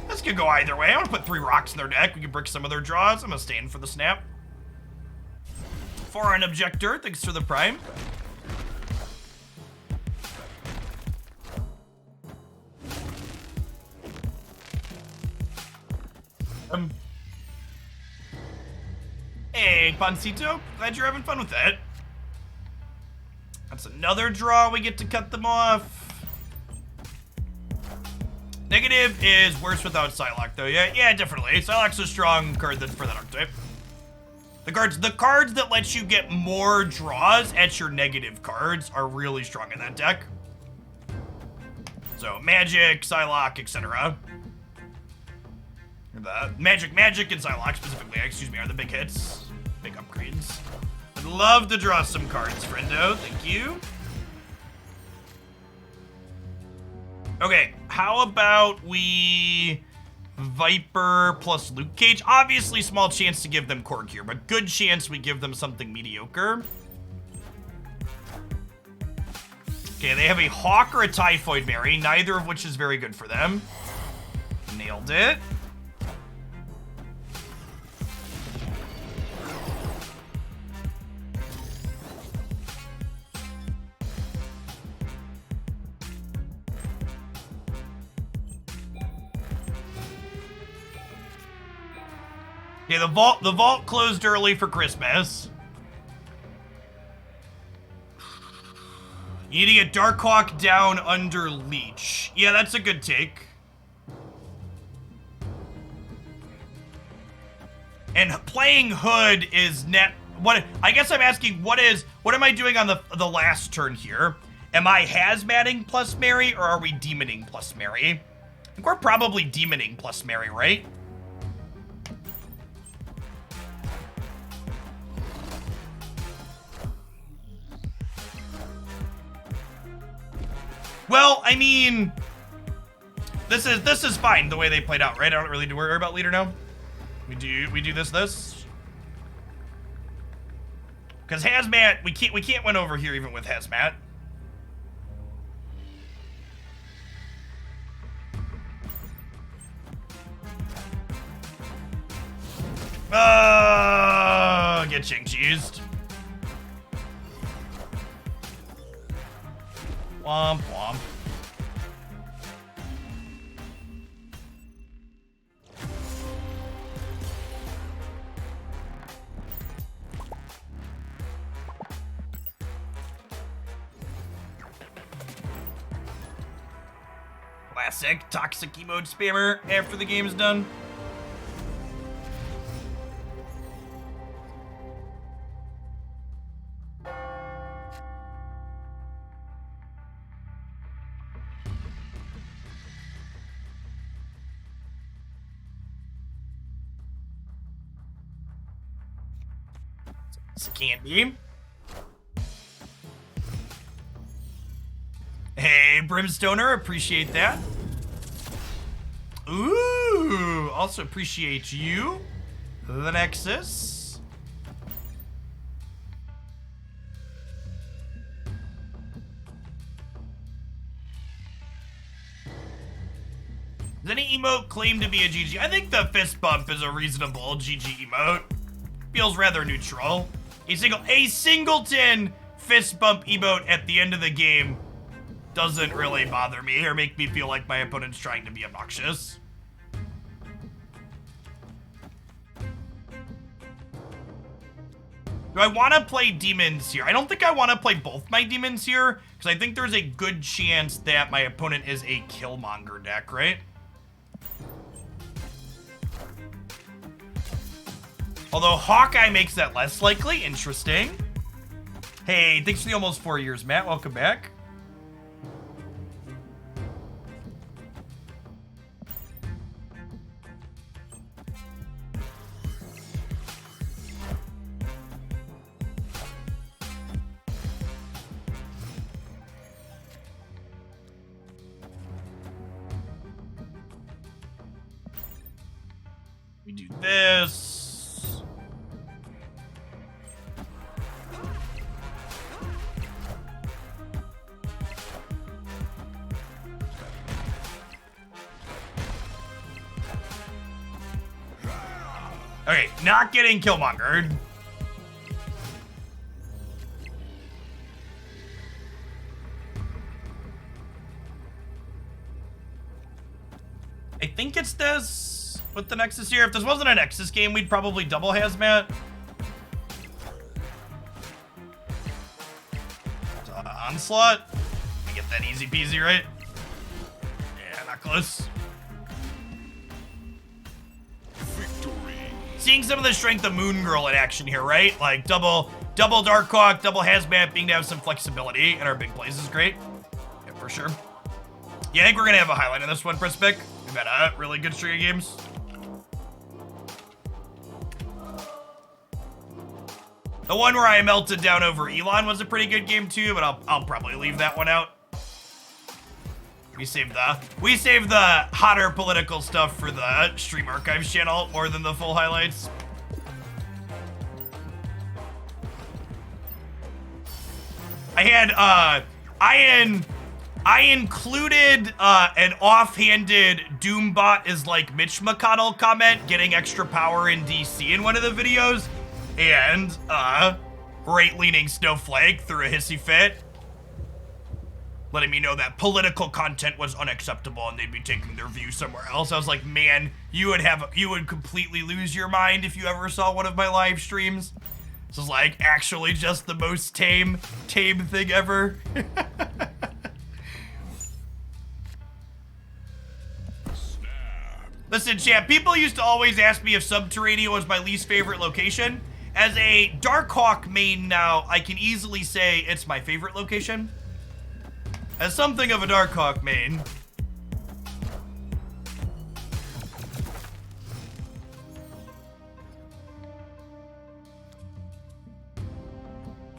This could go either way. I want to put 3 rocks in their deck. We can brick some of their draws. I'm gonna stand for the snap. For an objector, thanks for the Prime. Hey, Pancito. Glad you're having fun with that. That's another draw. We get to cut them off. Negative is worse without Psylocke, though. Yeah, definitely. Psylocke's a strong card for that archetype. The cards that let you get more draws at your negative cards are really strong in that deck. So Magic, Psylocke, etc. The Magic, and Psylocke specifically, excuse me, are the big hits. Big upgrades. I'd love to draw some cards, friendo. Thank you. Okay, how about we Viper plus Luke Cage? Obviously, small chance to give them Korg here, but good chance we give them something mediocre. Okay, they have a Hawk or a Typhoid Mary, neither of which is very good for them. Nailed it. Okay, the vault closed early for Christmas. You need to get Darkhawk down under Leech. Yeah, that's a good take. And playing Hood is net. What I guess I'm asking, what am I doing on the last turn here? Am I hazmatting plus Mary, or are we demoning plus Mary? I think we're probably demoning plus Mary, right? Well, I mean, this is fine the way they played out, right? I don't really worry about leader now. We do this. Because Hazmat, we can't win over here even with Hazmat. Get ching-cheesed. Womp womp. classic toxic emote spammer after the game's done. It's candy. Hey, Brimstoner, appreciate that. Ooh, also appreciate you, the Nexus. Does any emote claim to be a GG? I think the fist bump is a reasonable GG emote. Feels rather neutral. A singleton fist bump emote at the end of the game doesn't really bother me or make me feel like my opponent's trying to be obnoxious. Do I want to play demons here? I don't think I want to play both my demons here, because I think there's a good chance that my opponent is a Killmonger deck, right? Although Hawkeye makes that less likely. Interesting. Hey, thanks for the almost 4 years, Matt. Welcome back. We do this. Okay, not getting Killmongered. I think it's this with the Nexus here. If this wasn't a Nexus game, we'd probably double Hazmat. Onslaught. We get that easy peasy, right? Yeah, not close. Seeing some of the strength of Moon Girl in action here, right? Like double Darkhawk, double Hazmat, being to have some flexibility in our big plays is great. Yeah, for sure. Yeah, I think we're gonna have a highlight in this one, Prispic. We've had a really good string of games. The one where I melted down over Elon was a pretty good game too, but I'll probably leave that one out. We saved the hotter political stuff for the Stream Archives channel more than the full highlights. I included an offhanded Doombot is like Mitch McConnell comment, getting extra power in DC in one of the videos, and right-leaning Snowflake threw a hissy fit, letting me know that political content was unacceptable and they'd be taking their view somewhere else. I was like, man, you would completely lose your mind if you ever saw one of my live streams. This is like actually just the most tame thing ever. Listen, champ, people used to always ask me if Subterranean was my least favorite location. As a Darkhawk main now, I can easily say it's my favorite location. As something of a Darkhawk main.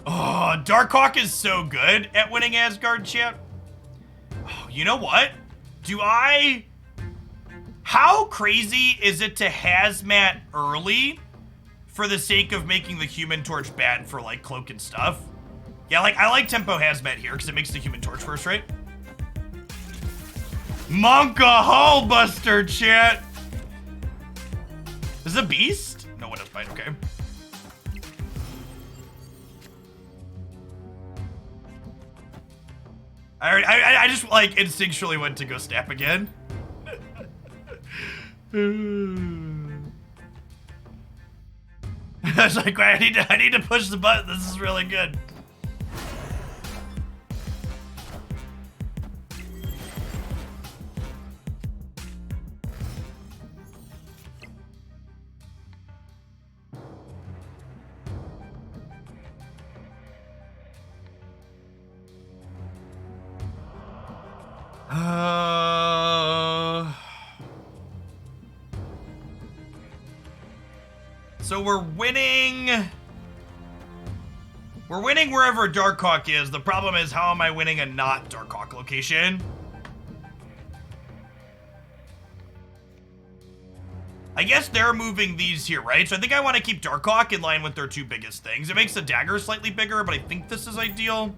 Oh, Darkhawk is so good at winning Asgard, chat. Oh, you know what? How crazy is it to Hazmat early for the sake of making the Human Torch bad for, like, Cloak and stuff? Yeah, like, I like Tempo Hazmat here because it makes the Human Torch first, right? Monka Hullbuster, chat! Is it a beast? No, it is fine, okay. I just, like, instinctually went to go snap again. I was like, I need to push the button. This is really good. So we're winning. We're winning wherever Darkhawk is. The problem is, how am I winning a not Darkhawk location? I guess they're moving these here, right? So I think I want to keep Darkhawk in line with their two biggest things. It makes the dagger slightly bigger, but I think this is ideal.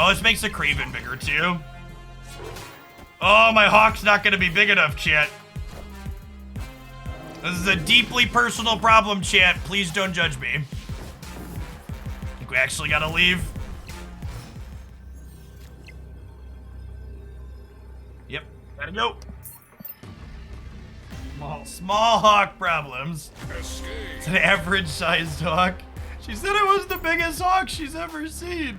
Oh, this makes the Craven bigger too. Oh, my Hawk's not gonna be big enough, chat. This is a deeply personal problem, chat. Please don't judge me. I think we actually gotta leave. Yep, gotta go. Small Hawk problems. Escape. It's an average-sized Hawk. She said it was the biggest Hawk she's ever seen.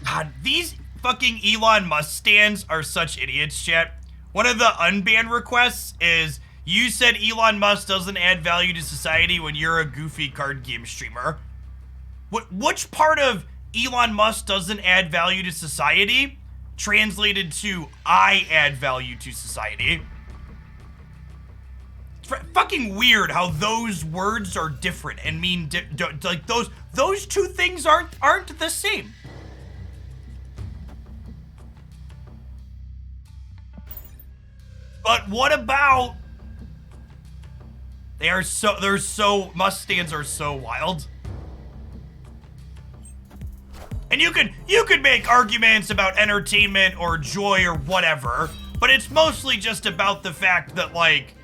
God, these fucking Elon Musk stands are such idiots, chat. One of the unbanned requests is, you said Elon Musk doesn't add value to society when you're a goofy card game streamer. Which part of Elon Musk doesn't add value to society translated to I add value to society? It's fucking weird how those words are different and mean like those two things aren't the same. But what about... They're so... Musk stands are so wild. And you could make arguments about entertainment or joy or whatever, but it's mostly just about the fact that, like,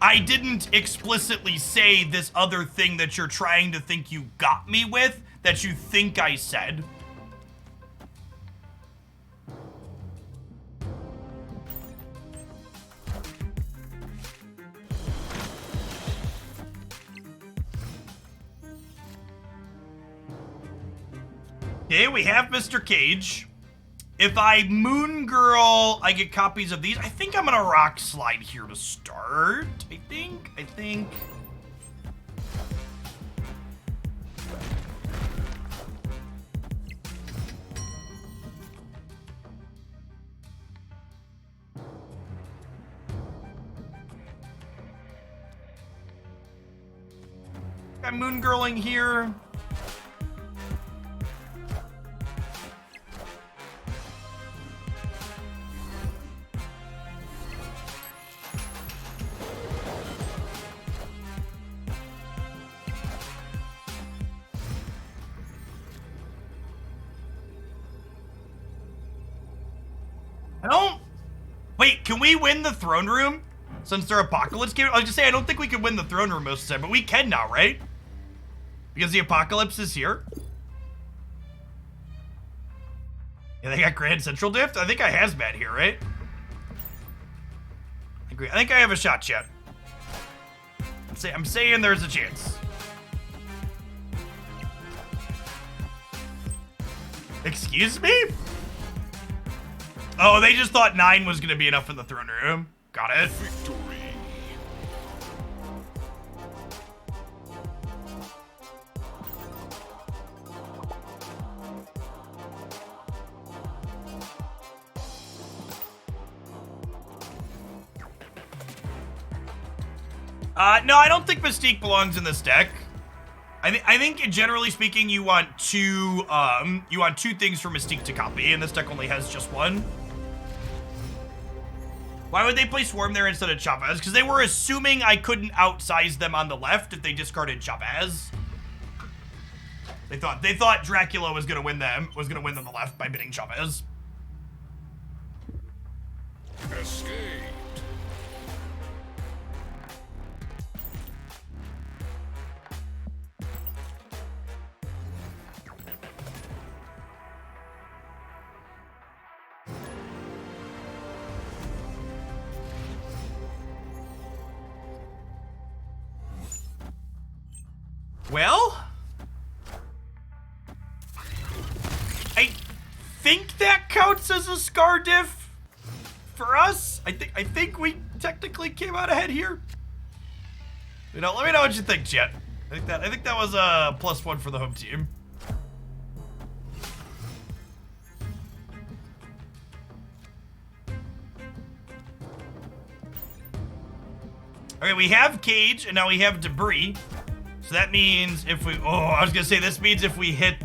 I didn't explicitly say this other thing that you're trying to think you got me with, that you think I said. Okay, we have Mr. Cage. If I Moon Girl, I get copies of these. I think I'm gonna Rock Slide here to start. I think. I'm Moon Girling here. Wait, can we win the throne room? Since they're Apocalypse game? I was just saying, I don't think we can win the throne room most of the time, but we can now, right? Because the Apocalypse is here. Yeah, they got Grand Central Diff? I think I Hazmat here, right? I think I have a shot, chat. I'm saying there's a chance. Excuse me? Oh, they just thought 9 was gonna be enough in the throne room. Got it. Victory. No, I don't think Mystique belongs in this deck. I think generally speaking, you want two things for Mystique to copy, and this deck only has just one. Why would they play Swarm there instead of Chavez? Because they were assuming I couldn't outsize them on the left if they discarded Chavez. They thought Dracula was gonna win them the left by bidding Chavez. Escape. Well, I think that counts as a scar diff for us. I think we technically came out ahead here. You know, let me know what you think, chat. I think that was a +1 for the home team. Okay, we have cage and now we have debris. So that means if we, I was gonna say this means if we hit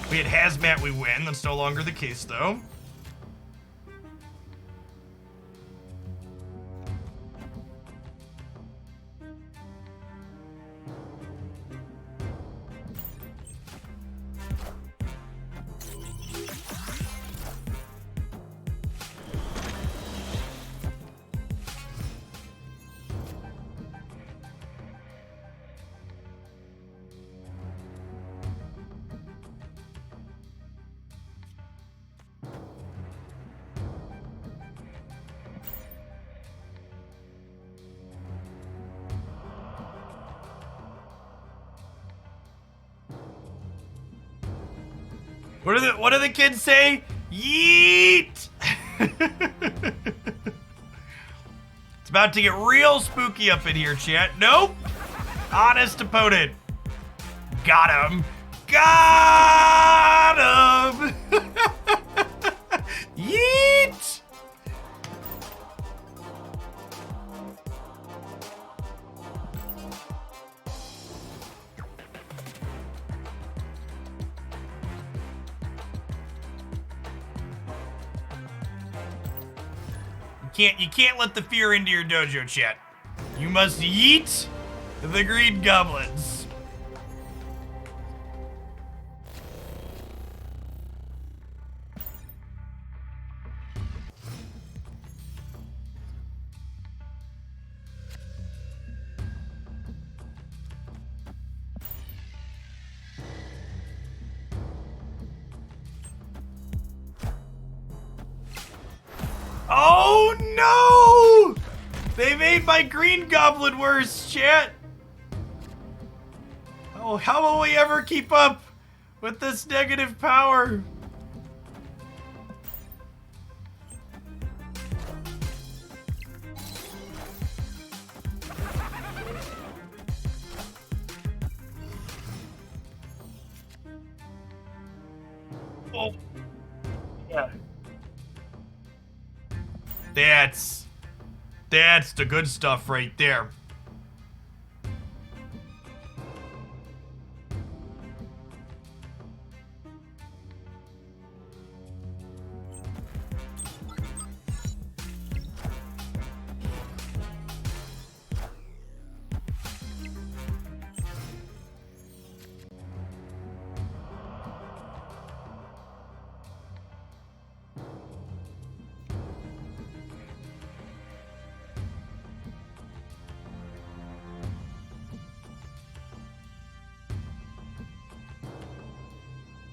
hazmat, we win. That's no longer the case though. What do the kids say? Yeet! It's about to get real spooky up in here, chat. Nope. Honest opponent. Got him. Got him! Yeet! You can't let the fear into your dojo, chat. You must yeet the green goblins. Oh no! They made my green goblin worse, chat. Oh, how will we ever keep up with this negative power? Oh. Yeah. That's the good stuff right there.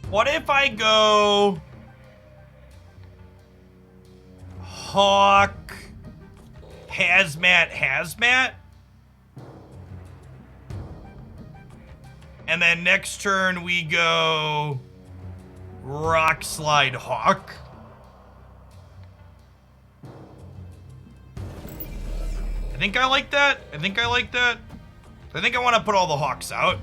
What if I go Hawk, Hazmat? And then next turn we go Rock Slide Hawk. I think I like that. I think I want to put all the Hawks out.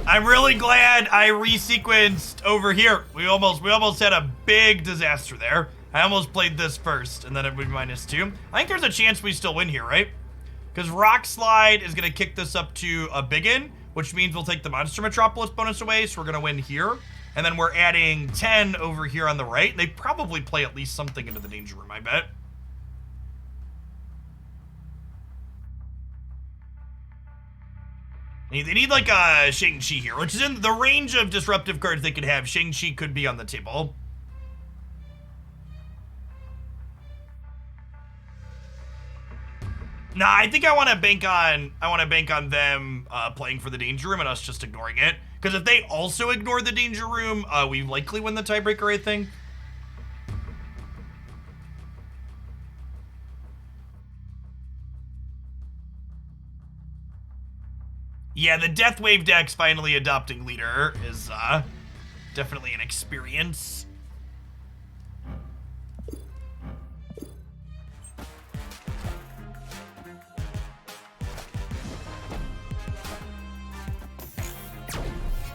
I'm really glad I resequenced over here. We almost had a big disaster there. I almost played this first, and then it would be -2. I think there's a chance we still win here, right? Because Rock Slide is going to kick this up to a biggin, which means we'll take the Monster Metropolis bonus away, so we're going to win here. And then we're adding 10 over here on the right. They probably play at least something into the Danger Room, I bet. They need like a Shang-Chi here, which is in the range of disruptive cards they could have. Shang-Chi could be on the table. Nah, I think I want to bank on them playing for the danger room and us just ignoring it. Because if they also ignore the danger room, we likely win the tiebreaker, I think. Yeah, the Death Wave deck's finally adopting leader is definitely an experience.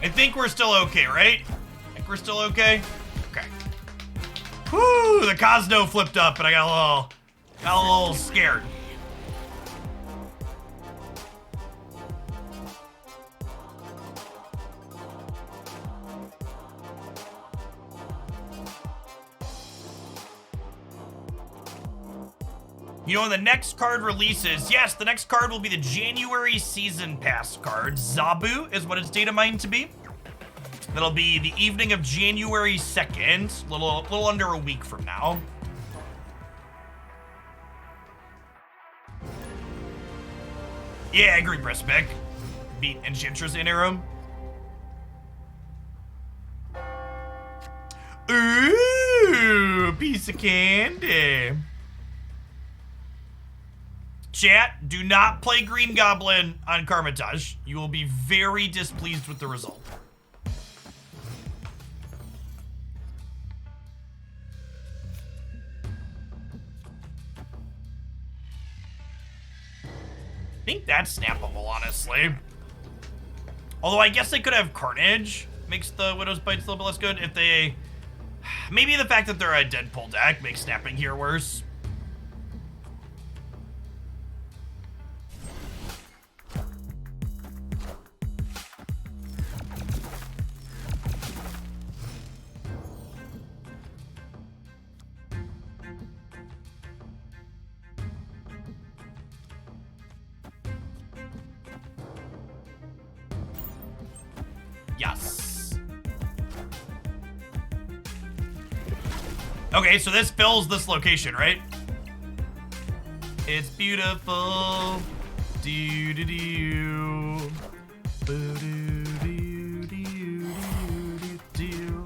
I think we're still okay, right? I think we're still okay? Okay. Whoo, the Cosno flipped up and I got a little scared. You know, when the next card releases, yes, the next card will be the January Season Pass card. Zabu is what it's data mined to be. That'll be the evening of January 2nd, little under a week from now. Yeah, I agree, Brispec. Beat Enchantress in Aero. Ooh, piece of candy. Chat, do not play Green Goblin on Karmatage. You will be very displeased with the result. I think that's snappable, honestly. Although I guess they could have Carnage. Makes the Widow's Bites a little bit less good. If they... Maybe the fact that they're a Deadpool deck makes snapping here worse. Yes. Okay, so this fills this location, right? It's beautiful. Do do do. Boo do do do do.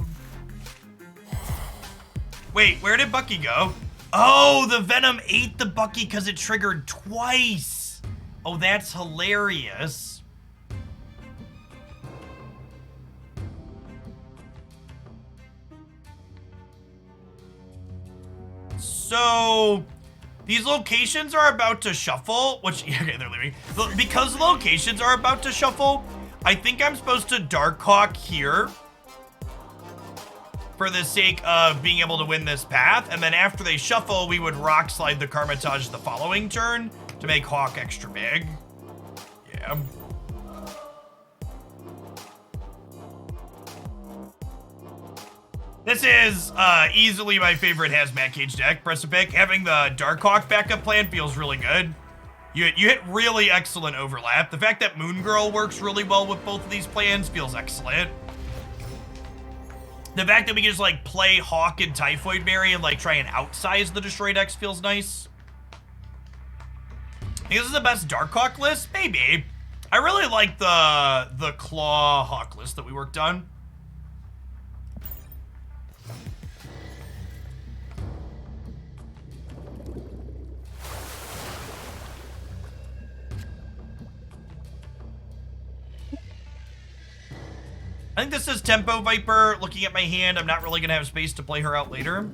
Wait, where did Bucky go? Oh, the Venom ate the Bucky because it triggered twice. Oh, that's hilarious. So, these locations are about to shuffle, which, okay, they're leaving. Because locations are about to shuffle, I think I'm supposed to Darkhawk here for the sake of being able to win this path, and then after they shuffle, we would Rock Slide the Karmatage the following turn to make Hawk extra big. Yeah. This is easily my favorite Hazmat Cage deck, Precipic. Having the Darkhawk backup plan feels really good. You hit really excellent overlap. The fact that Moon Girl works really well with both of these plans feels excellent. The fact that we can just like play Hawk and Typhoid Mary and like try and outsize the Destroy decks feels nice. I think this is the best Darkhawk list? Maybe. I really like the Claw Hawk list that we worked on. I think this is Tempo Viper. Looking at my hand, I'm not really going to have space to play her out later.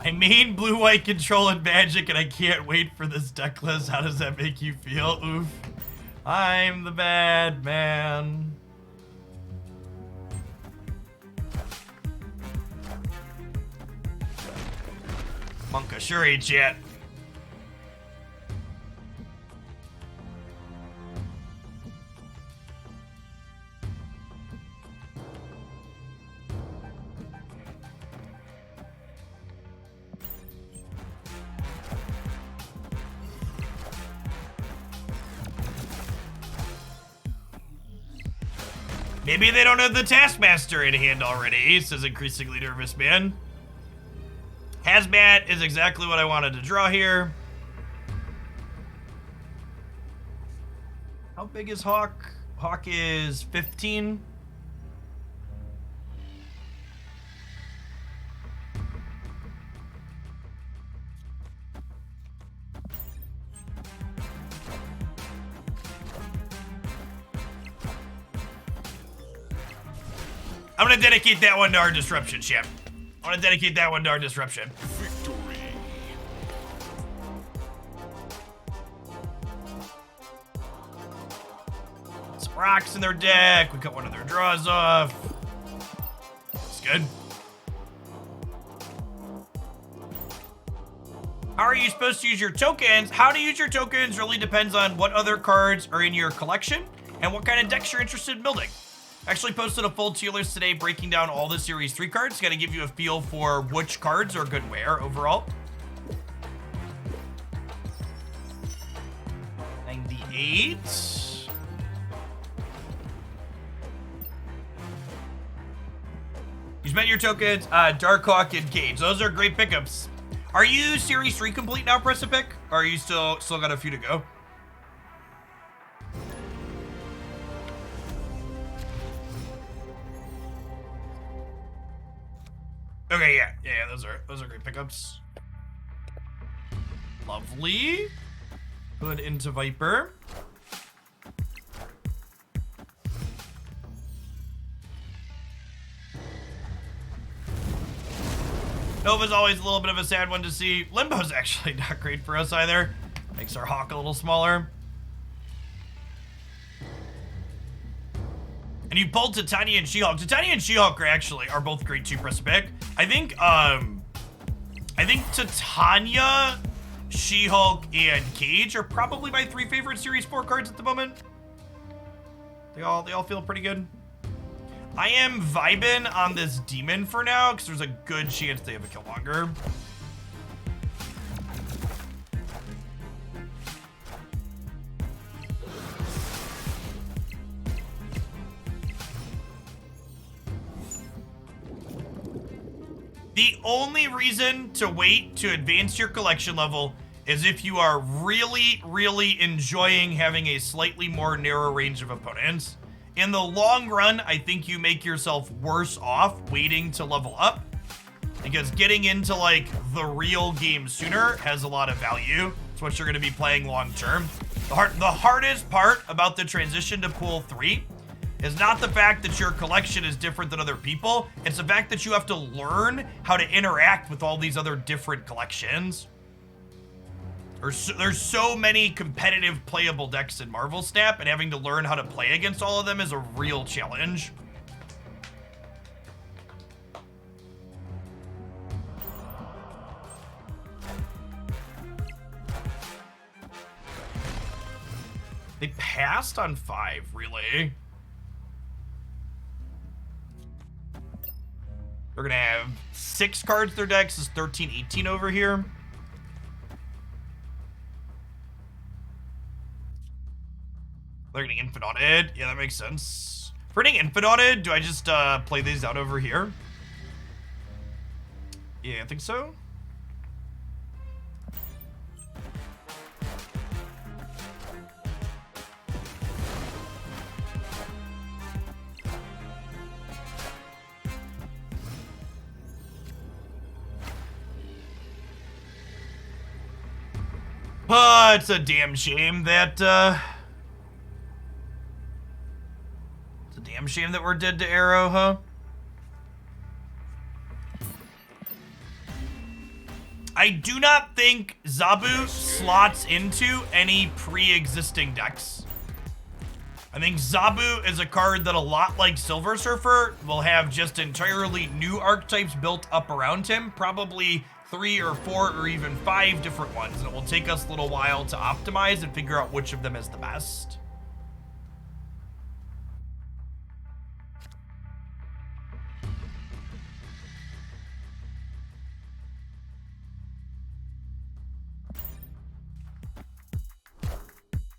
I main blue-white control and magic, and I can't wait for this deck list. How does that make you feel? Oof. I'm the bad man. Monka Shuri, chat. Maybe they don't have the Taskmaster in hand already, says Increasingly Nervous Man. Hazmat is exactly what I wanted to draw here. How big is Hawk? Hawk is 15. I'm gonna dedicate that one to our disruption, champ. I want to dedicate that one to our disruption. Victory. Some rocks in their deck. We cut one of their draws off. It's good. How are you supposed to use your tokens? How to use your tokens really depends on what other cards are in your collection and what kind of decks you're interested in building. Actually posted a full tier list today breaking down all the Series 3 cards. Got to give you a feel for which cards are good where overall. 98. You spent your tokens, Darkhawk and Cage. Those are great pickups. Are you Series 3 complete now, Press a Pick? Or are you still got a few to go? Okay, yeah, those are great pickups. Lovely. Hood into Viper. Nova's always a little bit of a sad one to see. Limbo's actually not great for us either. Makes our Hawk a little smaller. And you pulled Titania and She-Hulk. Titania and She-Hulk are both great too, Press a Pick. I think Titania, She-Hulk, and Cage are probably my 3 favorite Series 4 cards at the moment. They all feel pretty good. I am vibing on this Demon for now, because there's a good chance they have a Killmonger. The only reason to wait to advance your collection level is if you are really, really enjoying having a slightly more narrow range of opponents. In the long run, I think you make yourself worse off waiting to level up, because getting into like the real game sooner has a lot of value. It's what you're going to be playing long term. The hardest part about the transition to Pool 3 is not the fact that your collection is different than other people. It's the fact that you have to learn how to interact with all these other different collections. There's so many competitive playable decks in Marvel Snap, and having to learn how to play against all of them is a real challenge. They passed on 5, really? They're gonna have 6 cards in their decks. Is 13, 18 over here. They're getting Infinited. Yeah, that makes sense. For getting Infinited, do I just play these out over here? Yeah, I think so. It's a damn shame that, it's a damn shame that we're dead to Arrow, huh? I do not think Zabu slots into any pre-existing decks. I think Zabu is a card that a lot like Silver Surfer will have just entirely new archetypes built up around him, probably 3 or 4 or even 5 different ones, and it will take us a little while to optimize and figure out which of them is the best.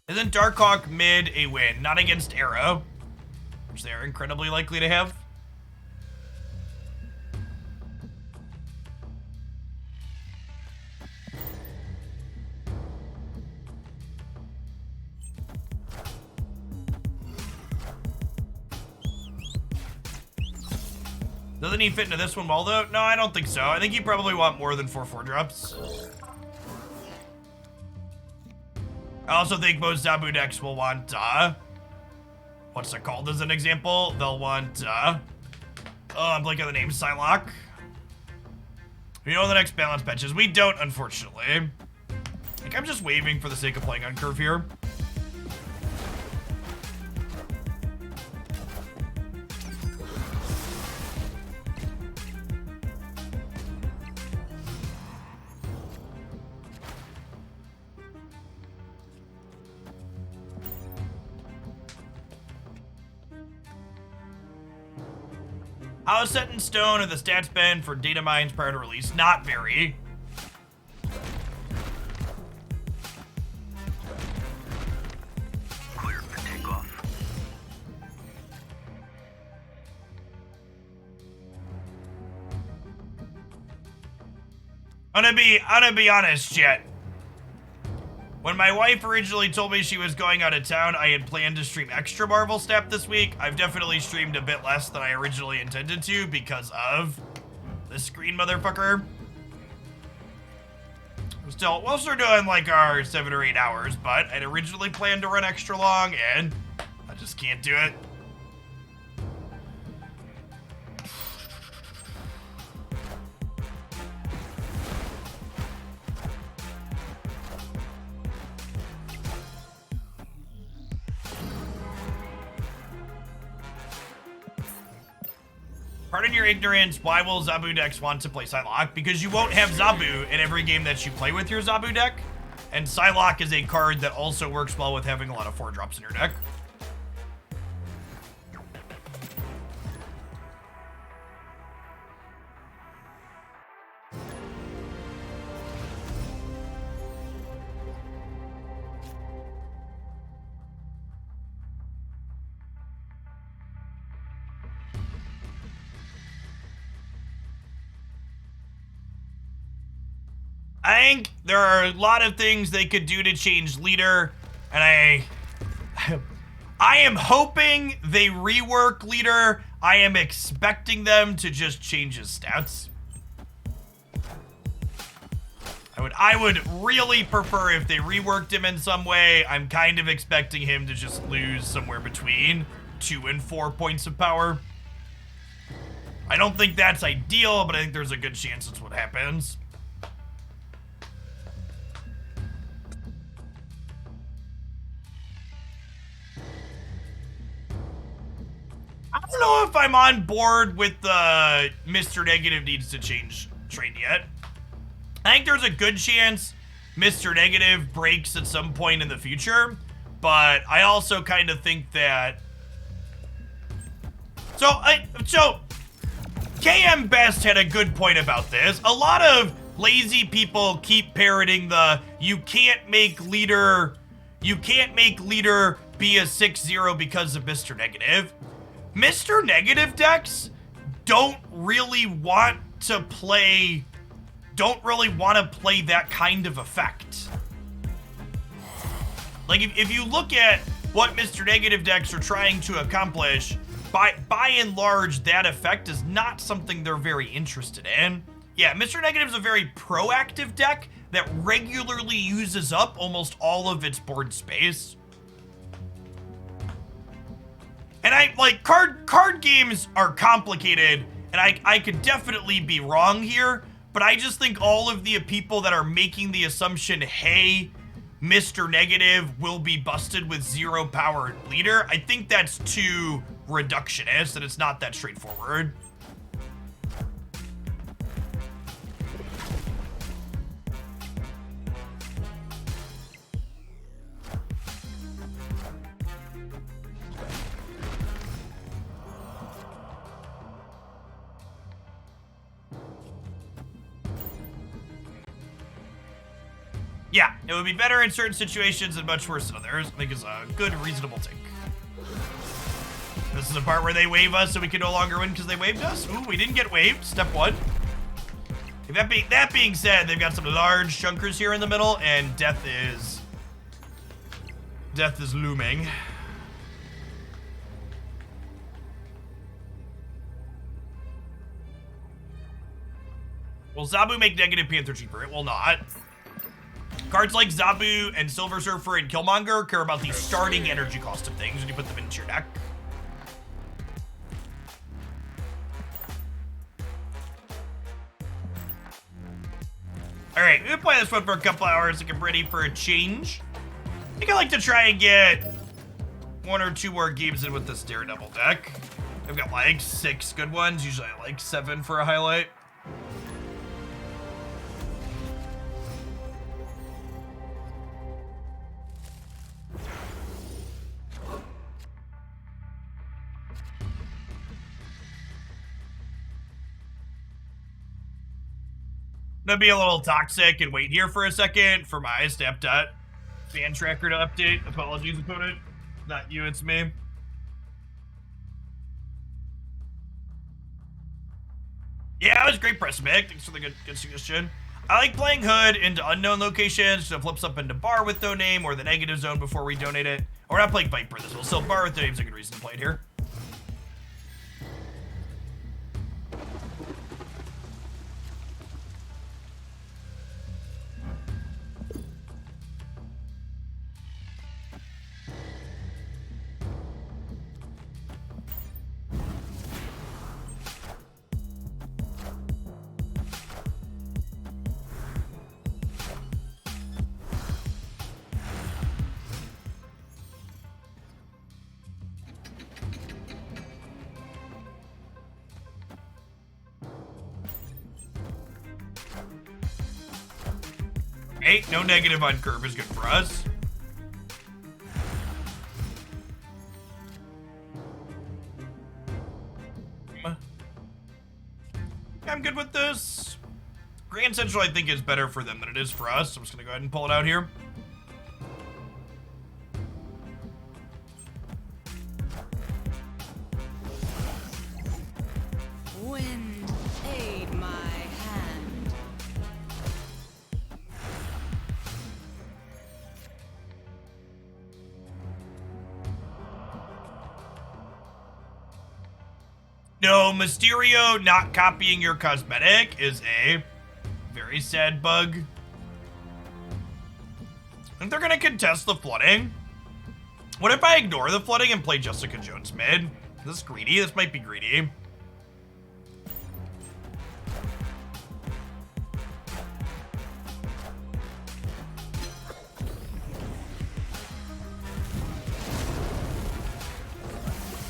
Isn't Darkhawk mid a win? Not against Arrow, which they are incredibly likely to have. Doesn't he fit into this one well, though? No, I don't think so. I think you probably want more than 4 4-drops. I also think most Zabu decks will want, what's it called as an example? They'll want, oh, I'm blanking on the name, Psylocke. We know the next balance patch is. We don't, unfortunately. I think I'm just waving for the sake of playing on curve here. How set in stone are the stats been for data mines prior to release? Not very. Clear for takeoff. I'm gonna be honest, Jet. When my wife originally told me she was going out of town, I had planned to stream extra Marvel Snap this week. I've definitely streamed a bit less than I originally intended to because of the screen motherfucker. We'll still doing like our 7 or 8 hours, but I'd originally planned to run extra long and I just can't do it. Pardon your ignorance, why will Zabu decks want to play Psylocke? Because you won't have Zabu in every game that you play with your Zabu deck, and Psylocke is a card that also works well with having a lot of 4-drops in your deck. I think there are a lot of things they could do to change leader, and I am hoping they rework leader. I am expecting them to just change his stats. I would really prefer if they reworked him in some way. I'm kind of expecting him to just lose somewhere between 2 and 4 points of power. I don't think that's ideal, but I think there's a good chance that's what happens. I don't know if I'm on board with the Mr. Negative needs to change train yet. I think there's a good chance Mr. Negative breaks at some point in the future, but I also kind of think that... So KM Best had a good point about this. A lot of lazy people keep parroting the you can't make leader be a 6-0 because of Mr. Negative. Mr. Negative decks don't really want to play that kind of effect. Like, if you look at what Mr. Negative decks are trying to accomplish, by and large, that effect is not something they're very interested in. Yeah, Mr. Negative is a very proactive deck that regularly uses up almost all of its board space. And card games are complicated, and I could definitely be wrong here, but I just think all of the people that are making the assumption, hey, Mr. Negative will be busted with 0 power leader. I think that's too reductionist and it's not that straightforward. Yeah, it would be better in certain situations and much worse in others. I think is a good, reasonable take. This is the part where they wave us so we can no longer win because they waved us. Ooh, we didn't get waved. Step 1. That being said, they've got some large chunkers here in the middle, and death is looming. Will Zabu make negative Panther cheaper? It will not. Cards like Zabu and Silver Surfer and Killmonger care about the starting energy cost of things when you put them into your deck. Alright, we're gonna play this one for a couple hours to get ready for a change. I think I like to try and get 1 or 2 more games in with this Daredevil deck. I've got like 6 good ones, usually I like 7 for a highlight. Gonna be a little toxic and wait here for a second for my Snapdot fan tracker to update. Apologies, opponent. Not you, it's me. Yeah, it was great press, Mick. Thanks for the good suggestion. I like playing Hood into unknown locations, so it flips up into Bar with no name or the negative zone before we donate it. Or we're not playing Viper this will, so Bar with no name's a good reason to play it here. Hey, no negative on curve is good for us. I'm good with this. Grand Central, I think, is better for them than it is for us. So I'm just gonna go ahead and pull it out here. Wind, aid my hand. No, Mysterio not copying your cosmetic is a very sad bug. I think they're gonna contest the flooding. What if I ignore the flooding and play Jessica Jones mid? Is this greedy? This might be greedy.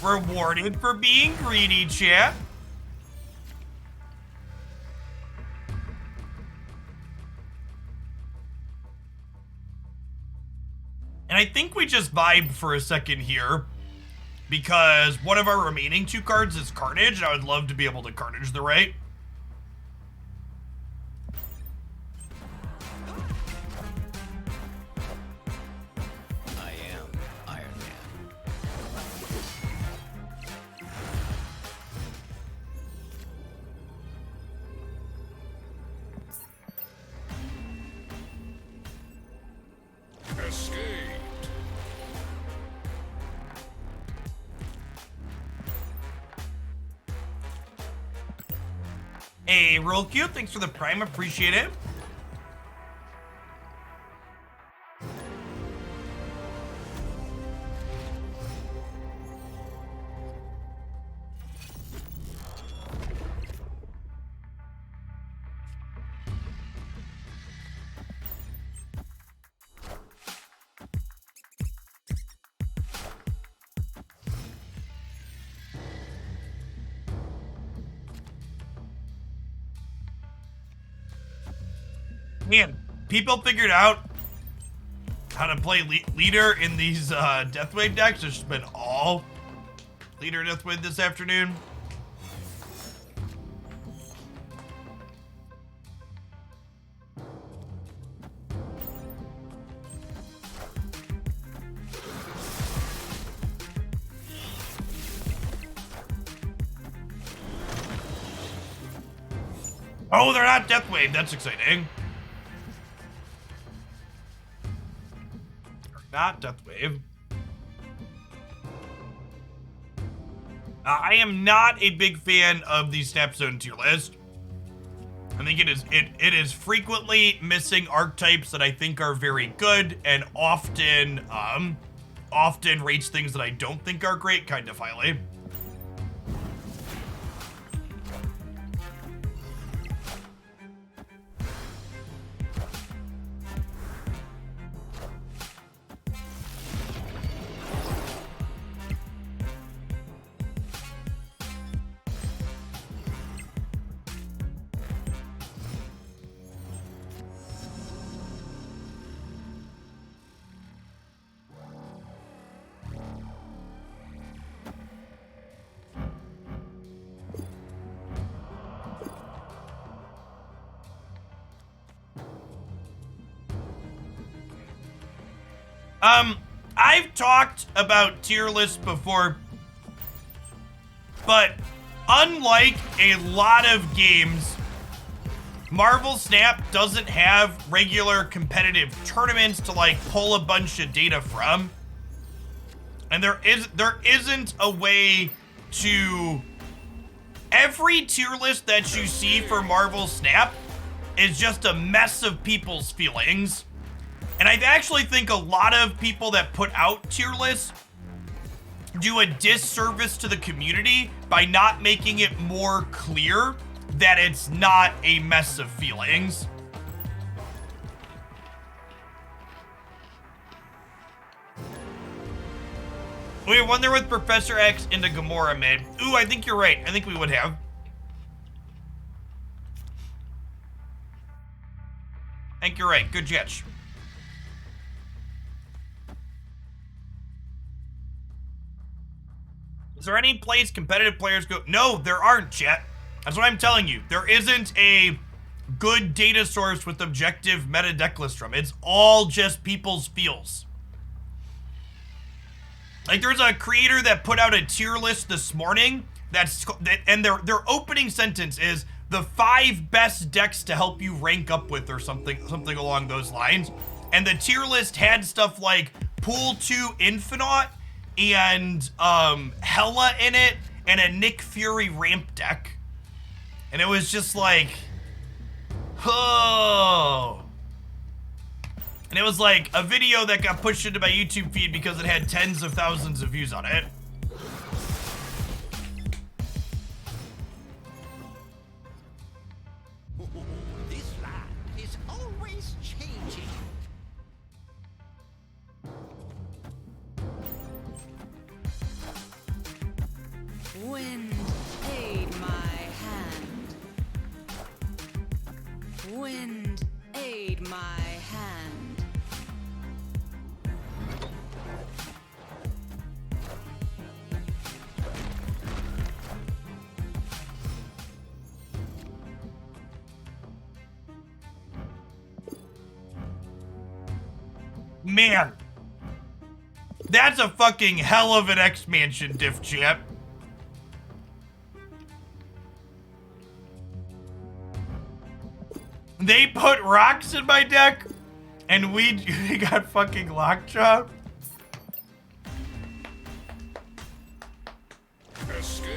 Rewarded for being greedy, chat. And I think we just vibe for a second here because one of our remaining 2 cards is Carnage, and I would love to be able to Carnage the right. I am Iron Man. Escaped. Hey, real cute. Thanks for the prime. Appreciate it. Man, people figured out how to play leader in these Deathwave decks. It's just been all leader Deathwave this afternoon. Oh, they're not Deathwave. That's exciting. They're not Deathwave. I am not a big fan of the Snapzone tier list. I think it is frequently missing archetypes that I think are very good and often rates things that I don't think are great kind of highly. I've talked about tier lists before, but unlike a lot of games, Marvel Snap doesn't have regular competitive tournaments to like pull a bunch of data from. And there isn't a way to... Every tier list that you see for Marvel Snap is just a mess of people's feelings. And I actually think a lot of people that put out tier lists do a disservice to the community by not making it more clear that it's not a mess of feelings. We wonder with Professor X into Gamora mid. Ooh, I think you're right. I think we would have. I think you're right. Good catch. Is there any place competitive players go? No, there aren't, chat. That's what I'm telling you. There isn't a good data source with objective meta deck list from. It's all just people's feels. Like, there's a creator that put out a tier list this morning and their opening sentence is the 5 best decks to help you rank up with, or something along those lines. And the tier list had stuff like Pool 2 Infinite and Hella in it, and a Nick Fury ramp deck. And it was just like, oh. And it was like a video that got pushed into my YouTube feed because it had tens of thousands of views on it. This land is always changing. Wind, aid my hand. Wind, aid my hand. Man, that's a fucking hell of an X-Mansion diff, chat. They put rocks in my deck, and we got fucking lockjaw. Escaped.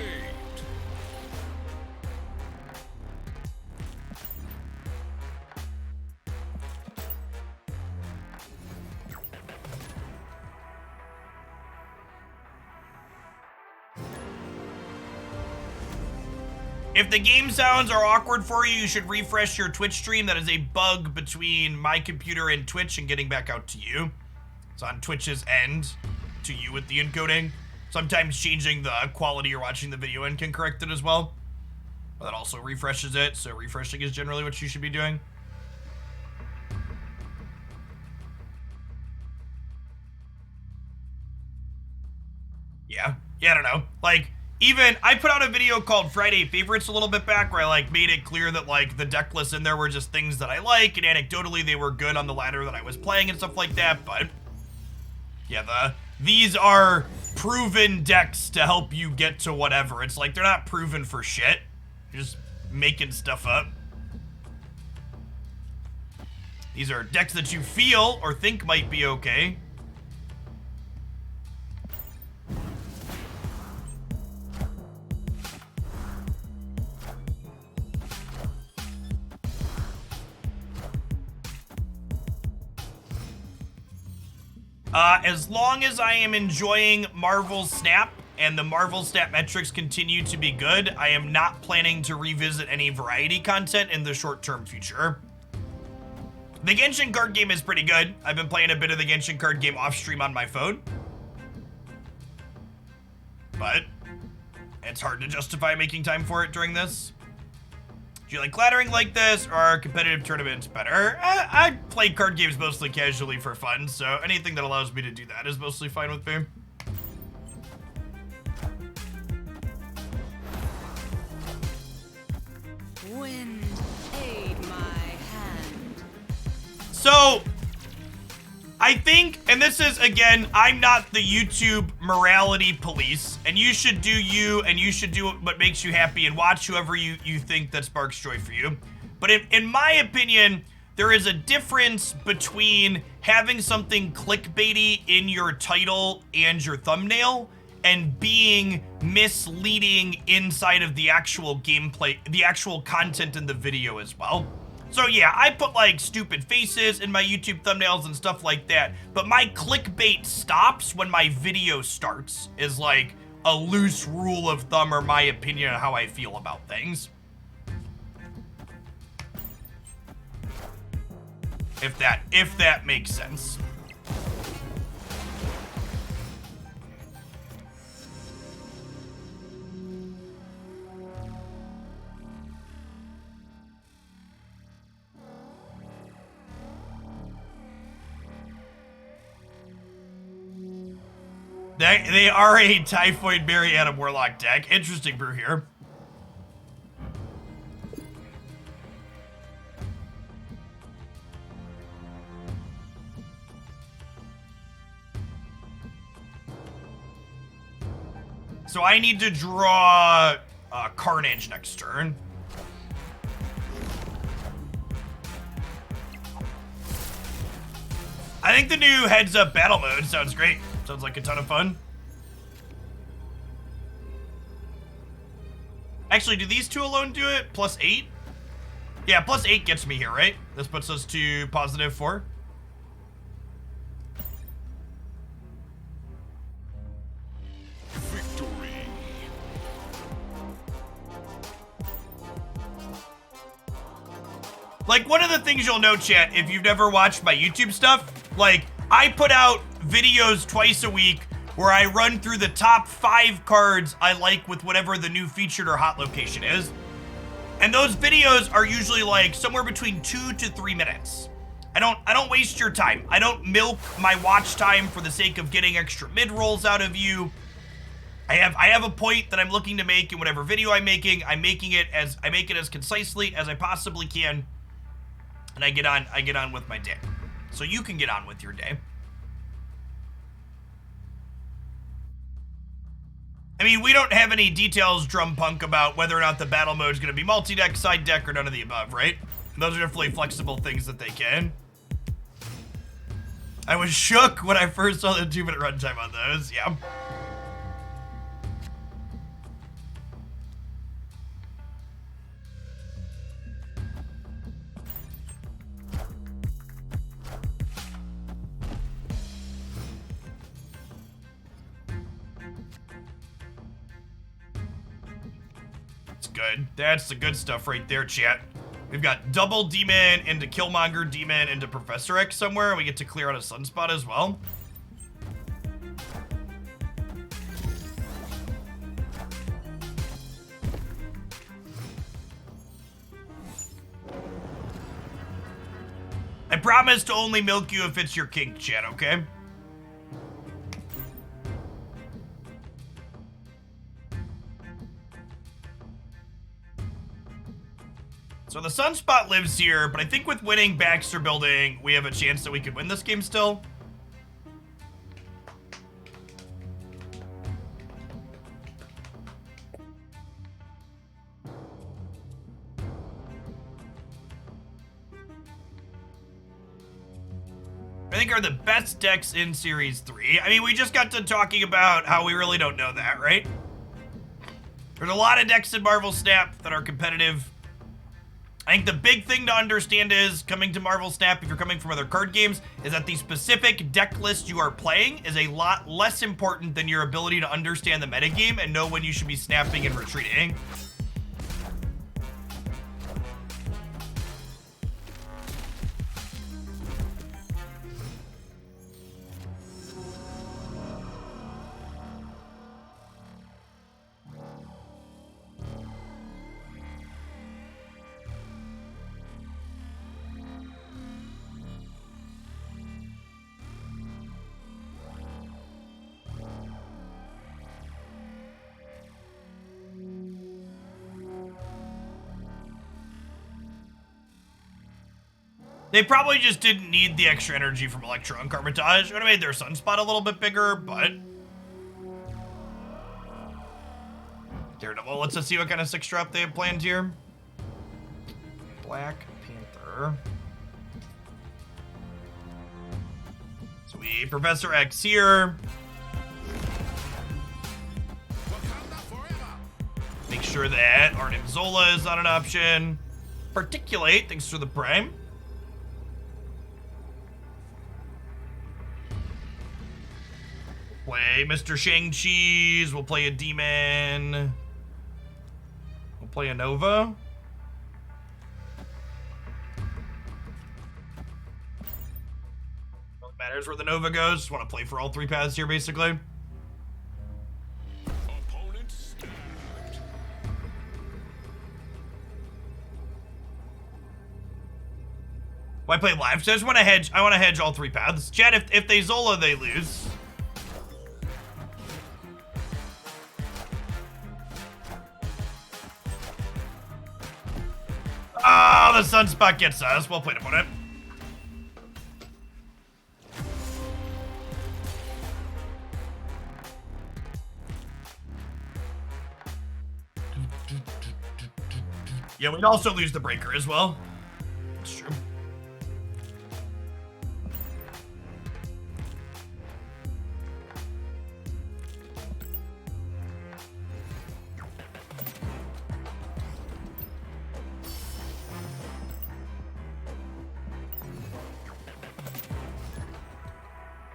If the game sounds are awkward for you, you should refresh your Twitch stream. That is a bug between my computer and Twitch and getting back out to you. It's on Twitch's end to you with the encoding. Sometimes changing the quality you're watching the video in can correct it as well. But that also refreshes it, so refreshing is generally what you should be doing. yeah, I don't know. Like, even, I put out a video called Friday Favorites a little bit back where I, like, made it clear that, like, the deck lists in there were just things that I like, and anecdotally they were good on the ladder that I was playing and stuff like that, but, yeah, these are proven decks to help you get to whatever. It's like, they're not proven for shit. You're just making stuff up. These are decks that you feel or think might be okay. As long as I am enjoying Marvel Snap and the Marvel Snap metrics continue to be good, I am not planning to revisit any variety content in the short-term future. The Genshin card game is pretty good. I've been playing a bit of the Genshin card game off stream on my phone. But it's hard to justify making time for it during this. Do you like clattering like this, or are competitive tournaments better? I play card games mostly casually for fun, so anything that allows me to do that is mostly fine with me. Wind, aid my hand. So, I think, and this is, again, I'm not the YouTube morality police, and you should do you, and you should do what makes you happy and watch whoever you think that sparks joy for you. But in my opinion, there is a difference between having something clickbaity in your title and your thumbnail and being misleading inside of the actual gameplay, the actual content in the video as well. So yeah, I put like stupid faces in my YouTube thumbnails and stuff like that, but my clickbait stops when my video starts, is like a loose rule of thumb or my opinion on how I feel about things. If that makes sense. They are a Typhoid Berry Adam Warlock deck. Interesting brew here. So I need to draw Carnage next turn. I think the new heads-up battle mode sounds great. Sounds like a ton of fun. Actually, do these two alone do it? +8? Yeah, +8 gets me here, right? This puts us to +4. Victory. Like, one of the things you'll know, chat, if you've never watched my YouTube stuff, like, I put out videos twice a week where I run through the top 5 cards I like with whatever the new featured or hot location is. And those videos are usually like somewhere between 2 to 3 minutes. I don't waste your time. I don't milk my watch time for the sake of getting extra mid-rolls out of you. I have a point that I'm looking to make in whatever video I'm making. I make it as concisely as I possibly can. And I get on with my day. So you can get on with your day. I mean, we don't have any details, Drum Punk, about whether or not the battle mode is going to be multi-deck, side deck, or none of the above, right? Those are definitely flexible things that they can. I was shook when I first saw the 2-minute runtime on those, yeah. Good. That's the good stuff right there, chat. We've got double Demon into Killmonger Demon into Professor X somewhere. We get to clear out a Sunspot as well. I promise to only milk you if it's your kink, chat, okay? So the Sunspot lives here, but I think with winning Baxter Building, we have a chance that we could win this game still. I think are the best decks in Series 3. I mean, we just got to talking about how we really don't know that, right? There's a lot of decks in Marvel Snap that are competitive. I think the big thing to understand is, coming to Marvel Snap, if you're coming from other card games, is that the specific deck list you are playing is a lot less important than your ability to understand the metagame and know when you should be snapping and retreating. They probably just didn't need the extra energy from Electro and Carmitage. It would have made their Sunspot a little bit bigger, but... Daredevil, let's just see what kind of 6-drop they have planned here. Black Panther. Sweet. Professor X here. Make sure that Arnim Zola is not an option. Particulate, thanks for the Prime. Play Mr. Shang-Chi's. We'll play a Demon. We'll play a Nova. Well, it matters where the Nova goes. Just want to play for all 3 paths here, basically. Opponent stabbed. Why play live? So I just want to hedge. I want to hedge all 3 paths. Chat, if they Zola, they lose. Oh, the Sunspot gets us. Well played, opponent. Yeah, we'd also lose the Breaker as well. That's true.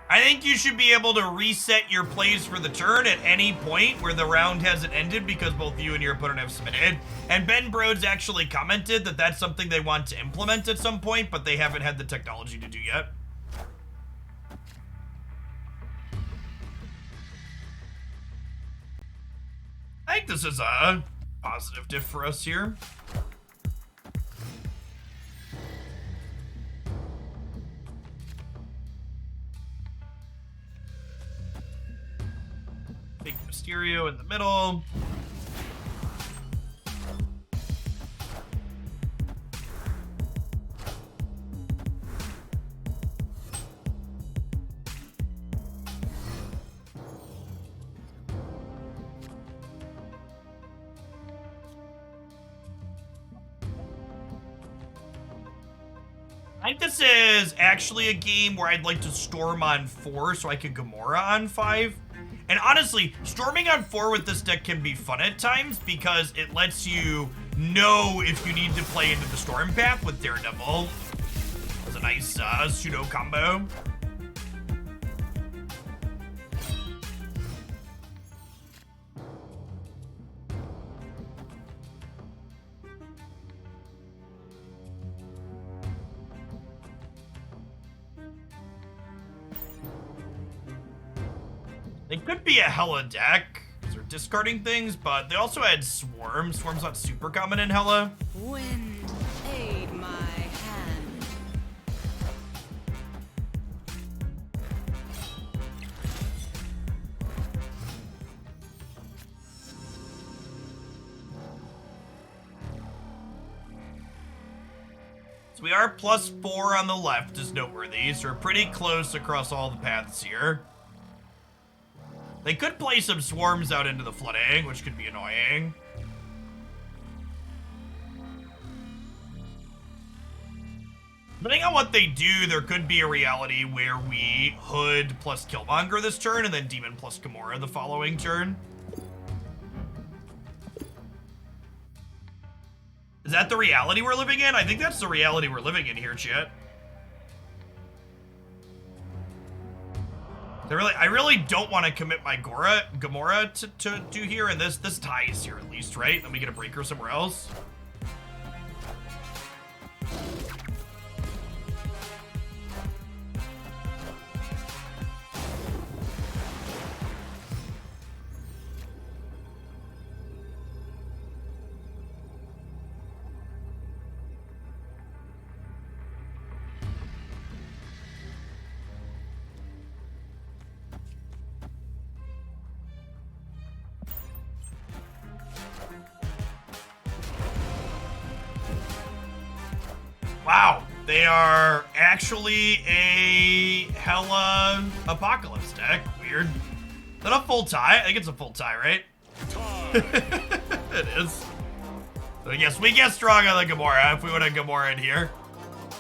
I think you should be able to reset your plays for the turn at any point where the round hasn't ended because both you and your opponent have submitted. And Ben Broads actually commented that that's something they want to implement at some point, but they haven't had the technology to do yet. I think this is a positive diff for us here. Big Mysterio in the middle. I think this is actually a game where I'd like to storm on 4 so I could Gamora on 5. And honestly, storming on 4 with this deck can be fun at times because it lets you know if you need to play into the storm path with Daredevil. That's a nice pseudo combo. It could be a Hella deck, because they're discarding things, but they also had Swarm. Swarm's not super common in Hella. Wind, aid my hand. So we are +4 on the left is noteworthy, so we're pretty close across all the paths here. They could play some swarms out into the flooding, which could be annoying. Depending on what they do, there could be a reality where we Hood plus Killmonger this turn, and then Demon plus Gamora the following turn. Is that the reality we're living in? I think that's the reality we're living in here, chat. I really don't want to commit my Gamora to do here, and this ties here at least, right? Then we get a breaker somewhere else. Wow, they are actually a hella Apocalypse deck. Weird. Is that a full tie? I think it's a full tie, right? It is. So yes, we get strong on the Gamora. If we would have Gamora in here,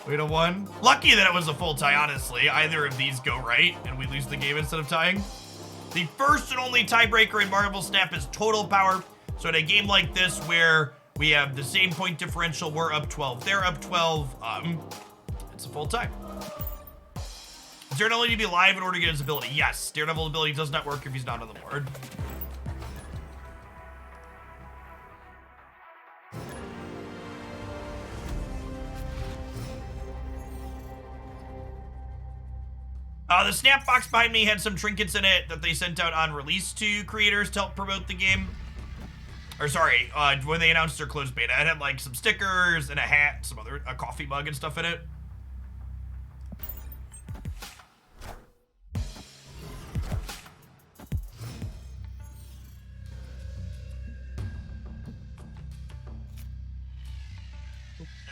we'd have won. Lucky that it was a full tie, honestly. Either of these go right, and we lose the game instead of tying. The first and only tiebreaker in Marvel Snap is total power. So in a game like this where we have the same point differential, we're up 12, they're up 12, it's a full tie. Does Daredevil need to be alive in order to get his ability? Yes, Daredevil's ability does not work if he's not on the board. The snap box behind me had some trinkets in it that they sent out on release to creators to help promote the game. Or sorry, when they announced their closed beta, it had like some stickers and a hat, a coffee mug and stuff in it.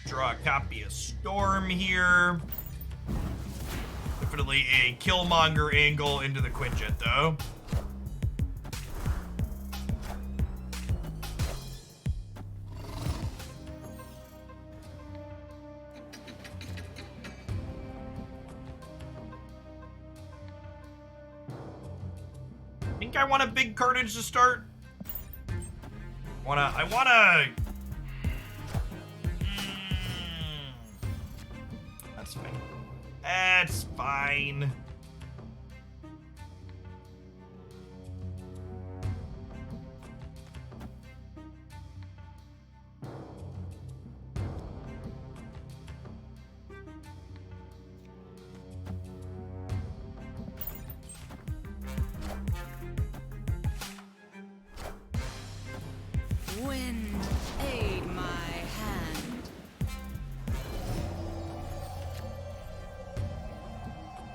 Draw a copy of Storm here. Definitely a Killmonger angle into the Quinjet though. I want a big Carnage to start. I wanna. That's fine. That's fine. Wind, aid my hand.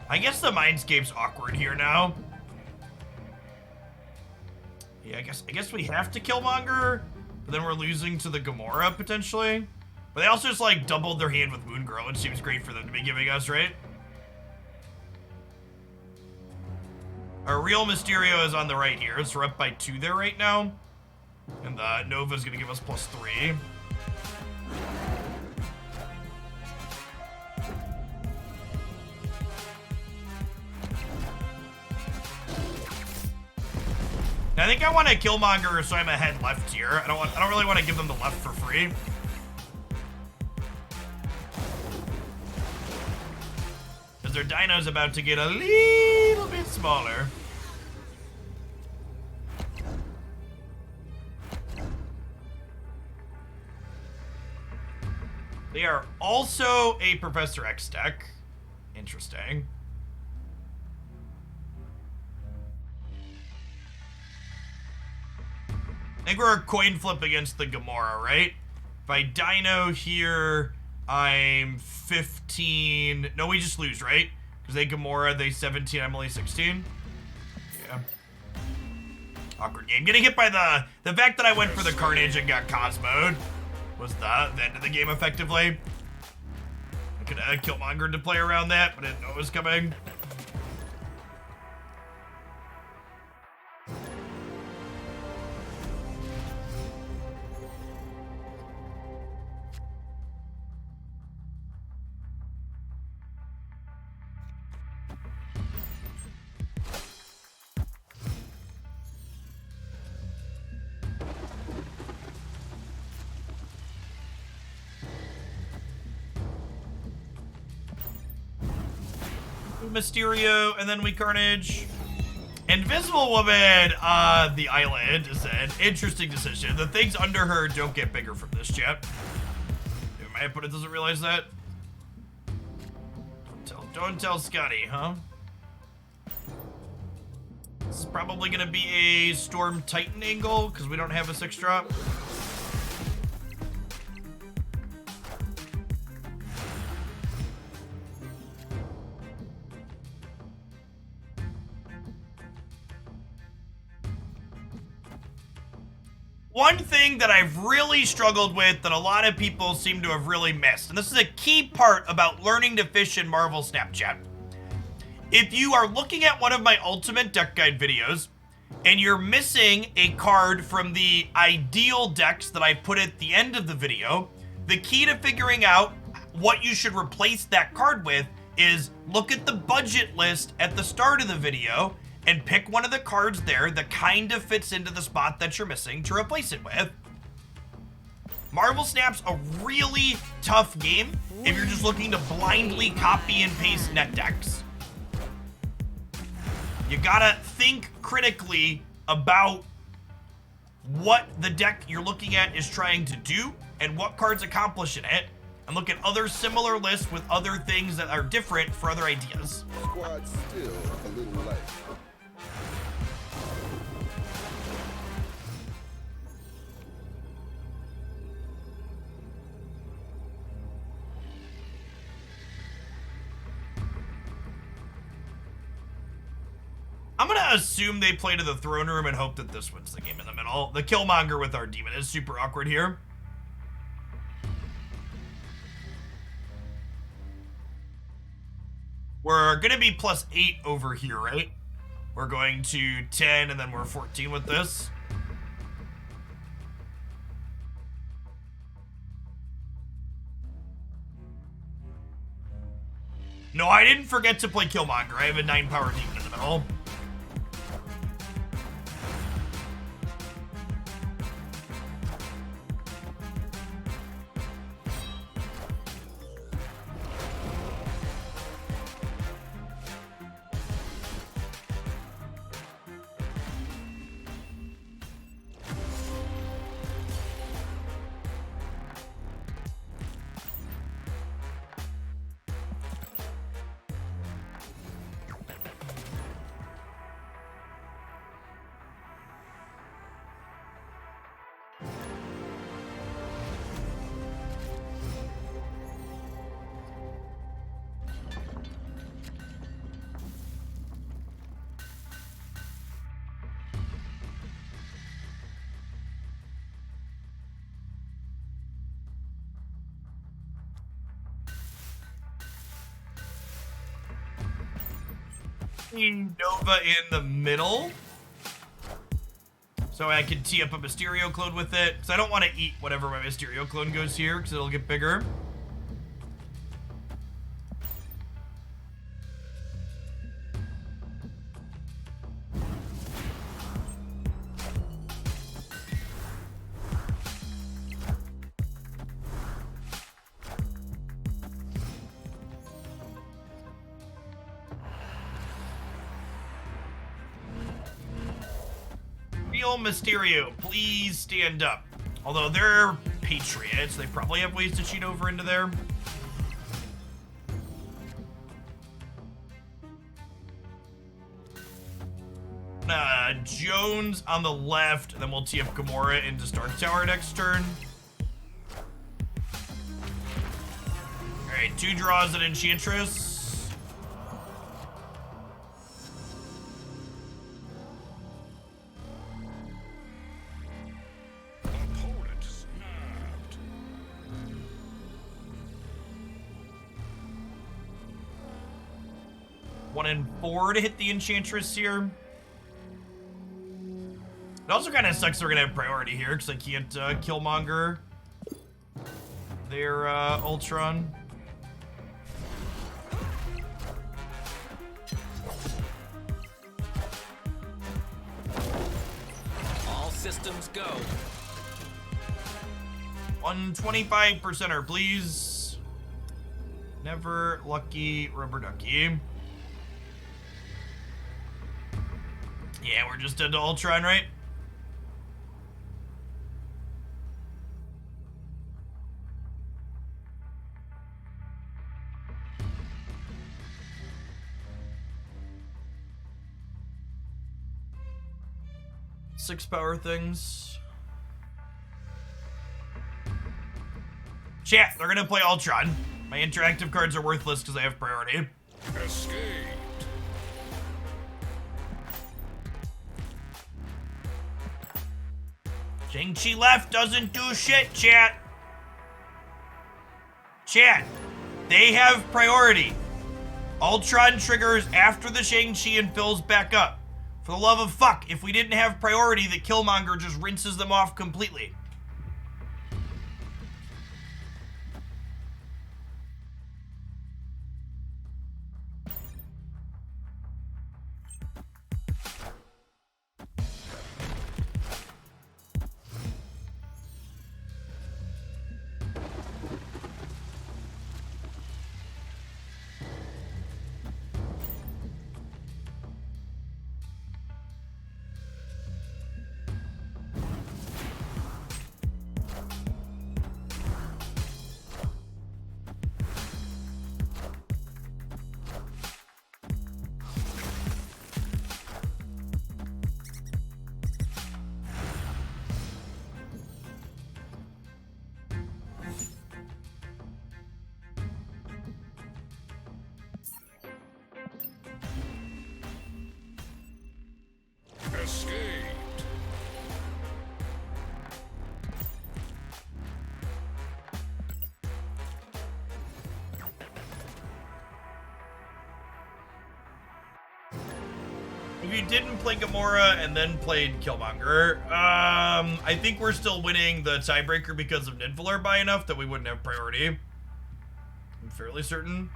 I guess the Mindscape's awkward here now. Yeah, I guess we have to Killmonger, but then we're losing to the Gamora potentially. But they also just like doubled their hand with Moon Girl. It seems great for them to be giving us, right? Our real Mysterio is on the right here, so we're up by 2 there right now. And Nova's gonna give us +3. I think I want to Killmonger, so I'm ahead left here. I don't really want to give them the left for free. Because their dino's about to get a little bit smaller. They are also a Professor X deck. Interesting. I think we're a coin flip against the Gamora, right? If I dino here, I'm 15. No, we just lose, right? Because they Gamora, they 17, I'm only 16. Yeah. Awkward game. Getting hit by the fact that I went for the Carnage and got Cosmo'd was the end of the game effectively. Could have Killmonger to play around that, but I didn't know it was coming. Mysterio, and then we Carnage. Invisible Woman on the island is an interesting decision. The things under her don't get bigger from this, chat. My opponent doesn't realize that. Don't tell Scotty, huh? This is probably gonna be a Storm Titan angle, because we don't have a 6-drop. One thing that I've really struggled with that a lot of people seem to have really missed, and this is a key part about learning to fish in Marvel Snapchat. If you are looking at one of my Ultimate Deck Guide videos, and you're missing a card from the ideal decks that I put at the end of the video, the key to figuring out what you should replace that card with is look at the budget list at the start of the video, and pick one of the cards there that kind of fits into the spot that you're missing to replace it with. Marvel Snap's a really tough game if you're just looking to blindly copy and paste net decks. You gotta think critically about what the deck you're looking at is trying to do and what cards accomplish in it, and look at other similar lists with other things that are different for other ideas. Squad still a little light. I'm gonna assume they play to the throne room and hope that this wins the game in the middle. The Killmonger with our demon is super awkward here. We're gonna be +8 over here, right? We're going to 10 and then we're 14 with this. No, I didn't forget to play Killmonger. I have a 9-power demon in the middle. Nova in the middle, so I can tee up a Mysterio clone with it, because I don't want to eat whatever my Mysterio clone goes here, because it'll get bigger. Mysterio, please stand up. Although they're Patriots, they probably have ways to cheat over into there. Jones on the left, and then we'll tee up Gamora into Stark Tower next turn. Alright, 2 draws and Enchantress. 1 and 4 to hit the Enchantress here. It also kind of sucks we're gonna have priority here because I can't Killmonger their Ultron. All systems go. 125%er, please. Never lucky rubber ducky. Yeah, we're just into Ultron, right? Six power things. Chat, they're gonna play Ultron. My interactive cards are worthless because I have priority. Escaped. Shang-Chi left doesn't do shit, chat. Chat, they have priority. Ultron triggers after the Shang-Chi and fills back up. For the love of fuck, if we didn't have priority, the Killmonger just rinses them off completely. Escaped. If you didn't play Gamora and then played Killmonger, I think we're still winning the tiebreaker because of Nidavellir by enough that we wouldn't have priority. I'm fairly certain.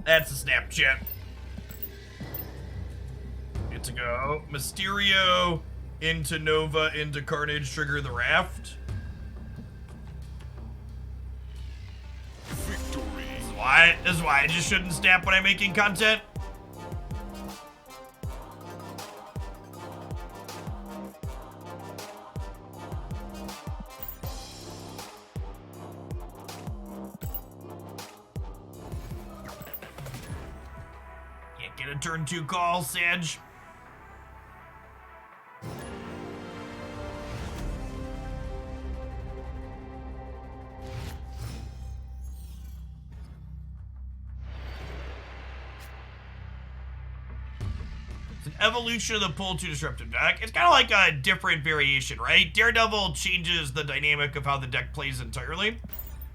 That's a Snapchat. Good to go. Mysterio into Nova into Carnage, trigger the Raft. Victory. This is why I just shouldn't snap when I'm making content. Can't get a turn 2 call, Sage. It's an evolution of the pull to disruptive deck. It's kind of like a different variation, right? Daredevil changes the dynamic of how the deck plays entirely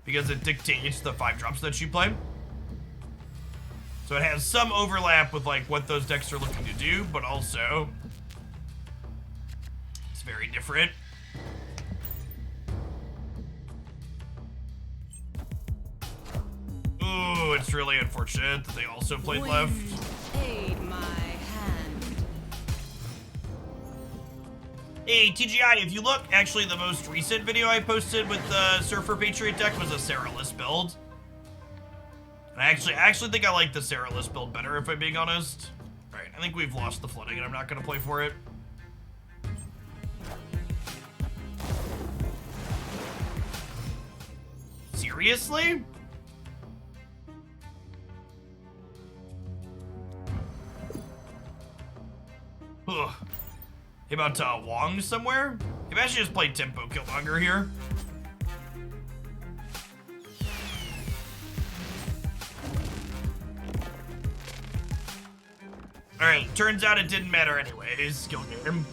because it dictates the 5 drops that you play. So it has some overlap with like what those decks are looking to do, but also it's very different. Ooh, it's really unfortunate that they also played left. Aid my hand. Hey, TGI, if you look, actually the most recent video I posted with the Surfer Patriot deck was a Sarah-less build. And I actually think I like the Sarah-less build better, if I'm being honest. Alright, I think we've lost the flooding and I'm not gonna play for it. Seriously? Ugh. Hey, about Wong somewhere? Maybe I should just play Tempo Killmonger here. Alright, turns out it didn't matter anyways. Skill game.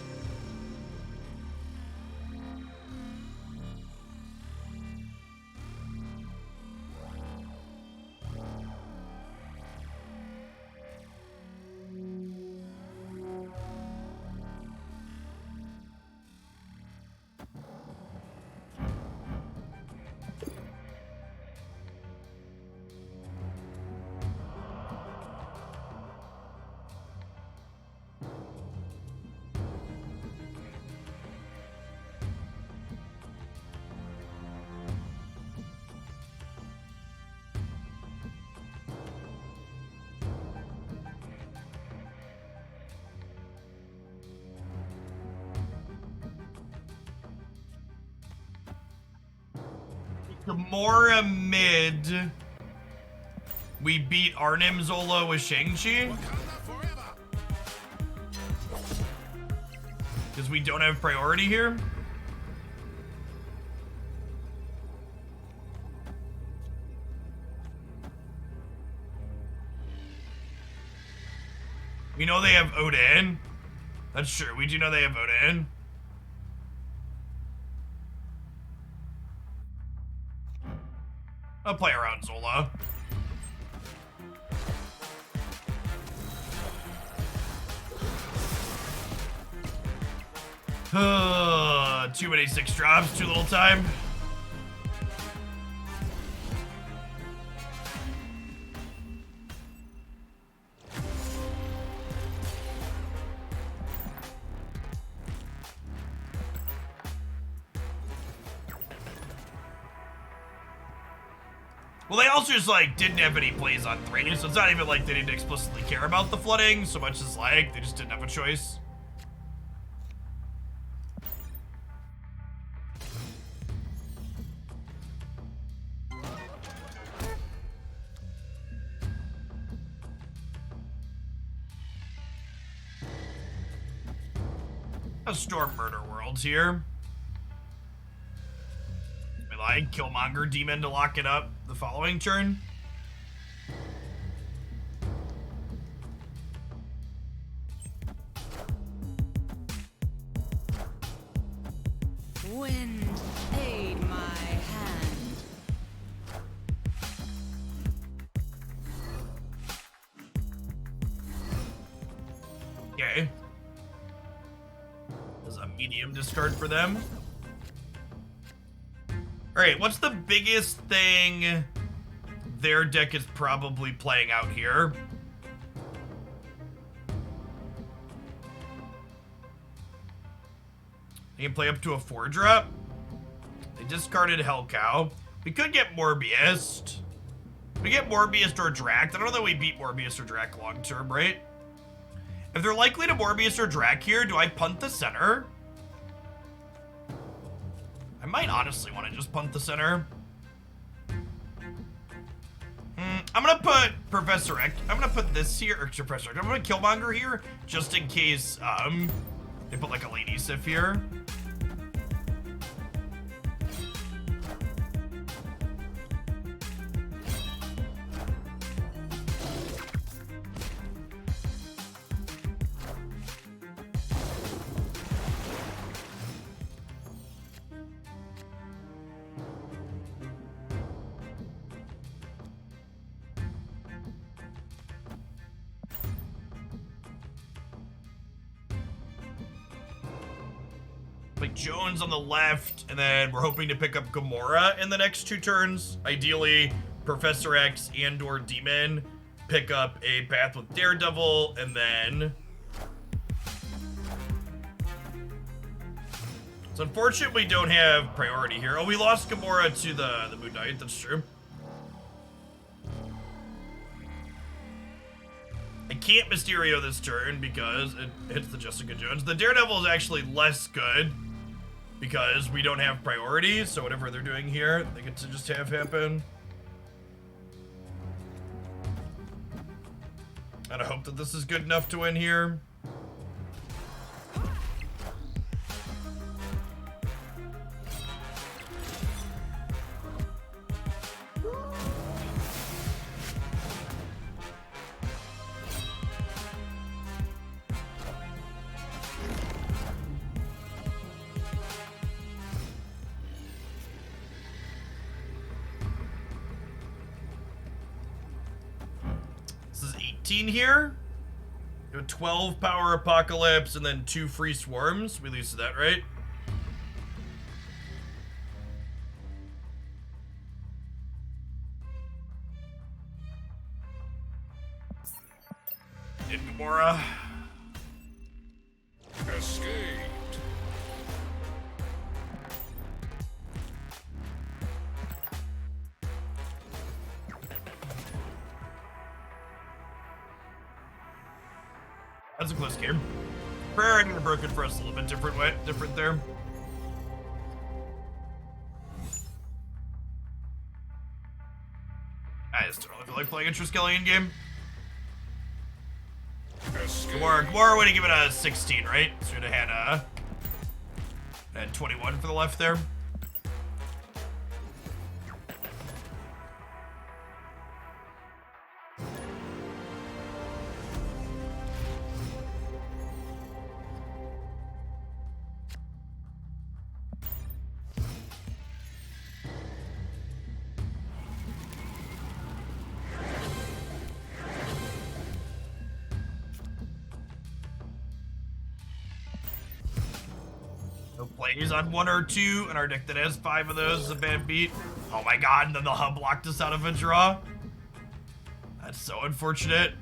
Gamora mid. We beat Arnim Zola with Shang-Chi. Because we don't have priority here. We know they have Odin. That's true. We do know they have Odin. I'll play around Zola. Too many 6 drops, too little time. Well, they also just, like, didn't have any plays on 3, so it's not even like they didn't explicitly care about the flooding so much as, like, they just didn't have a choice. A Storm Murder Worlds here. We like Killmonger Demon to lock it up the following turn. Wind, aid my hand. Okay. There's a medium discard for them. Alright, what's the biggest thing their deck is probably playing out here? They can play up to a 4-drop. They discarded Hellcow. We could get Morbius. We get Morbius or Drac. I don't know that we beat Morbius or Drac long term, right? If they're likely to Morbius or Drac here, do I punt the center? I might honestly want to just punt the center. I'm gonna put Professor X. I'm gonna put this here, or Professor X. I'm gonna Killmonger here, just in case they put like a Lady Sif here. Like Jones on the left, and then we're hoping to pick up Gamora in the next 2 turns. Ideally, Professor X and or Demon pick up a path with Daredevil, and then... It's unfortunate we don't have priority here. Oh, we lost Gamora to the Moon Knight, that's true. I can't Mysterio this turn because it hits the Jessica Jones. The Daredevil is actually less good because we don't have priority, so whatever they're doing here, they get to just have happen. And I hope that this is good enough to win here. 16 here. You have a 12 power apocalypse and then 2 free swarms. We lose to that, right? In Gamora. Escaped. That's a close game. Prayer and broken for us a little bit different there. I just don't really feel like playing a Triskelion game. Gamora would have given a 16, right? So you'd have had 21 for the left there. Plays on 1 or 2, and our deck that has 5 of those is a bad beat. Oh my god, and then the hub locked us out of a draw. That's so unfortunate.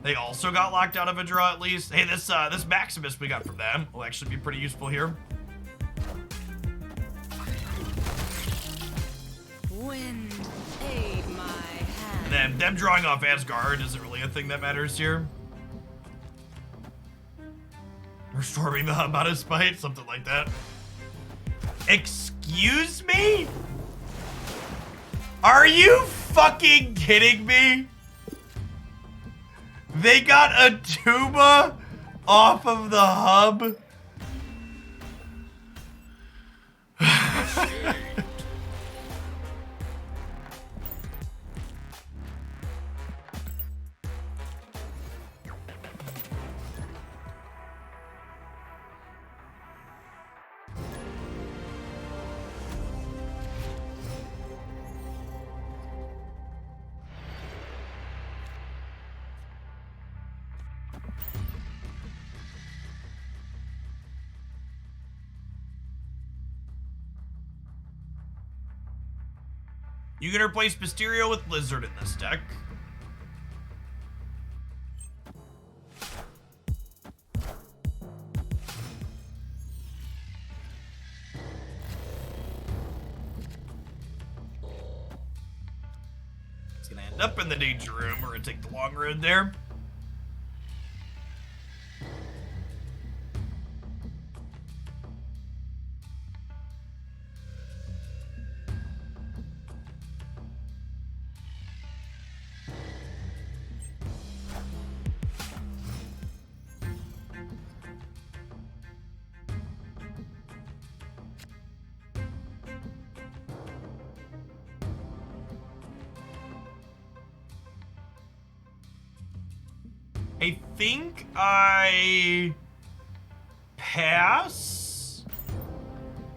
They also got locked out of a draw at least. Hey, this Maximus we got from them will actually be pretty useful here. Wind, aid my hand. And then them drawing off Asgard isn't really a thing that matters here. We're storming the hub out of spite, something like that. Excuse me? Are you fucking kidding me? They got a tuba off of the hub? You can replace Mysterio with Lizard in this deck. It's gonna end up in the danger room. We're gonna take the long road there. I think I pass.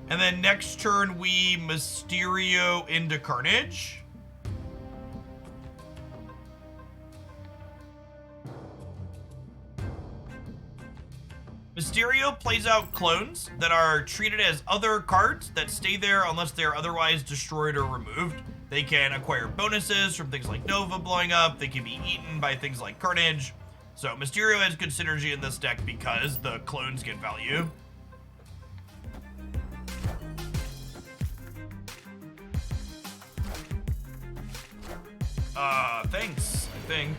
And then next turn we Mysterio into Carnage. Mysterio plays out clones that are treated as other cards that stay there unless they're otherwise destroyed or removed. They can acquire bonuses from things like Nova blowing up. They can be eaten by things like Carnage. So Mysterio has good synergy in this deck because the clones get value. Thanks, I think.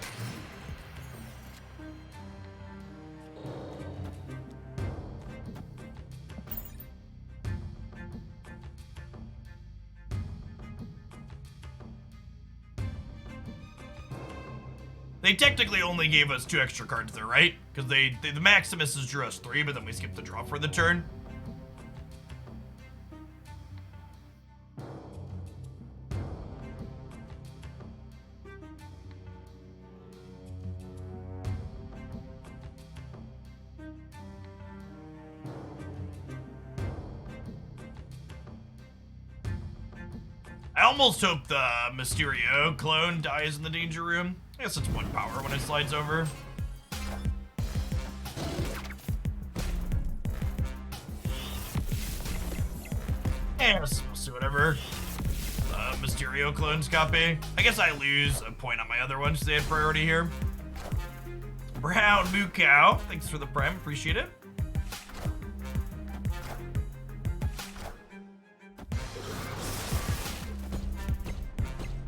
They technically only gave us 2 extra cards there, right? Because the Maximuses drew us 3, but then we skipped the draw for the turn. I almost hope the Mysterio clone dies in the danger room. I guess it's 1 power when it slides over. Yes, we'll see whatever. Mysterio clones copy. I guess I lose a point on my other ones because they had priority here. Brown Moo Cow, thanks for the prime, appreciate it.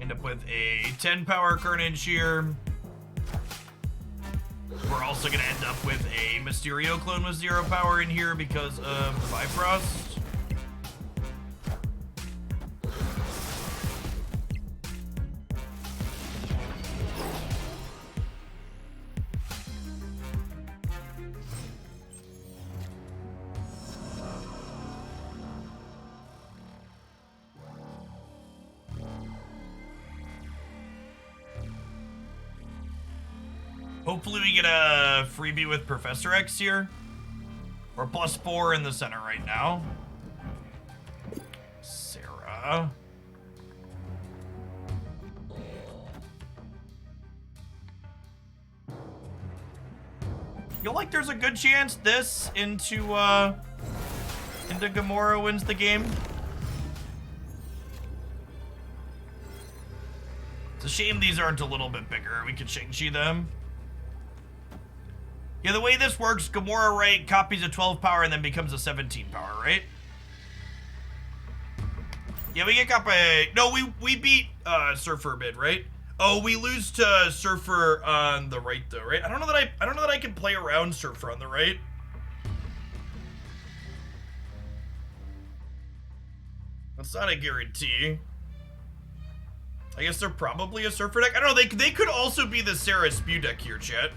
End up with a 10 power Carnage here. We're also gonna end up with a Mysterio clone with 0 power in here because of the Bifrost. Hopefully we get a freebie with Professor X here. We're +4 in the center right now. Sarah. Feel like there's a good chance this into Gamora wins the game. It's a shame these aren't a little bit bigger. We could Shang-Chi them. Yeah, the way this works, Gamora, right, copies a 12 power and then becomes a 17 power, right? Yeah, we get got by... No, we beat Surfer mid, right? Oh, we lose to Surfer on the right though, right? I don't know that I can play around Surfer on the right. That's not a guarantee. I guess they're probably a Surfer deck. I don't know, they could also be the Sarah Spew deck here, chat.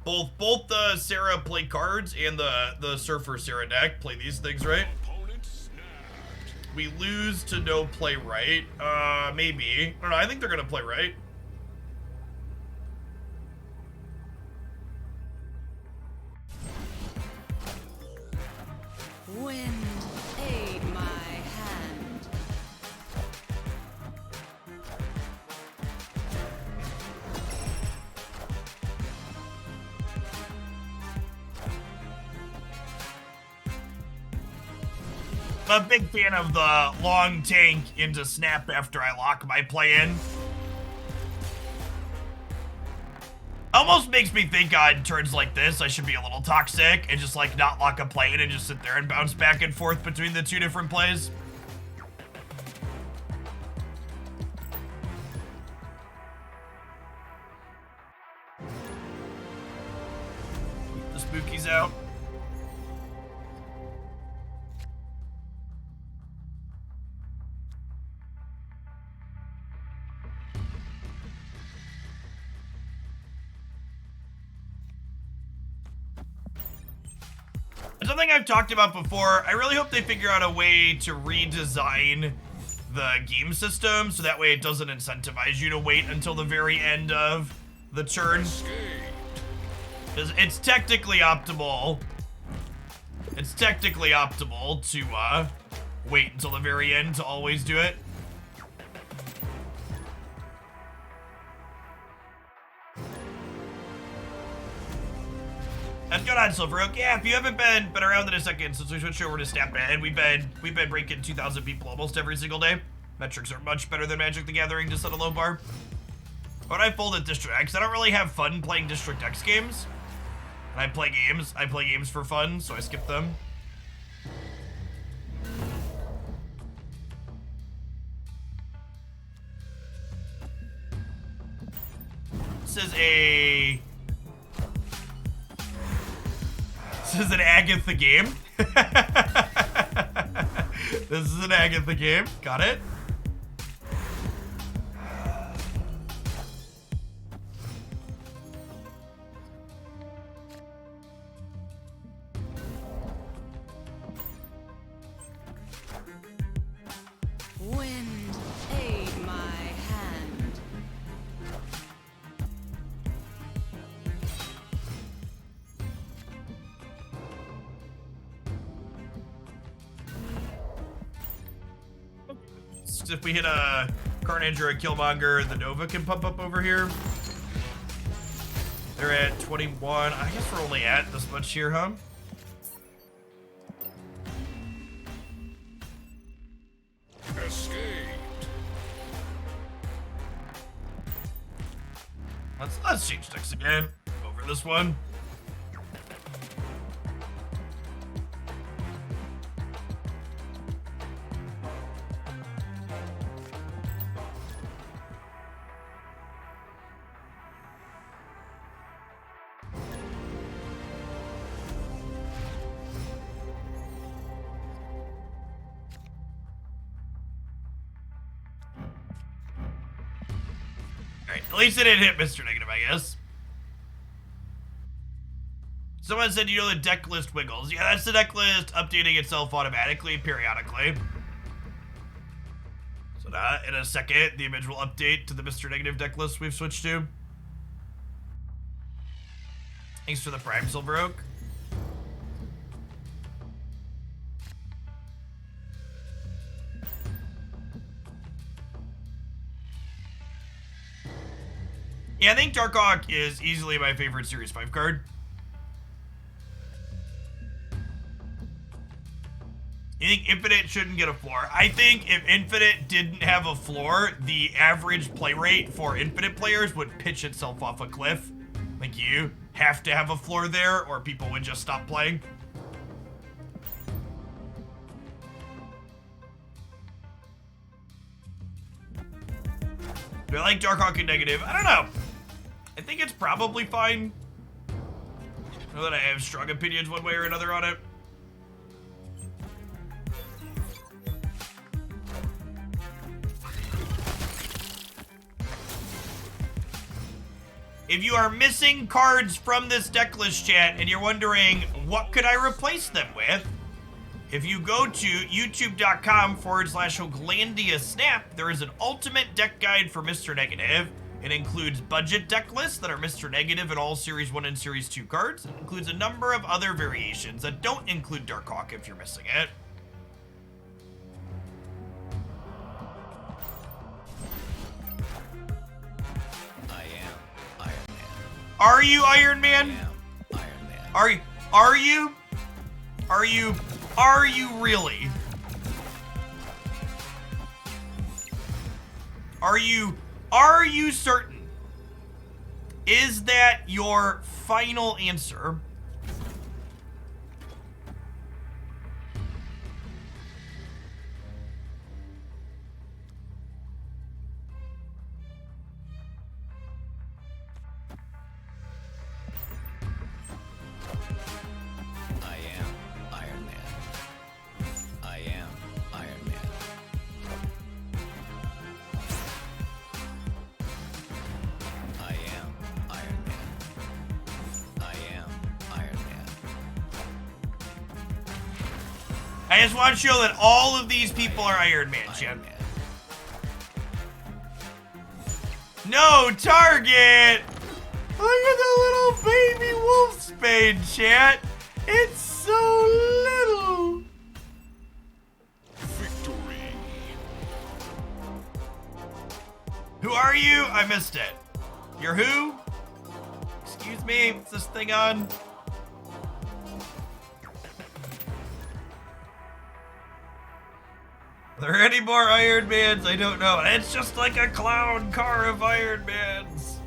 Both the Sarah play cards and the Surfer Sarah deck play these things, right? We lose to no play right. Maybe. I don't know, I think they're gonna play right. Wind, aid my hand. I'm a big fan of the long tank into snap after I lock my play in. Almost makes me think on turns like this, I should be a little toxic and just like not lock a play in and just sit there and bounce back and forth between the 2 different plays. Keep the spookies out. Something I've talked about before, I really hope they figure out a way to redesign the game system so that way it doesn't incentivize you to wait until the very end of the turn. Because it's technically optimal. It's technically optimal to wait until the very end to always do it. What's going on, Silver Oak? Yeah, if you haven't been around in a second since we switched over to Snap Band, we've been breaking 2,000 people almost every single day. Metrics are much better than Magic the Gathering, just at a low bar. But I folded District X. I don't really have fun playing District X games. And I play games for fun, so I skip them. This is an Agatha game. This is an Agatha game. Got it? Wind, aid my hand. If we hit a Carnage or a Killmonger, the Nova can pump up over here. They're at 21. I guess we're only at this much here, huh? Escaped. Let's change decks again. Over this one. Alright, at least it didn't hit Mr. Negative, I guess. Someone said, you know, the deck list wiggles. Yeah, that's the deck list updating itself automatically, periodically. So now, in a second, the image will update to the Mr. Negative deck list we've switched to. Thanks for the Prime Silver Oak. Yeah, I think Darkhawk is easily my favorite Series 5 card. You think Infinite shouldn't get a floor? I think if Infinite didn't have a floor, the average play rate for Infinite players would pitch itself off a cliff. Like, you have to have a floor there, or people would just stop playing. Do I like Darkhawk in negative? I don't know. I think it's probably fine. I know that I have strong opinions one way or another on it. If you are missing cards from this deck list, chat, and you're wondering, what could I replace them with? If you go to youtube.com/Hoaglandia Snap, there is an ultimate deck guide for Mr. Negative. It includes budget deck lists that are Mr. Negative and all Series 1 and Series 2 cards. It includes a number of other variations that don't include Darkhawk if you're missing it. I am Iron Man. Are you Iron Man? I am Iron Man. Are you really? Are you certain? Is that your final answer? I am Iron Man. I am Iron Man. I am Iron Man. I am Iron Man. I just want to show that all of these people are Iron Man, Chip. Iron Man. No target! Look at the little baby wolf spade, chat. It's so little. Victory. Who are you? I missed it. You're who? Excuse me, what's this thing on? Are there any more Iron Mans? I don't know. It's just like a clown car of Iron Mans.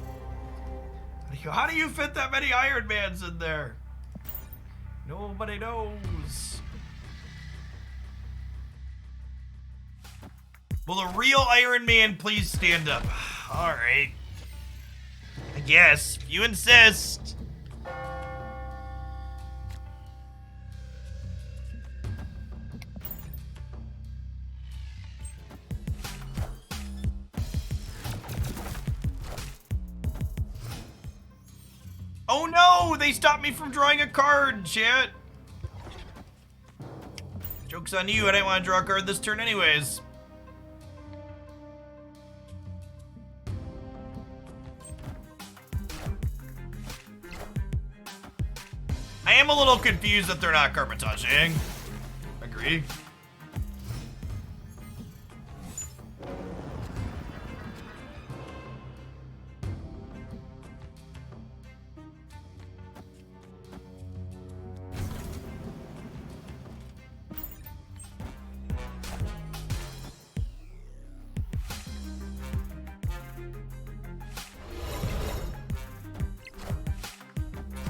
How do you fit that many Iron Mans in there? Nobody knows. Will the real Iron Man please stand up? All right. I guess, if you insist. Oh no! They stopped me from drawing a card, chat! Joke's on you, I didn't want to draw a card this turn anyways. I am a little confused that they're not carbotaging. Agree.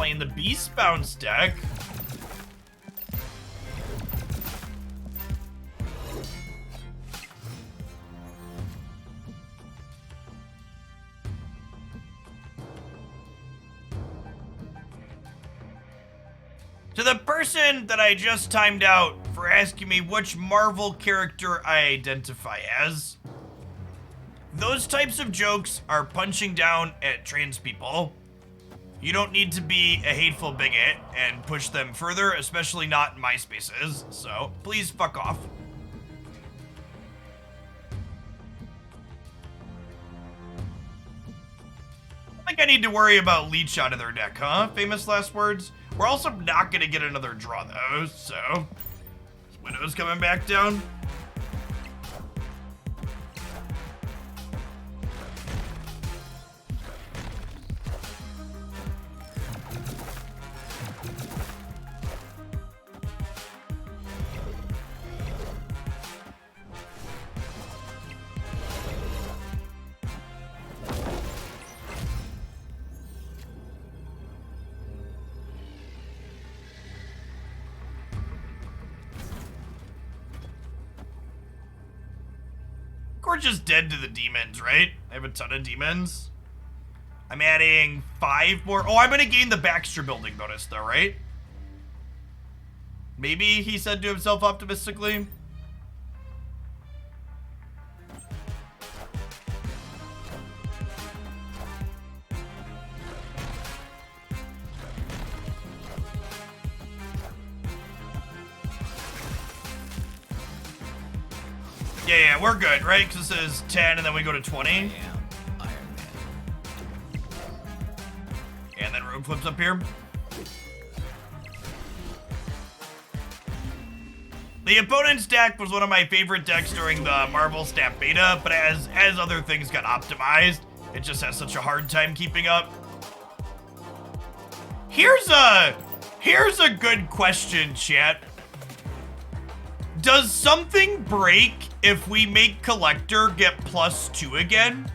playing the Beast Bounce deck. To the person that I just timed out for asking me which Marvel character I identify as, those types of jokes are punching down at trans people. You don't need to be a hateful bigot and push them further, especially not in my spaces, so please fuck off. I think I need to worry about Leech out of their deck, huh? Famous last words? We're also not gonna get another draw though, so... Widow's coming back down. We're just dead to the demons, right? I have a ton of demons. I'm adding 5 more. Oh, I'm gonna gain the Baxter building bonus though, right? Maybe he said to himself optimistically. Yeah, we're good, right? Because this is 10 and then we go to 20. I am Iron Man. And then road flips up here. The opponent's deck was one of my favorite decks during the Marvel Snap beta, but as other things got optimized, it just has such a hard time keeping up. Here's a good question, chat. Does something break if we make Collector get +2 again?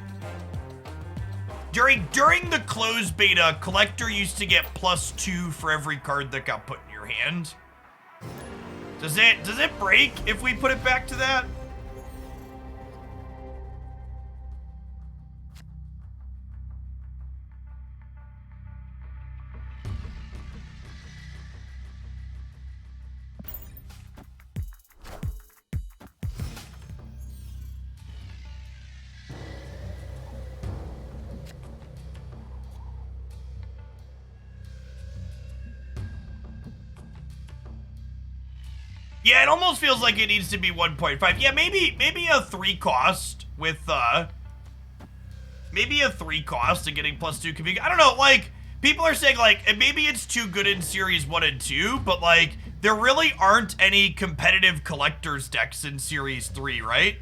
During the closed beta, Collector used to get +2 for every card that got put in your hand. Does it break if we put it back to that? Yeah, it almost feels like it needs to be 1.5. Yeah, maybe a 3 cost with maybe a 3 cost to getting +2 could be. I don't know, like people are saying like maybe it's too good in series 1 and 2, but like there really aren't any competitive collectors decks in series 3, right?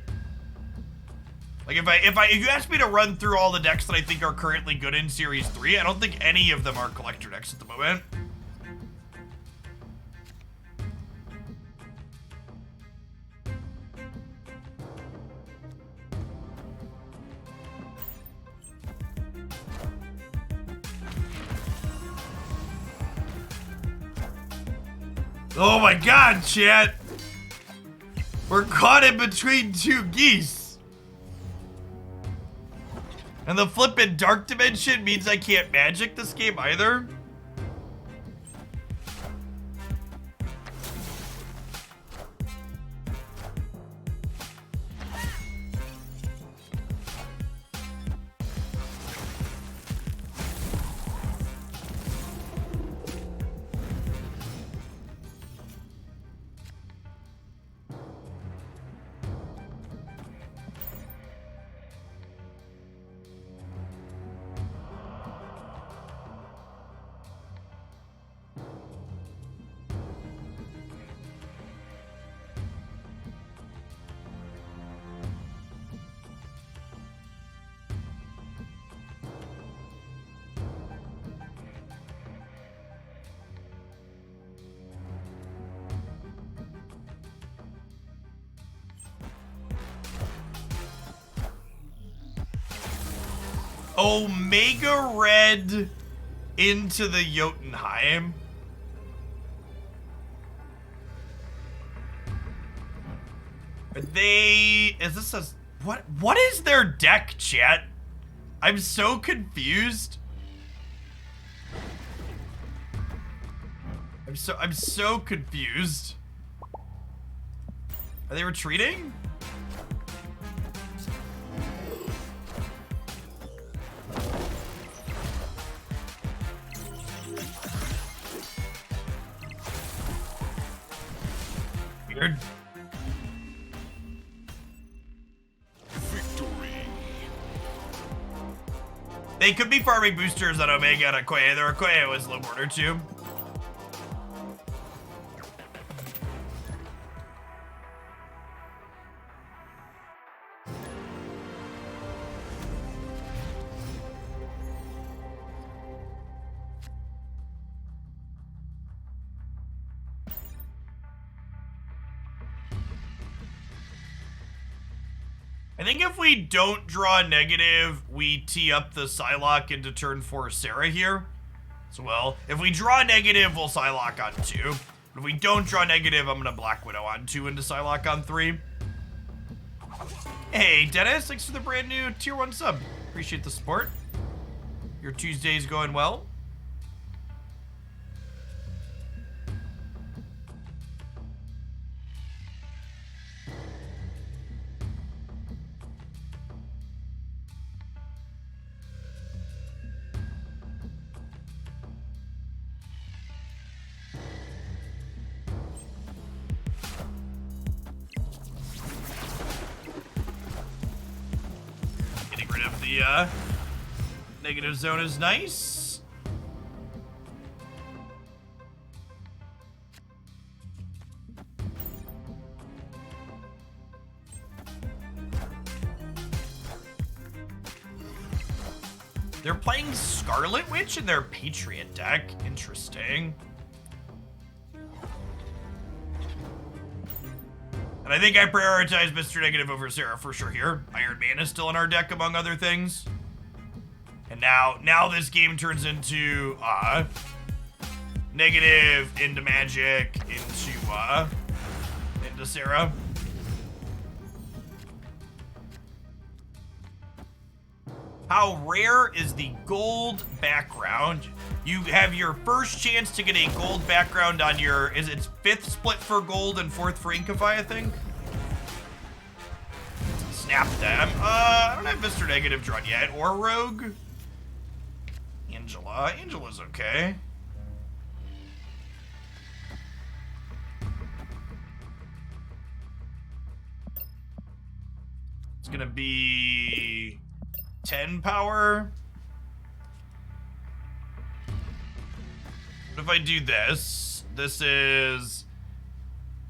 Like if you ask me to run through all the decks that I think are currently good in series 3, I don't think any of them are collector decks at the moment. Oh my god, chat! We're caught in between 2 geese! And the flippin' Dark Dimension means I can't magic this game either? Omega Red into the Jotunheim. Is this a, what is their deck, chat? I'm so confused. I'm so confused. Are they retreating? Weird. Victory. They could be farming boosters on Omega and Okoye. Their Okoye was low border too. I think if we don't draw a negative, we tee up the Psylocke into turn 4 Sarah here. So, well, if we draw a negative, we'll Psylocke on 2. But if we don't draw negative, I'm gonna Black Widow on 2 into Psylocke on 3. Hey, Dennis, thanks for the brand new tier 1 sub. Appreciate the support. Your Tuesday's going well. Getting rid of the negative zone is nice. They're playing Scarlet Witch in their Patriot deck. Interesting. And I think I prioritize Mr. Negative over Sarah for sure here. Iron Man is still in our deck, among other things. And now this game turns into negative into magic into Sarah. How rare is the gold background? You have your first chance to get a gold background on your, is it 5th split for gold and 4th for Inkify, I think? Snap them. I don't have Mr. Negative drawn yet, or Rogue. Angela's okay. It's gonna be 10 power. What if I do this? This is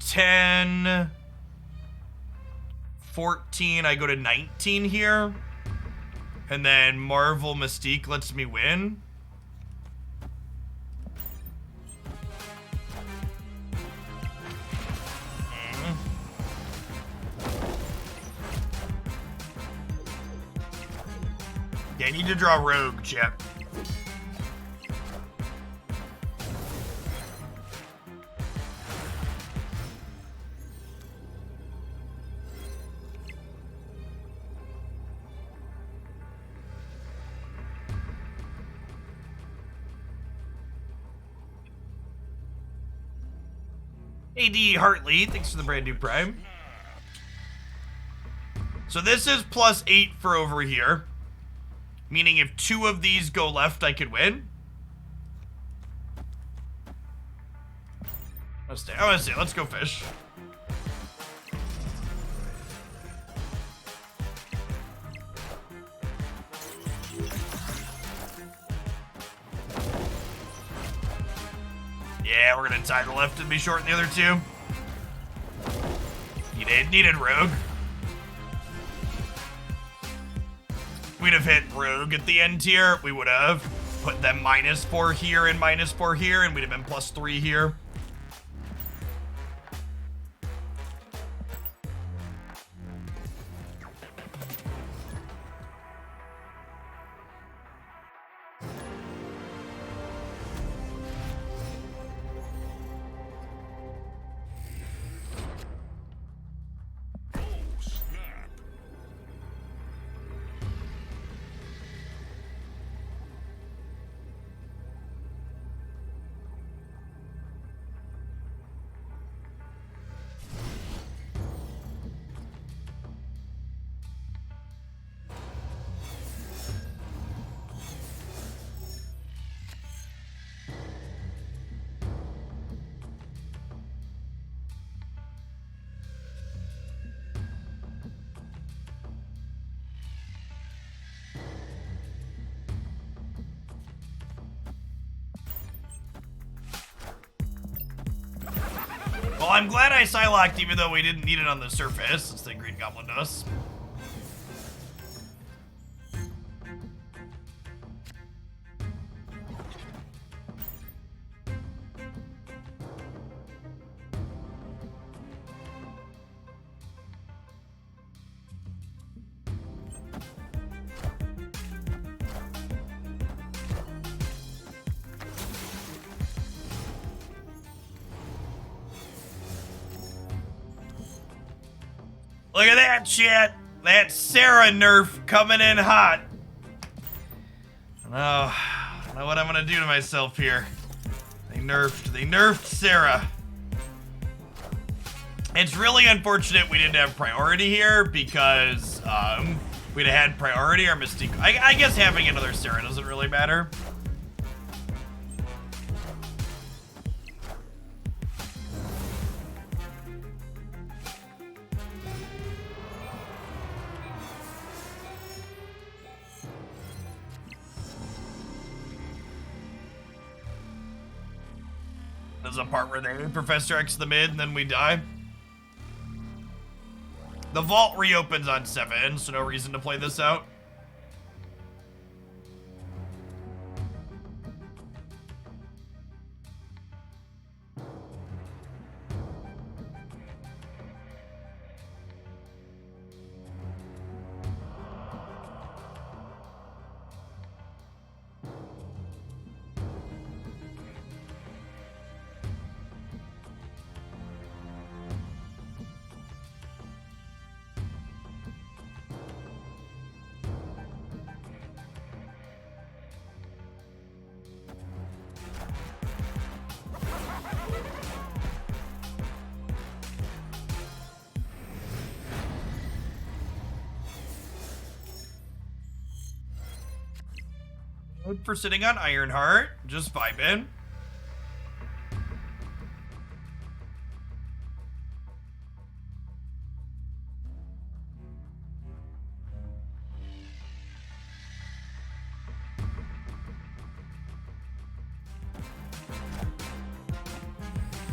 10, 14, I go to 19 here. And then Marvel Mystique lets me win. Yeah, I need to draw Rogue, Chip. AD Hartley, thanks for the brand new Prime. So this is +8 for over here. Meaning if 2 of these go left, I could win. I wanna stay. Let's go fish. Yeah, we're gonna tie the left and be short in the other 2. Needed Rogue. We'd have hit Rogue at the end here. We would have put them -4 here and -4 here, and we'd have been +3 here. I'm glad I Psylocked even though we didn't need it on the surface, since the Green Goblin does. Look at that shit! That Sarah nerf coming in hot. Oh, I don't know what I'm gonna do to myself here. They nerfed Sarah. It's really unfortunate we didn't have priority here because we'd have had priority. Our Mystique. I guess having another Sarah doesn't really matter. There's a part where they Professor X the mid and then we die. The vault reopens on 7, so no reason to play this out. Good for sitting on Ironheart, just vibing.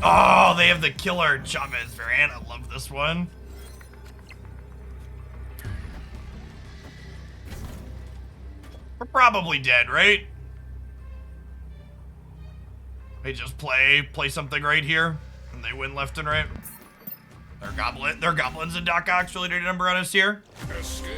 Oh, they have the killer Chavez variant. I love this one. We're probably dead, right? They just play something right here, and they win left and right. They're goblins and Doc Ock really did a number on us here. Escape.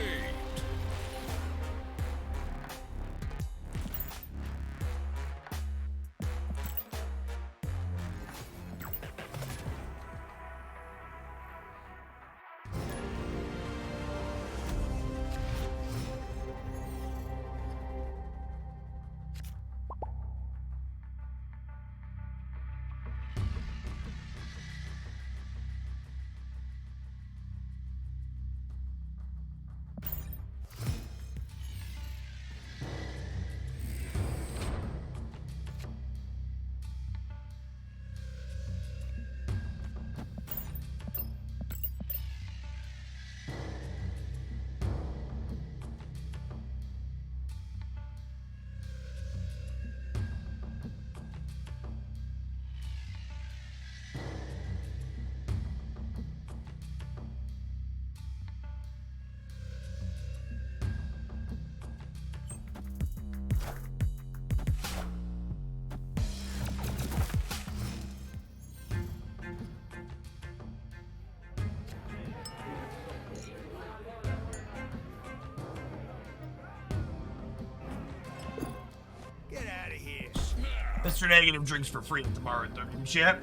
Mr. Negative drinks for free tomorrow at the chat.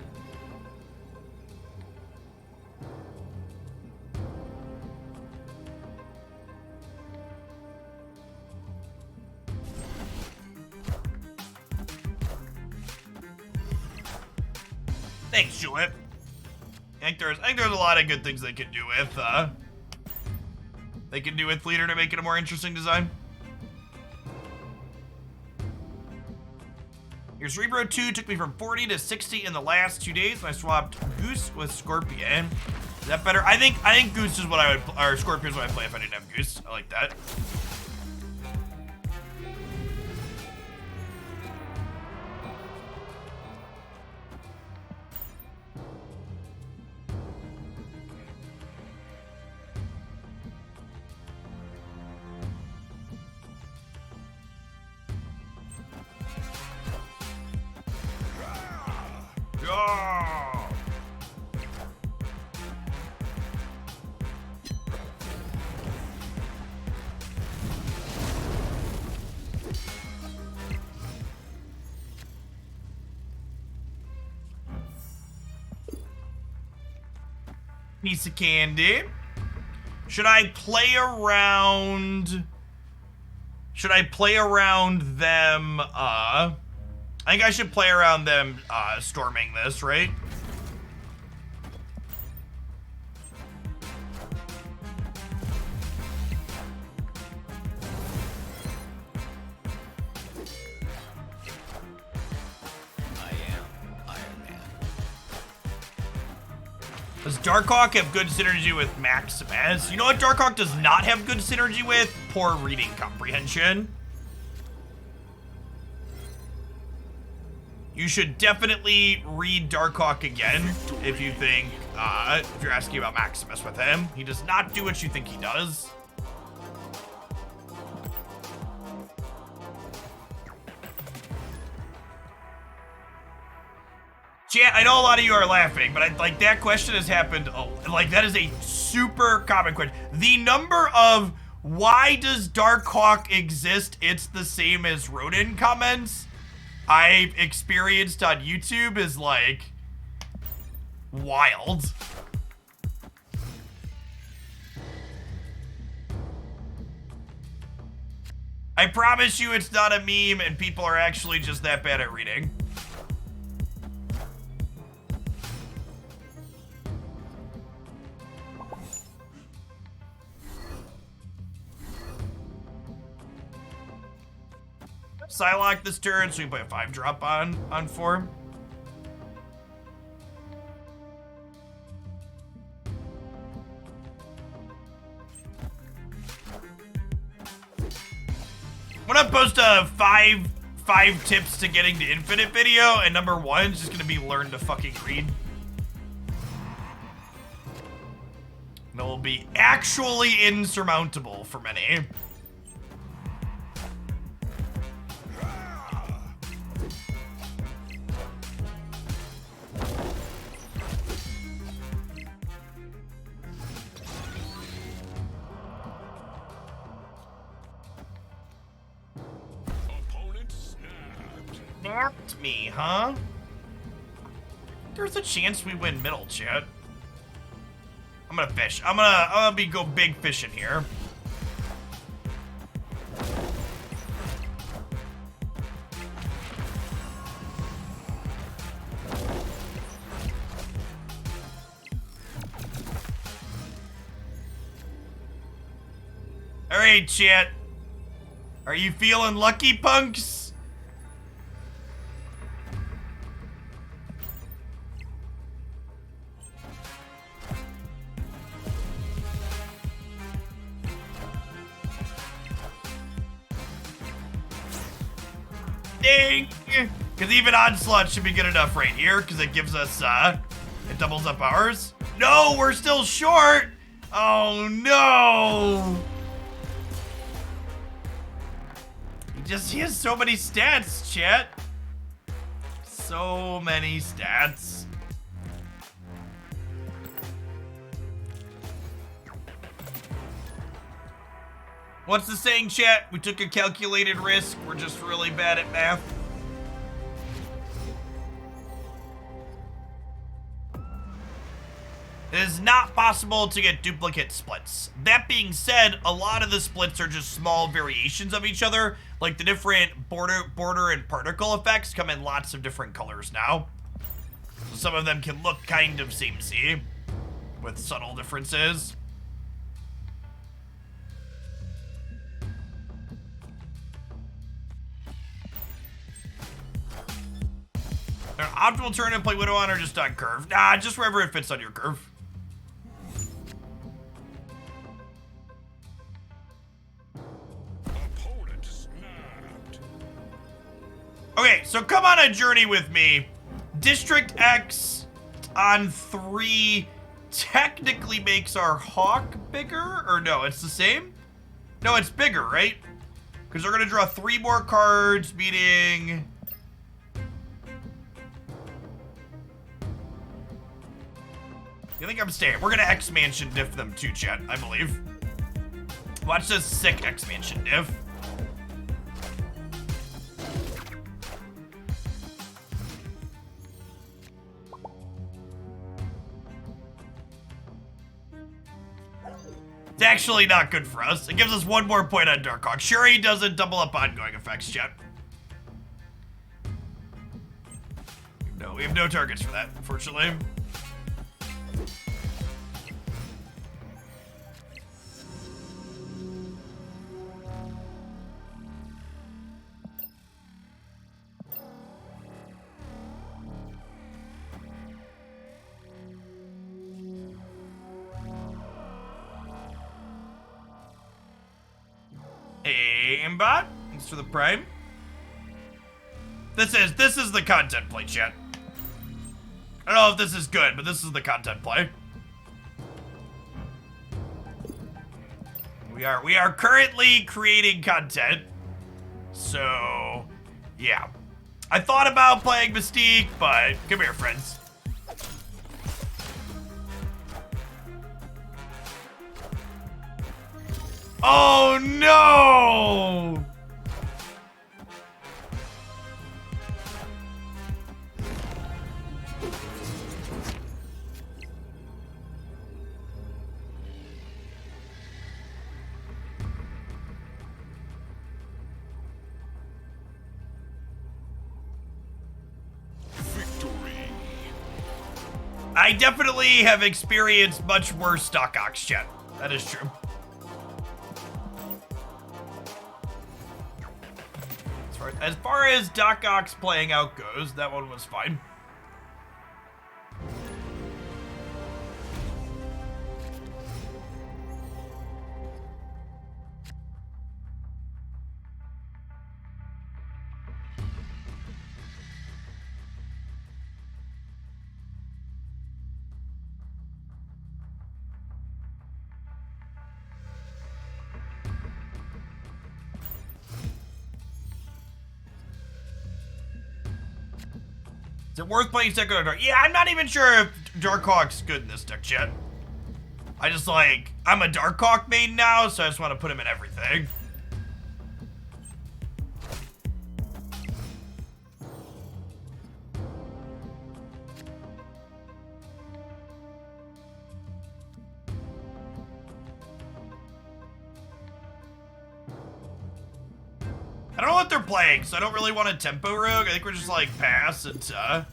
Thanks, Julep. I think there's a lot of good things they can do with Leader to make it a more interesting design. Your Cerebro 2 took me from 40 to 60 in the last 2 days, and I swapped Goose with Scorpion. Is that better? I think Goose is what I would, or Scorpion is what I'd play if I didn't have Goose. I like that. piece of candy. Should I play around? Should I play around them? I think I should play around them storming this, right? Does Darkhawk have good synergy with Maximus? You know what Darkhawk does not have good synergy with? Poor reading comprehension. You should definitely read Darkhawk again if you think, if you're asking about Maximus with him. He does not do what you think he does. Chat, I know a lot of you are laughing, but like that question has happened. Oh, like that is a super common question. The number of why does Darkhawk exist? It's the same as Rodin comments I've experienced on YouTube is like wild. I promise you it's not a meme and people are actually just that bad at reading. Psylocke this turn, so we can play a 5-drop on 4. I'm gonna post a five tips to getting to infinite video, and number 1 is just gonna be learn to fucking read. And it will be actually insurmountable for many. Snapped me, huh? There's a chance we win middle, chat. I'm gonna fish. I'm gonna go big fishing here. All right, chat. Are you feeling lucky, punks? Ding! Because even Onslaught should be good enough right here, because it gives us, it doubles up ours. No, we're still short! Oh, no! He has so many stats, chat. So many stats. What's the saying, chat? We took a calculated risk. We're just really bad at math. It is not possible to get duplicate splits. That being said, a lot of the splits are just small variations of each other. Like the different border and particle effects come in lots of different colors now. So some of them can look kind of samey with subtle differences. An optimal turn and play Widow on or just on curve? Nah, just wherever it fits on your curve. Okay, so come on a journey with me. District X on 3 technically makes our Hawk bigger, or no, it's the same? No, it's bigger, right? Because they're gonna draw 3 more cards, meaning... I think I'm staying. We're gonna X-Mansion diff them too, chat, I believe. Watch this sick X-Mansion diff. It's actually not good for us. It gives us 1 more point on Darkhawk. Sure, he doesn't double up ongoing effects, chat. No, we have no targets for that, unfortunately. Aimbot, thanks for the prime. This is the content play, chat. I don't know if this is good, but this is the content play. We are currently creating content. So, yeah. I thought about playing Mystique, but come here, friends. Oh no! I definitely have experienced much worse Doc Ox, chat. That is true. As far as Doc Ox playing out goes, that one was fine. Is it worth playing second or dark? Yeah, I'm not even sure if Darkhawk's good in this deck yet. I just like, I'm a Darkhawk main now, so I just want to put him in everything. I don't know what they're playing, so I don't really want a tempo rogue. I think we're just like pass and Mr.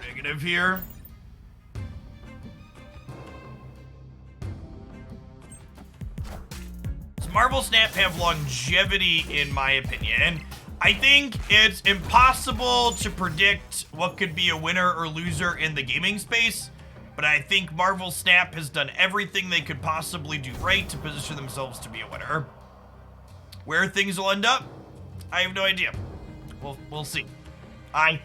Negative here. Does Marvel Snap have longevity in my opinion? I think it's impossible to predict what could be a winner or loser in the gaming space, but I think Marvel Snap has done everything they could possibly do right to position themselves to be a winner. Where things will end up, I have no idea. We'll see. I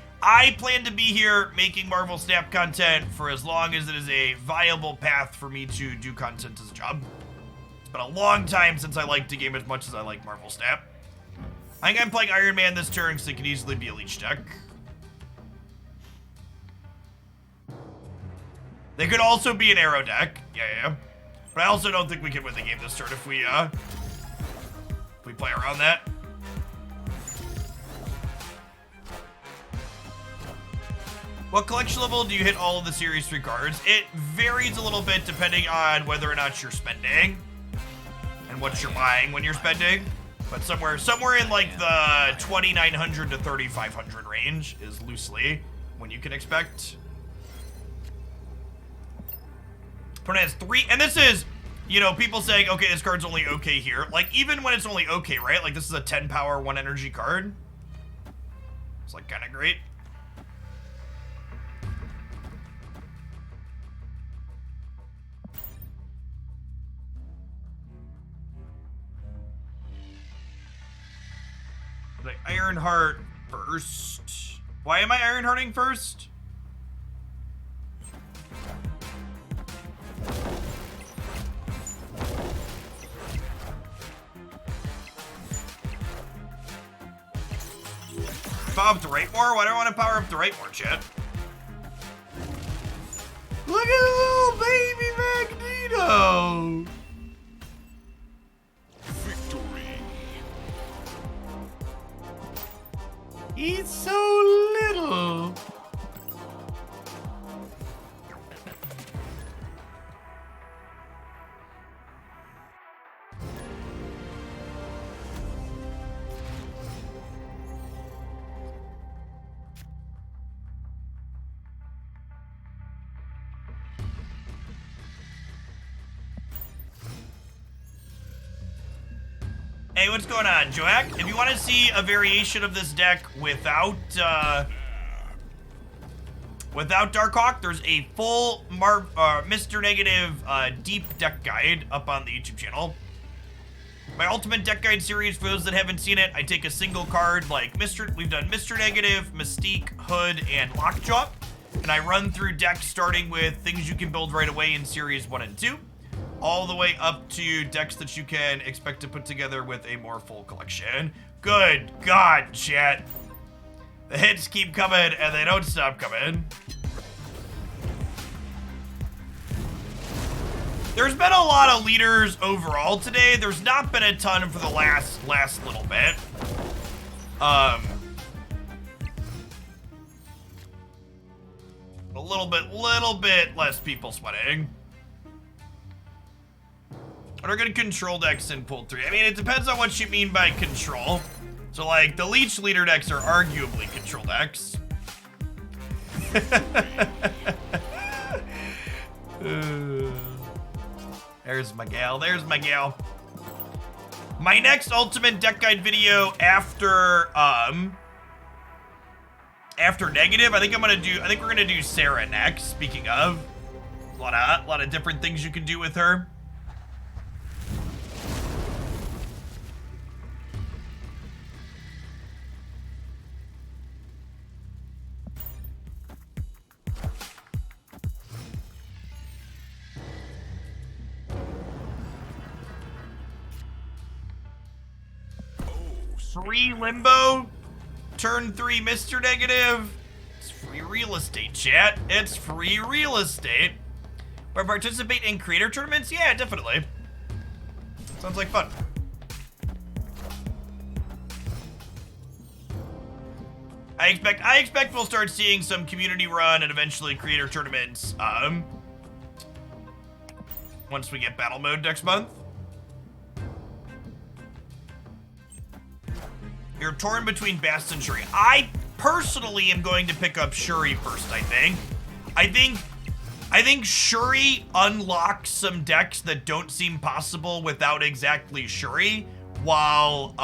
plan to be here making Marvel Snap content for as long as it is a viable path for me to do content as a job. It's been a long time since I liked a game as much as I like Marvel Snap. I think I'm playing Iron Man this turn because it could easily be a leech deck. They could also be an arrow deck. Yeah. But I also don't think we can win the game this turn if we play around that. What collection level do you hit all of the Series 3 cards? It varies a little bit depending on whether or not you're spending and what you're buying when you're spending. But somewhere in like the 2,900 to 3,500 range is loosely when you can expect. Opponent has 3, and this is, you know, people saying, okay, this card's only okay here. Like, even when it's only okay, right? Like, this is a 10 power, 1 energy card. It's, like, kind of great. Like, Ironheart first. Why am I Ironhearting first? Power up the right more? Why do I want to power up the right more, chat? Look at little baby Magneto! Victory. He's so little. Hey, what's going on, Joak? If you want to see a variation of this deck without Darkhawk, there's a full Mr. Negative deep deck guide up on the YouTube channel. My ultimate deck guide series, for those that haven't seen it, I take a single card like we've done Mr. Negative, Mystique, Hood, and Lockjaw, and I run through decks starting with things you can build right away in series 1 and 2, all the way up to decks that you can expect to put together with a more full collection. Good God, chat. The hits keep coming and they don't stop coming. There's been a lot of leaders overall today. There's not been a ton for the last little bit. A little bit less people sweating. What are good control decks in Pool 3? I mean, it depends on what you mean by control. So, like, the Leech leader decks are arguably control decks. There's my gal. There's my gal. My next ultimate deck guide video after Negative, I think we're gonna do Sarah next. Speaking of, a lot of different things you can do with her. Free Limbo, turn 3 Mr. Negative. It's free real estate, chat. It's free real estate. Or participate in creator tournaments? Yeah, definitely. Sounds like fun. I expect we'll start seeing some community run and eventually creator tournaments once we get battle mode next month. You're torn between Bast and Shuri. I personally am going to pick up Shuri first, I think. I think Shuri unlocks some decks that don't seem possible without exactly Shuri, while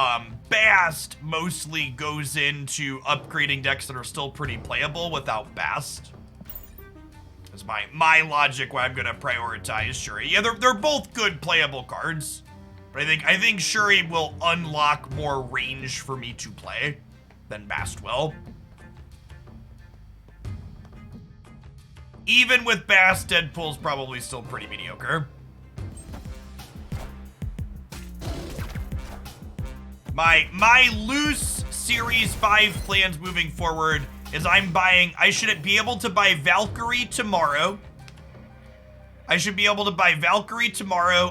Bast mostly goes into upgrading decks that are still pretty playable without Bast. That's my logic why I'm gonna prioritize Shuri. Yeah, they're both good playable cards. But I think Shuri will unlock more range for me to play than Bast will. Even with Bast, Deadpool's probably still pretty mediocre. My loose Series 5 plans moving forward is I should be able to buy Valkyrie tomorrow.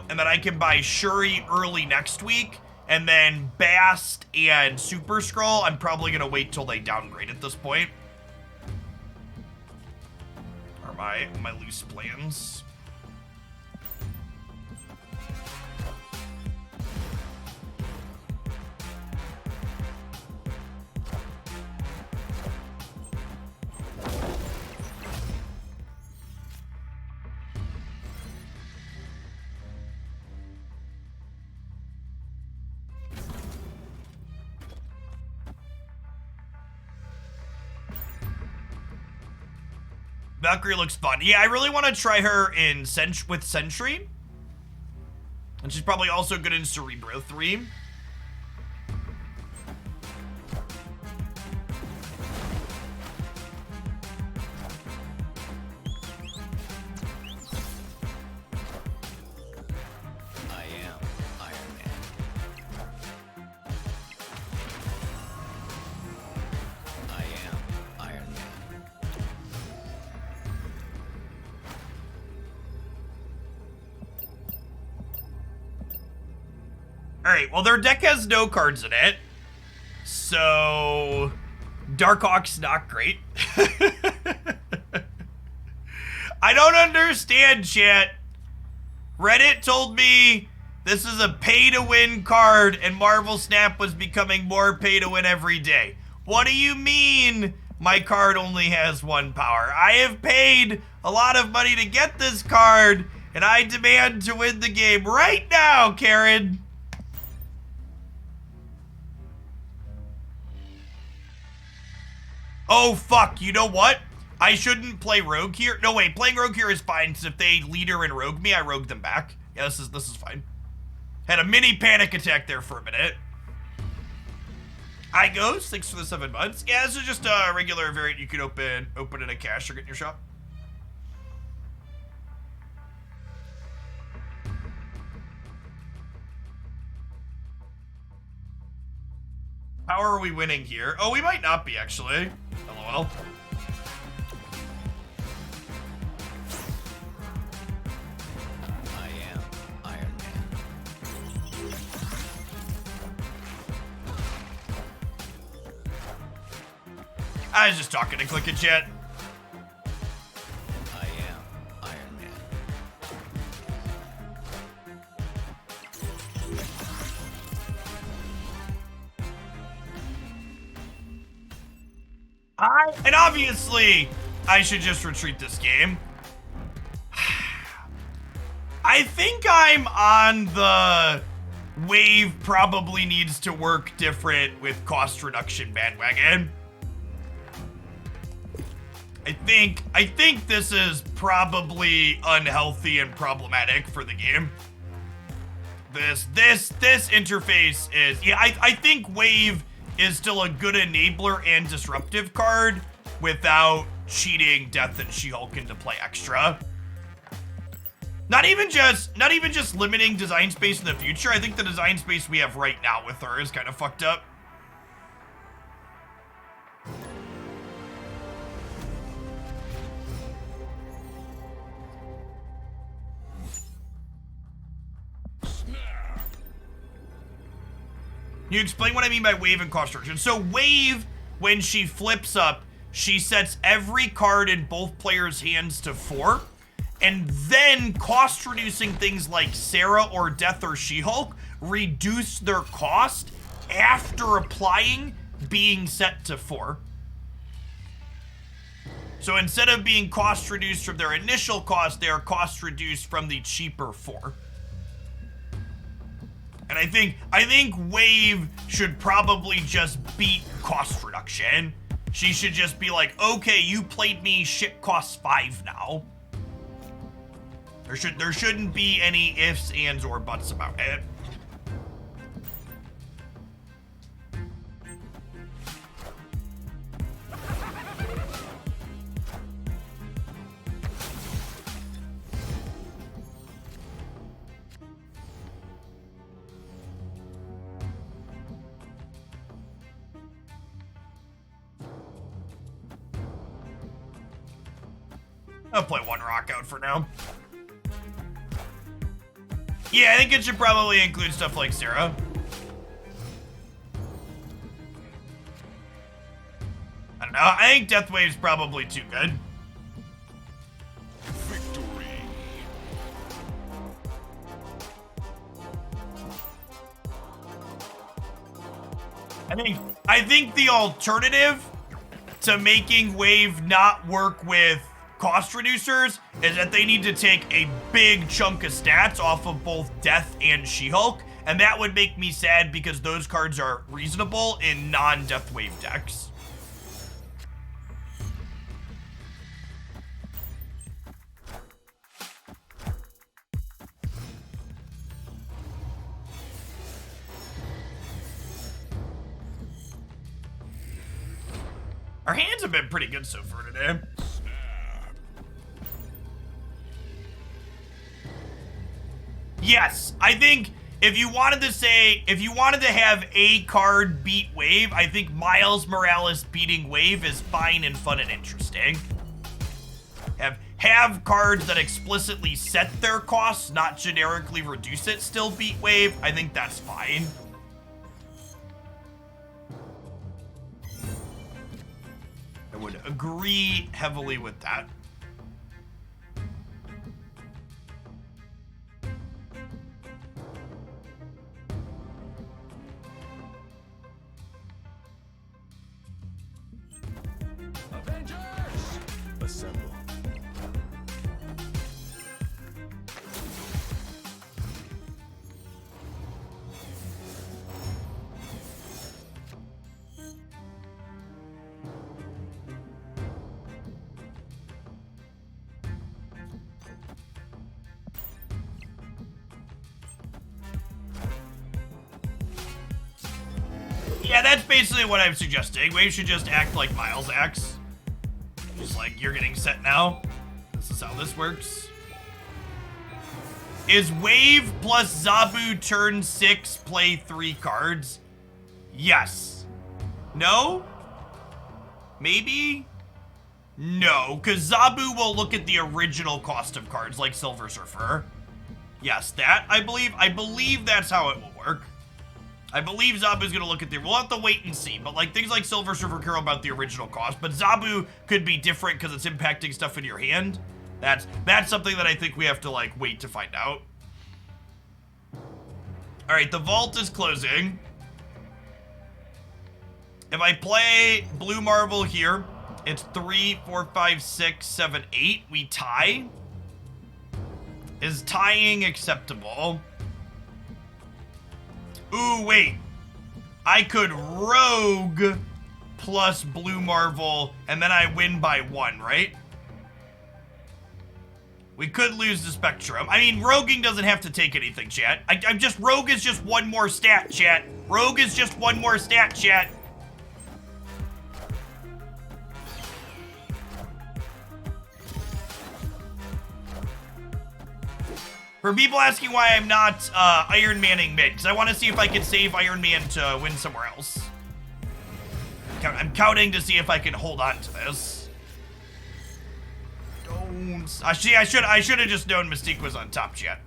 And then I can buy Shuri early next week, and then Bast and Super Skrull, I'm probably gonna wait till they downgrade at this point. Are my loose plans. Valkyrie looks fun. Yeah, I really want to try her in with Sentry. And she's probably also good in Cerebro 3. Alright, well, their deck has no cards in it, so Darkhawk's not great. I don't understand, chat. Reddit told me this is a pay-to-win card, and Marvel Snap was becoming more pay-to-win every day. What do you mean my card only has 1 power? I have paid a lot of money to get this card, and I demand to win the game right now, Karen. Oh, fuck. You know what? I shouldn't play rogue here. No, wait. Playing rogue here is fine, because if they leader and rogue me, I rogue them back. Yeah, this is fine. Had a mini panic attack there for a minute. I go 6 for the 7 months. Yeah, this is just a regular variant you could open in a cache or get in your shop. How are we winning here? Oh, we might not be, actually. LOL. I am Iron Man. I was just talking to Click and Chat. I am Iron Man. And obviously, I should just retreat this game. I think I'm on the wave probably needs to work different with cost reduction bandwagon. I think this is probably unhealthy and problematic for the game. This interface is, yeah, I think wave is still a good enabler and disruptive card without cheating Death and She-Hulk into play extra. Not even just limiting design space in the future. I think the design space we have right now with her is kind of fucked up. You explain what I mean by wave and cost reduction. So wave, when she flips up, she sets every card in both players' hands to 4. And then cost reducing things like Sarah or Death or She-Hulk reduce their cost after applying being set to 4. So instead of being cost reduced from their initial cost, they are cost reduced from the cheaper 4. And I think wave should probably just beat cost reduction. She should just be like, okay, you played me, shit costs 5 now. There shouldn't be any ifs, ands, or buts about it. I'll play one rock out for now. Yeah, I think it should probably include stuff like Sarah. I don't know. I think Death Wave's probably too good. Victory. I think the alternative to making Wave not work with cost reducers is that they need to take a big chunk of stats off of both Death and She-Hulk, and that would make me sad because those cards are reasonable in non-Death Wave decks. Our hands have been pretty good so far today. Yes, I think if you wanted to have a card beat Wave, I think Miles Morales beating Wave is fine and fun and interesting. Have cards that explicitly set their costs, not generically reduce it, still beat Wave. I think that's fine. I would agree heavily with that. Assemble. Yeah, that's basically what I'm suggesting. We should just act like Miles acts. Just like, you're getting set now. This is how this works. Is Wave plus Zabu turn 6 play 3 cards? Yes. No? Maybe? No, because Zabu will look at the original cost of cards like Silver Surfer. Yes, that, I believe that's how it will work. I believe Zabu's gonna look at the, we'll have to wait and see, but like things like Silver Surfer care about the original cost, but Zabu could be different because it's impacting stuff in your hand. That's something that I think we have to like wait to find out. All right, the vault is closing. If I play Blue Marvel here, it's 3, 4, 5, 6, 7, 8. We tie. Is tying acceptable? Ooh, wait. I could Rogue plus Blue Marvel, and then I win by 1, right? We could lose the Spectrum. I mean, roguing doesn't have to take anything, chat. I'm just, Rogue is just one more stat, chat. Rogue is just one more stat, chat. For people asking why I'm not Iron Manning mid, because I want to see if I can save Iron Man to win somewhere else. I'm counting to see if I can hold on to this. Don't. Actually, I should have just known Mystique was on top, chat.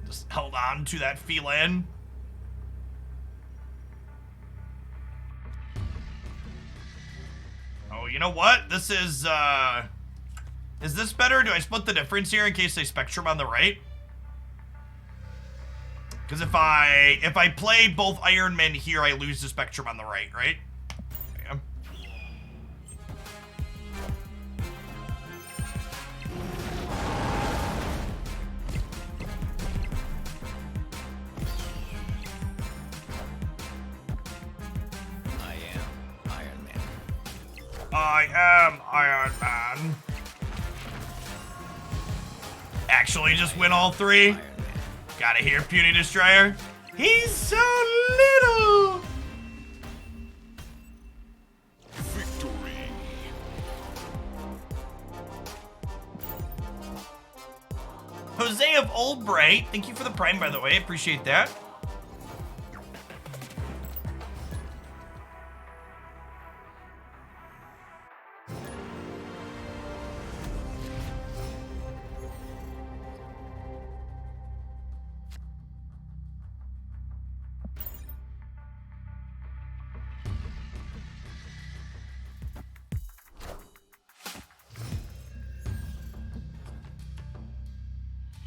Just held on to that feeling. Oh, you know what? This is this better? Do I split the difference here in case they Spectrum on the right? Because if I play both Iron Men here, I lose the Spectrum on the right, right? Yeah. I am Iron Man. I am Iron Man. Actually, just win all 3. Iron Man. Gotta hear Puny Destroyer. He's so little. Victory. Jose of Oldbright, thank you for the Prime, by the way. Appreciate that.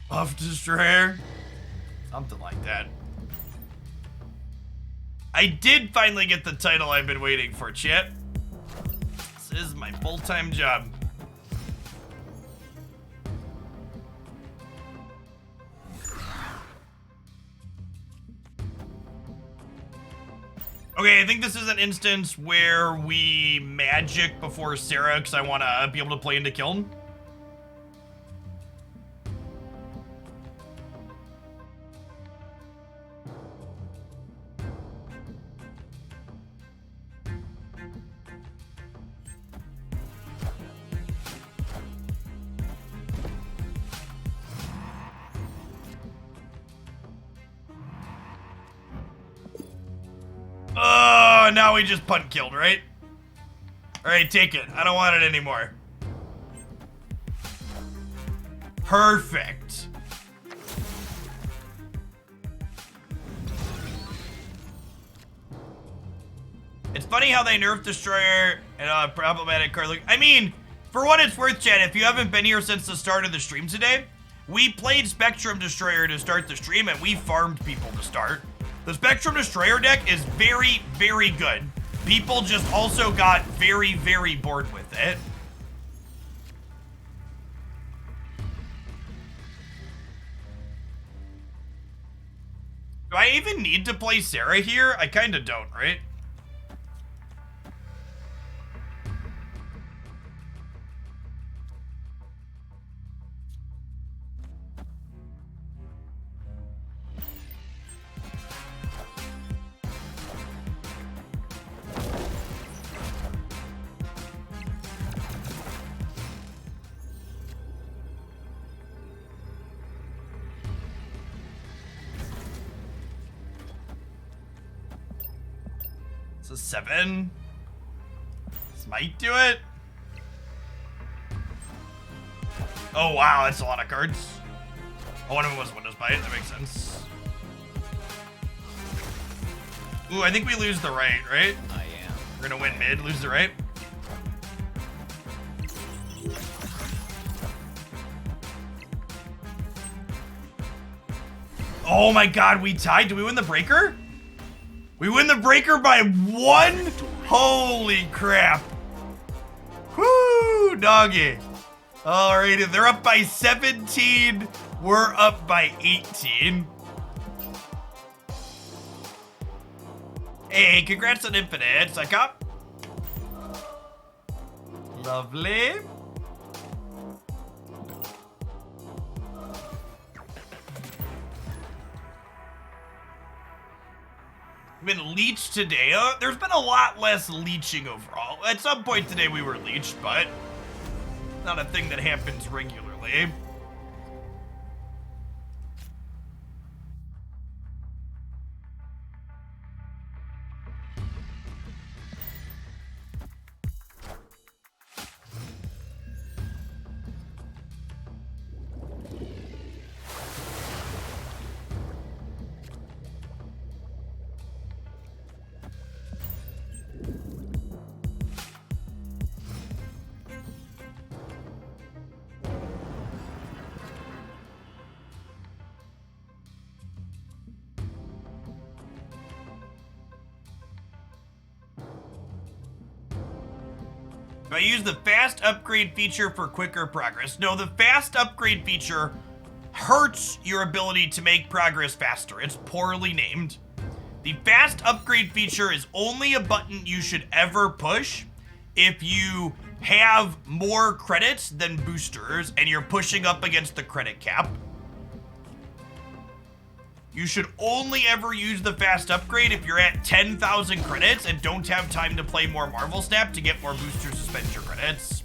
Buff Destroyer. Something like that. I did finally get the title I've been waiting for, chat. This is my full-time job. Okay, I think this is an instance where we magic before Sarah because I want to be able to play into Kiln. Oh, now we just punt killed, right? All right, take it. I don't want it anymore. Perfect. It's funny how they nerfed Destroyer and problematic card. I mean, for what it's worth, chat, if you haven't been here since the start of the stream today, we played Spectrum Destroyer to start the stream, and we farmed people to start. The Spectrum Destroyer deck is very, very good. People just also got very, very bored with it. Do I even need to play Sarah here? I kind of don't, right? It's a 7. This might do it. Oh wow, that's a lot of cards. Oh, one of them was Windows Bite. That makes sense. Ooh, I think we lose the right? I am. We're gonna win mid, lose the right. Oh my god, we tied. Did we win the breaker? We win the breaker by 1? Holy crap. Whoo, doggy. Alrighty, they're up by 17. We're up by 18. Hey, congrats on Infinite, Psychop. Lovely. Been leeched today. There's been a lot less leeching overall. At some point today we were leeched, but not a thing that happens regularly. Do I use the fast upgrade feature for quicker progress? No, the fast upgrade feature hurts your ability to make progress faster. It's poorly named. The fast upgrade feature is only a button you should ever push if you have more credits than boosters and you're pushing up against the credit cap. You should only ever use the fast upgrade if you're at 10,000 credits and don't have time to play more Marvel Snap to get more boosters to spend your credits.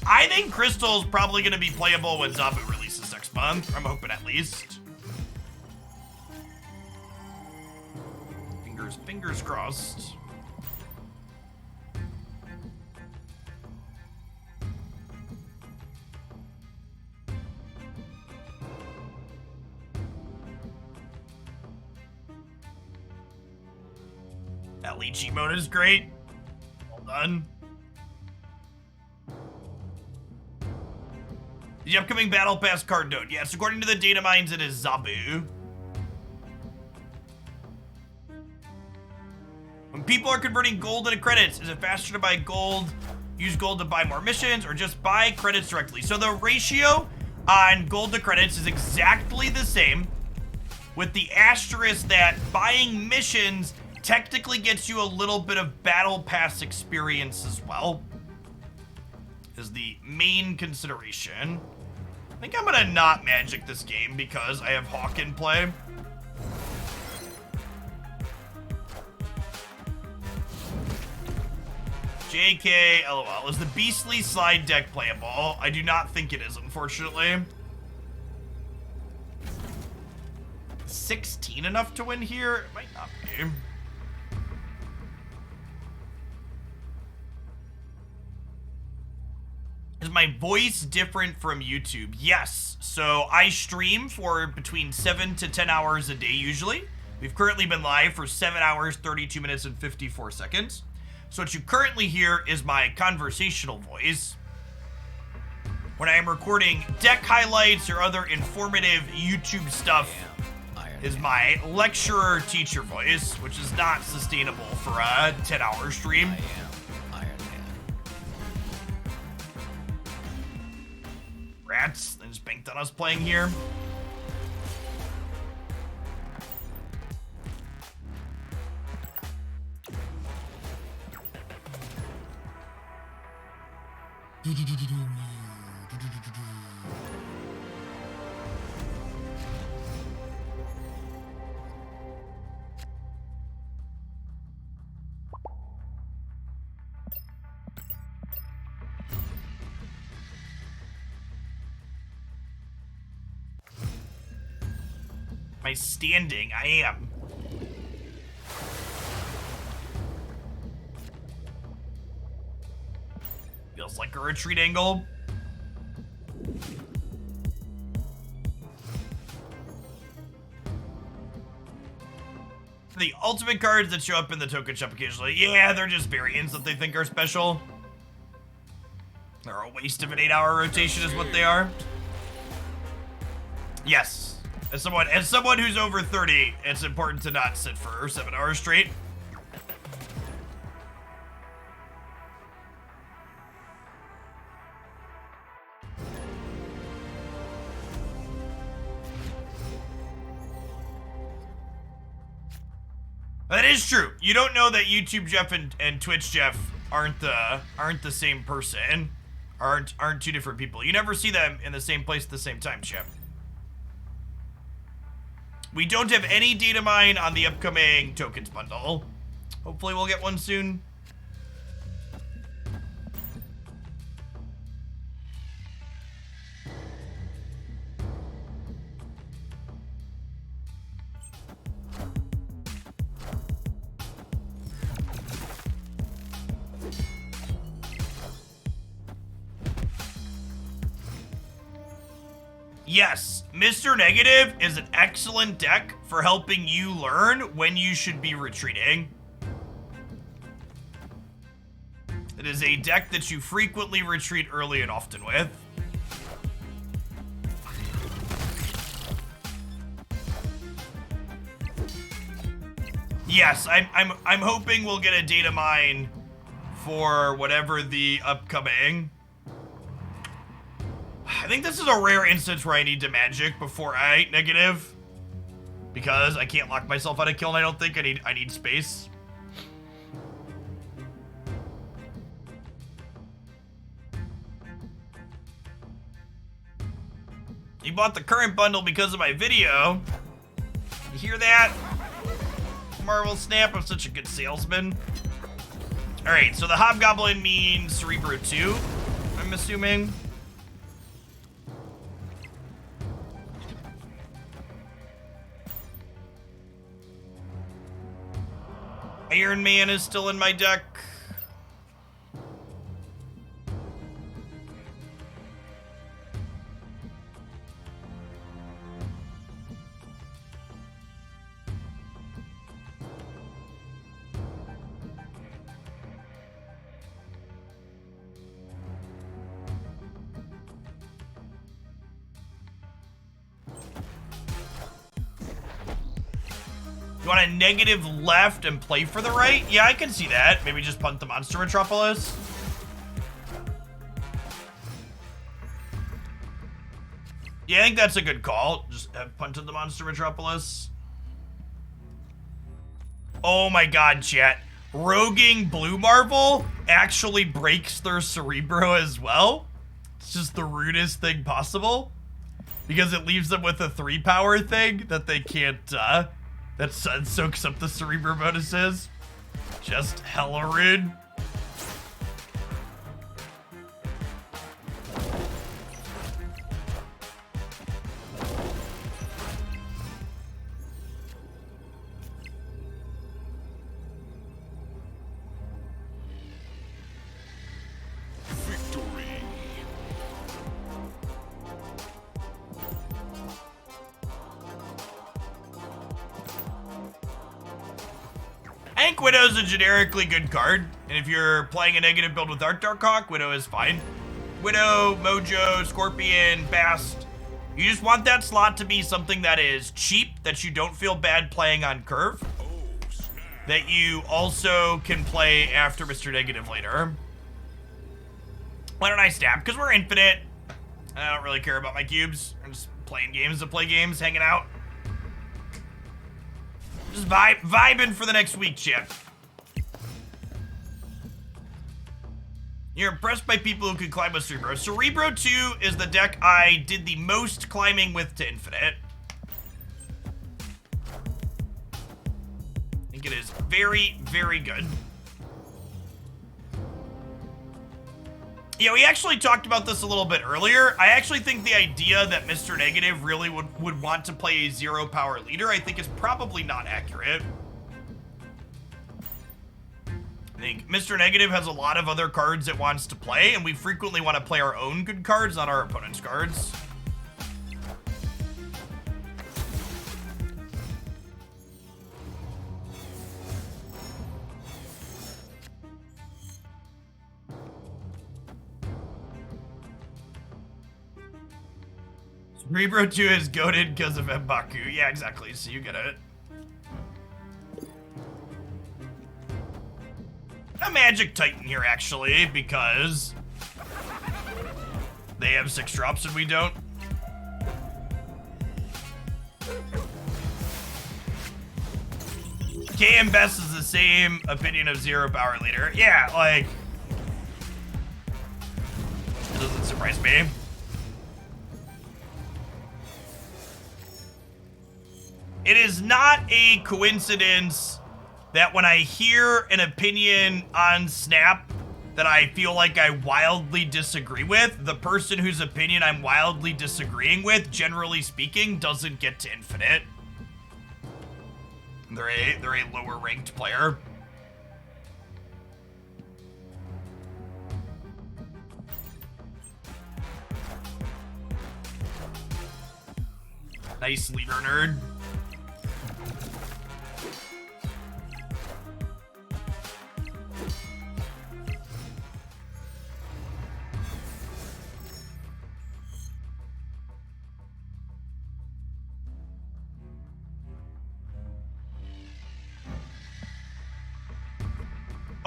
I think Crystal's probably going to be playable when Zabu releases next month. I'm hoping at least. Fingers crossed. That lychee mode is great. Well done. The upcoming Battle Pass card node. Yes, according to the data mines, it is Zabu. When people are converting gold into credits, is it faster to buy gold, use gold to buy more missions, or just buy credits directly? So the ratio on gold to credits is exactly the same, with the asterisk that buying missions technically gets you a little bit of battle pass experience as well, is the main consideration. I think I'm gonna not magic this game because I have Hawk in play. JK, LOL. Is the Beastly slide deck playable? I do not think it is, unfortunately. 16 enough to win here? It might not be. Is my voice different from YouTube? Yes. So I stream for between 7 to 10 hours a day usually. We've currently been live for 7 hours, 32 minutes, and 54 seconds. So what you currently hear is my conversational voice. When I am recording deck highlights or other informative YouTube stuff, is my lecturer teacher voice, which is not sustainable for a 10-hour stream. Rats, they just banked on us playing here. Am I standing? I am. like a retreat angle. The ultimate cards that show up in the token shop occasionally, yeah, they're just variants that they think are special. They're a waste of an 8-hour rotation is what they are. Yes. As someone who's over 30, it's important to not sit for 7 hours straight. That is true. You don't know that YouTube Jeff and Twitch Jeff aren't the same person. Aren't two different people. You never see them in the same place at the same time, Chip. We don't have any data mine on the upcoming tokens bundle. Hopefully we'll get one soon. Yes, Mr. Negative is an excellent deck for helping you learn when you should be retreating. It is a deck that you frequently retreat early and often with. Yes, I'm hoping we'll get a data mine for whatever the upcoming. I think this is a rare instance where I need to magic before I negative, because I can't lock myself out of kill, and I don't think I need space. You bought the current bundle because of my video. You hear that? Marvel Snap, I'm such a good salesman. All right, so the Hobgoblin means Cerebro 2, I'm assuming. Iron Man is still in my deck. You want a negative left and play for the right? Yeah, I can see that. Maybe just punt the Monster Metropolis. Yeah, I think that's a good call. Just have punted the Monster Metropolis. Oh my god, chat. Roguing Blue Marvel actually breaks their Cerebro as well. It's just the rudest thing possible. Because it leaves them with a 3-power thing that they can't, that soaks up the Cerebro bonuses. Just hella rude. I think Widow's a generically good card, and if you're playing a negative build with Art Darkhawk, Widow is fine. Widow, Mojo, Scorpion, Bast. You just want that slot to be something that is cheap, that you don't feel bad playing on curve. That you also can play after Mr. Negative later. Why don't I stab? Because we're infinite. I don't really care about my cubes. I'm just playing games to play games, hanging out. Just vibing for the next week, Chip. You're impressed by people who can climb with Cerebro. Cerebro 2 is the deck I did the most climbing with to infinite. I think it is very, very good. Yeah, we actually talked about this a little bit earlier. I actually think the idea that Mr. Negative really would want to play a 0-power leader, I think is probably not accurate. I think Mr. Negative has a lot of other cards it wants to play, and we frequently want to play our own good cards, not our opponent's cards. Rebro 2 is goated because of M'Baku. Yeah, exactly. So you get it. A Magic Titan here, actually, because they have 6 drops and we don't. KM Best is the same opinion of Zero Power Leader. Yeah, like, it doesn't surprise me. It is not a coincidence that when I hear an opinion on Snap that I feel like I wildly disagree with, the person whose opinion I'm wildly disagreeing with, generally speaking, doesn't get to Infinite. They're a lower ranked player. Nice leader nerd.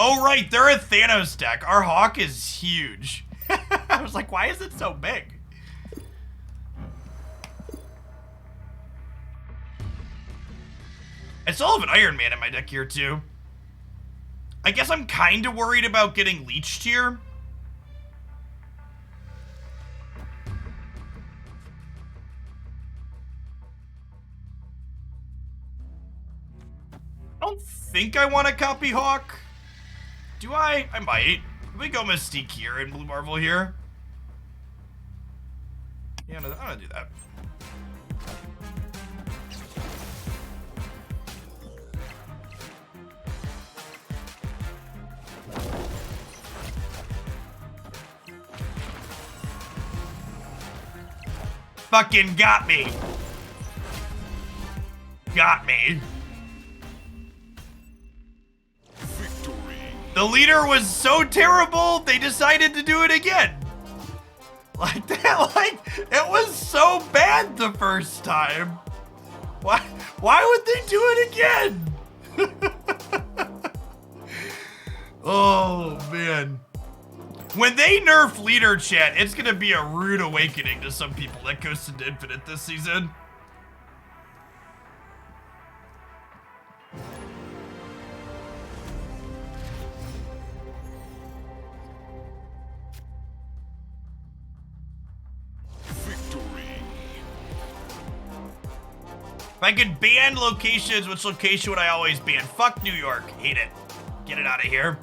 Oh, right, they're a Thanos deck. Our Hawk is huge. I was like, why is it so big? I still have an Iron Man in my deck here, too. I guess I'm kind of worried about getting leeched here. I don't think I want to copy Hawk. Do I? I might. We go Mystique here and Blue Marvel here. Yeah, I'm gonna do that. Fucking got me. Got me. The leader was so terrible, they decided to do it again. Like that, like, it was so bad the first time. Why would they do it again? Oh, man. When they nerf leader, chat, it's gonna be a rude awakening to some people that goes into Infinite this season. If I could ban locations, which location would I always ban? Fuck New York. Hate it. Get it out of here.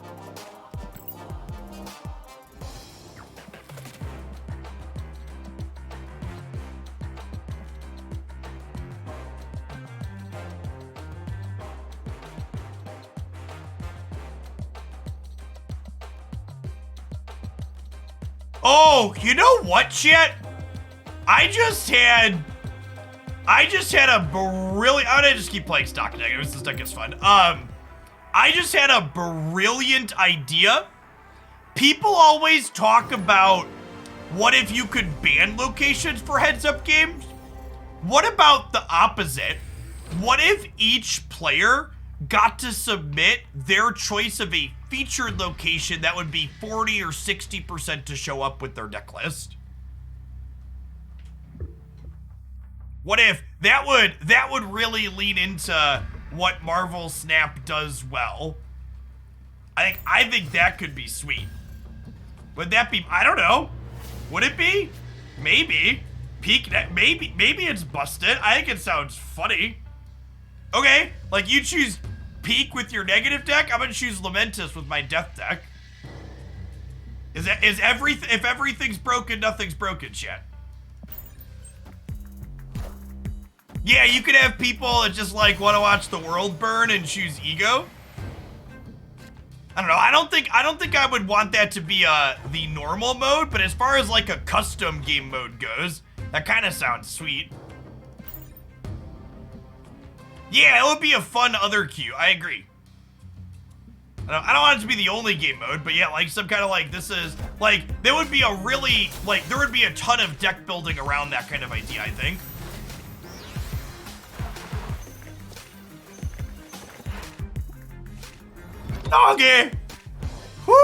Oh, you know what, chat? I just had a brilliant... I'm gonna just keep playing stock negatives. This deck is fun. I just had a brilliant idea. People always talk about what if you could ban locations for heads-up games? What about the opposite? What if each player got to submit their choice of a featured location that would be 40 or 60% to show up with their deck list? What if that would really lean into what Marvel Snap does well? I think that could be sweet. Would that be? I don't know. Would it be? Maybe. Maybe it's busted. I think it sounds funny. Okay, like you choose Peak with your negative deck. I'm gonna choose Lamentus with my death deck. If everything's broken, nothing's broken, chat. Yeah, you could have people that just like want to watch the world burn and choose Ego. I don't know. I don't think I would want that to be the normal mode, but as far as like a custom game mode goes, that kind of sounds sweet. Yeah, it would be a fun other queue. I agree. I don't want it to be the only game mode, but yeah, like some kind of like, this is, like, there would be a really, like, there would be a ton of deck building around that kind of idea, I think. Doggy! Woo!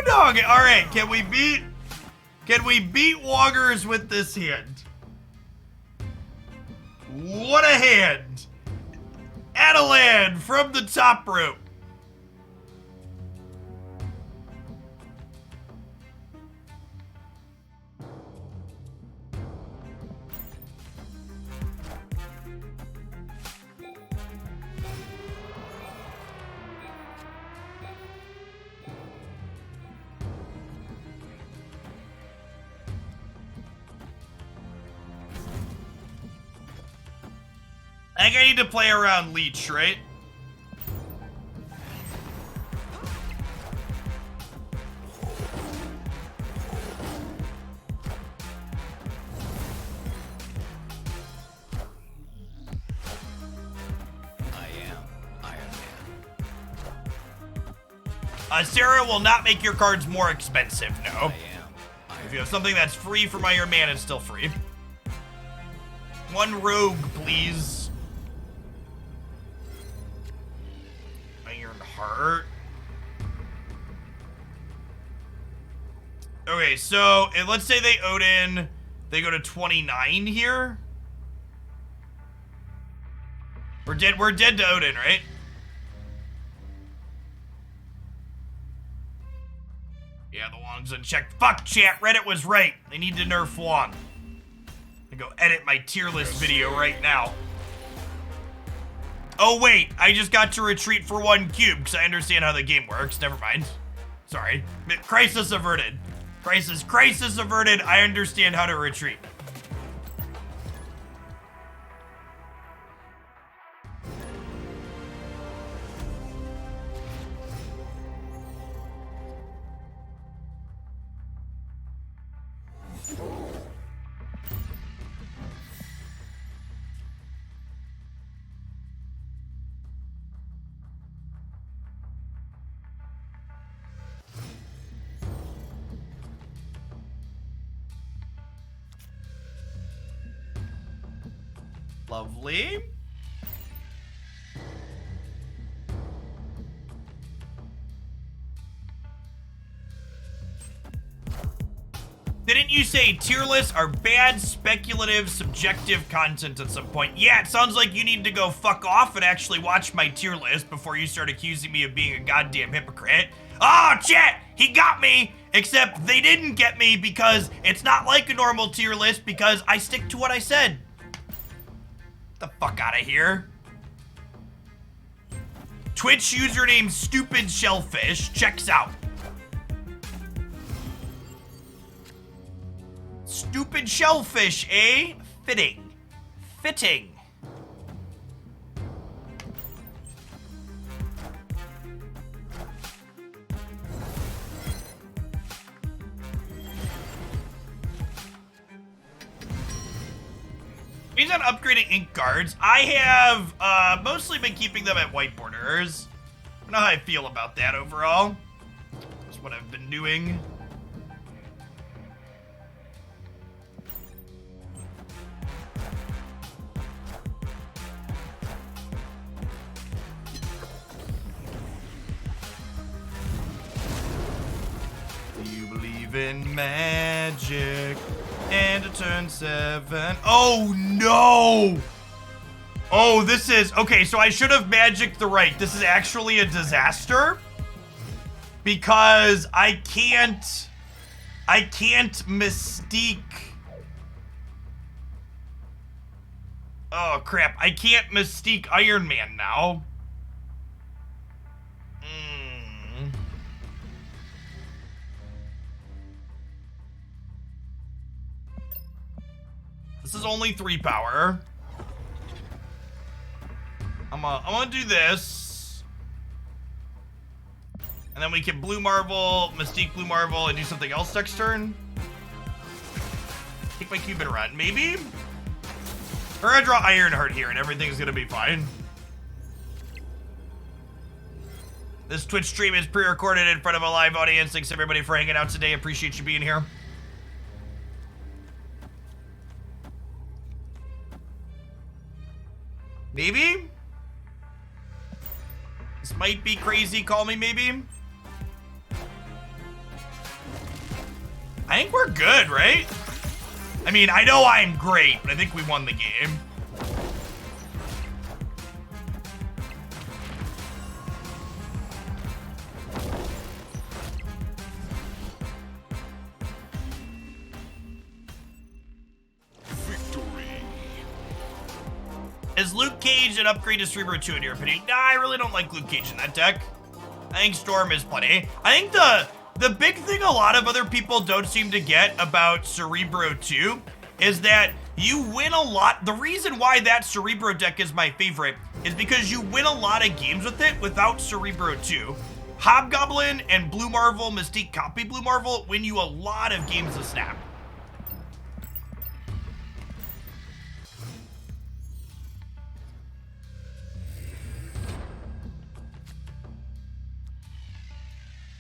Doggy! Alright, can we beat Woggers with this hand? What a hand! Adelan from the top rope. I think I need to play around Leech, right? I am Iron Man. Sarah will not make your cards more expensive, no. I am If Iron you have something that's free from Iron Man, it's still free. One rogue, please. Iron Heart. Okay, so let's say they Odin, they go to 29 here. We're dead to Odin, right? Yeah, the Wong's unchecked. Fuck, chat, Reddit was right. They need to nerf Wong. I go edit my tier list video right now. Oh wait, I just got to retreat for one cube because I understand how the game works. Never mind. Sorry. Crisis averted. Crisis averted. I understand how to retreat. Lovely. Didn't you say tier lists are bad, speculative, subjective content at some point? Yeah, it sounds like you need to go fuck off and actually watch my tier list before you start accusing me of being a goddamn hypocrite. Oh, chat! He got me! Except they didn't get me because it's not like a normal tier list because I stick to what I said. Get the fuck out of here. Twitch username Stupid Shellfish checks out. Stupid Shellfish, eh? Fitting. Fitting. He's on upgrading ink cards. I have mostly been keeping them at white borders. I don't know how I feel about that overall. That's what I've been doing. Do you believe in magic? And a turn 7. Oh no! Oh, this is okay. So I should have magicked the right. This is actually a disaster because I can't mystique. Oh crap! I can't mystique Iron Man now. This is only 3 power. I'm gonna do this. And then we can Blue Marvel, Mystique Blue Marvel, and do something else next turn. Take my Cupid around, maybe? Or I draw Ironheart here and everything's gonna be fine. This Twitch stream is pre-recorded in front of a live audience. Thanks everybody for hanging out today. Appreciate you being here. Maybe? This might be crazy, call me maybe? I think we're good, right? I mean, I know I'm great, but I think we won the game. Is Luke Cage an upgrade to Cerebro 2 in your opinion? Nah, I really don't like Luke Cage in that deck. I think Storm is plenty. I think the big thing a lot of other people don't seem to get about Cerebro 2 is that you win a lot. The reason why that Cerebro deck is my favorite is because you win a lot of games with it without Cerebro 2. Hobgoblin and Blue Marvel, Mystique copy Blue Marvel win you a lot of games of Snap.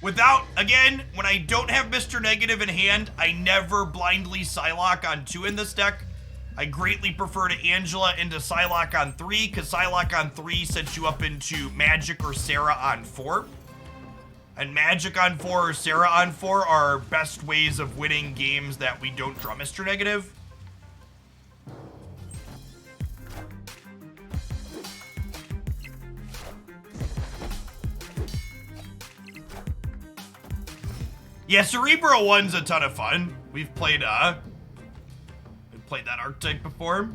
Without, again, when I don't have Mr. Negative in hand, I never blindly Psylocke on 2 in this deck. I greatly prefer to Angela into Psylocke on 3, because Psylocke on 3 sets you up into Magic or Sarah on 4. And Magic on 4 or Sarah on 4 are best ways of winning games that we don't draw Mr. Negative. Yeah, Cerebro 1's a ton of fun. We've played that archetype before.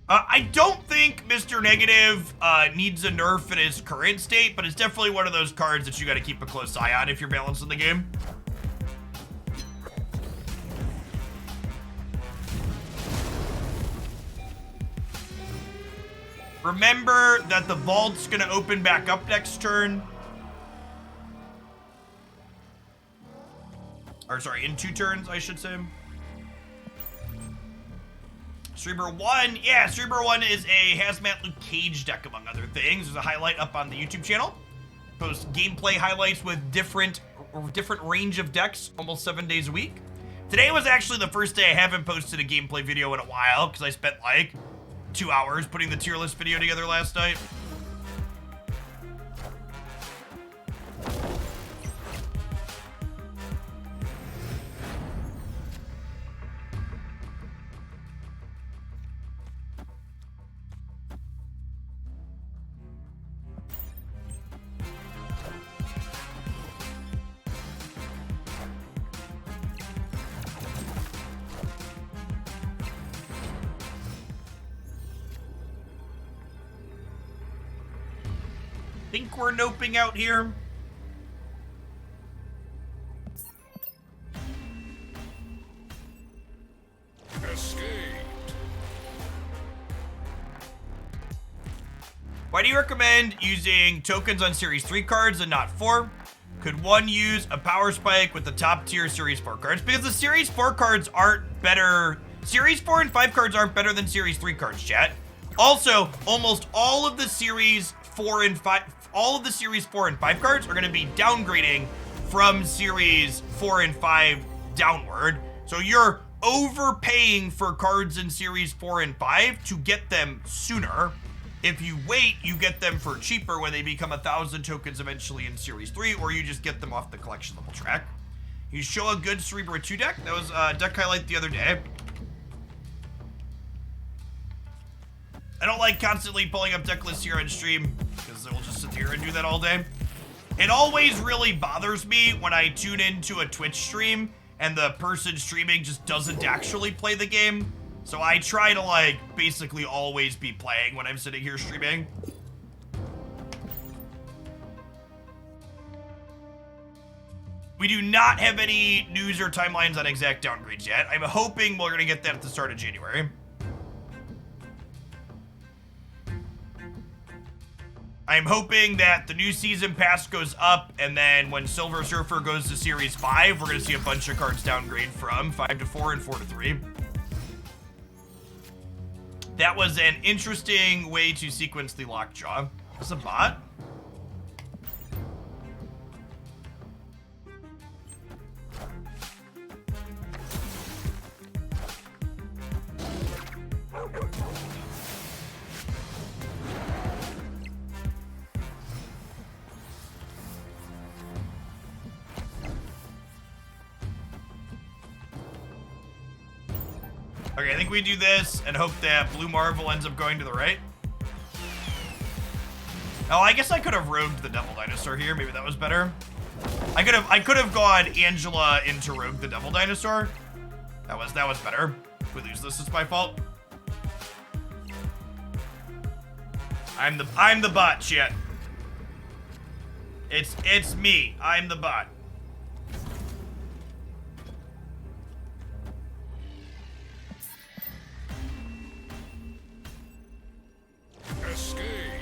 I don't think Mr. Negative needs a nerf in his current state, but it's definitely one of those cards that you got to keep a close eye on if you're balancing the game. Remember that the vault's gonna open back up next turn. Or sorry, in 2 turns, I should say. Cerebro 1, yeah, Cerebro 1 is a Hazmat Luke Cage deck, among other things. There's a highlight up on the YouTube channel. Post gameplay highlights with different range of decks, almost 7 days a week. Today was actually the first day I haven't posted a gameplay video in a while, because I spent like 2 hours putting the tier list video together last night. Think we're noping out here. Escaped. Why do you recommend using tokens on Series 3 cards and not 4? Could one use a power spike with the top tier Series 4 cards? Because the Series 4 cards aren't better. Series 4 and 5 cards aren't better than Series 3 cards, chat. Also, almost all of the Series 4 and 5, all of the Series 4 and 5 cards are going to be downgrading from Series 4 and 5 downward. So you're overpaying for cards in Series 4 and 5 to get them sooner. If you wait, you get them for cheaper when they become 1,000 tokens eventually in Series 3, or you just get them off the collection level track. You show a good Cerebro 2 deck. That was a deck highlight the other day. I don't like constantly pulling up deck lists here on stream, because we'll just sit here and do that all day. It always really bothers me when I tune into a Twitch stream and the person streaming just doesn't actually play the game. So I try to like basically always be playing when I'm sitting here streaming. We do not have any news or timelines on exact downgrades yet. I'm hoping we're gonna get that at the start of January. I'm hoping that the new season pass goes up, and then when Silver Surfer goes to Series 5, we're going to see a bunch of cards downgrade from 5 to 4 and 4 to 3. That was an interesting way to sequence the Lockjaw. Is this a bot? Okay, I think we do this and hope that Blue Marvel ends up going to the right. Oh, I guess I could have rogued the Devil Dinosaur here. Maybe that was better. I could have gone Angela into Rogue the Devil Dinosaur. That was better. If we lose this, it's my fault. I'm the bot, chat. It's me. I'm the bot.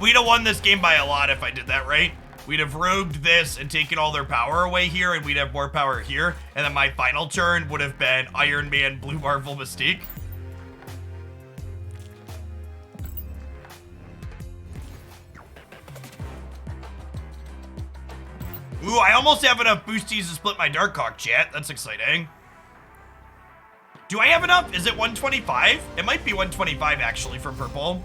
We'd have won this game by a lot if I did that right. We'd have rogued this and taken all their power away here, and we'd have more power here. And then my final turn would have been Iron Man, Blue Marvel, Mystique. Ooh, I almost have enough boosties to split my Darkhawk, chat. That's exciting. Do I have enough? Is it 125? It might be 125, actually, for purple.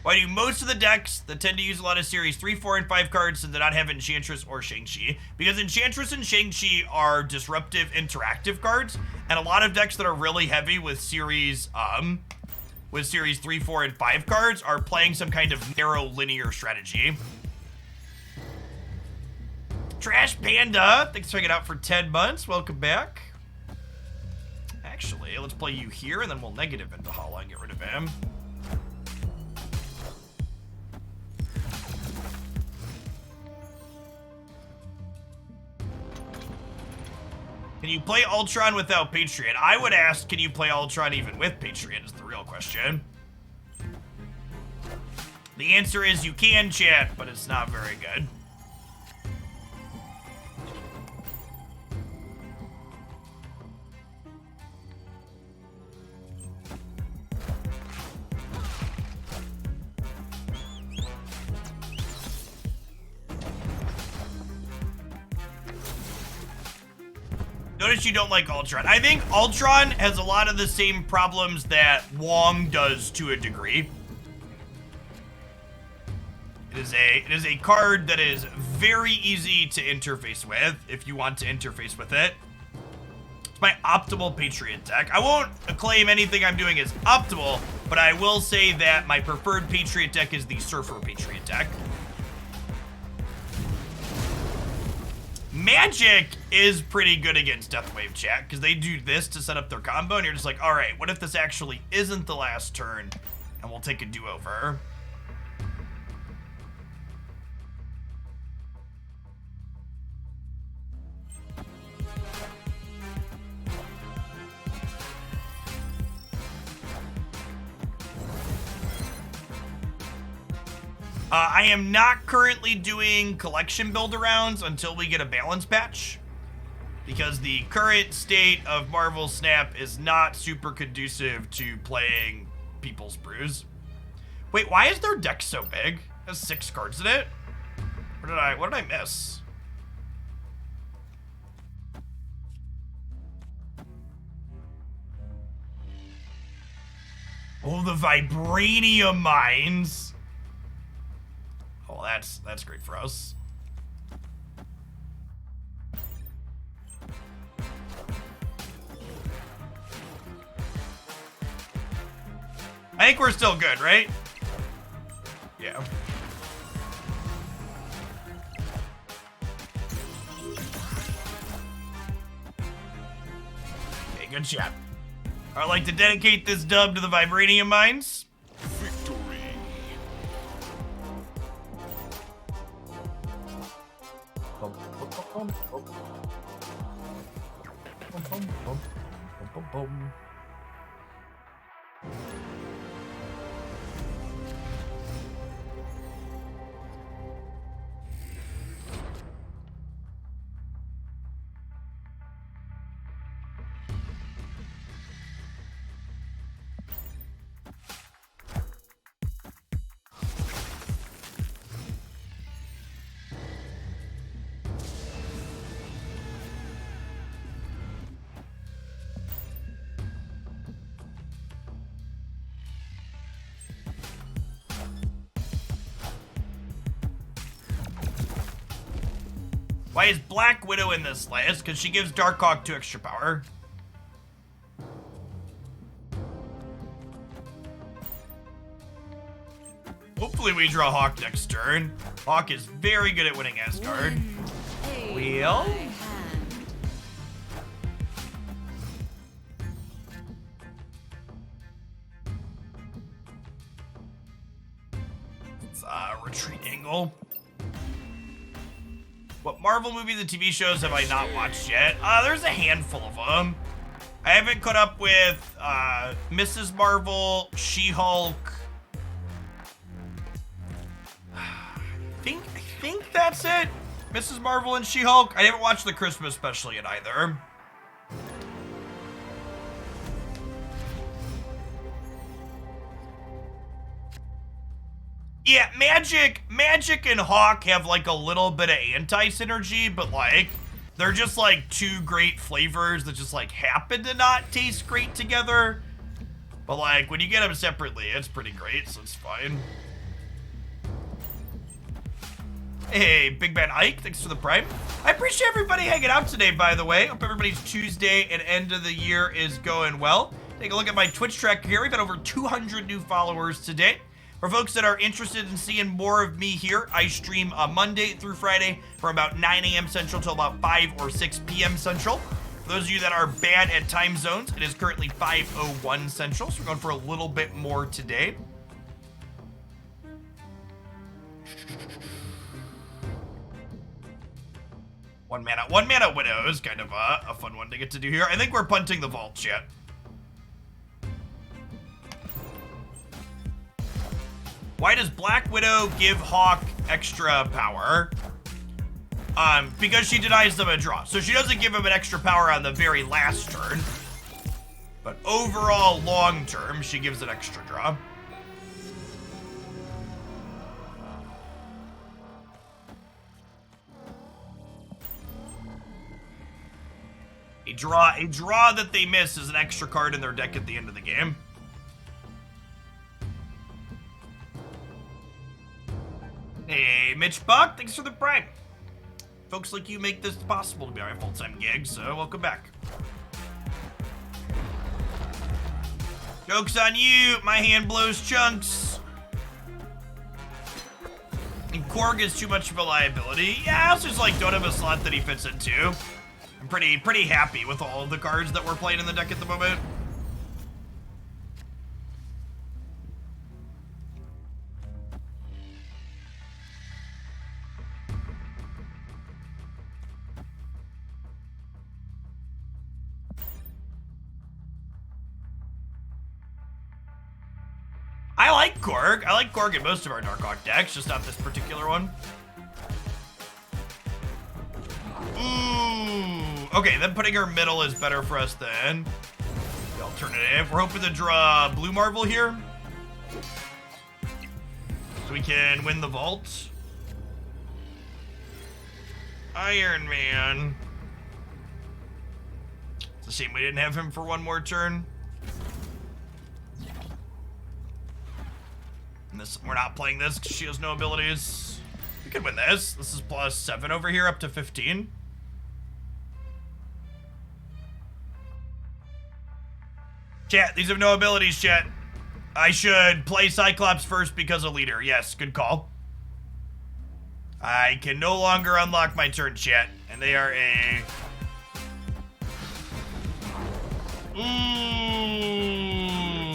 Why do most of the decks that tend to use a lot of Series 3, 4, and 5 cards do not have Enchantress or Shang-Chi? Because Enchantress and Shang-Chi are disruptive, interactive cards, and a lot of decks that are really heavy with Series 3, 4, and 5 cards are playing some kind of narrow linear strategy. Trash Panda, thanks for hanging out for 10 months. Welcome back. Actually, let's play you here, and then we'll negative into Hala and get rid of him. Can you play Ultron without Patreon? I would ask, can you play Ultron even with Patreon is the real question. The answer is you can, chat, but it's not very good. Notice you don't like Ultron. I think Ultron has a lot of the same problems that Wong does to a degree. It is a card that is very easy to interface with if you want to interface with it. It's my optimal Patriot deck. I won't claim anything I'm doing is optimal, but I will say that my preferred Patriot deck is the Surfer Patriot deck. Magic is pretty good against Deathwave, chat, because they do this to set up their combo, and you're just like, all right, what if this actually isn't the last turn, and we'll take a do-over? I am not currently doing collection build-arounds until we get a balance patch, because the current state of Marvel Snap is not super conducive to playing People's Brews. Wait, why is their deck so big? It has 6 cards in it? What did I miss? Oh, the Vibranium Mines. Oh, that's great for us. I think we're still good, right? Yeah. Okay, good shot. I'd like to dedicate this dub to the Vibranium Mines. Victory. Boom, boom. Why is Black Widow in this list? Because she gives Darkhawk 2 extra power. Hopefully we draw Hawk next turn. Hawk is very good at winning Asgard. Wheel? It's a retreat angle. What Marvel movies and TV shows have I not watched yet? There's a handful of them. I haven't caught up with Mrs. Marvel, She-Hulk. I think that's it. Mrs. Marvel and She-Hulk. I haven't watched the Christmas special yet either. Yeah, Magic and Hawk have like a little bit of anti-synergy, but like, they're just like two great flavors that just like happen to not taste great together. But like, when you get them separately, it's pretty great, so it's fine. Hey, Big Bad Ike, thanks for the Prime. I appreciate everybody hanging out today, by the way. Hope everybody's Tuesday and end of the year is going well. Take a look at my Twitch tracker here. We've had over 200 new followers today. For folks that are interested in seeing more of me here, I stream Monday through Friday from about 9 a.m. Central till about 5 or 6 p.m. Central. For those of you that are bad at time zones, it is currently 5:01 Central, so we're going for a little bit more today. One mana Widow is kind of a fun one to get to do here. I think we're punting the vaults yet. Why does Black Widow give Hawk extra power? Because she denies them a draw. So she doesn't give him an extra power on the very last turn. But overall, long term, she gives an extra draw. A draw that they miss is an extra card in their deck at the end of the game. Hey, Mitch Buck, thanks for the Prime. Folks like you make this possible to be our full-time gig, so welcome back. Joke's on you, my hand blows chunks. And Korg is too much of a liability. Yeah, I also just like don't have a slot that he fits into. I'm pretty happy with all of the cards that we're playing in the deck at the moment. I like Korg. I like Korg in most of our Darkhawk decks, just not this particular one. Ooh. Okay, then putting her middle is better for us then. The alternative. We're hoping to draw Blue Marvel here. So we can win the vault. Iron Man. It's a shame we didn't have him for one more turn. We're not playing this because she has no abilities. We could win this. This is +7 over here, up to 15. Chat, these have no abilities, chat. I should play Cyclops first because of leader. Yes, good call. I can no longer unlock my turn, chat. And they are a... Ooh,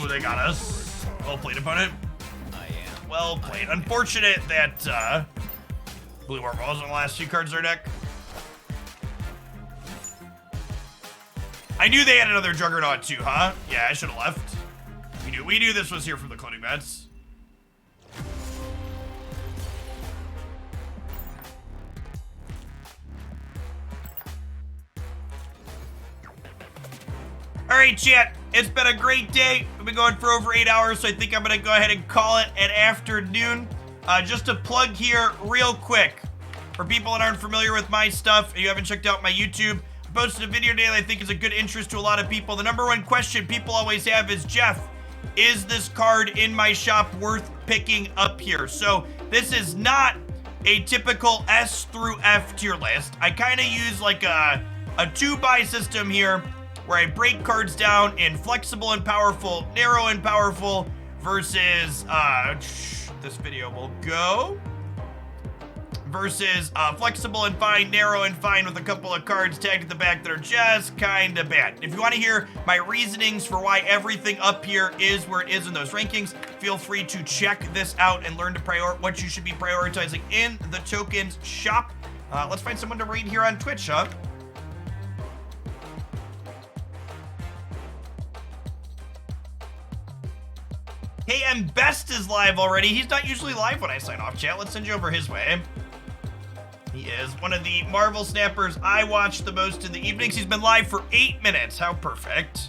they got us. Well played, opponent. Well played. Unfortunate that Blue Marvel was on the last few cards in our deck. I knew they had another Juggernaut too, huh? Yeah, I should have left. We knew this was here from the cloning bets. All right, chat. It's been a great day. We've been going for over 8 hours, so I think I'm gonna go ahead and call it an afternoon. Just a plug here real quick. For people that aren't familiar with my stuff and you haven't checked out my YouTube, I posted a video today that I think is a good interest to a lot of people. The number one question people always have is, Jeff, is this card in my shop worth picking up here? So this is not a typical S through F tier list. I kind of use like a 2-buy system here where I break cards down in flexible and powerful, narrow and powerful, versus, this video will go, versus flexible and fine, narrow and fine with a couple of cards tagged at the back that are just kind of bad. If you want to hear my reasonings for why everything up here is where it is in those rankings, feel free to check this out and learn to what you should be prioritizing in the tokens shop. Let's find someone to raid here on Twitch, huh? Hey, and Best is live already. He's not usually live when I sign off, chat. Let's send you over his way. He is one of the Marvel snappers I watch the most in the evenings. He's been live for 8 minutes. How perfect.